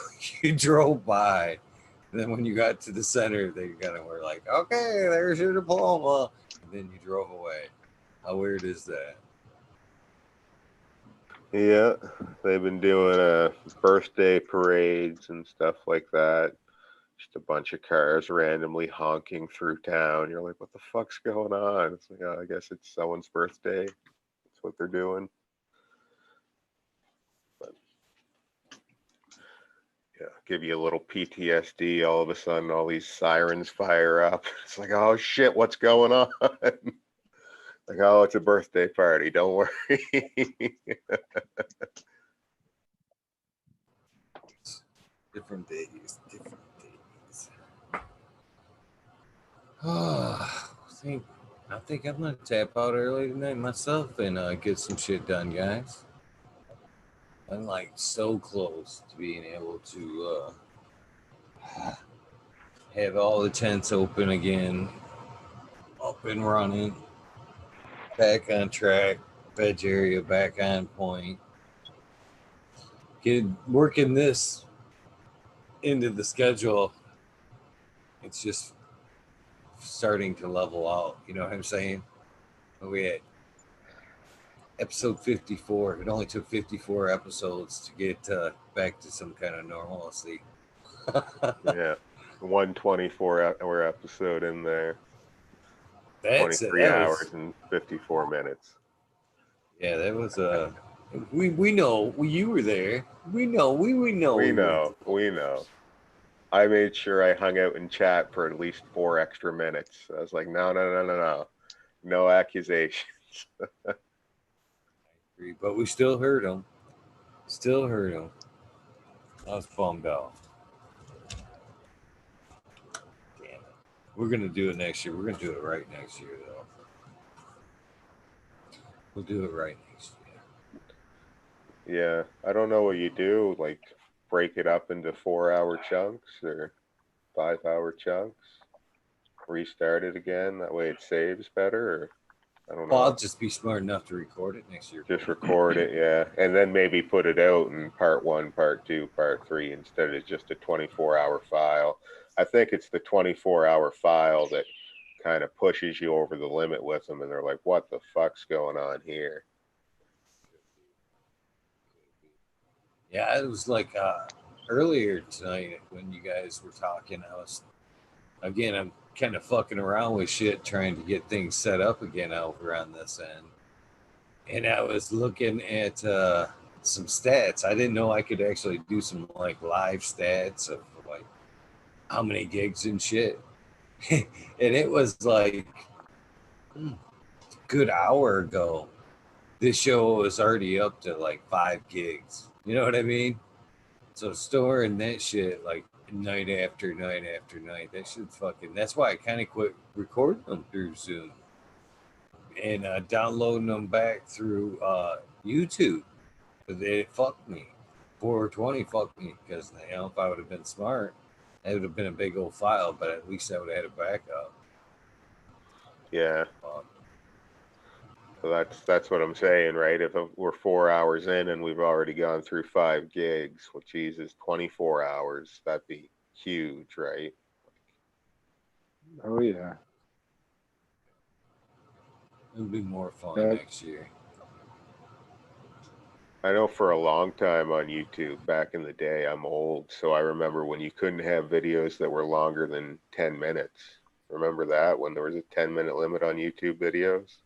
you drove by. And then when you got to the center, they kind of were like, "Okay, there's your diploma," and then you drove away. How weird is that? Yeah, they've been doing birthday parades and stuff like that. Just a bunch of cars randomly honking through town. You're like, what the fuck's going on? It's like, oh, I guess it's someone's birthday. That's what they're doing. But yeah, give you a little PTSD. All of a sudden, all these sirens fire up. It's like, oh shit, what's going on? Like, oh, it's a birthday party. Don't worry. Different days. I think I'm gonna tap out early tonight myself and get some shit done, guys. I'm like so close to being able to have all the tents open again, up and running, back on track, veg area back on point. Get working this into the schedule. It's just starting to level out. You know what I'm saying? We had episode 54. It only took 54 episodes to get back to some kind of normalcy. Yeah. 124-hour episode in there. That's it. 23 That hours was, and 54 minutes. yeah, that was we know you were there. We know we know We were know. We know. I made sure I hung out in chat for at least 4 extra minutes. I was like, no. No accusations. there. But we still heard him. Still heard him. I was bummed out. Damn it. We're gonna do it next year. We're gonna do it right next year, though. We'll do it right next year. Yeah. I don't know what you do. Like, break it up into 4-hour chunks or 5-hour chunks. Restart it again. That way it saves better. Or I don't know. Well, I'll just be smart enough to record it next year. Just record it, yeah. And then maybe put it out in part 1, part 2, part 3 instead of just a 24-hour file. I think it's the 24-hour file that kind of pushes you over the limit with them, and they're like, what the fuck's going on here? Yeah, it was like earlier tonight when you guys were talking. I'm kind of fucking around with shit, trying to get things set up again over on this end. And I was looking at some stats. I didn't know I could actually do some like live stats of like how many gigs and shit. And it was like a good hour ago. This show was already up to like 5 gigs. You know what I mean? So storing that shit like night after night after night, that shit fucking. That's why I kind of quit recording them through Zoom and downloading them back through YouTube. But they fucked me. 420 fucked me because if I would have been smart, it would have been a big old file, but at least I would have had a backup. Yeah. So that's what I'm saying, right? If we're 4 hours in and we've already gone through 5 gigs, well, Jesus, 24 hours, that'd be huge, right? Oh yeah. It'll be more fun Yeah. next year. I know for a long time on YouTube back in the day, I'm old, so I remember when you couldn't have videos that were longer than 10 minutes. Remember that when there was a 10-minute limit on YouTube videos?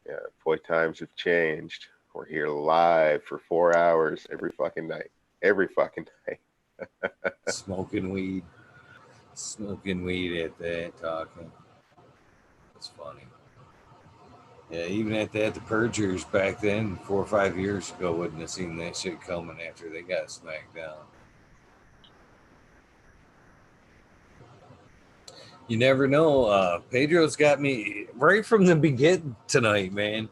Yeah, boy, times have changed. We're here live for 4 hours every fucking night. Every fucking night. Smoking weed at that, talking. It's funny. Yeah, even at that, the Purgers back then, 4 or 5 years ago, wouldn't have seen that shit coming after they got smacked down. You never know. Pedro's got me right from the beginning tonight, man.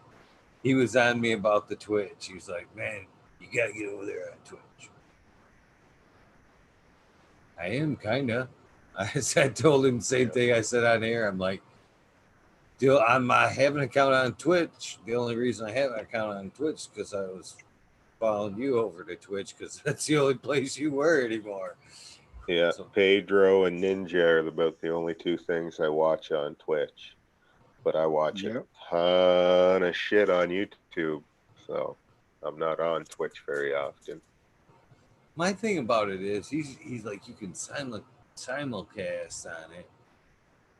He was on me about the Twitch. He was like, man, you got to get over there on Twitch. I am, kind of. I told him the same thing I said on air. I'm like, I have an account on Twitch. The only reason I have an account on Twitch is because I was following you over to Twitch because that's the only place you were anymore. Yeah, So, Pedro and Ninja are about the only 2 things I watch on Twitch. But I watch a ton of shit on YouTube, so I'm not on Twitch very often. my thing about it is he's like, you can simulcast on it.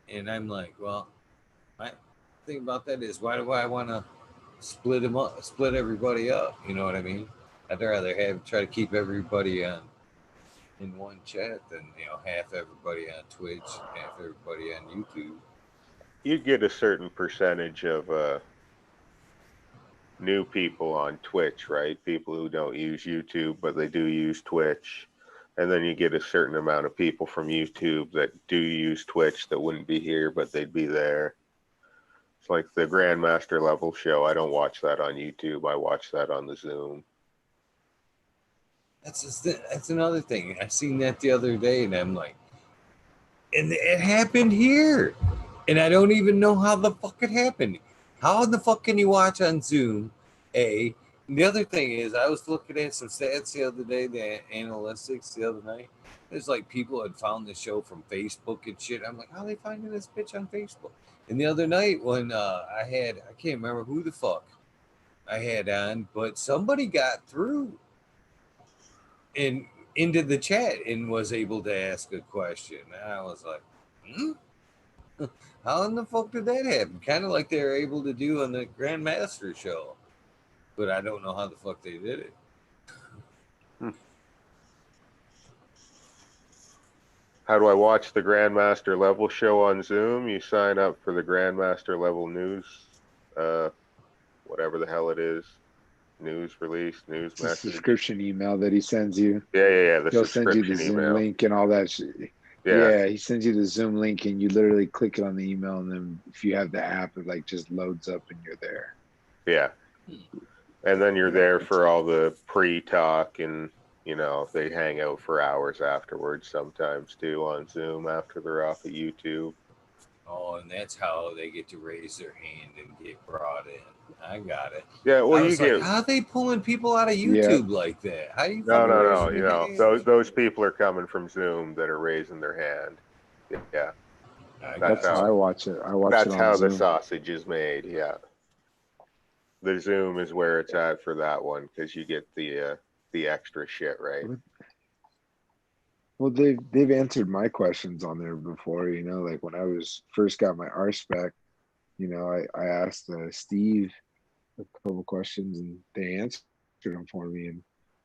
And I'm like, well, my thing about that is, why do I want to split everybody up? You know what I mean? I'd rather try to keep everybody in one chat than half everybody on Twitch and half everybody on YouTube. You get a certain percentage of new people on Twitch, right? People who don't use YouTube, but they do use Twitch. And then you get a certain amount of people from YouTube that do use Twitch that wouldn't be here, but they'd be there. It's like the Grandmaster level show. I don't watch that on YouTube. I watch that on the Zoom. That's another thing. I seen that the other day, and I'm like, and it happened here, and I don't even know how the fuck it happened. How the fuck can you watch on Zoom, A, The other thing is, I was looking at some stats the other day, the analytics the other night. There's like people had found the show from Facebook and shit. I'm like, how are they finding this bitch on Facebook? And the other night when I can't remember who the fuck I had on, but somebody got through and into the chat and was able to ask a question. And I was like, how in the fuck did that happen? Kind of like they were able to do on the Grandmaster show, but I don't know how the fuck they did it. How do I watch the Grandmaster level show on Zoom? You sign up for the Grandmaster level news, whatever the hell it is, news release, news It's a message. subscription email that he sends you. Yeah. The He'll send you the subscription Zoom email. link and all that shit. Yeah. Yeah, he sends you the Zoom link and you literally click it on the email, and then if you have the app, it like just loads up and you're there. Yeah. And then you're there for all the pre-talk, and they hang out for hours afterwards sometimes too on Zoom after they're off of YouTube. Oh, and that's how they get to raise their hand and get brought in. I got it. Yeah, well, I was like, how are they pulling people out of YouTube like that? How do you fucking no. raise your hand? Those people are coming from Zoom that are raising their hand. Yeah. That's how I watch it. That's it on how Zoom. the sausage is made. Yeah. The Zoom is where it's at for that one because you get the extra shit, right? Well, they've answered my questions on there before. Like when I was first got my RSpec, I asked Steve a couple questions and they answered them for me.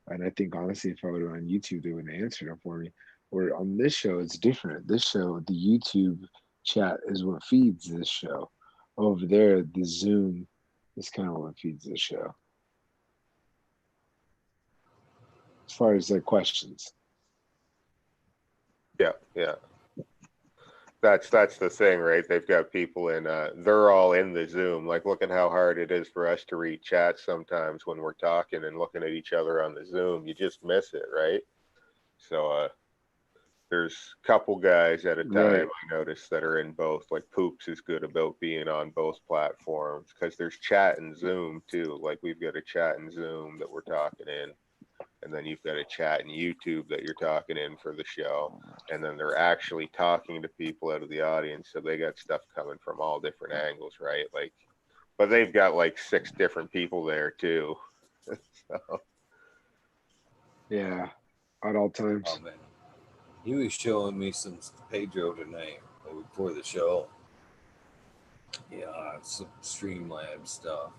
And I think honestly, if I would have on YouTube, they wouldn't answer them for me. Or on this show, it's different. This show, the YouTube chat is what feeds this show. Over there, the Zoom is kind of what feeds this show. As far as their questions. Yeah. That's the thing, right? They've got people in, they're all in the Zoom. Like, look at how hard it is for us to read chat sometimes when we're talking and looking at each other on the Zoom. You just miss it, right? So, there's a couple guys at a time, Right. I noticed, that are in both. Like, Poops is good about being on both platforms because there's chat and Zoom too. Like, we've got a chat and Zoom that we're talking in. And then you've got a chat in YouTube that you're talking in for the show. And then they're actually talking to people out of the audience. So they got stuff coming from all different angles, right? Like, but they've got like 6 different people there too. So. Yeah, at all times. Oh man, he was showing me some Pedro tonight before the show. Yeah, some Streamlab stuff.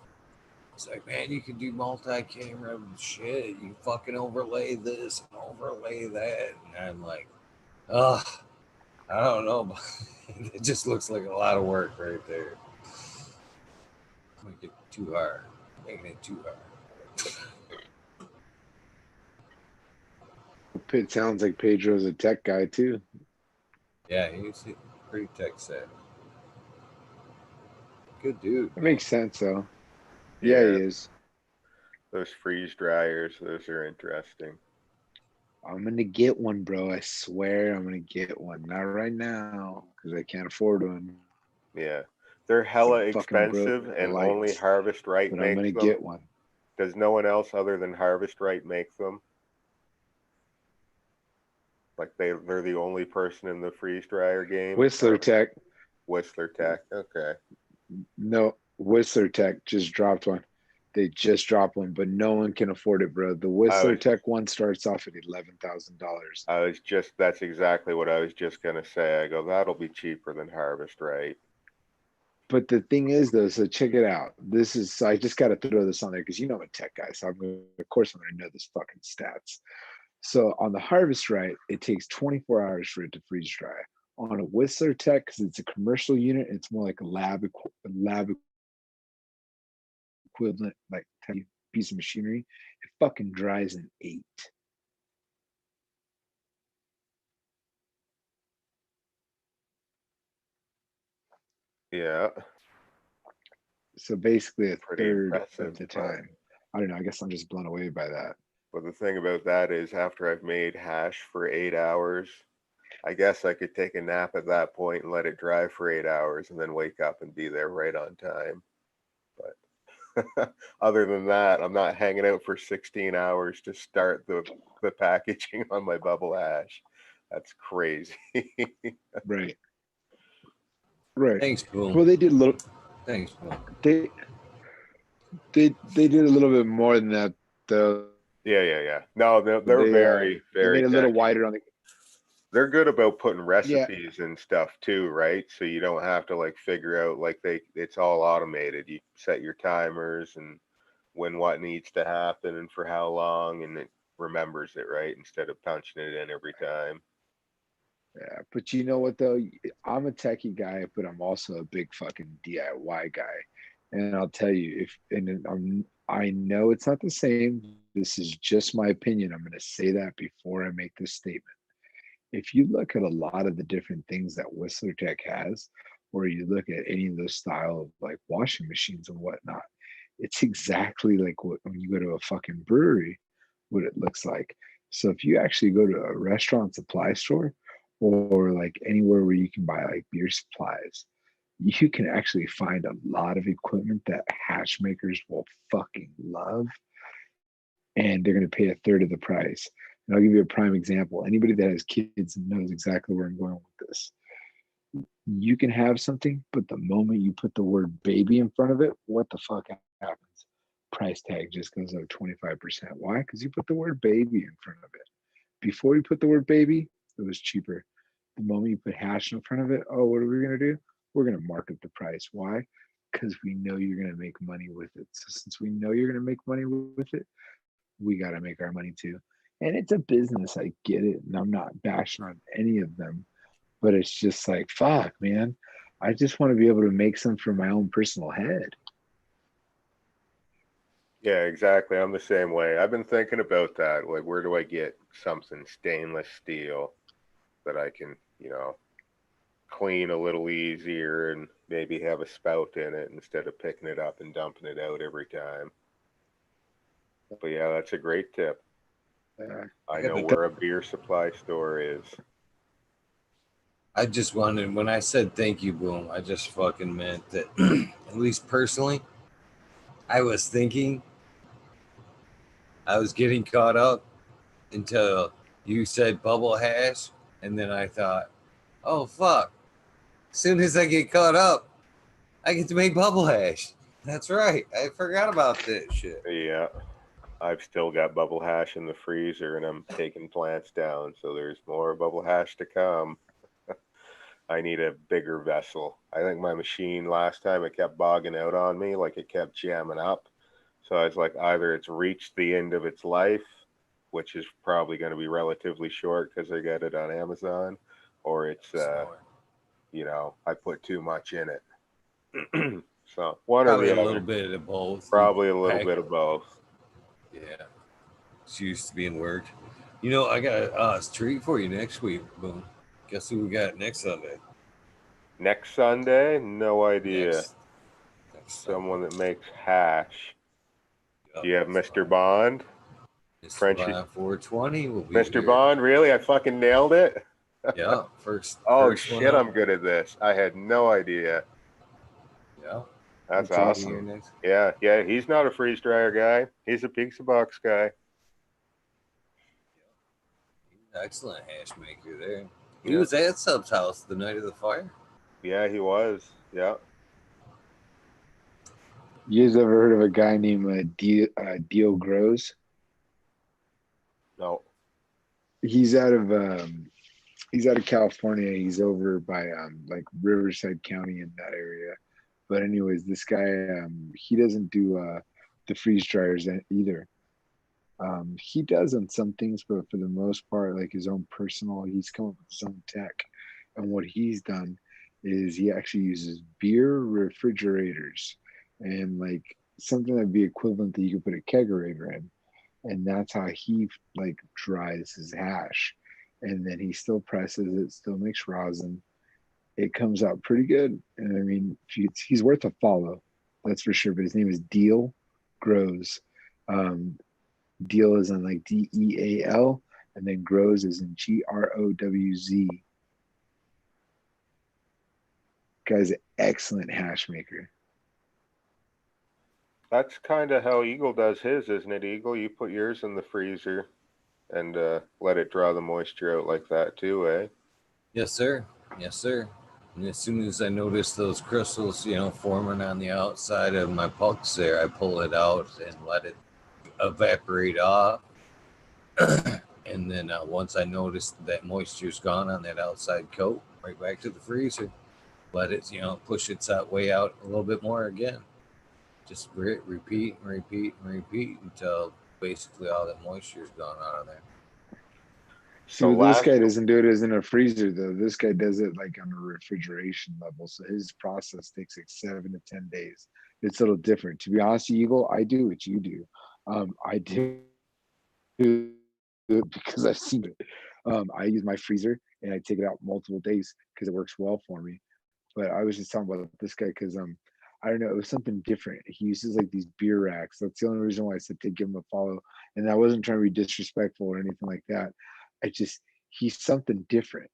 It's like, man, you can do multi-camera shit. You fucking overlay this and overlay that. And I'm like, ugh, I don't know. It just looks like a lot of work right there. Make it too hard. Making it too hard. It sounds like Pedro's a tech guy too. Yeah, he's pretty tech savvy. Good dude. It makes sense though. Yeah, he is. Those freeze dryers, those are interesting. I'm gonna get one, bro. I swear I'm gonna get one. Not right now because I can't afford one. Yeah, they're hella Fucking broke expensive, and lights, only Harvest Right but I'm makes gonna them. get one. Does no one else other than Harvest Right make them? Like they're the only person in the freeze dryer game. Whistler Tech. Whistler Tech. Okay. No, Whistler Tech just dropped one. They just dropped one, but no one can afford it, bro. The Whistler Tech one starts off at $11,000. That's exactly what I was just gonna say. I go, that'll be cheaper than Harvest Right. But the thing is, though, so check it out. I just got to throw this on there because I'm a tech guy, so of course I'm going to know this fucking stats. So on the Harvest Right, it takes 24 hours for it to freeze dry. On a Whistler Tech, because it's a commercial unit, it's more like a lab equivalent, like piece of machinery. It fucking dries in 8. Yeah. So basically Pretty third impressive, of the time. I don't know. I guess I'm just blown away by that. But the thing about that is after I've made hash for 8 hours, I guess I could take a nap at that point and let it dry for 8 hours and then wake up and be there right on time. But Other than that, I'm not hanging out for 16 hours to start the packaging on my bubble hash. That's crazy. Right. Right. Thanks, Boom. Well, they did a little. Thanks, Boom. They did a little bit more than that, though. Yeah. No, they're They very, they very made it a little techy. wider on the. They're good about putting Yeah. recipes and stuff too, right? So you don't have to like figure out like it's all automated. You set your timers and when what needs to happen and for how long, and it remembers it, right? Instead of punching it in every time. Yeah, but you know what though? I'm a techie guy, but I'm also a big fucking DIY guy. And I'll tell you, I know it's not the same. This is just my opinion. I'm going to say that before I make this statement. If you look at a lot of the different things that Whistler Tech has, or you look at any of those style of like washing machines and whatnot, it's exactly like what when you go to a fucking brewery, what it looks like. So if you actually go to a restaurant supply store or like anywhere where you can buy like beer supplies, you can actually find a lot of equipment that hash makers will fucking love, and they're going to pay a third of the price. And I'll give you a prime example. Anybody that has kids knows exactly where I'm going with this. You can have something, but the moment you put the word baby in front of it, what the fuck happens? Price tag just goes up 25%. Why? Because you put the word baby in front of it. Before you put the word baby, it was cheaper. The moment you put hash in front of it, oh, what are we going to do? We're going to mark up the price. Why? Because we know you're going to make money with it. So since we know you're going to make money with it, we got to make our money too. And it's a business. I get it. And I'm not bashing on any of them, but it's just like, fuck, man. I just want to be able to make some for my own personal head. Yeah, exactly. I'm the same way. I've been thinking about that. Like, where do I get something stainless steel that I can, clean a little easier and maybe have a spout in it instead of picking it up and dumping it out every time. But yeah, that's a great tip. I know where a beer supply store is. I just wanted, when I said thank you, Boom, I just fucking meant that, at least personally, I was thinking I was getting caught up until you said bubble hash, and then I thought, oh fuck, as soon as I get caught up, I get to make bubble hash. That's right, I forgot about that shit. Yeah, I've still got bubble hash in the freezer and I'm taking plants down, so there's more bubble hash to come. I need a bigger vessel. I think my machine last time, it kept bogging out on me, like it kept jamming up. So I was like, either it's reached the end of its life, which is probably going to be relatively short because I got it on Amazon, or it's, I put too much in it. So one Probably or the a little other. bit of both. Probably a little bit of both. Yeah, it's used to being worked. I got a treat for you next week. Boom. Guess who we got next Sunday? Next Sunday? No idea. Next Someone that makes hash. Yep. Do you have Mr. Bond? Mr. Frenchie. Bond 420 will be Mr. here. Bond, really? I fucking nailed it. Yeah, first. Oh first shit, I'm good at this. I had no idea. Yeah, that's awesome. Yeah, he's not a freeze dryer guy. He's a pizza box guy. Excellent hash maker there. He was at Sub's house the night of the fire. Yeah, he was. Yeah. You guys ever heard of a guy named Dio Grows? No. He's out of California. He's over by like Riverside County in that area. But anyways, this guy he doesn't do the freeze dryers either. He does on some things, but for the most part, like his own personal, he's come up with his own tech. And what he's done is he actually uses beer refrigerators and like something that'd be equivalent that you could put a kegerator in. And that's how he like dries his hash. And then he still presses it, still makes rosin. It comes out pretty good. And I mean, he's worth a follow, that's for sure. But his name is Deal Grows. Deal is in like DEAL, and then Grows is in GROWZ. Guy's an excellent hash maker. That's kind of how Eagle does his, isn't it, Eagle? You put yours in the freezer and let it draw the moisture out like that too, eh? Yes, sir. Yes, sir. And as soon as I notice those crystals, forming on the outside of my pucks there, I pull it out and let it evaporate off. And then once I notice that moisture's gone on that outside coat, right back to the freezer. Let it, push its way out a little bit more again. Just repeat and repeat and repeat until basically all that moisture's gone out of there. See, what this guy doesn't do it as in a freezer though. This guy does it like on a refrigeration level. So his process takes like 7 to 10 days. It's a little different. To be honest, Eagle, I do what you do. I do it because I've seen it. I use my freezer and I take it out multiple days because it works well for me. But I was just talking about this guy because I don't know, it was something different. He uses like these beer racks. That's the only reason why I said to give him a follow. And I wasn't trying to be disrespectful or anything like that. He's something different.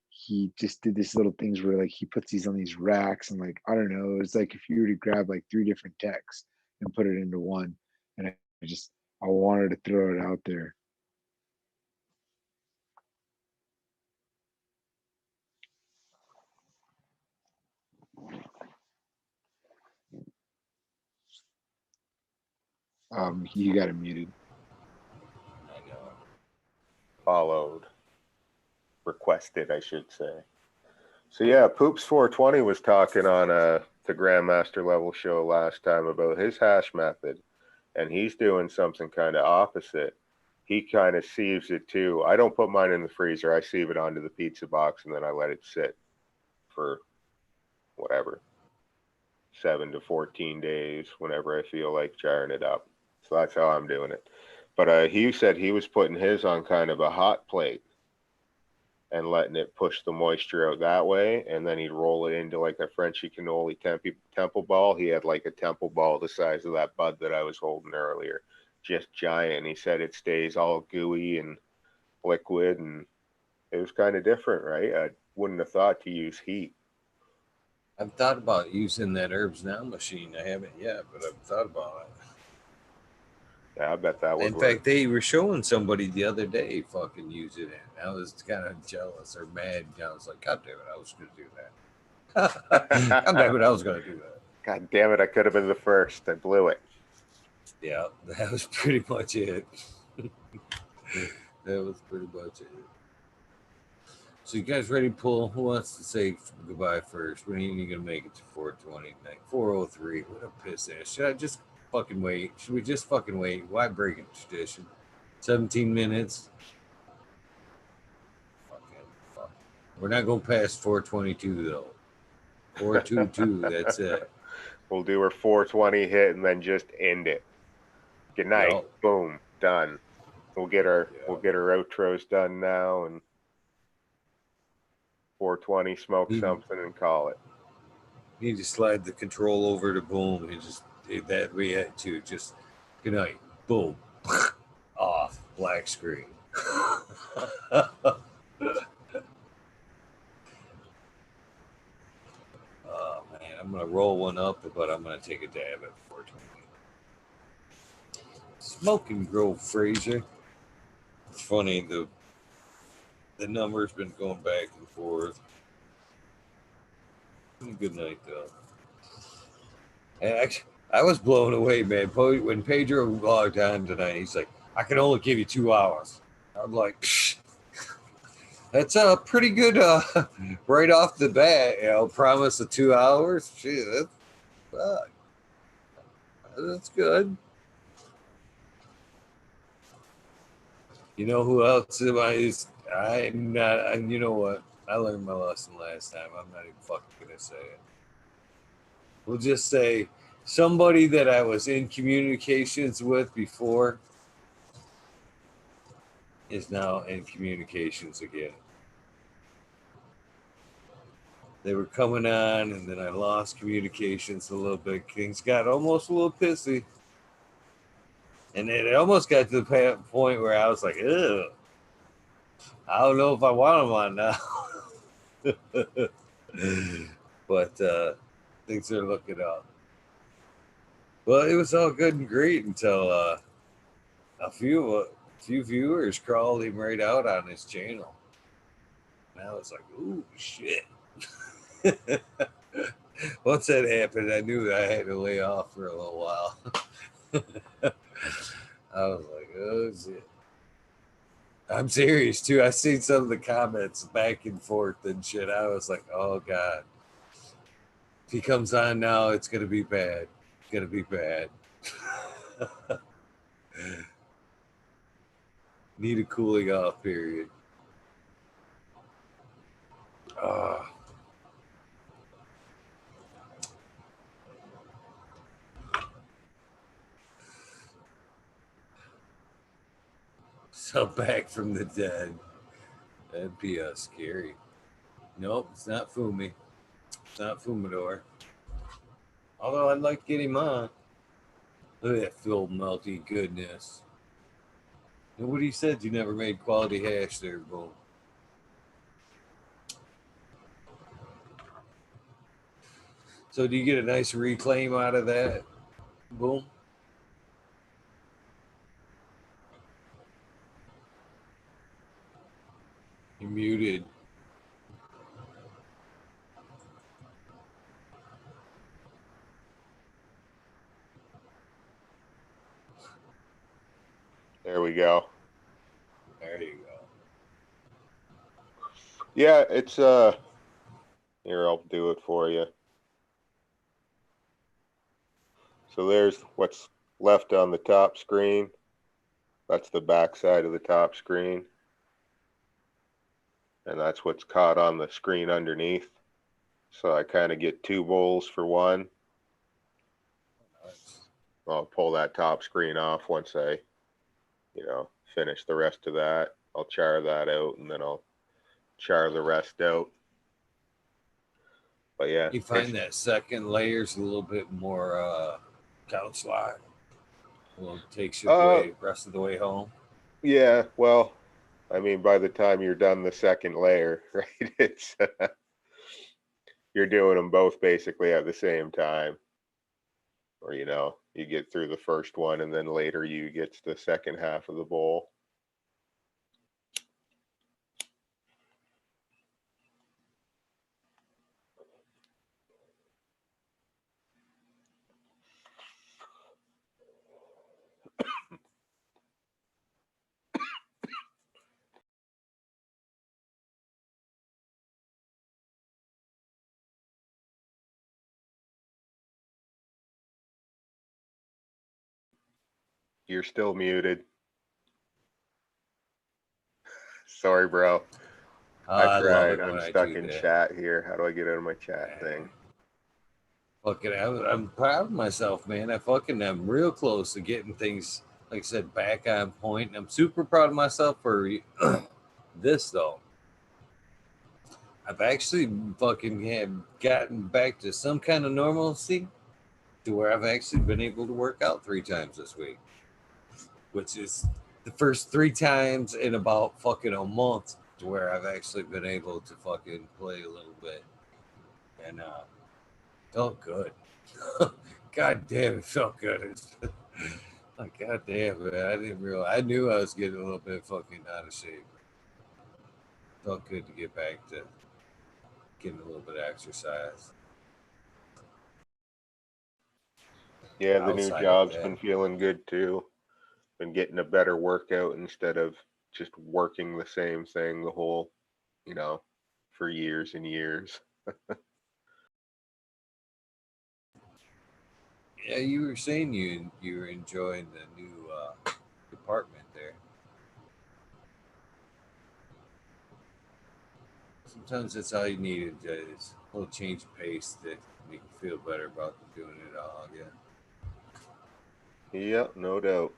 He just did these little things where like he puts these on these racks and like I don't know, it's like if you were to grab like 3 different decks and put it into one. And I wanted to throw it out there. You got it muted. I know. Followed. Requested, I should say. So yeah, Poops 420 was talking on the Grandmaster level show last time about his hash method, and he's doing something kind of opposite. He kind of sieves it too. I don't put mine in the freezer. I sieve it onto the pizza box and then I let it sit for whatever, 7 to 14 days whenever I feel like jarring it up. So that's how I'm doing it. But he said he was putting his on kind of a hot plate and letting it push the moisture out that way. And then he'd roll it into like a Frenchy cannoli temple ball. He had like a temple ball the size of that bud that I was holding earlier, just giant. And he said it stays all gooey and liquid, and it was kind of different, right? I wouldn't have thought to use heat. I've thought about using that Herbs Now machine. I haven't yet, but I've thought about it. Yeah, I bet that would In work. fact, they were showing somebody the other day fucking using it. I was kind of jealous or mad. I was like, God damn it, I was going to do that. God damn it, I was going to do that. God damn it, I could have been the first. I blew it. Yeah, that was pretty much it. That was pretty much it. So you guys ready to pull? Who wants to say goodbye first? When are you going to make it to 420? Like 403. What a piss ass. Should I just fucking wait? Should we just fucking wait? Why break a tradition? 17 minutes. Fuck. We're not going past 422 though. 422. That's it. We'll do our 420 hit and then just end it. Good night. Yep. Boom. Done. We'll get our outros done now and 420, smoke something and call it. You need to slide the control over to boom and just that way at too. Just good night. Boom. Off. Black screen. Oh man, I'm gonna roll one up, but I'm gonna take a dab at 420. Smoke and grow, Fraser. It's funny, the number's been going back and forth. Good night though. And actually, I was blown away, man. When Pedro logged on tonight, he's like, I can only give you 2 hours. I'm like, psh, that's pretty good right off the bat, promise of 2 hours. Shit, that's good. You know who else I'm not, and you know what? I learned my lesson last time. I'm not even fucking gonna say it. We'll just say somebody that I was in communications with before is now in communications again. They were coming on, and then I lost communications a little bit. Things got almost a little pissy. And it almost got to the point where I was like, ugh, I don't know if I want them on now. But things are looking up. Well, it was all good and great until a few viewers crawled him right out on his channel. And I was like, ooh, shit. Once that happened, I knew that I had to lay off for a little while. I was like, oh, shit. I'm serious, too. I seen some of the comments back and forth and shit. I was like, oh, God. If he comes on now, it's going to be bad. It's going to be bad. Need a cooling off period. So back from the dead. That'd be scary. Nope, it's not Fumi. It's not Fumador. Although I'd like to get him on. Look at that Phil Melty goodness. Nobody said you never made quality hash there, Boom. So do you get a nice reclaim out of that? Boom. You're muted. There we go. There you go. Yeah, it's here, I'll do it for you. So there's what's left on the top screen. That's the back side of the top screen. And that's what's caught on the screen underneath. So I kind of get two bowls for one. Nice. I'll pull that top screen off once I, finish the rest of that. I'll char that out and then I'll char the rest out. But yeah. You find that second layer's a little bit more couch like. Well, it takes you the rest of the way home. Yeah, well, I mean, by the time you're done the second layer, right, it's you're doing them both basically at the same time. Or, you get through the first one and then later you get to the second half of the bowl. You're still muted. Sorry, bro. I tried. I'm stuck in chat here. How do I get out of my chat thing? Fucking, I'm proud of myself, man. I'm real close to getting things, like I said, back on point. And I'm super proud of myself for this, though. I've actually gotten back to some kind of normalcy to where I've actually been able to work out 3 times this week, which is the first 3 times in about fucking a month to where I've actually been able to fucking play a little bit. And felt good. God damn, it felt good. Like, God damn, man. I didn't realize. I knew I was getting a little bit fucking out of shape. Felt good to get back to getting a little bit of exercise. Yeah, the new job's been feeling good too. Been getting a better workout instead of just working the same thing the whole, for years and years. Yeah, you were saying you were enjoying the new department there. Sometimes that's all you needed is a little change of pace to make you feel better about doing it all again. Yep, no doubt.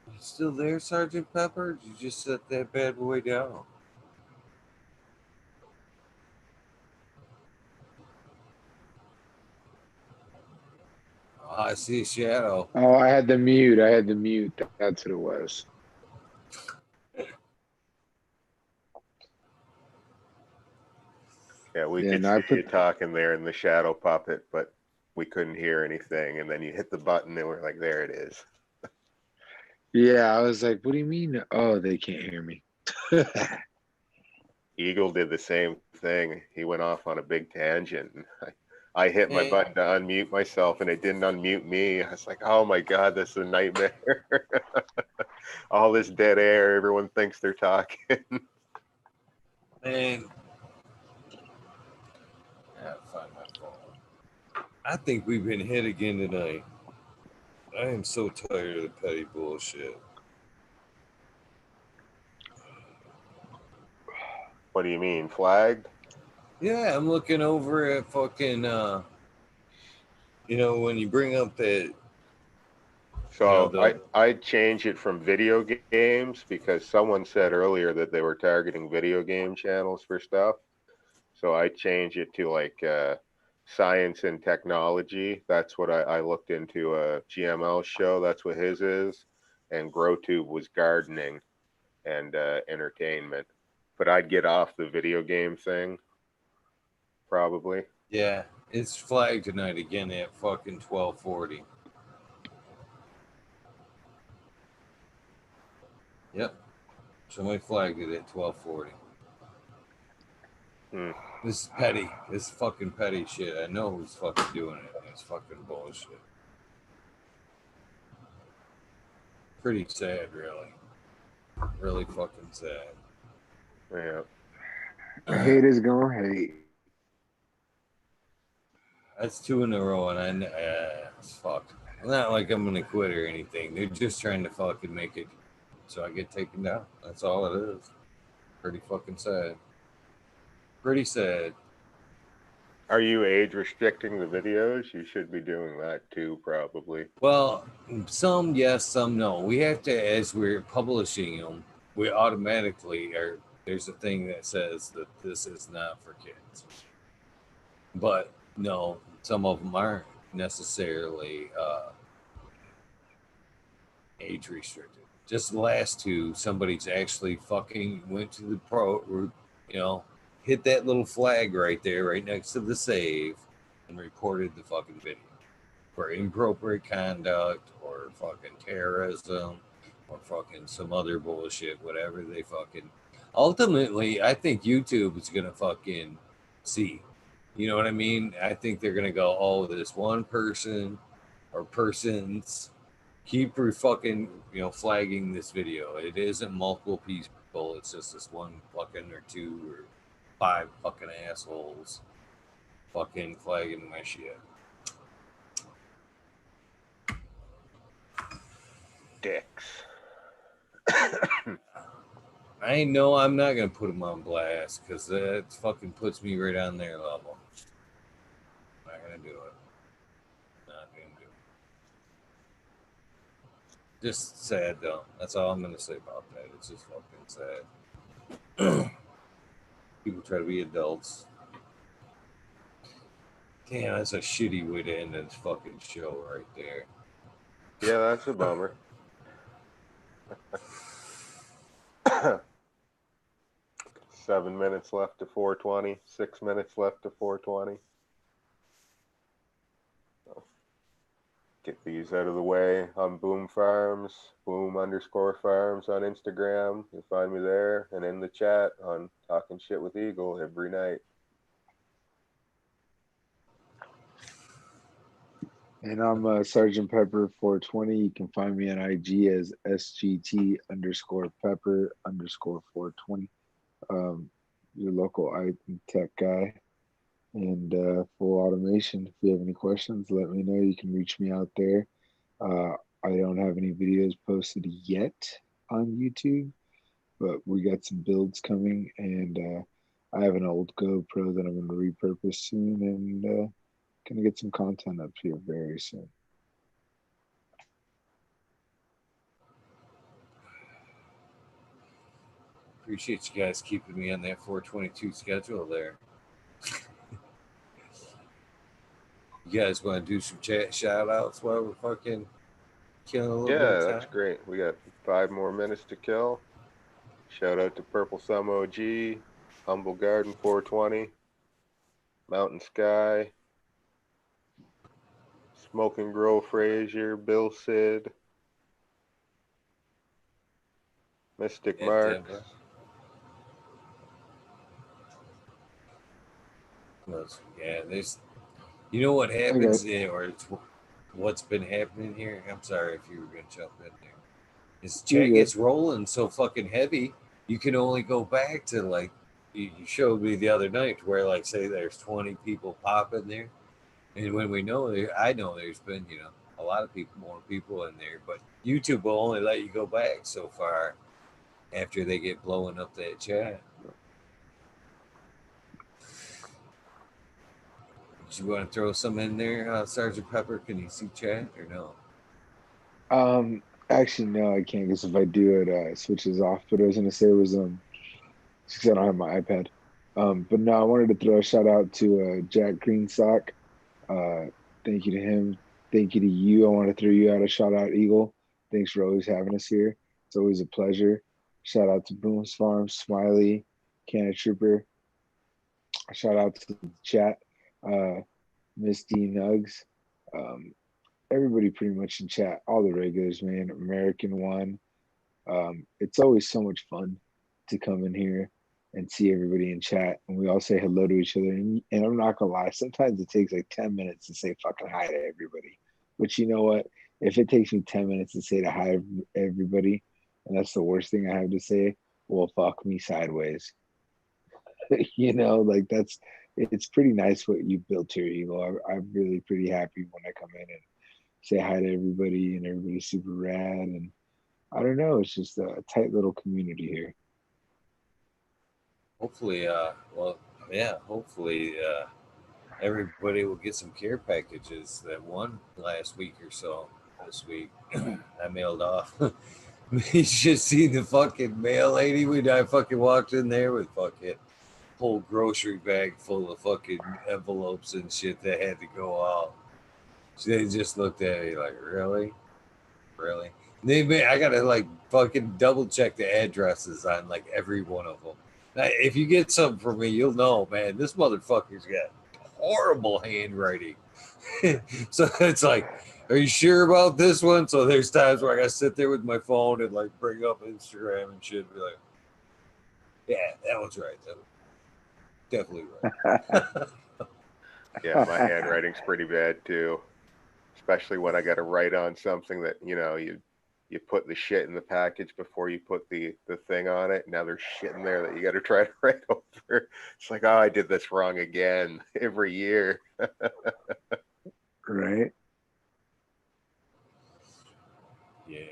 You still there, Sergeant Pepper? Did you just set that bad boy down? Oh, I see a shadow. Oh, I had the mute. That's what it was. We Yeah, could no, I see you put talking there in the shadow puppet, but we couldn't hear anything. And then you hit the button and we're like, there it is. yeah, I was like, what do you mean? Oh, they can't hear me. Eagle did the same thing. He went off on a big tangent. And I hit my Yeah. button to unmute myself and it didn't unmute me. I was like, oh my God, this is a nightmare. All this dead air. Everyone thinks they're talking. Man, I gotta find my phone. I think we've been hit again tonight. I am so tired of the petty bullshit. What do you mean, flagged? Yeah, I'm looking over at fucking, when you bring up that, So the I'd change it from video games because someone said earlier that they were targeting video game channels for stuff. So I change it to like science and technology. That's what I looked into a GML show. That's what his is. And GrowTube was gardening and entertainment. But I'd get off the video game thing, probably. yeah, it's flagged tonight again at fucking 12:40. Yep, somebody flagged it at 12:40. Hmm. This is petty. This is fucking petty shit. I know who's fucking doing it. It's fucking bullshit. Pretty sad, really. Really fucking sad. Yeah. Haters gonna hate. That's 2 in a row, and it's fucked. Not like I'm gonna quit or anything. They're just trying to fucking make it so I get taken down. That's all it is. Pretty fucking sad. Pretty sad. Are you age restricting the videos? You should be doing that too, probably. Well, some yes, some no. We have to, as we're publishing them, we automatically are. There's a thing that says that this is not for kids. But no, some of them aren't necessarily age restricted. Just the last two, somebody's actually fucking went to the hit that little flag right there, right next to the save, and reported the fucking video for inappropriate conduct or fucking terrorism or fucking some other bullshit, whatever they fucking. Ultimately, I think YouTube is gonna fucking see. You know what I mean? I think they're gonna go, oh, this one person or persons keep fucking flagging this video. It isn't multiple people. It's just this one fucking or two or five fucking assholes fucking flagging my shit. Dicks. I'm not gonna put them on blast because that fucking puts me right on their level. Not gonna do it. Not gonna do it. Just sad though. That's all I'm gonna say about that. It's just fucking sad. People try to be adults. Damn, that's a shitty way to end this fucking show right there. Yeah, that's a bummer. 7 minutes left to 420. 6 minutes left to 420. So, get these out of the way on Boom Farms, Boom_Farms on Instagram. You'll find me there and in the chat on Talking Shit with Eagle every night. And I'm Sergeant Pepper 420. You can find me on IG as SGT_Pepper_420. Your local IT tech guy and full automation. If you have any questions, let me know. You can reach me out there. I don't have any videos posted yet on YouTube, but we got some builds coming, and I have an old GoPro that I'm going to repurpose soon, and gonna get some content up here very soon. Appreciate you guys keeping me on that 422 schedule there. You guys want to do some chat shout outs while we're fucking killing a little bit Yeah, of that's time? great. We got 5 more minutes to kill. Shout out to Purple Sum OG, Humble Garden 420. Mountain Sky, Smoke and Grow Frazier, Bill Sid, Mystic Yeah, Marks. Yeah, there's. You know what Okay. happens, or it's what's been happening here? I'm sorry if you were going to jump in there. His You're chat good. gets rolling so fucking heavy, you can only go back to like you showed me the other night, where like say there's 20 people popping there, and when we know there, I know there's been a lot of people, more people in there, but YouTube will only let you go back so far after they get blowing up that chat. Do you want to throw some in there, Sergeant Pepper? Can you see chat or no? Actually, no, I can't because if I do, it switches off. But I was gonna say it was because I don't have my iPad. But no, I wanted to throw a shout out to Jack Greensock. Thank you to him. Thank you to you. I want to throw you out a shout out, Eagle. Thanks for always having us here. It's always a pleasure. Shout out to Booms Farm, Smiley, Canna Trooper. Shout out to the chat, Miss D Nugs. Everybody pretty much in chat, all the regulars, man. American One. It's always so much fun to come in here and see everybody in chat, and we all say hello to each other. And I'm not gonna lie, sometimes it takes like 10 minutes to say fucking hi to everybody. But you know what? If it takes me 10 minutes to say hi to everybody, and that's the worst thing I have to say, well, fuck me sideways. Like it's pretty nice what you built here, Eagle. I'm really pretty happy when I come in and say hi to everybody, and everybody's super rad. And I don't know, it's just a tight little community here. Hopefully, hopefully everybody will get some care packages that won last week or so. This week, I mailed off. You should see the fucking mail lady when I fucking walked in there with fucking whole grocery bag full of fucking envelopes and shit that had to go out. They just looked at me like, really? Really? I gotta like fucking double check the addresses on like every one of them. Now, if you get something from me, you'll know, man, this motherfucker's got horrible handwriting. So it's like, are you sure about this one? So there's times where I gotta sit there with my phone and like bring up Instagram and shit and be like, yeah, that one's right. That one's definitely right. Yeah, my handwriting's pretty bad too, especially when I got to write on something that you put the shit in the package before you put the thing on it. Now there's shit in there that you got to try to write over. It's like, oh, I did this wrong again every year. Right. Yeah,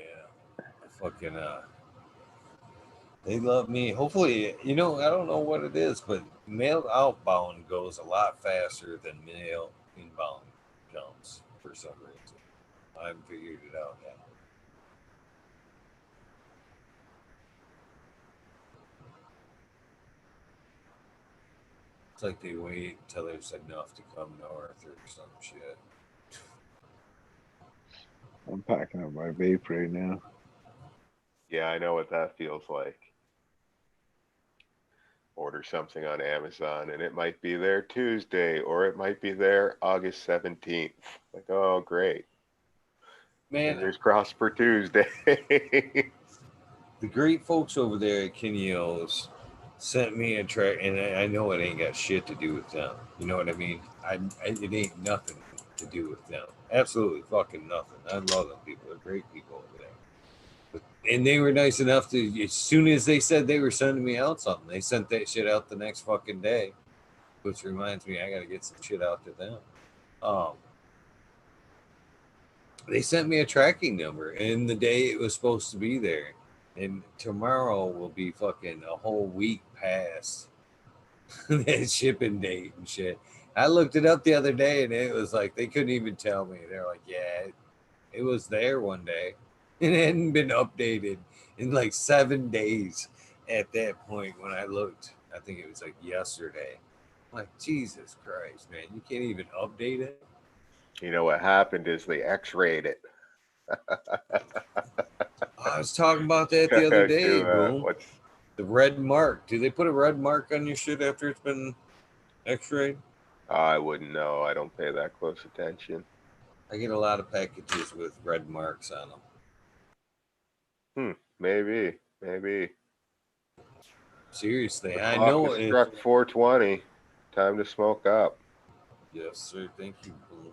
fucking they love me. Hopefully, I don't know what it is, but mail outbound goes a lot faster than mail inbound jumps for some reason. I haven't figured it out yet. It's like they wait until there's enough to come north or some shit. I'm packing up my vape right now. Yeah, I know what that feels like. Order something on Amazon and it might be there Tuesday or it might be there August 17th. Like, oh, great. Man, Fingers crossed for Tuesday. the great folks over there at Kineos sent me a track, and I know it ain't got shit to do with them. You know what I mean? It ain't nothing to do with them. Absolutely fucking nothing. I love them people. They're great people over there. And they were nice enough to, as soon as they said they were sending me out something, they sent that shit out the next fucking day, which reminds me, I got to get some shit out to them. They sent me a tracking number, and the day it was supposed to be there, and tomorrow will be fucking a whole week past that shipping date and shit. I looked it up the other day, and it was like they couldn't even tell me. They're like, yeah, it was there one day. It hadn't been updated in like 7 days at that point when I looked. I think it was like yesterday. I'm like, Jesus Christ, man, you can't even update it. You know what happened is they X-rayed it. I was talking about that the other day, Boom. What's The red mark. Do they put a red mark on your shit after it's been X-rayed? I wouldn't know. I don't pay that close attention. I get a lot of packages with red marks on them. Maybe. Seriously, The I clock know has it. struck 4:20. Time to smoke up. Yes, sir. Thank you. Blue.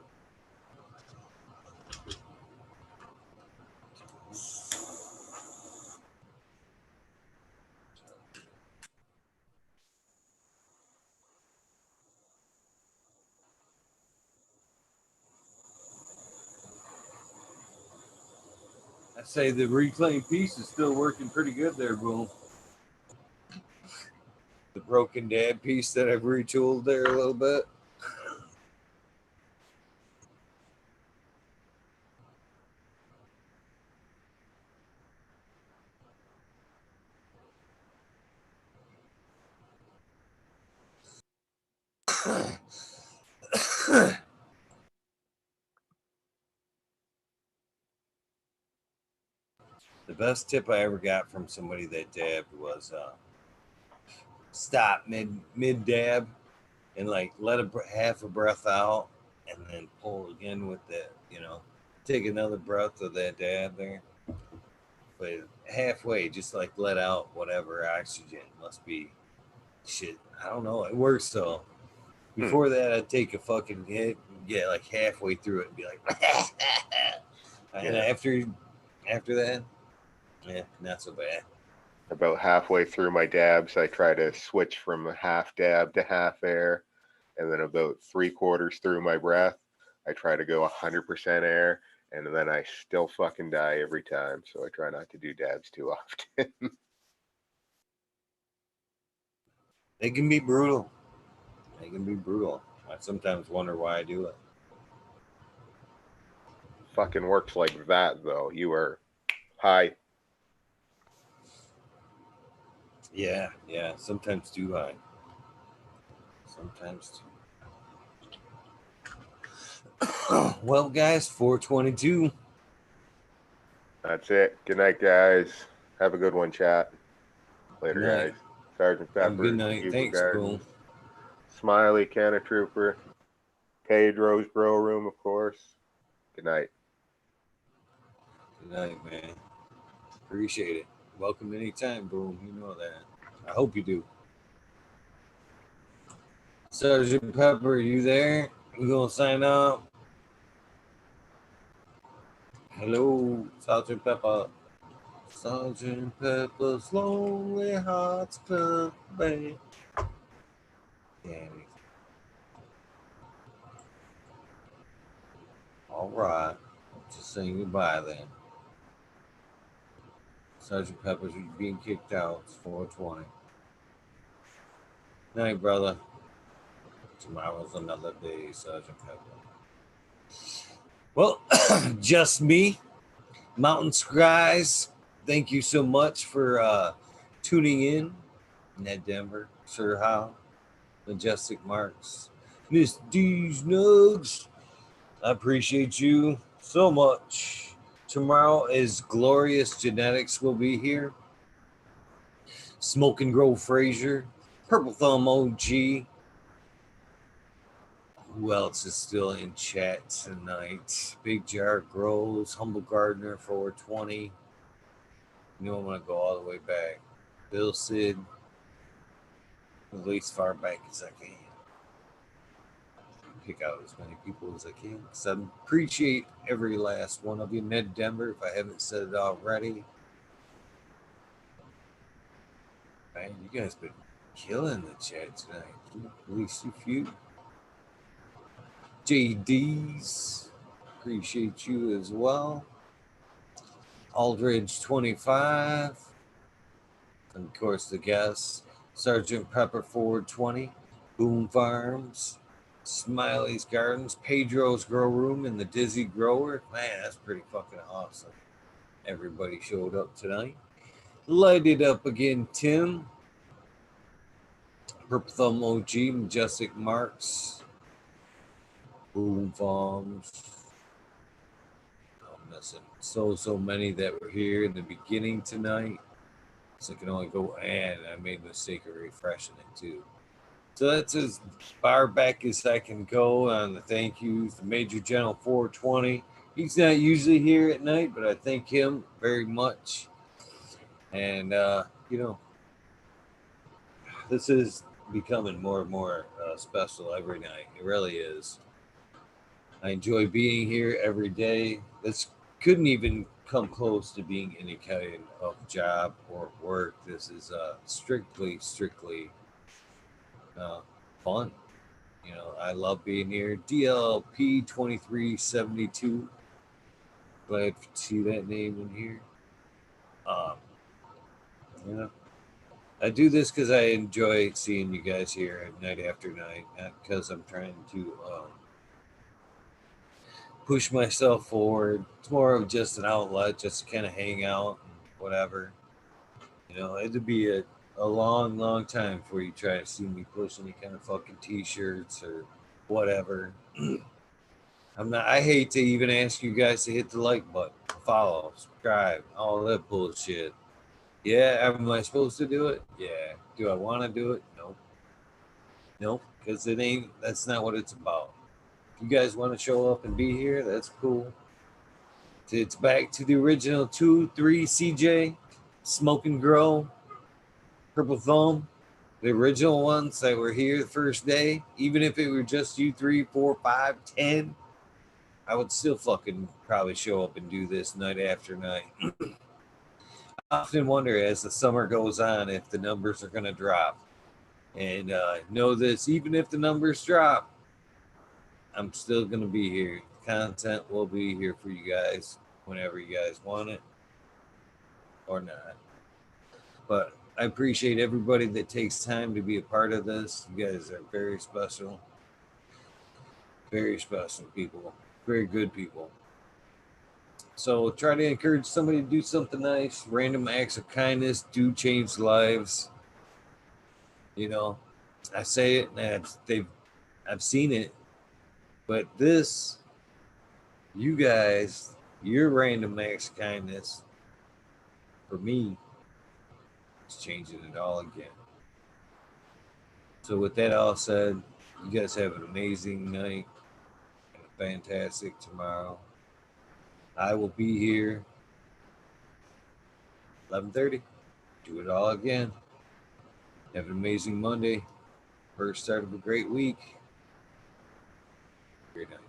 I say the reclaimed piece is still working pretty good there, Boom. The broken dad piece that I've retooled there a little bit. The best tip I ever got from somebody that dabbed was stop mid dab and like let half a breath out and then pull again with that, take another breath of that dab there. But halfway, just like let out whatever oxygen must be. Shit, I don't know. It works though. Before that, I'd take a fucking hit, and get like halfway through it, and be like, and after that, yeah, not so bad. About halfway through my dabs, I try to switch from a half dab to half air. And then about 3/4 through my breath, I try to go 100% air. And then I still fucking die every time. So I try not to do dabs too often. They can be brutal. I sometimes wonder why I do it. Fucking works like that, though. You are high. Yeah. Sometimes too high. Sometimes too. Well, guys, 422. That's it. Good night, guys. Have a good one, chat. Later, Good night. guys. Sergeant Have a Pepper, good night. Eagle Thanks, Gardens, Boom. Smiley, Canna Trooper, Pedros Grow Room, of course. Good night. Good night, man. Appreciate it. Welcome anytime, Boom. You know that. I hope you do. Sergeant Pepper, are you there? We gonna sign up. Hello, Sergeant Pepper. Sergeant Pepper's Lonely Hearts Club Band. Damn it. All right. Just saying goodbye then. Sergeant Pepper's being kicked out. It's 420. Night, brother. Tomorrow's another day, Sergeant Pepper. Well, just me. Mountain Skies. Thank you so much for tuning in. Ned Denver, Sir How, Majestic Marks, Miss D's Nugs. I appreciate you so much. Tomorrow is Glorious Genetics will be here. Smoke and Grow Frazier, Purple Thumb OG. Who else is still in chat tonight? Big Jar Grows, Humble Gardener 420. You know I'm gonna go all the way back. Bill Sid, at least far back as I can. Pick out as many people as I can. So I appreciate every last one of you. Ned Denver, if I haven't said it already. Man, you guys been killing the chat tonight. At least a few. JD's, appreciate you as well. Aldridge 25. And of course the guests. Sergeant Pepper 420. Boom Farms. Smiley's Gardens, Pedro's Grow Room, and the Dizzy Grower. Man, that's pretty fucking awesome. Everybody showed up tonight. Light it up again, Tim. Purple Thumb OG, Majestic Marks, Boom Farms. I'm missing so many that were here in the beginning tonight. So I can only go, and I made the mistake of refreshing it too. So that's as far back as I can go on the thank yous. The Major General 420. He's not usually here at night, but I thank him very much. And, you know, this is becoming more and more special every night. It really is. I enjoy being here every day. This couldn't even come close to being any kind of job or work. This is strictly fun. You know, I love being here. DLP 2372. Glad to see that name in here. You know, I do this because I enjoy seeing you guys here night after night, not because I'm trying to push myself forward. It's more of just an outlet, just to kind of hang out and whatever. You know, it'd be a long time before you try to see me push any kind of fucking t-shirts or whatever. I hate to even ask you guys to hit the like button, follow, subscribe, all that bullshit. Yeah, am I supposed to do it? Yeah. Do I want to do it? Nope, because that's not what it's about. If you guys want to show up and be here, that's cool. It's back to the original 2-3 CJ, Smoke and Grow, Purple Thumb, the original ones that were here the first day. Even if it were just you 3, 4, 5, 10, I would still fucking probably show up and do this night after night. I often wonder as the summer goes on if the numbers are going to drop. And know this, even if the numbers drop, I'm still going to be here. Content will be here for you guys whenever you guys want it or not. But I appreciate everybody that takes time to be a part of this. You guys are very special people, very good people. So try to encourage somebody to do something nice. Random acts of kindness do change lives. You know, I say it and I've seen it, but you guys, your random acts of kindness, for me, is changing it all again. So with that all said, you guys have an amazing night and a fantastic tomorrow. I will be here 11:30. Do it all again. Have an amazing Monday. First start of a great week. Great night.